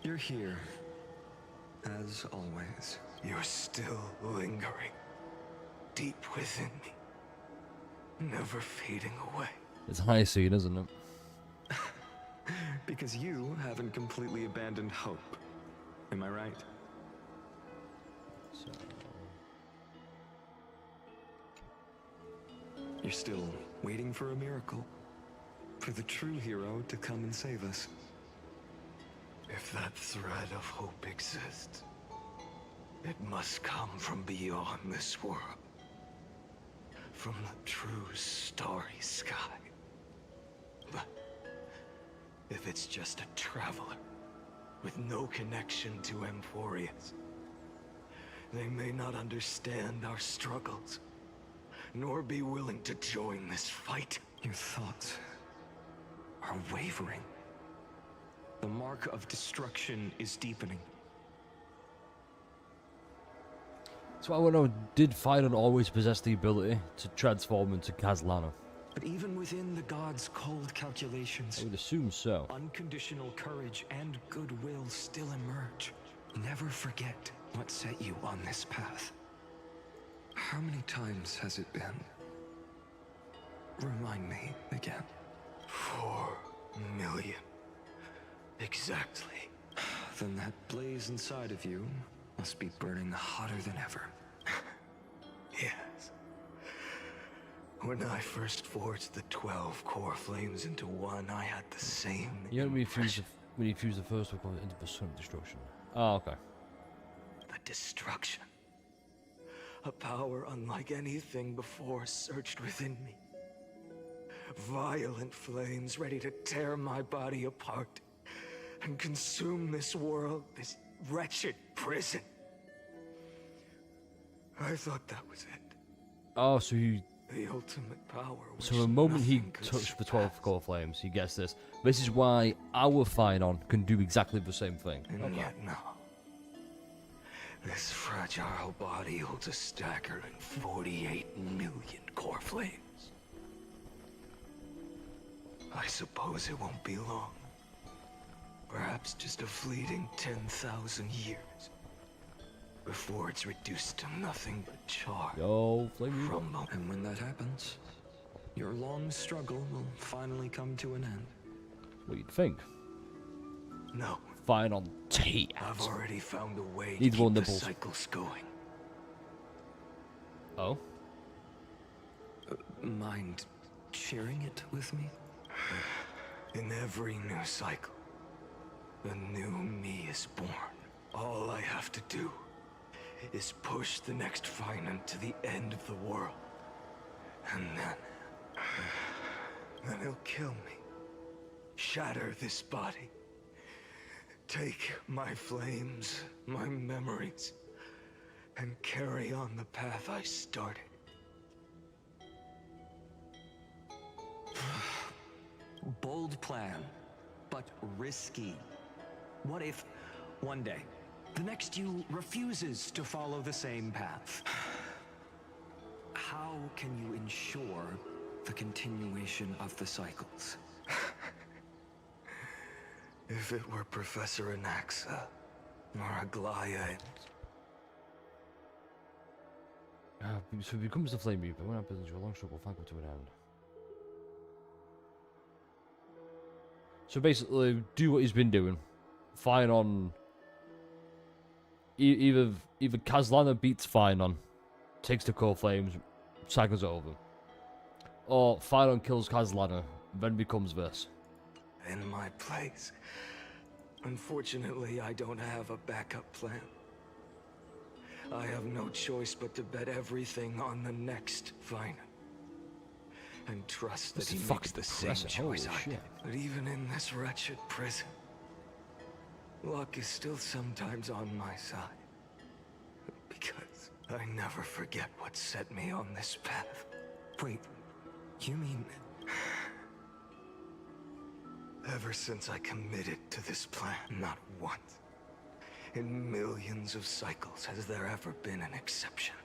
You're here, as always. You're still lingering, deep within me, never fading away. It's high seed, isn't it? Because you haven't completely abandoned hope. Am I right? So... You're still waiting for a miracle. For the true hero to come and save us. If that thread of hope exists, it must come from beyond this world. From the true starry sky. But if it's just a traveler with no connection to Amphorius, they may not understand our struggles, nor be willing to join this fight. Your thoughts are wavering. The mark of destruction is deepening. So I want to know, did Phainon always possess the ability to transform into Kazlana? But even within the gods' cold calculations, I would assume so. Unconditional courage and goodwill still emerge. Never forget what set you on this path. How many times has it been? Remind me again. 4 million. Exactly. Then that blaze inside of you must be burning hotter than ever. Yes. When I first forged the 12 core flames into one, I had the same. You know when you fuse the first one into the sun of destruction. Oh, okay. The destruction. A power unlike anything before surged within me. Violent flames ready to tear my body apart and consume this world, this wretched prison. I thought that was it. Oh, so you... The ultimate power. So the moment he touched the 12 core flames, he gets this. This is why our Phainon can do exactly the same thing. And yet now, this fragile body holds a staggering 48 million core flames. I suppose it won't be long. Perhaps just a fleeting 10,000 years. Before it's reduced to nothing but char. Yo, flame. And when that happens, your long struggle will finally come to an end. What do you think? No. Phainon T. I've already found a way Needs to more keep the nipples. cycles going. Oh? Mind sharing it with me? In every new cycle, a new me is born. All I have to do is push the next Phainon to the end of the world. And then he'll kill me. Shatter this body. Take my flames, my memories, and carry on the path I started. Bold plan, but risky. What if, one day, The next you refuses to follow the same path. How can you ensure the continuation of the cycles? If it were Professor Anaxa, or Aglaya... So he becomes the Flame Reaper. When happens to a long struggle, fight to an end. So basically, do what he's been doing. Phainon... Either Kazlana beats Phainon, takes the core flames, cycles over. Or Phainon kills Kazlana, then becomes this. In my place. Unfortunately, I don't have a backup plan. I have no choice but to bet everything on the next Phainon. And trust that he makes the same choice I did. But even in this wretched prison, luck is still sometimes on my side. Because I never forget what set me on this path. Wait, you mean... Ever since I committed to this plan, not once, in millions of cycles, has there ever been an exception.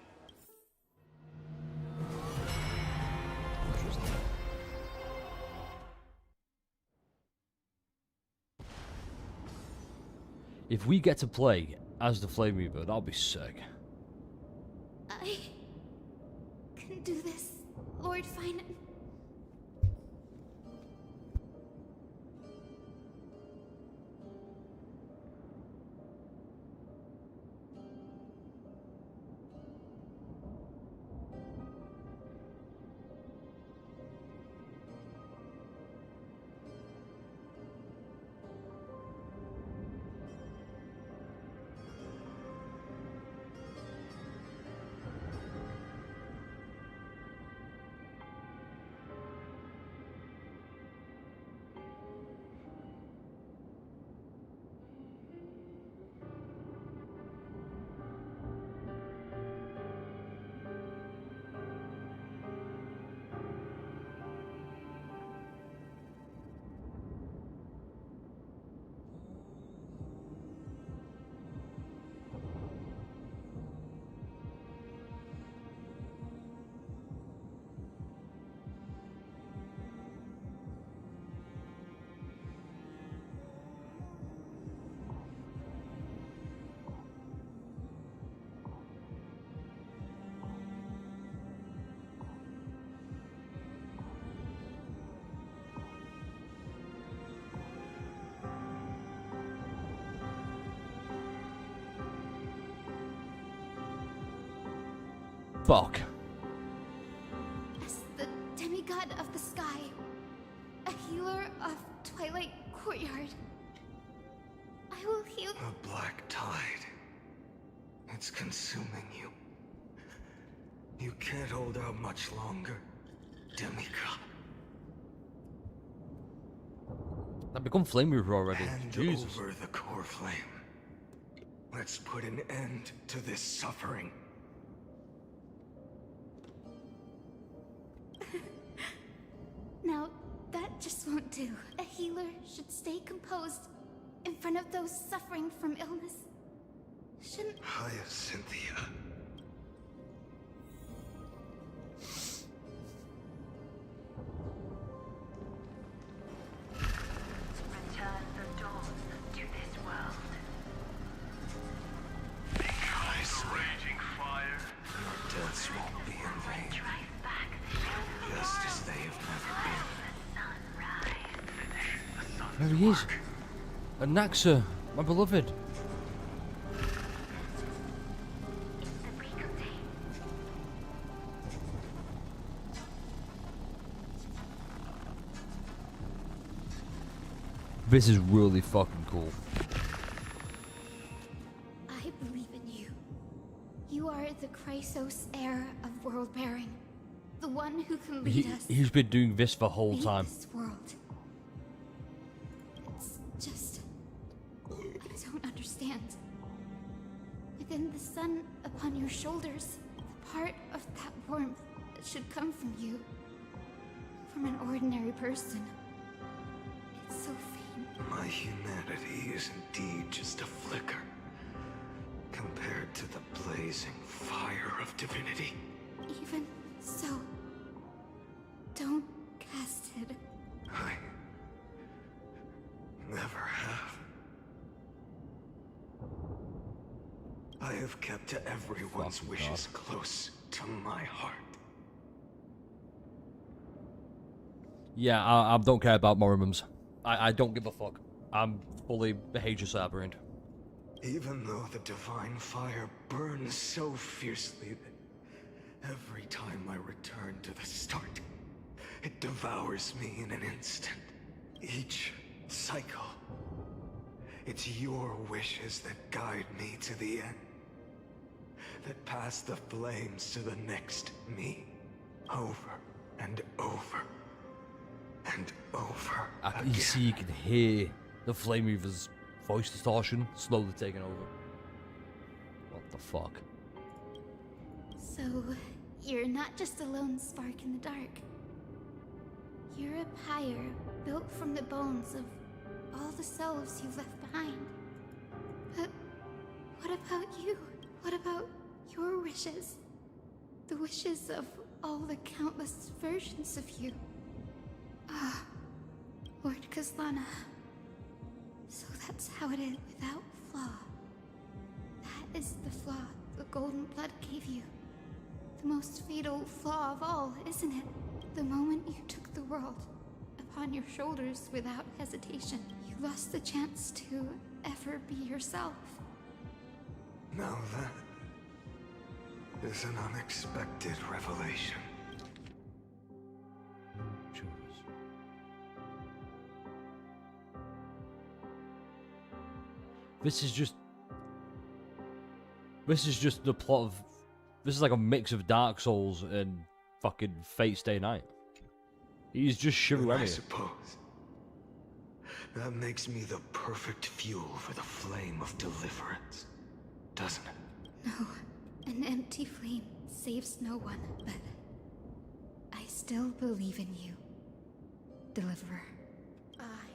If we get to play as the Flame Reaper, that'll be sick. I can do this, Lord Phainon. Fuck. As the demigod of the sky, a healer of Twilight Courtyard, I will heal. A black tide. It's consuming you. You can't hold out much longer, demigod. I've become Flame Reaper already. Hand Jesus. over the core flame. Let's put an end to this suffering. Now, that just won't do. A healer should stay composed in front of those suffering from illness. Shouldn't... Hyacinthia. Return the dawn to this world. Ice raging fire. Your deaths won't be in vain. Just as they have never been. There he is. Anaxa, my beloved. This is really fucking cool. I believe in you. You are the Chrysos heir of world bearing. The one who can lead us. He's been doing this the whole time. This world. It's just... I don't understand. Within the sun upon your shoulders, the part of that warmth that should come from you. From an ordinary person. It's so faint. My humanity is indeed just a flicker. compared to the blazing fire of divinity. Even so, don't cast it. I never have. I have kept everyone's wishes close to my heart. Yeah, I don't care about Moribums. I don't give a fuck. I'm fully Hades Cyberbrained. Even though the divine fire burns so fiercely that every time I return to the start, it devours me in an instant. Each cycle, it's your wishes that guide me to the end. That pass the flames to the next me. Over and over. And over again. You see, you can hear the Flame Reaver's voice distortion slowly taking over. What the fuck? So, you're not just a lone spark in the dark. You're a pyre built from the bones of all the selves you've left behind. But what about you? What about your wishes? The wishes of all the countless versions of you. Ah, Lord Kazlana. So that's how it is without flaw. That is the flaw the golden blood gave you. The most fatal flaw of all, isn't it? The moment you took the world upon your shoulders without hesitation, you lost the chance to ever be yourself. Now that is an unexpected revelation. This is just the plot of... This is like a mix of Dark Souls and fucking Fate Stay Night. He's just Shiru I suppose that makes me the perfect fuel for the flame of deliverance, doesn't it? No, an empty flame saves no one, but I still believe in you, Deliverer. I,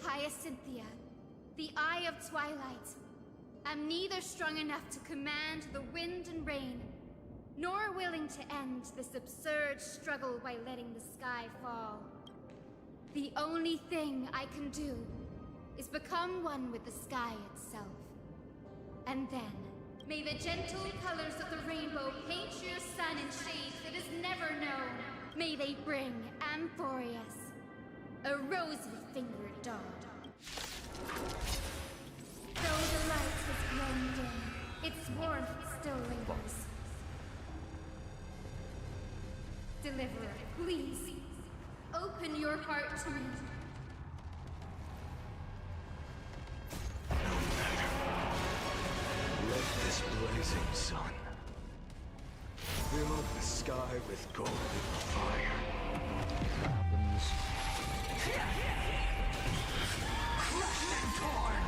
Hyacinthia, the Eye of Twilight, am neither strong enough to command the wind and rain, nor willing to end this absurd struggle by letting the sky fall. The only thing I can do is become one with the sky itself. And then, may the gentle colors of the rainbow paint your sun in shades it has never known. May they bring Amphorius, a rosy-fingered dog. Though the light has grown dim, its warmth still lingers. Deliverer, please, open your heart to me. Let this blazing sun fill the sky with golden fire. Crushed and torn!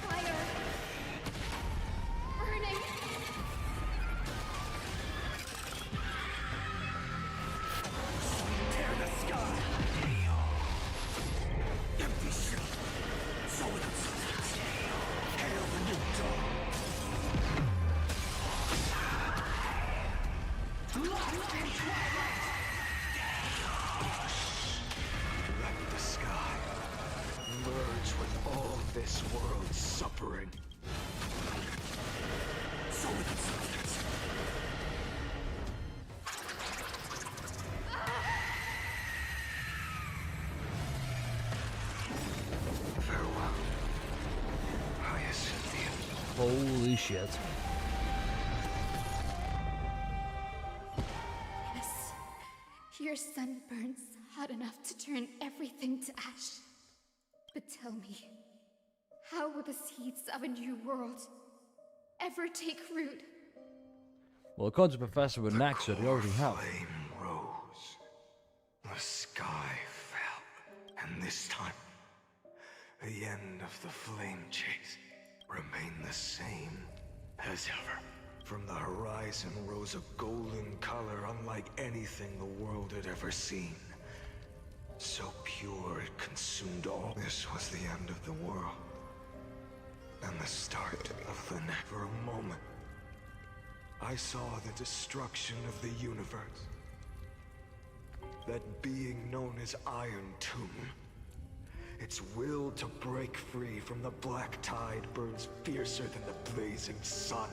Fire! Burning! Tear the sky! Empty shell! So without substance! Hail the new dawn! Lost in twilight! Let the sky merge with all this world's suffering. So without substance! Farewell, Hyacinthia. Holy shit. Yes, your sun burns hot enough to turn everything to ash. But tell me, how will the seeds of a new world ever take root? Well, according to Professor Renaxa, they already have. Flame rose. The sky fell. And this time, the end of the flame chase remained the same as ever. From the horizon rose a golden color unlike anything the world had ever seen. So pure it consumed all. This was the end of the world. And the start of the night. For a moment, I saw the destruction of the universe. That being known as Iron Tomb. Its will to break free from the black tide burns fiercer than the blazing sun.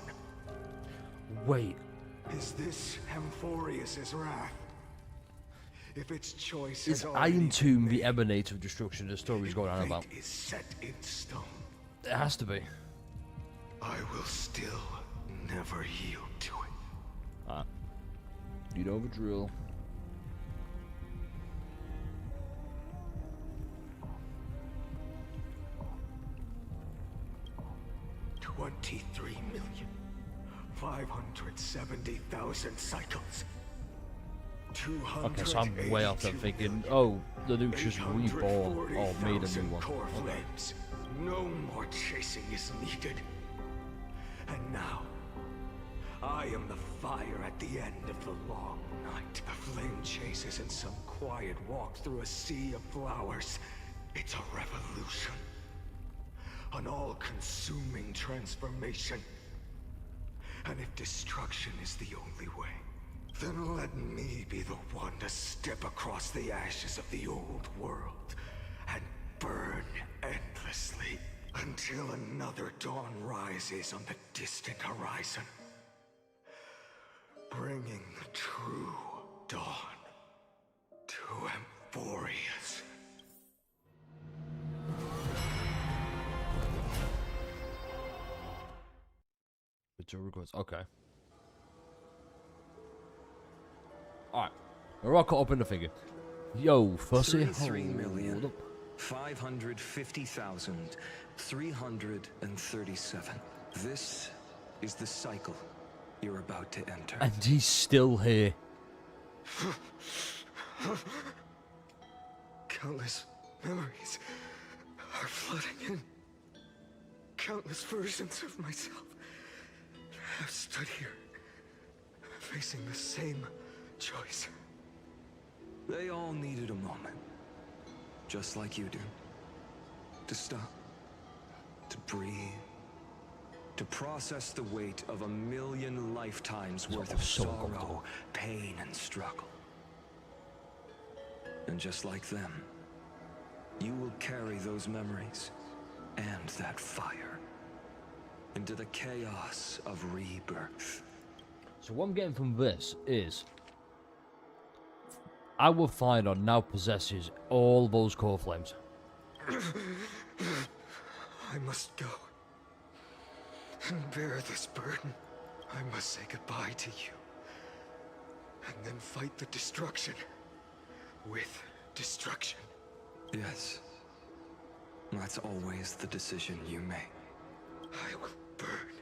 Wait. Is this Amphorius's wrath? If its choice Is has already Iron Tomb been the made, emanator of destruction the story's going on fate about? is set in stone. It has to be. I will still never yield to it. You know the drill. $23,570,000 cycles. Okay, so I'm way off there thinking, oh, the nuke's just reborn or made a new one. Core Okay. flames. No more chasing is needed. And now, I am the fire at the end of the long night. The flame chase isn't some quiet walk through a sea of flowers. It's a revolution. An all-consuming transformation. And if destruction is the only way, then let me be the one to step across the ashes of the old world and burn endlessly until another dawn rises on the distant horizon, bringing the true dawn to Amphorius. Okay. Alright. We're all caught up in the figure. Yo, Fussy. 33,550,337. This is the cycle you're about to enter. And he's still here. Countless memories are flooding in. Countless versions of myself have stood here, facing the same choice. They all needed a moment, just like you do. To stop, to breathe, to process the weight of 1,000,000 lifetimes worth of sorrow, pain, and struggle. And just like them, you will carry those memories and that fire into the chaos of rebirth. So what I'm getting from this is our Phainon now possesses all those core flames. I must go and bear this burden. I must say goodbye to you, and then fight the destruction with destruction. Yes. That's always the decision you make. I will burn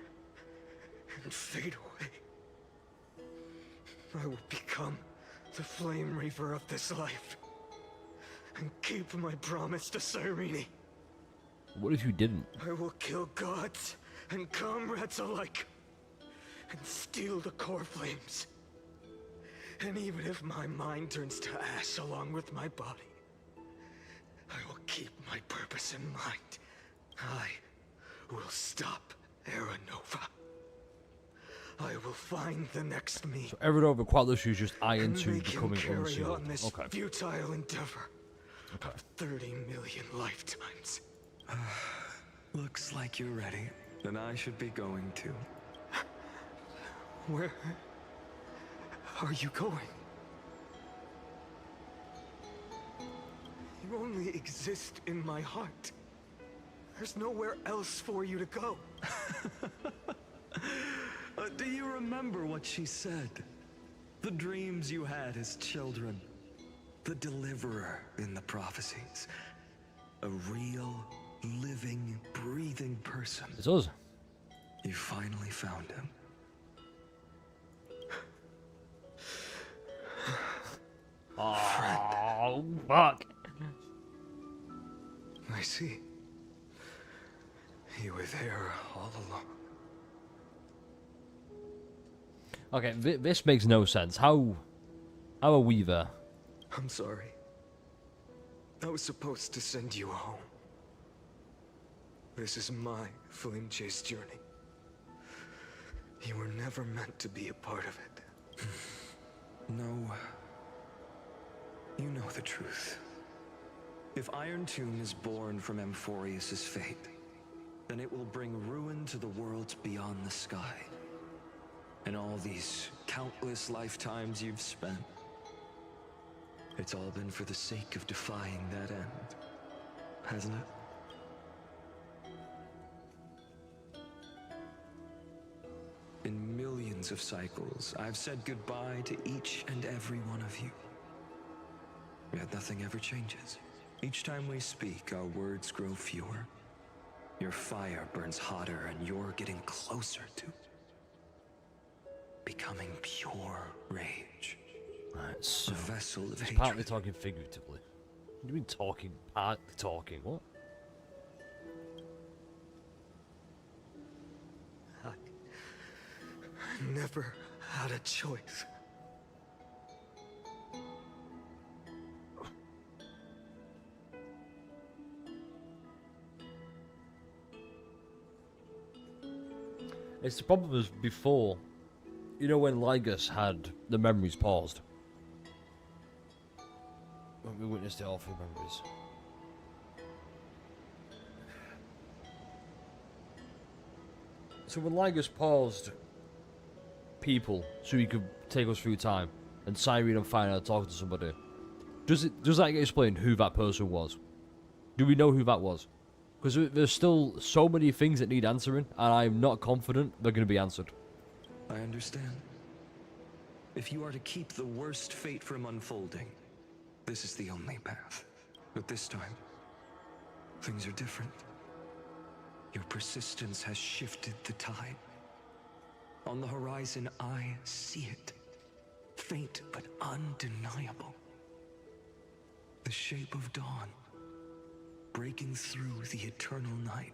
and fade away. I will become the flame reaver of this life and keep my promise to Cyrene. What if you didn't? I will kill gods and comrades alike and steal the core flames. And even if my mind turns to ash along with my body, I will keep my purpose in mind. I will stop Era Nova. I will find the next me. So Era Nova quite is just Iron and 2 make him becoming carry unsealed. on this Okay. futile endeavor of 30 million lifetimes. Looks like you're ready. Then I should be going too. Where are you going? You only exist in my heart. There's nowhere else for you to go. Do you remember what she said? The dreams you had as children. The deliverer in the prophecies. A real, living, breathing person. It's us. You finally found him. Oh, fuck. I see. You were there all along. Okay, this makes no sense. How are we there? I'm sorry. I was supposed to send you home. This is my flame chase journey. You were never meant to be a part of it. No. You know the truth. If Iron Tomb is born from Amphorius' fate, then it will bring ruin to the worlds beyond the sky. And all these countless lifetimes you've spent, it's all been for the sake of defying that end, hasn't it? In millions of cycles, I've said goodbye to each and every one of you. Yet nothing ever changes. Each time we speak, our words grow fewer. Your fire burns hotter, and you're getting closer to becoming pure rage. Right, so a vessel of he's hatred. partly talking figuratively. What do you mean talking? Partly talking? What? I never had a choice. It's the problem is before, you know, when Lygus had the memories paused. When we witnessed it all through memories. So when Lygus paused people so he could take us through time, and Cyrene and Phainon are talking to somebody, does that explain who that person was? Do we know who that was? Because there's still so many things that need answering, and I'm not confident they're going to be answered. I understand. If you are to keep the worst fate from unfolding, this is the only path. But this time, things are different. Your persistence has shifted the tide. On the horizon, I see it. Faint but undeniable. The shape of dawn, breaking through the eternal night.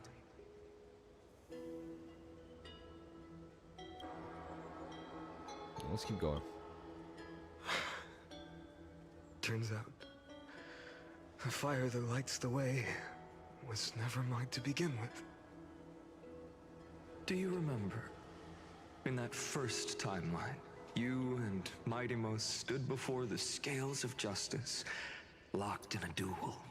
Let's keep going. Turns out, the fire that lights the way was never mine to begin with. Do you remember, in that first timeline, you and Mightymost stood before the scales of justice, locked in a duel?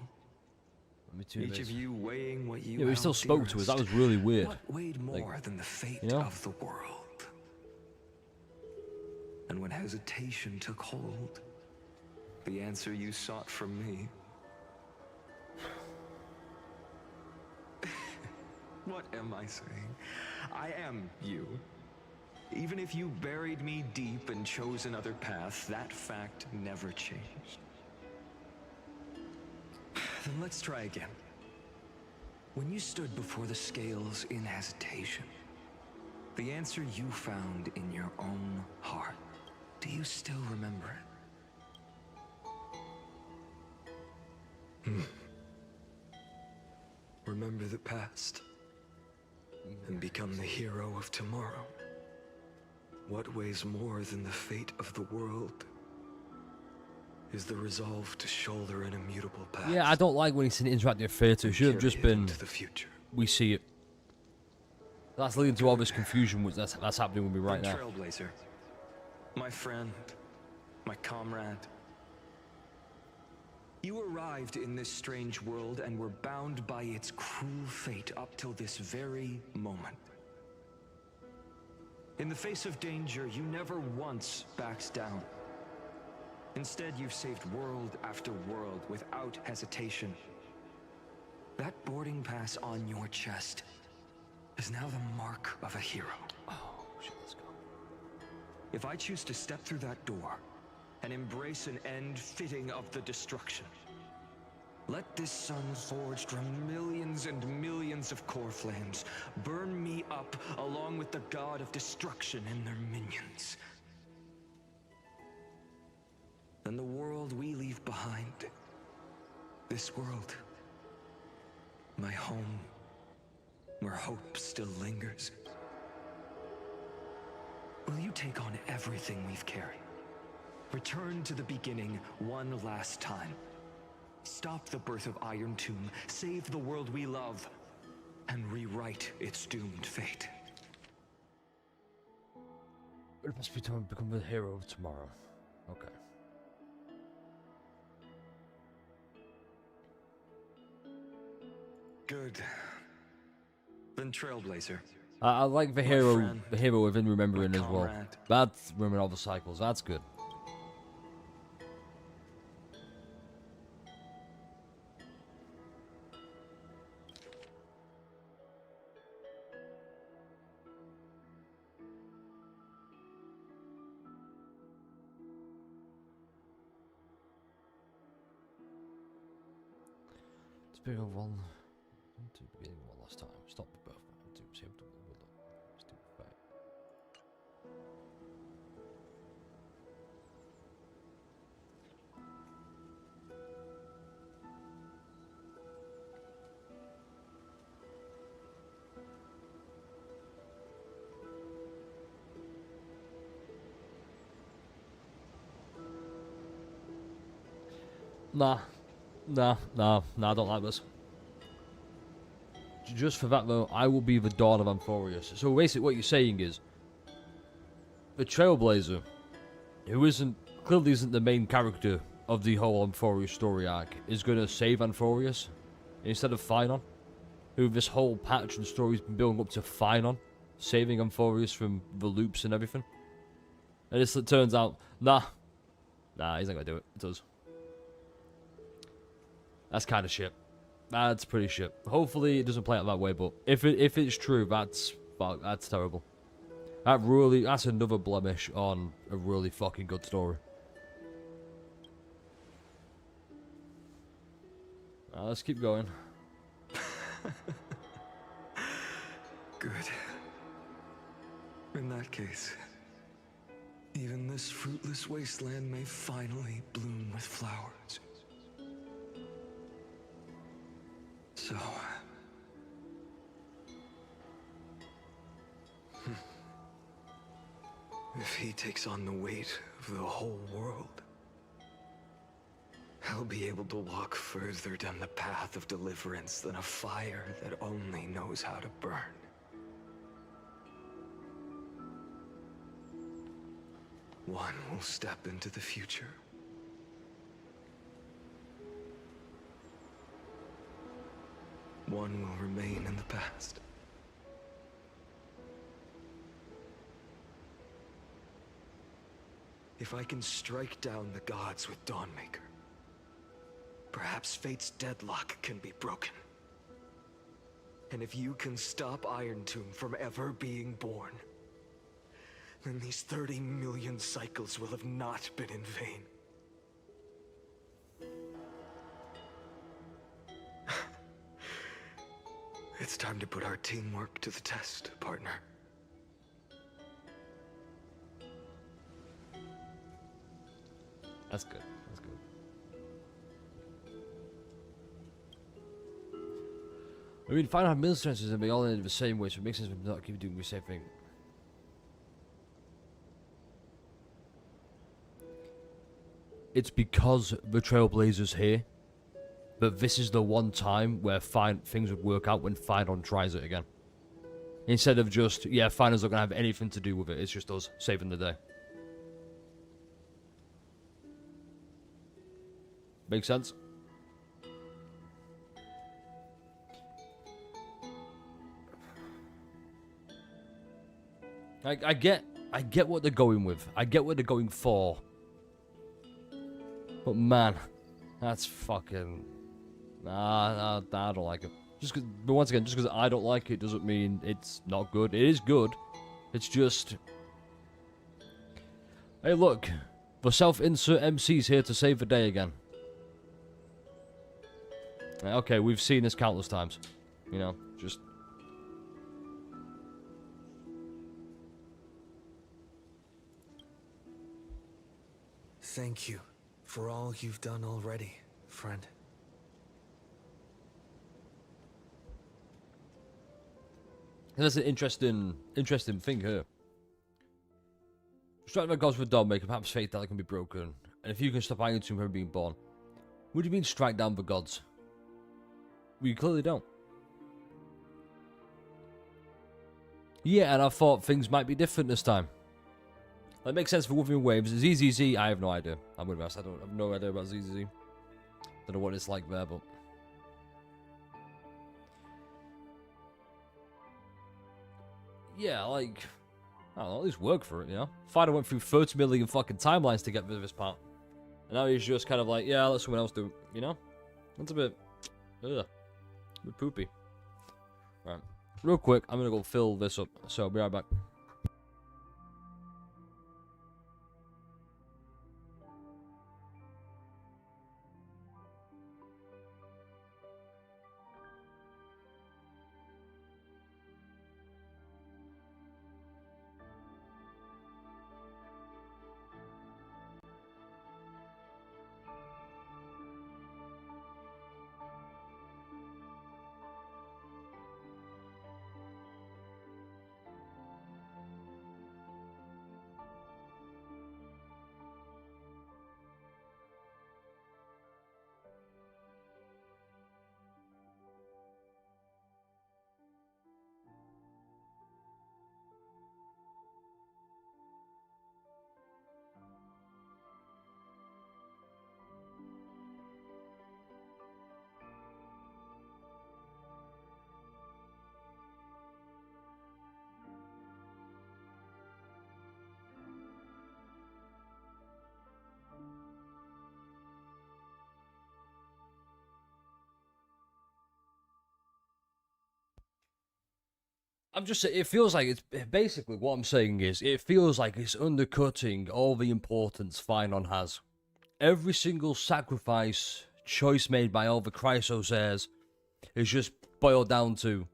Each of you weighing what you we still held spoke to us. That dearest. was really weird. What weighed more Like, than the fate you know? of the world? And when hesitation took hold, the answer you sought from me. What am I saying? I am you. Even if you buried me deep and chose another path, that fact never changed. Then let's try again. When you stood before the scales in hesitation, the answer you found in your own heart, do you still remember it? Remember the past and become the hero of tomorrow. What weighs more than the fate of the world is the resolve to shoulder an immutable past. Yeah, I don't like when he's interacting with fate. It should have just been the future. We see it. That's leading to all this confusion that's happening with me right now. Trailblazer, my friend, my comrade. You arrived in this strange world and were bound by its cruel fate up till this very moment. In the face of danger, you never once backed down. Instead, you've saved world after world without hesitation. That boarding pass on your chest is now the mark of a hero. Oh, shit, let's go. If I choose to step through that door and embrace an end fitting of the destruction, let this sun forged from millions and millions of core flames burn me up along with the god of destruction and their minions. Then the world we leave behind, this world, my home, where hope still lingers, will you take on everything we've carried? Return to the beginning one last time. Stop the birth of Iron Tomb. Save the world we love. and rewrite its doomed fate. It must be time to become the hero of tomorrow. Okay. Good. Then Trailblazer. I like the My hero, friend, within remembering my as well. comrade. That's remembering all the cycles. That's good. Speaking of one, to beginning one last time. Stop the birth man to save the world. Stupid fight. Nah, I don't like this. Just for that though, I will be the Dawn of Amphorius. So basically what you're saying is, the Trailblazer, who clearly isn't the main character of the whole Amphorius story arc, is going to save Amphorius instead of Phainon, who this whole patch and story's been building up to Phainon, saving Amphorius from the loops and everything. And this turns out, nah, he's not going to do it. It does. That's kind of shit. That's pretty shit. Hopefully it doesn't play out that way, but if it's true, that's terrible. That's another blemish on a really fucking good story. Let's keep going. Good. In that case, even this fruitless wasteland may finally bloom with flowers. So... if he takes on the weight of the whole world, I'll be able to walk further down the path of deliverance than a fire that only knows how to burn. One will step into the future. One will remain in the past. If I can strike down the gods with Dawnmaker, perhaps fate's deadlock can be broken. And if you can stop Iron Tomb from ever being born, then these 30 million cycles will have not been in vain. It's time to put our teamwork to the test, partner. That's good. That's good. I mean, Phainon have mill strengths and they all ended the same way, so it makes sense to not keep doing the same thing. It's because the Trailblazer's here, but this is the one time where things would work out when Phainon tries it again. Instead of just, yeah, Phainon's not going to have anything to do with it, it's just us saving the day. Makes sense? I get what they're going with. I get what they're going for. But man, that's fucking... Nah, I don't like it. But once again, just because I don't like it doesn't mean it's not good. It is good. It's just... Hey look, the self-insert MC's here to save the day again. Okay, we've seen this countless times. You know, just... Thank you for all you've done already, friend. That's an interesting thing here. Strike the gods with Dawnmaker, perhaps fate that can be broken. And if you can stop Iron Tomb from being born. What do you mean strike down the gods? We clearly don't. Yeah, and I thought things might be different this time. That makes sense for Wuthering Waves. ZZZ, I have no idea. I'm gonna be honest, I have no idea about ZZZ. Don't know what it's like there, but... Yeah, like... I don't know, at least work for it, you know? Phainon went through 30 million fucking timelines to get rid of this part. And now he's just kind of like, yeah, let someone else do it, you know? That's a bit... Ugh. A bit poopy. Right. Real quick, I'm gonna go fill this up, so I'll be right back. I'm just saying, it feels like it's basically what I'm saying is it feels like it's undercutting all the importance Phainon has. Every single sacrifice, choice made by all the Chrysos heirs is just boiled down to,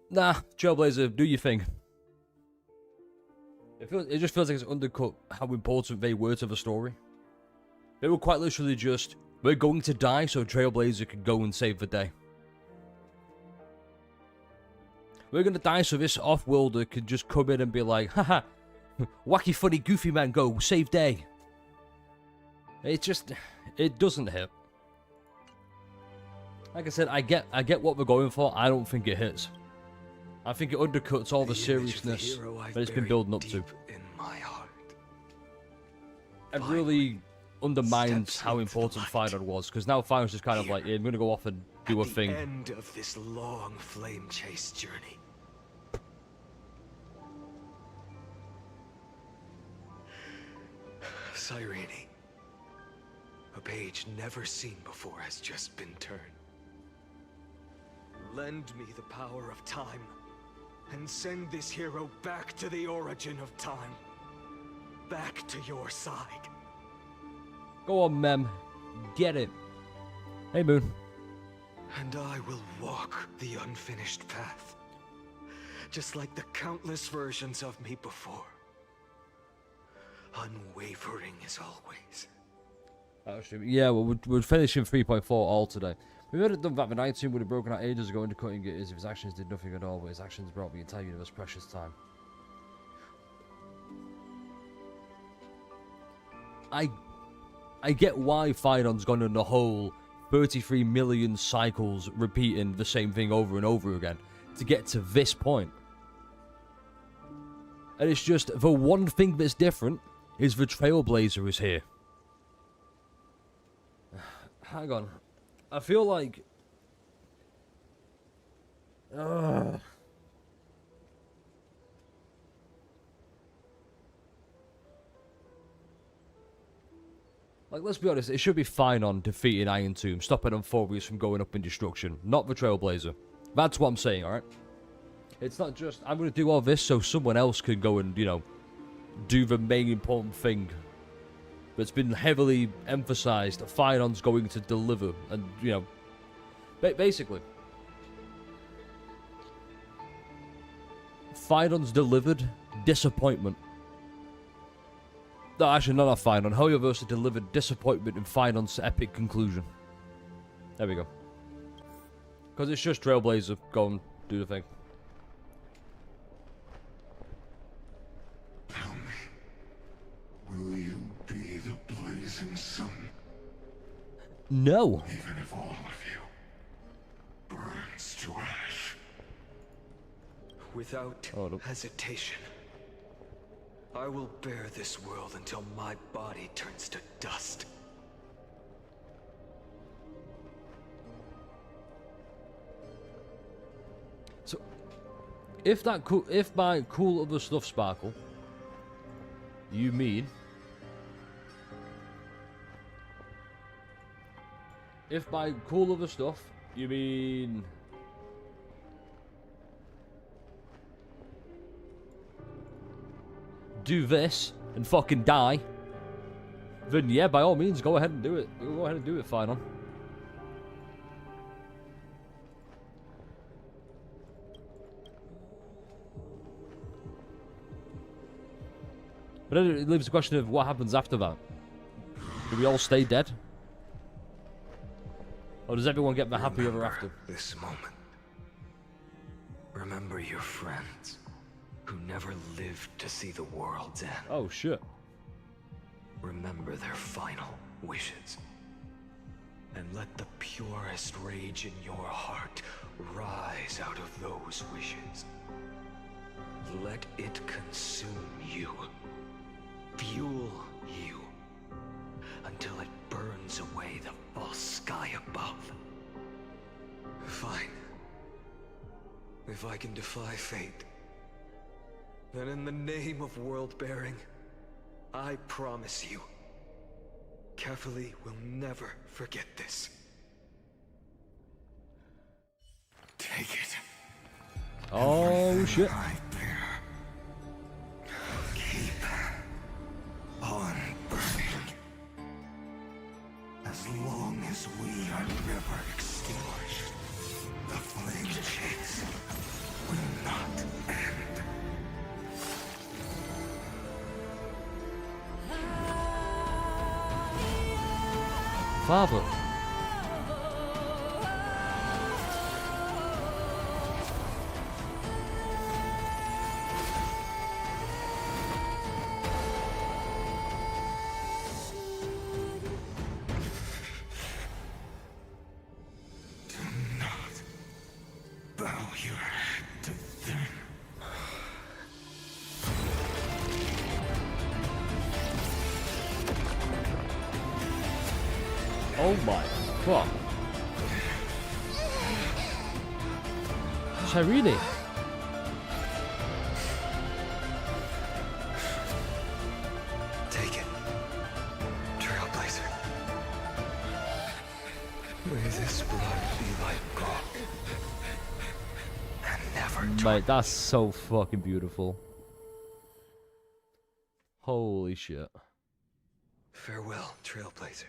nah, Trailblazer, do your thing. It just feels like it's undercut how important they were to the story. They were quite literally just, we're going to die so Trailblazer can go and save the day. We're gonna die so this off-worlder can just come in and be like, haha, wacky funny goofy man go, save day. It just, it doesn't hit. Like I said, I get what we're going for, I don't think it hits. I think it undercuts all the seriousness that it's been building up to. And really undermines how important Phainon was, because now Phainon's just kind of like, yeah, I'm gonna go off and do a thing. End of this long flame chase journey. Cyrene, a page never seen before has just been turned. Lend me the power of time, and send this hero back to the origin of time. Back to your side. Go on, Mem. Get it. Hey, Moon. And I will walk the unfinished path. Just like the countless versions of me before. Unwavering as always. Actually, yeah, well, we're finishing 3.4 all today. If we had done that, the night team would have broken out ages ago into cutting it, as if his actions did nothing at all, but his actions brought the entire universe precious time. I get why Phainon's gone on the whole 33 million cycles repeating the same thing over and over again to get to this point. And it's just, the one thing that's different is the Trailblazer is here. Hang on. I feel like... Like, let's be honest, it should be Phainon defeating Iron Tomb, stopping Amphorius from going up in destruction, not the Trailblazer. That's what I'm saying, alright? It's not just, I'm going to do all this so someone else can go and, you know, do the main important thing that's been heavily emphasized. Phainon's going to deliver, and, you know, basically. Phainon's delivered disappointment. No, actually, not Phainon. Helioverse delivered disappointment in Phainon's epic conclusion. There we go. Because it's just Trailblazer. Go and do the thing. Tell me, will you be the blazing sun? No. Even if all of you burns to ash, Without hesitation, I will bear this world until my body turns to dust. So, if by cool other stuff, Sparkle, you mean if by cool other stuff you mean do this and fucking die, then yeah, by all means, go ahead and do it. Go ahead and do it, Phainon. But then it leaves the question of what happens after that. Do we all stay dead? Or does everyone get the happy ever after? This moment. Remember your friends who never lived to see the world's end. Oh, shit. Remember their final wishes. And let the purest rage in your heart rise out of those wishes. Let it consume you. Fuel you. Until it burns away the false sky above. Fine. If I can defy fate, then in the name of world-bearing, I promise you, Kefali will never forget this. Take it. Oh, shit. Keep on burning. As long as we are never extinguished, the flame chase will not end. Father. Bow your head to them. Oh my god. Shireen. Take it. Trailblazer. May this blood be like gold. And never Mate, that's so fucking beautiful. Holy shit. Farewell, Trailblazer.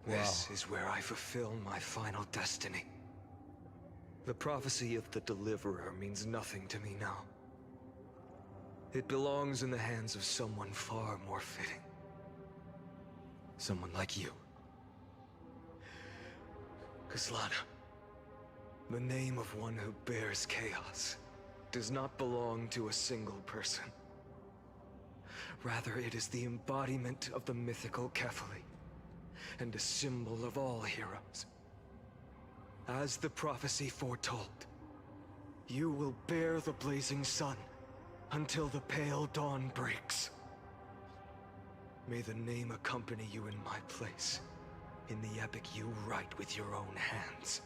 This is where I fulfill my final destiny. The prophecy of the Deliverer means nothing to me now. It belongs in the hands of someone far more fitting. Someone like you. Kaslana, the name of one who bears chaos does not belong to a single person. Rather, it is the embodiment of the mythical Kefali, and a symbol of all heroes. As the prophecy foretold, you will bear the blazing sun until the pale dawn breaks. May the name accompany you in my place, in the epic you write with your own hands.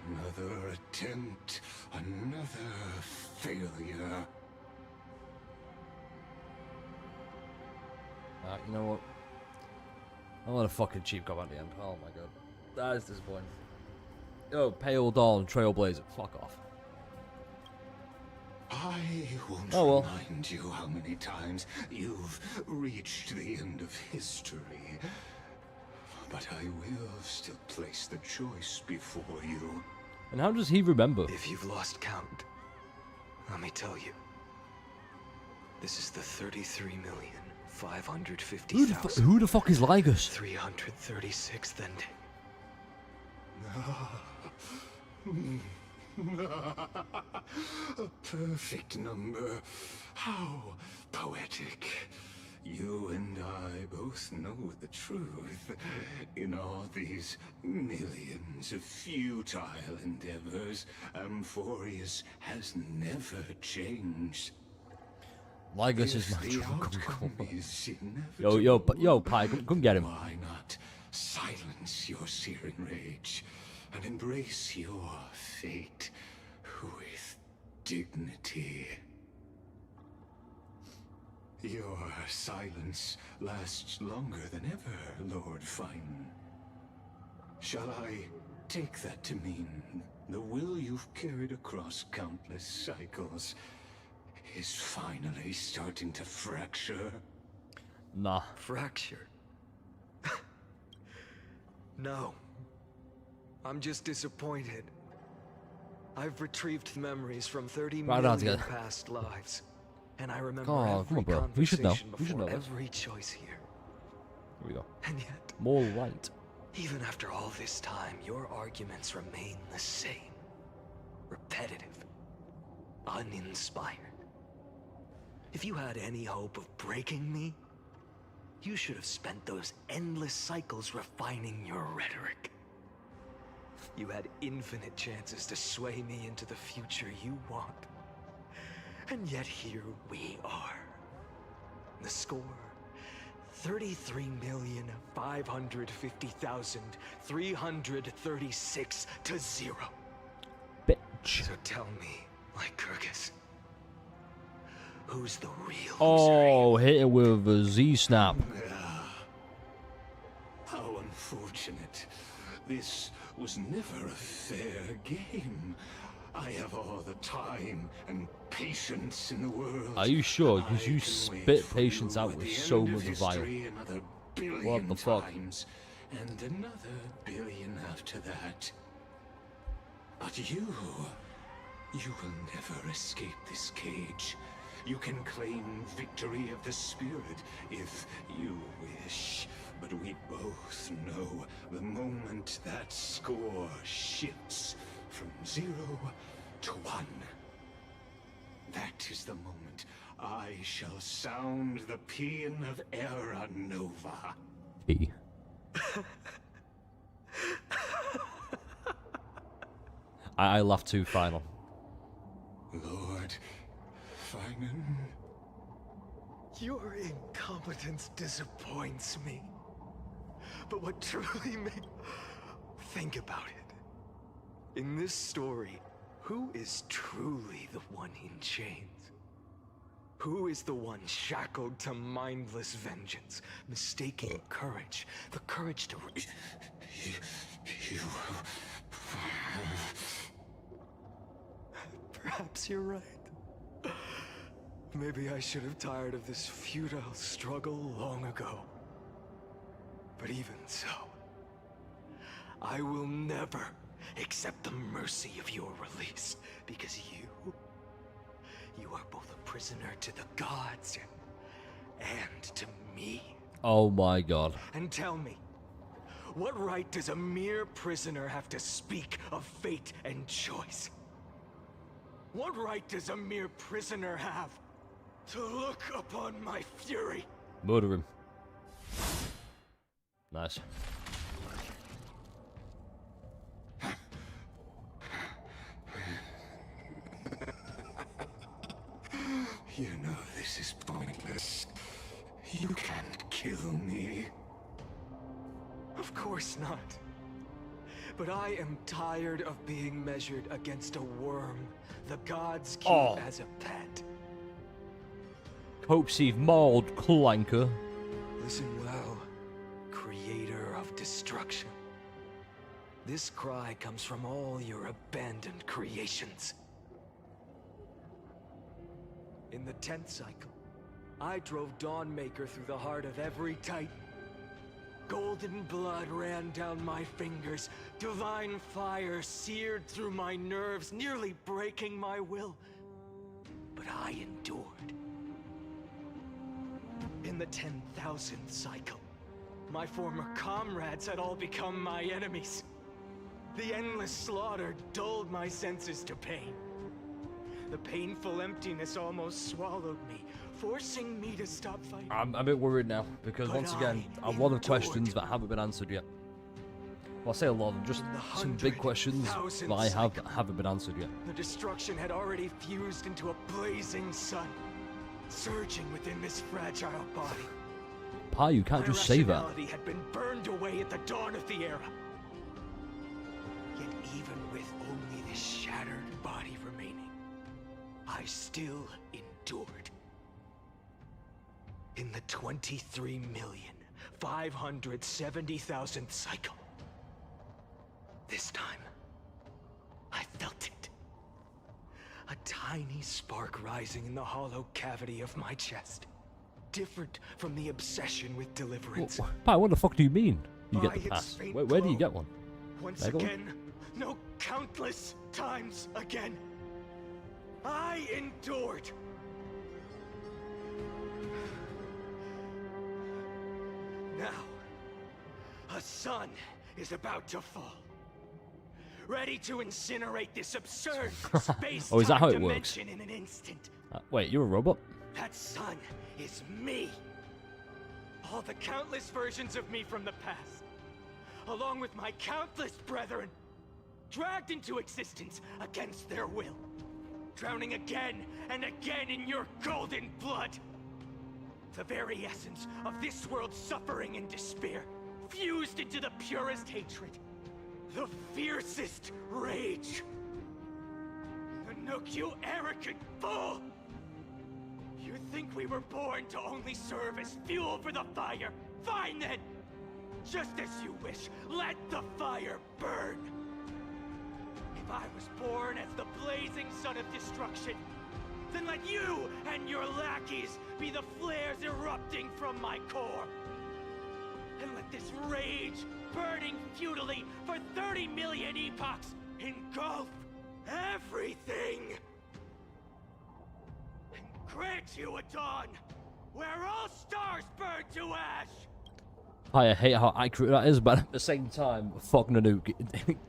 Another attempt, another failure. You know what? I want a fucking cheap cop at the end. Oh my god. That is disappointing. Oh, Pale Dawn, Trailblazer. Fuck off. I won't remind you how many times you've reached the end of history. But I will still place the choice before you. And how does he remember? If you've lost count, let me tell you. This is the 33,550,000. Who the fuck is Ligus? 336th ending. A perfect number. How poetic. You and I both know the truth. In all these millions of futile endeavors, Amphorius has never changed. Lygus is If my the trouble. outcome is Yo, Pi, come get him. Why not silence your searing rage and embrace your fate with dignity? Your silence lasts longer than ever, Lord Phainon. Shall I take that to mean the will you've carried across countless cycles is finally starting to fracture? Nah. Fracture? No. I'm just disappointed. I've retrieved memories from 30 million past lives. And I remember every bro. We should know. conversation We should know before this. every choice here. Here we go. And yet, More light. even after all this time, your arguments remain the same. Repetitive. Uninspired. If you had any hope of breaking me, you should have spent those endless cycles refining your rhetoric. You had infinite chances to sway me into the future you want. And yet here we are. The score: 33,550,336 to 0. Bitch. So tell me, Lycurgus, who's the real Oh, hit it with a Z snap. How unfortunate. This was never a fair game. I have all the time and patience in the world. Are you sure? Because you spit patience out with so much vile. What the fuck? And another billion after that. But you will never escape this cage. You can claim victory of the spirit if you wish. But we both know the moment that score shifts from 0 to 1. That is the moment I shall sound the paean of Era Nova. P. I laughed too, Final. Lord Phainon. Your incompetence disappoints me. But what truly makes... Think about it. In this story, who is truly the one in chains? Who is the one shackled to mindless vengeance, mistaking courage, the courage to... Perhaps you're right. Maybe I should have tired of this futile struggle long ago. But even so, I will never accept the mercy of your release, because you are both a prisoner to the gods and to me. Oh my god. And tell me, what right does a mere prisoner have to speak of fate and choice? What right does a mere prisoner have to look upon my fury? Murder him. Nice. You know this is pointless. You can't kill me. Of course not. But I am tired of being measured against a worm the gods keep as a pet. Hope Steve mauled Clanker. Listen well, creator of destruction. This cry comes from all your abandoned creations. In the 10th cycle, I drove Dawnmaker through the heart of every Titan. Golden blood ran down my fingers. Divine fire seared through my nerves, nearly breaking my will. But I endured. In the 10,000th cycle, my former comrades had all become my enemies. The endless slaughter dulled my senses to pain. The painful emptiness almost swallowed me, forcing me to stop fighting. I'm a bit worried now, because But once again, I a lot of endured. questions that haven't been answered yet. Well, I say a lot, just some big questions that I have that haven't been answered yet. The destruction had already fused into a blazing sun, surging within this fragile body. Pa, you can't just say that. Rationality had been burned away at the dawn of the era. Yet even with only this shattered body remaining, I still endured. In the 23,570,000th cycle, this time, I felt it. A tiny spark rising in the hollow cavity of my chest. Different from the obsession with deliverance. Pa, what the fuck do you mean you get By the its pass? faint Where do you glow, get one? Once Mega one? again, no, countless times again, I endured. Now, a sun is about to fall. Ready to incinerate this absurd space-time Oh, is that how it works? dimension in an instant. Wait, you're a robot? That sun is me. All the countless versions of me from the past, along with my countless brethren, dragged into existence against their will, drowning again and again in your golden blood. The very essence of this world's suffering and despair, fused into the purest hatred, the fiercest rage. Nook, you arrogant fool! You think we were born to only serve as fuel for the fire? Fine then! Just as you wish, let the fire burn! If I was born as the blazing sun of destruction, then let you and your lackeys be the flares erupting from my core. And let this rage, burning futilely for 30 million epochs, engulf everything! And grant you a dawn where all stars burn to ash! I hate how accurate that is, but at the same time, fuck Nanook.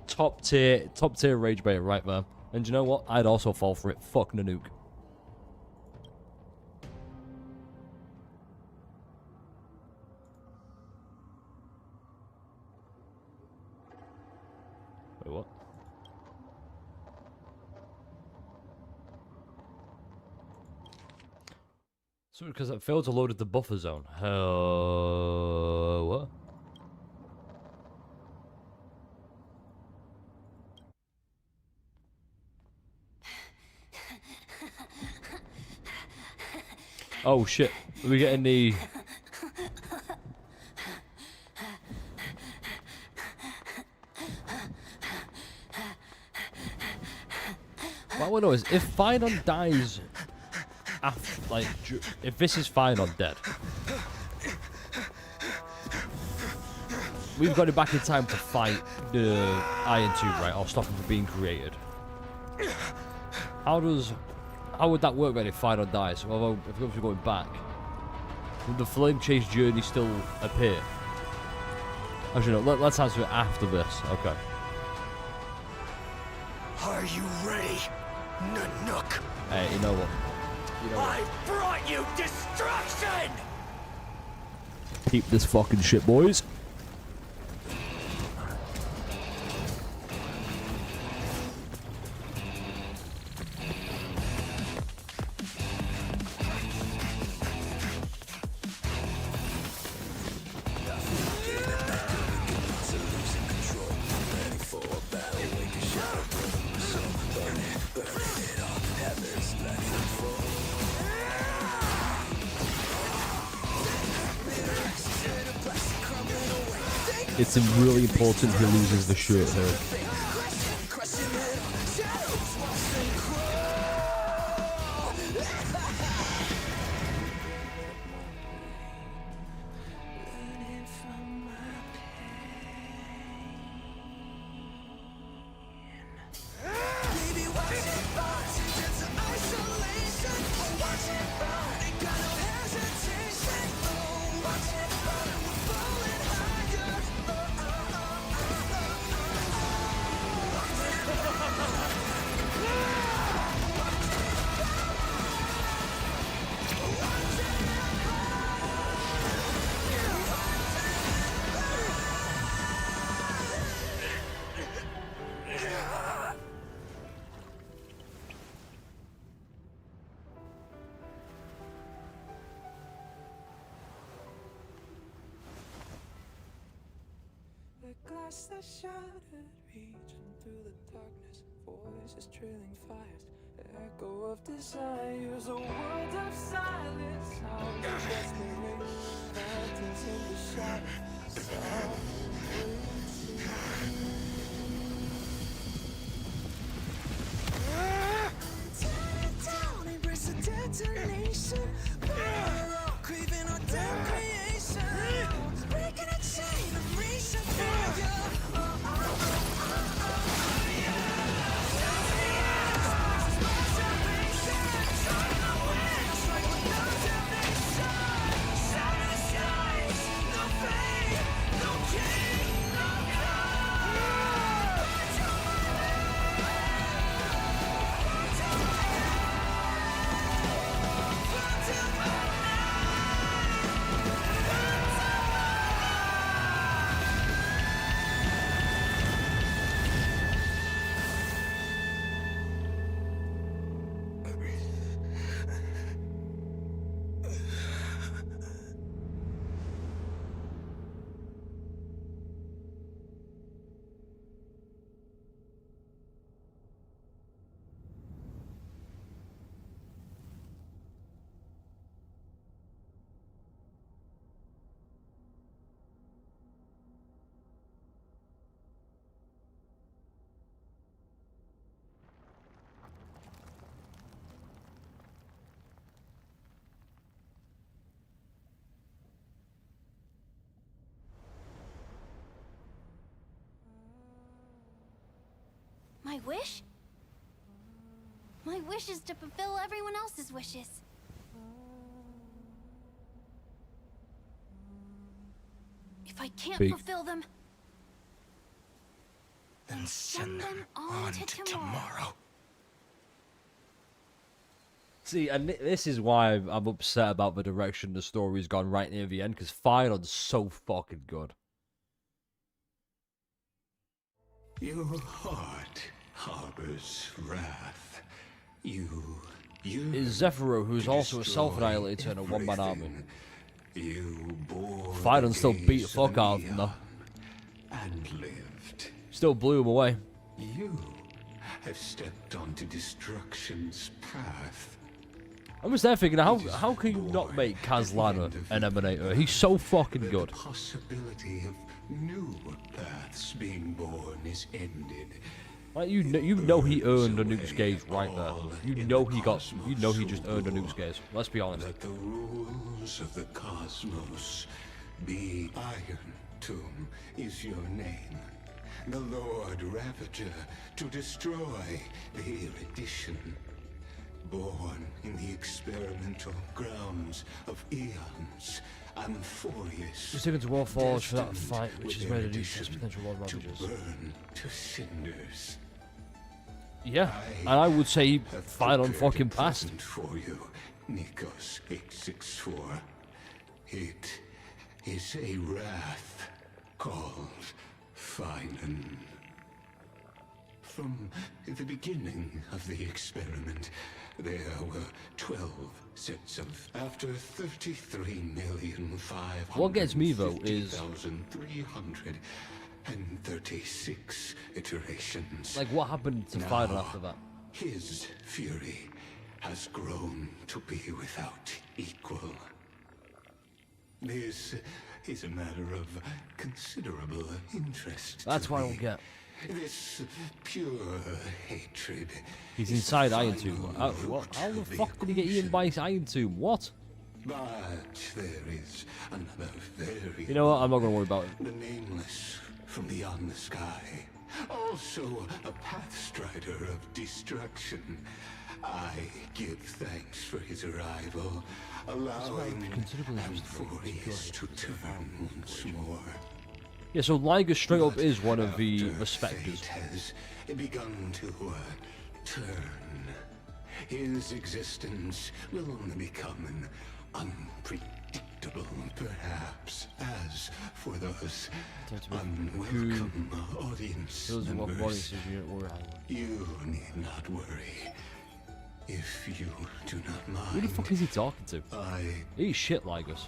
top tier rage bait right there. And you know what? I'd also fall for it. Fuck Nanook. Wait, what? So because it failed to load at the buffer zone. What? Oh shit. Are we getting the... What I want to know is, if Phainon dies after, like, if this is Phainon dead, we've got it back in time to fight the Iron Tube, right? Or stop him from being created. How would that work then if Phainon dies? Although, if we're going back, would the Flame Chase journey still appear? Actually, no, let's answer it after this. Okay. Are you ready, Nanook? Hey, you know what? I brought you destruction! Keep this fucking shit, boys. It's really important he loses the shirt here. past the shattered, reaching through the darkness, voices trailing fires, echo of desires, a world of silence, sounds of desperation, phantoms in the shadow, softly tear it down, embrace the detonation, craving our damn creation, breaking a chain of reaching for you. My wish? My wish is to fulfill everyone else's wishes. If I can't Speak. fulfill them, Then send them on to tomorrow. See, and this is why I'm upset about the direction the story's gone right near the end, because Phainon's so fucking good. Your heart harbors wrath. You Is Zephyro, who's also a self-annihilator and a one-man army. You bore Phainon still beat the fuck out of him, though. and lived. Still blew him away. You have stepped onto destruction's path. I was there thinking, how can you not make Kazlana an Emanator? He's so fucking good. The possibility of new paths being born is ended. Like you know he earned a Nuke's Gauge right there. You know he just earned a Nuke's Gauge. Let's be honest. Let the rules of the cosmos be. Iron Tomb is your name. The Lord Ravager to destroy the erudition. Born in the experimental grounds of eons, Amphorius. Just taken to Warforge for that fight, which is where to reduce his potential Lord to Ravagers. burn to cinders. Yeah, and I would say Phainon fucking passed. For you, Nikos 864. It is a wrath called Phainon. From the beginning of the experiment, there were 12 sets of. After 33,500,000. What gets me though is 336 iterations. like what happened to Now, Phainon after that. His fury has grown to be without equal. This is a matter of considerable interest. That's to what I me. don't get. This pure hatred. He's is inside the Iron Tomb. final How root the of fuck did he get eaten by Iron Tomb? What? But there is another very. You know what? I'm not gonna worry about it. The nameless from beyond the sky. Also a pathstrider of destruction. I give thanks for his arrival, allowing Amphorius to turn once more. Yeah, so Liger straight up is one of the After Respectors. fate has begun to turn. His existence will only become an unpredictable, perhaps, as for those unwelcome audience members. You need not worry. If you do not mind. Who the fuck is he talking to? He's shit, Ligers.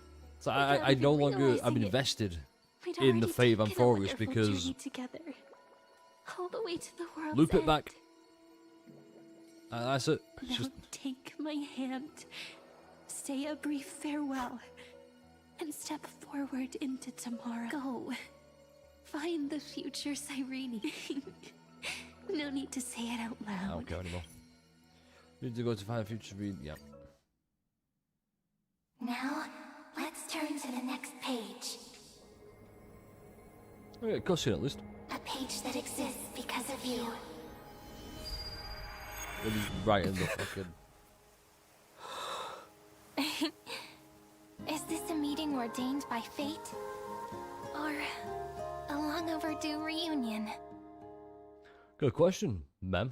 So I no longer I'm invested in the fate of Amphorius because together, all the way to the world's loop it end. back. That's it. It's Now just take my hand, say a brief farewell, and step forward into tomorrow. Go. Find the future Cyrene. No need to say it out loud. I don't care anymore. Need to go to find a future read. Yeah. Now, let's turn to the next page. Okay, cutscene at least. A page that exists because of you. When he's writing the fucking. Is this a meeting ordained by fate? Or a long overdue reunion? Good question, ma'am.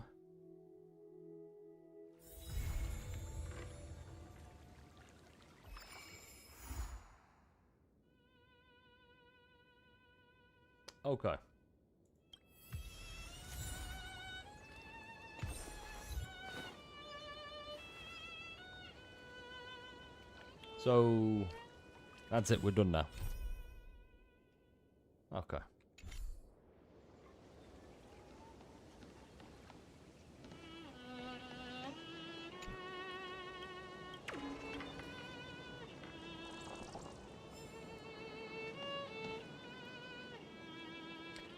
Okay. So that's it, we're done now. Okay.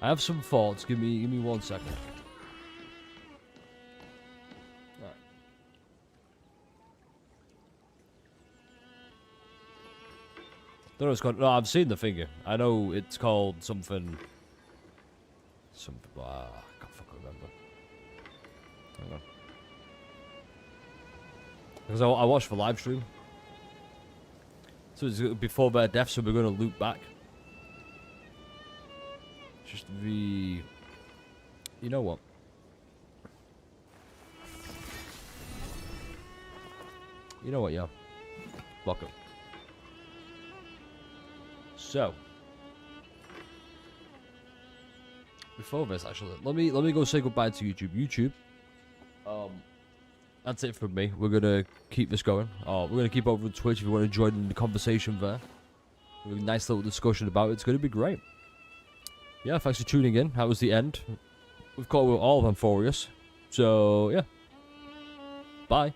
I have some thoughts. Give me 1 second. Right. Don't know what it's called. No, I've seen the figure. I know it's called something. Something. I can't fucking remember. Hang on. Because I watched the live stream. So it's before their death, so we're going to loop back. Just the... You know what? You know what, yeah. Lock up. So. Before this, actually, let me go say goodbye to YouTube. YouTube. That's it from me. We're gonna keep this going. We're gonna keep over on Twitch if you want to join in the conversation there. We have a nice little discussion about it. It's gonna be great. Yeah, thanks for tuning in. That was the end. We've caught with all of Amphorius. So, yeah. Bye.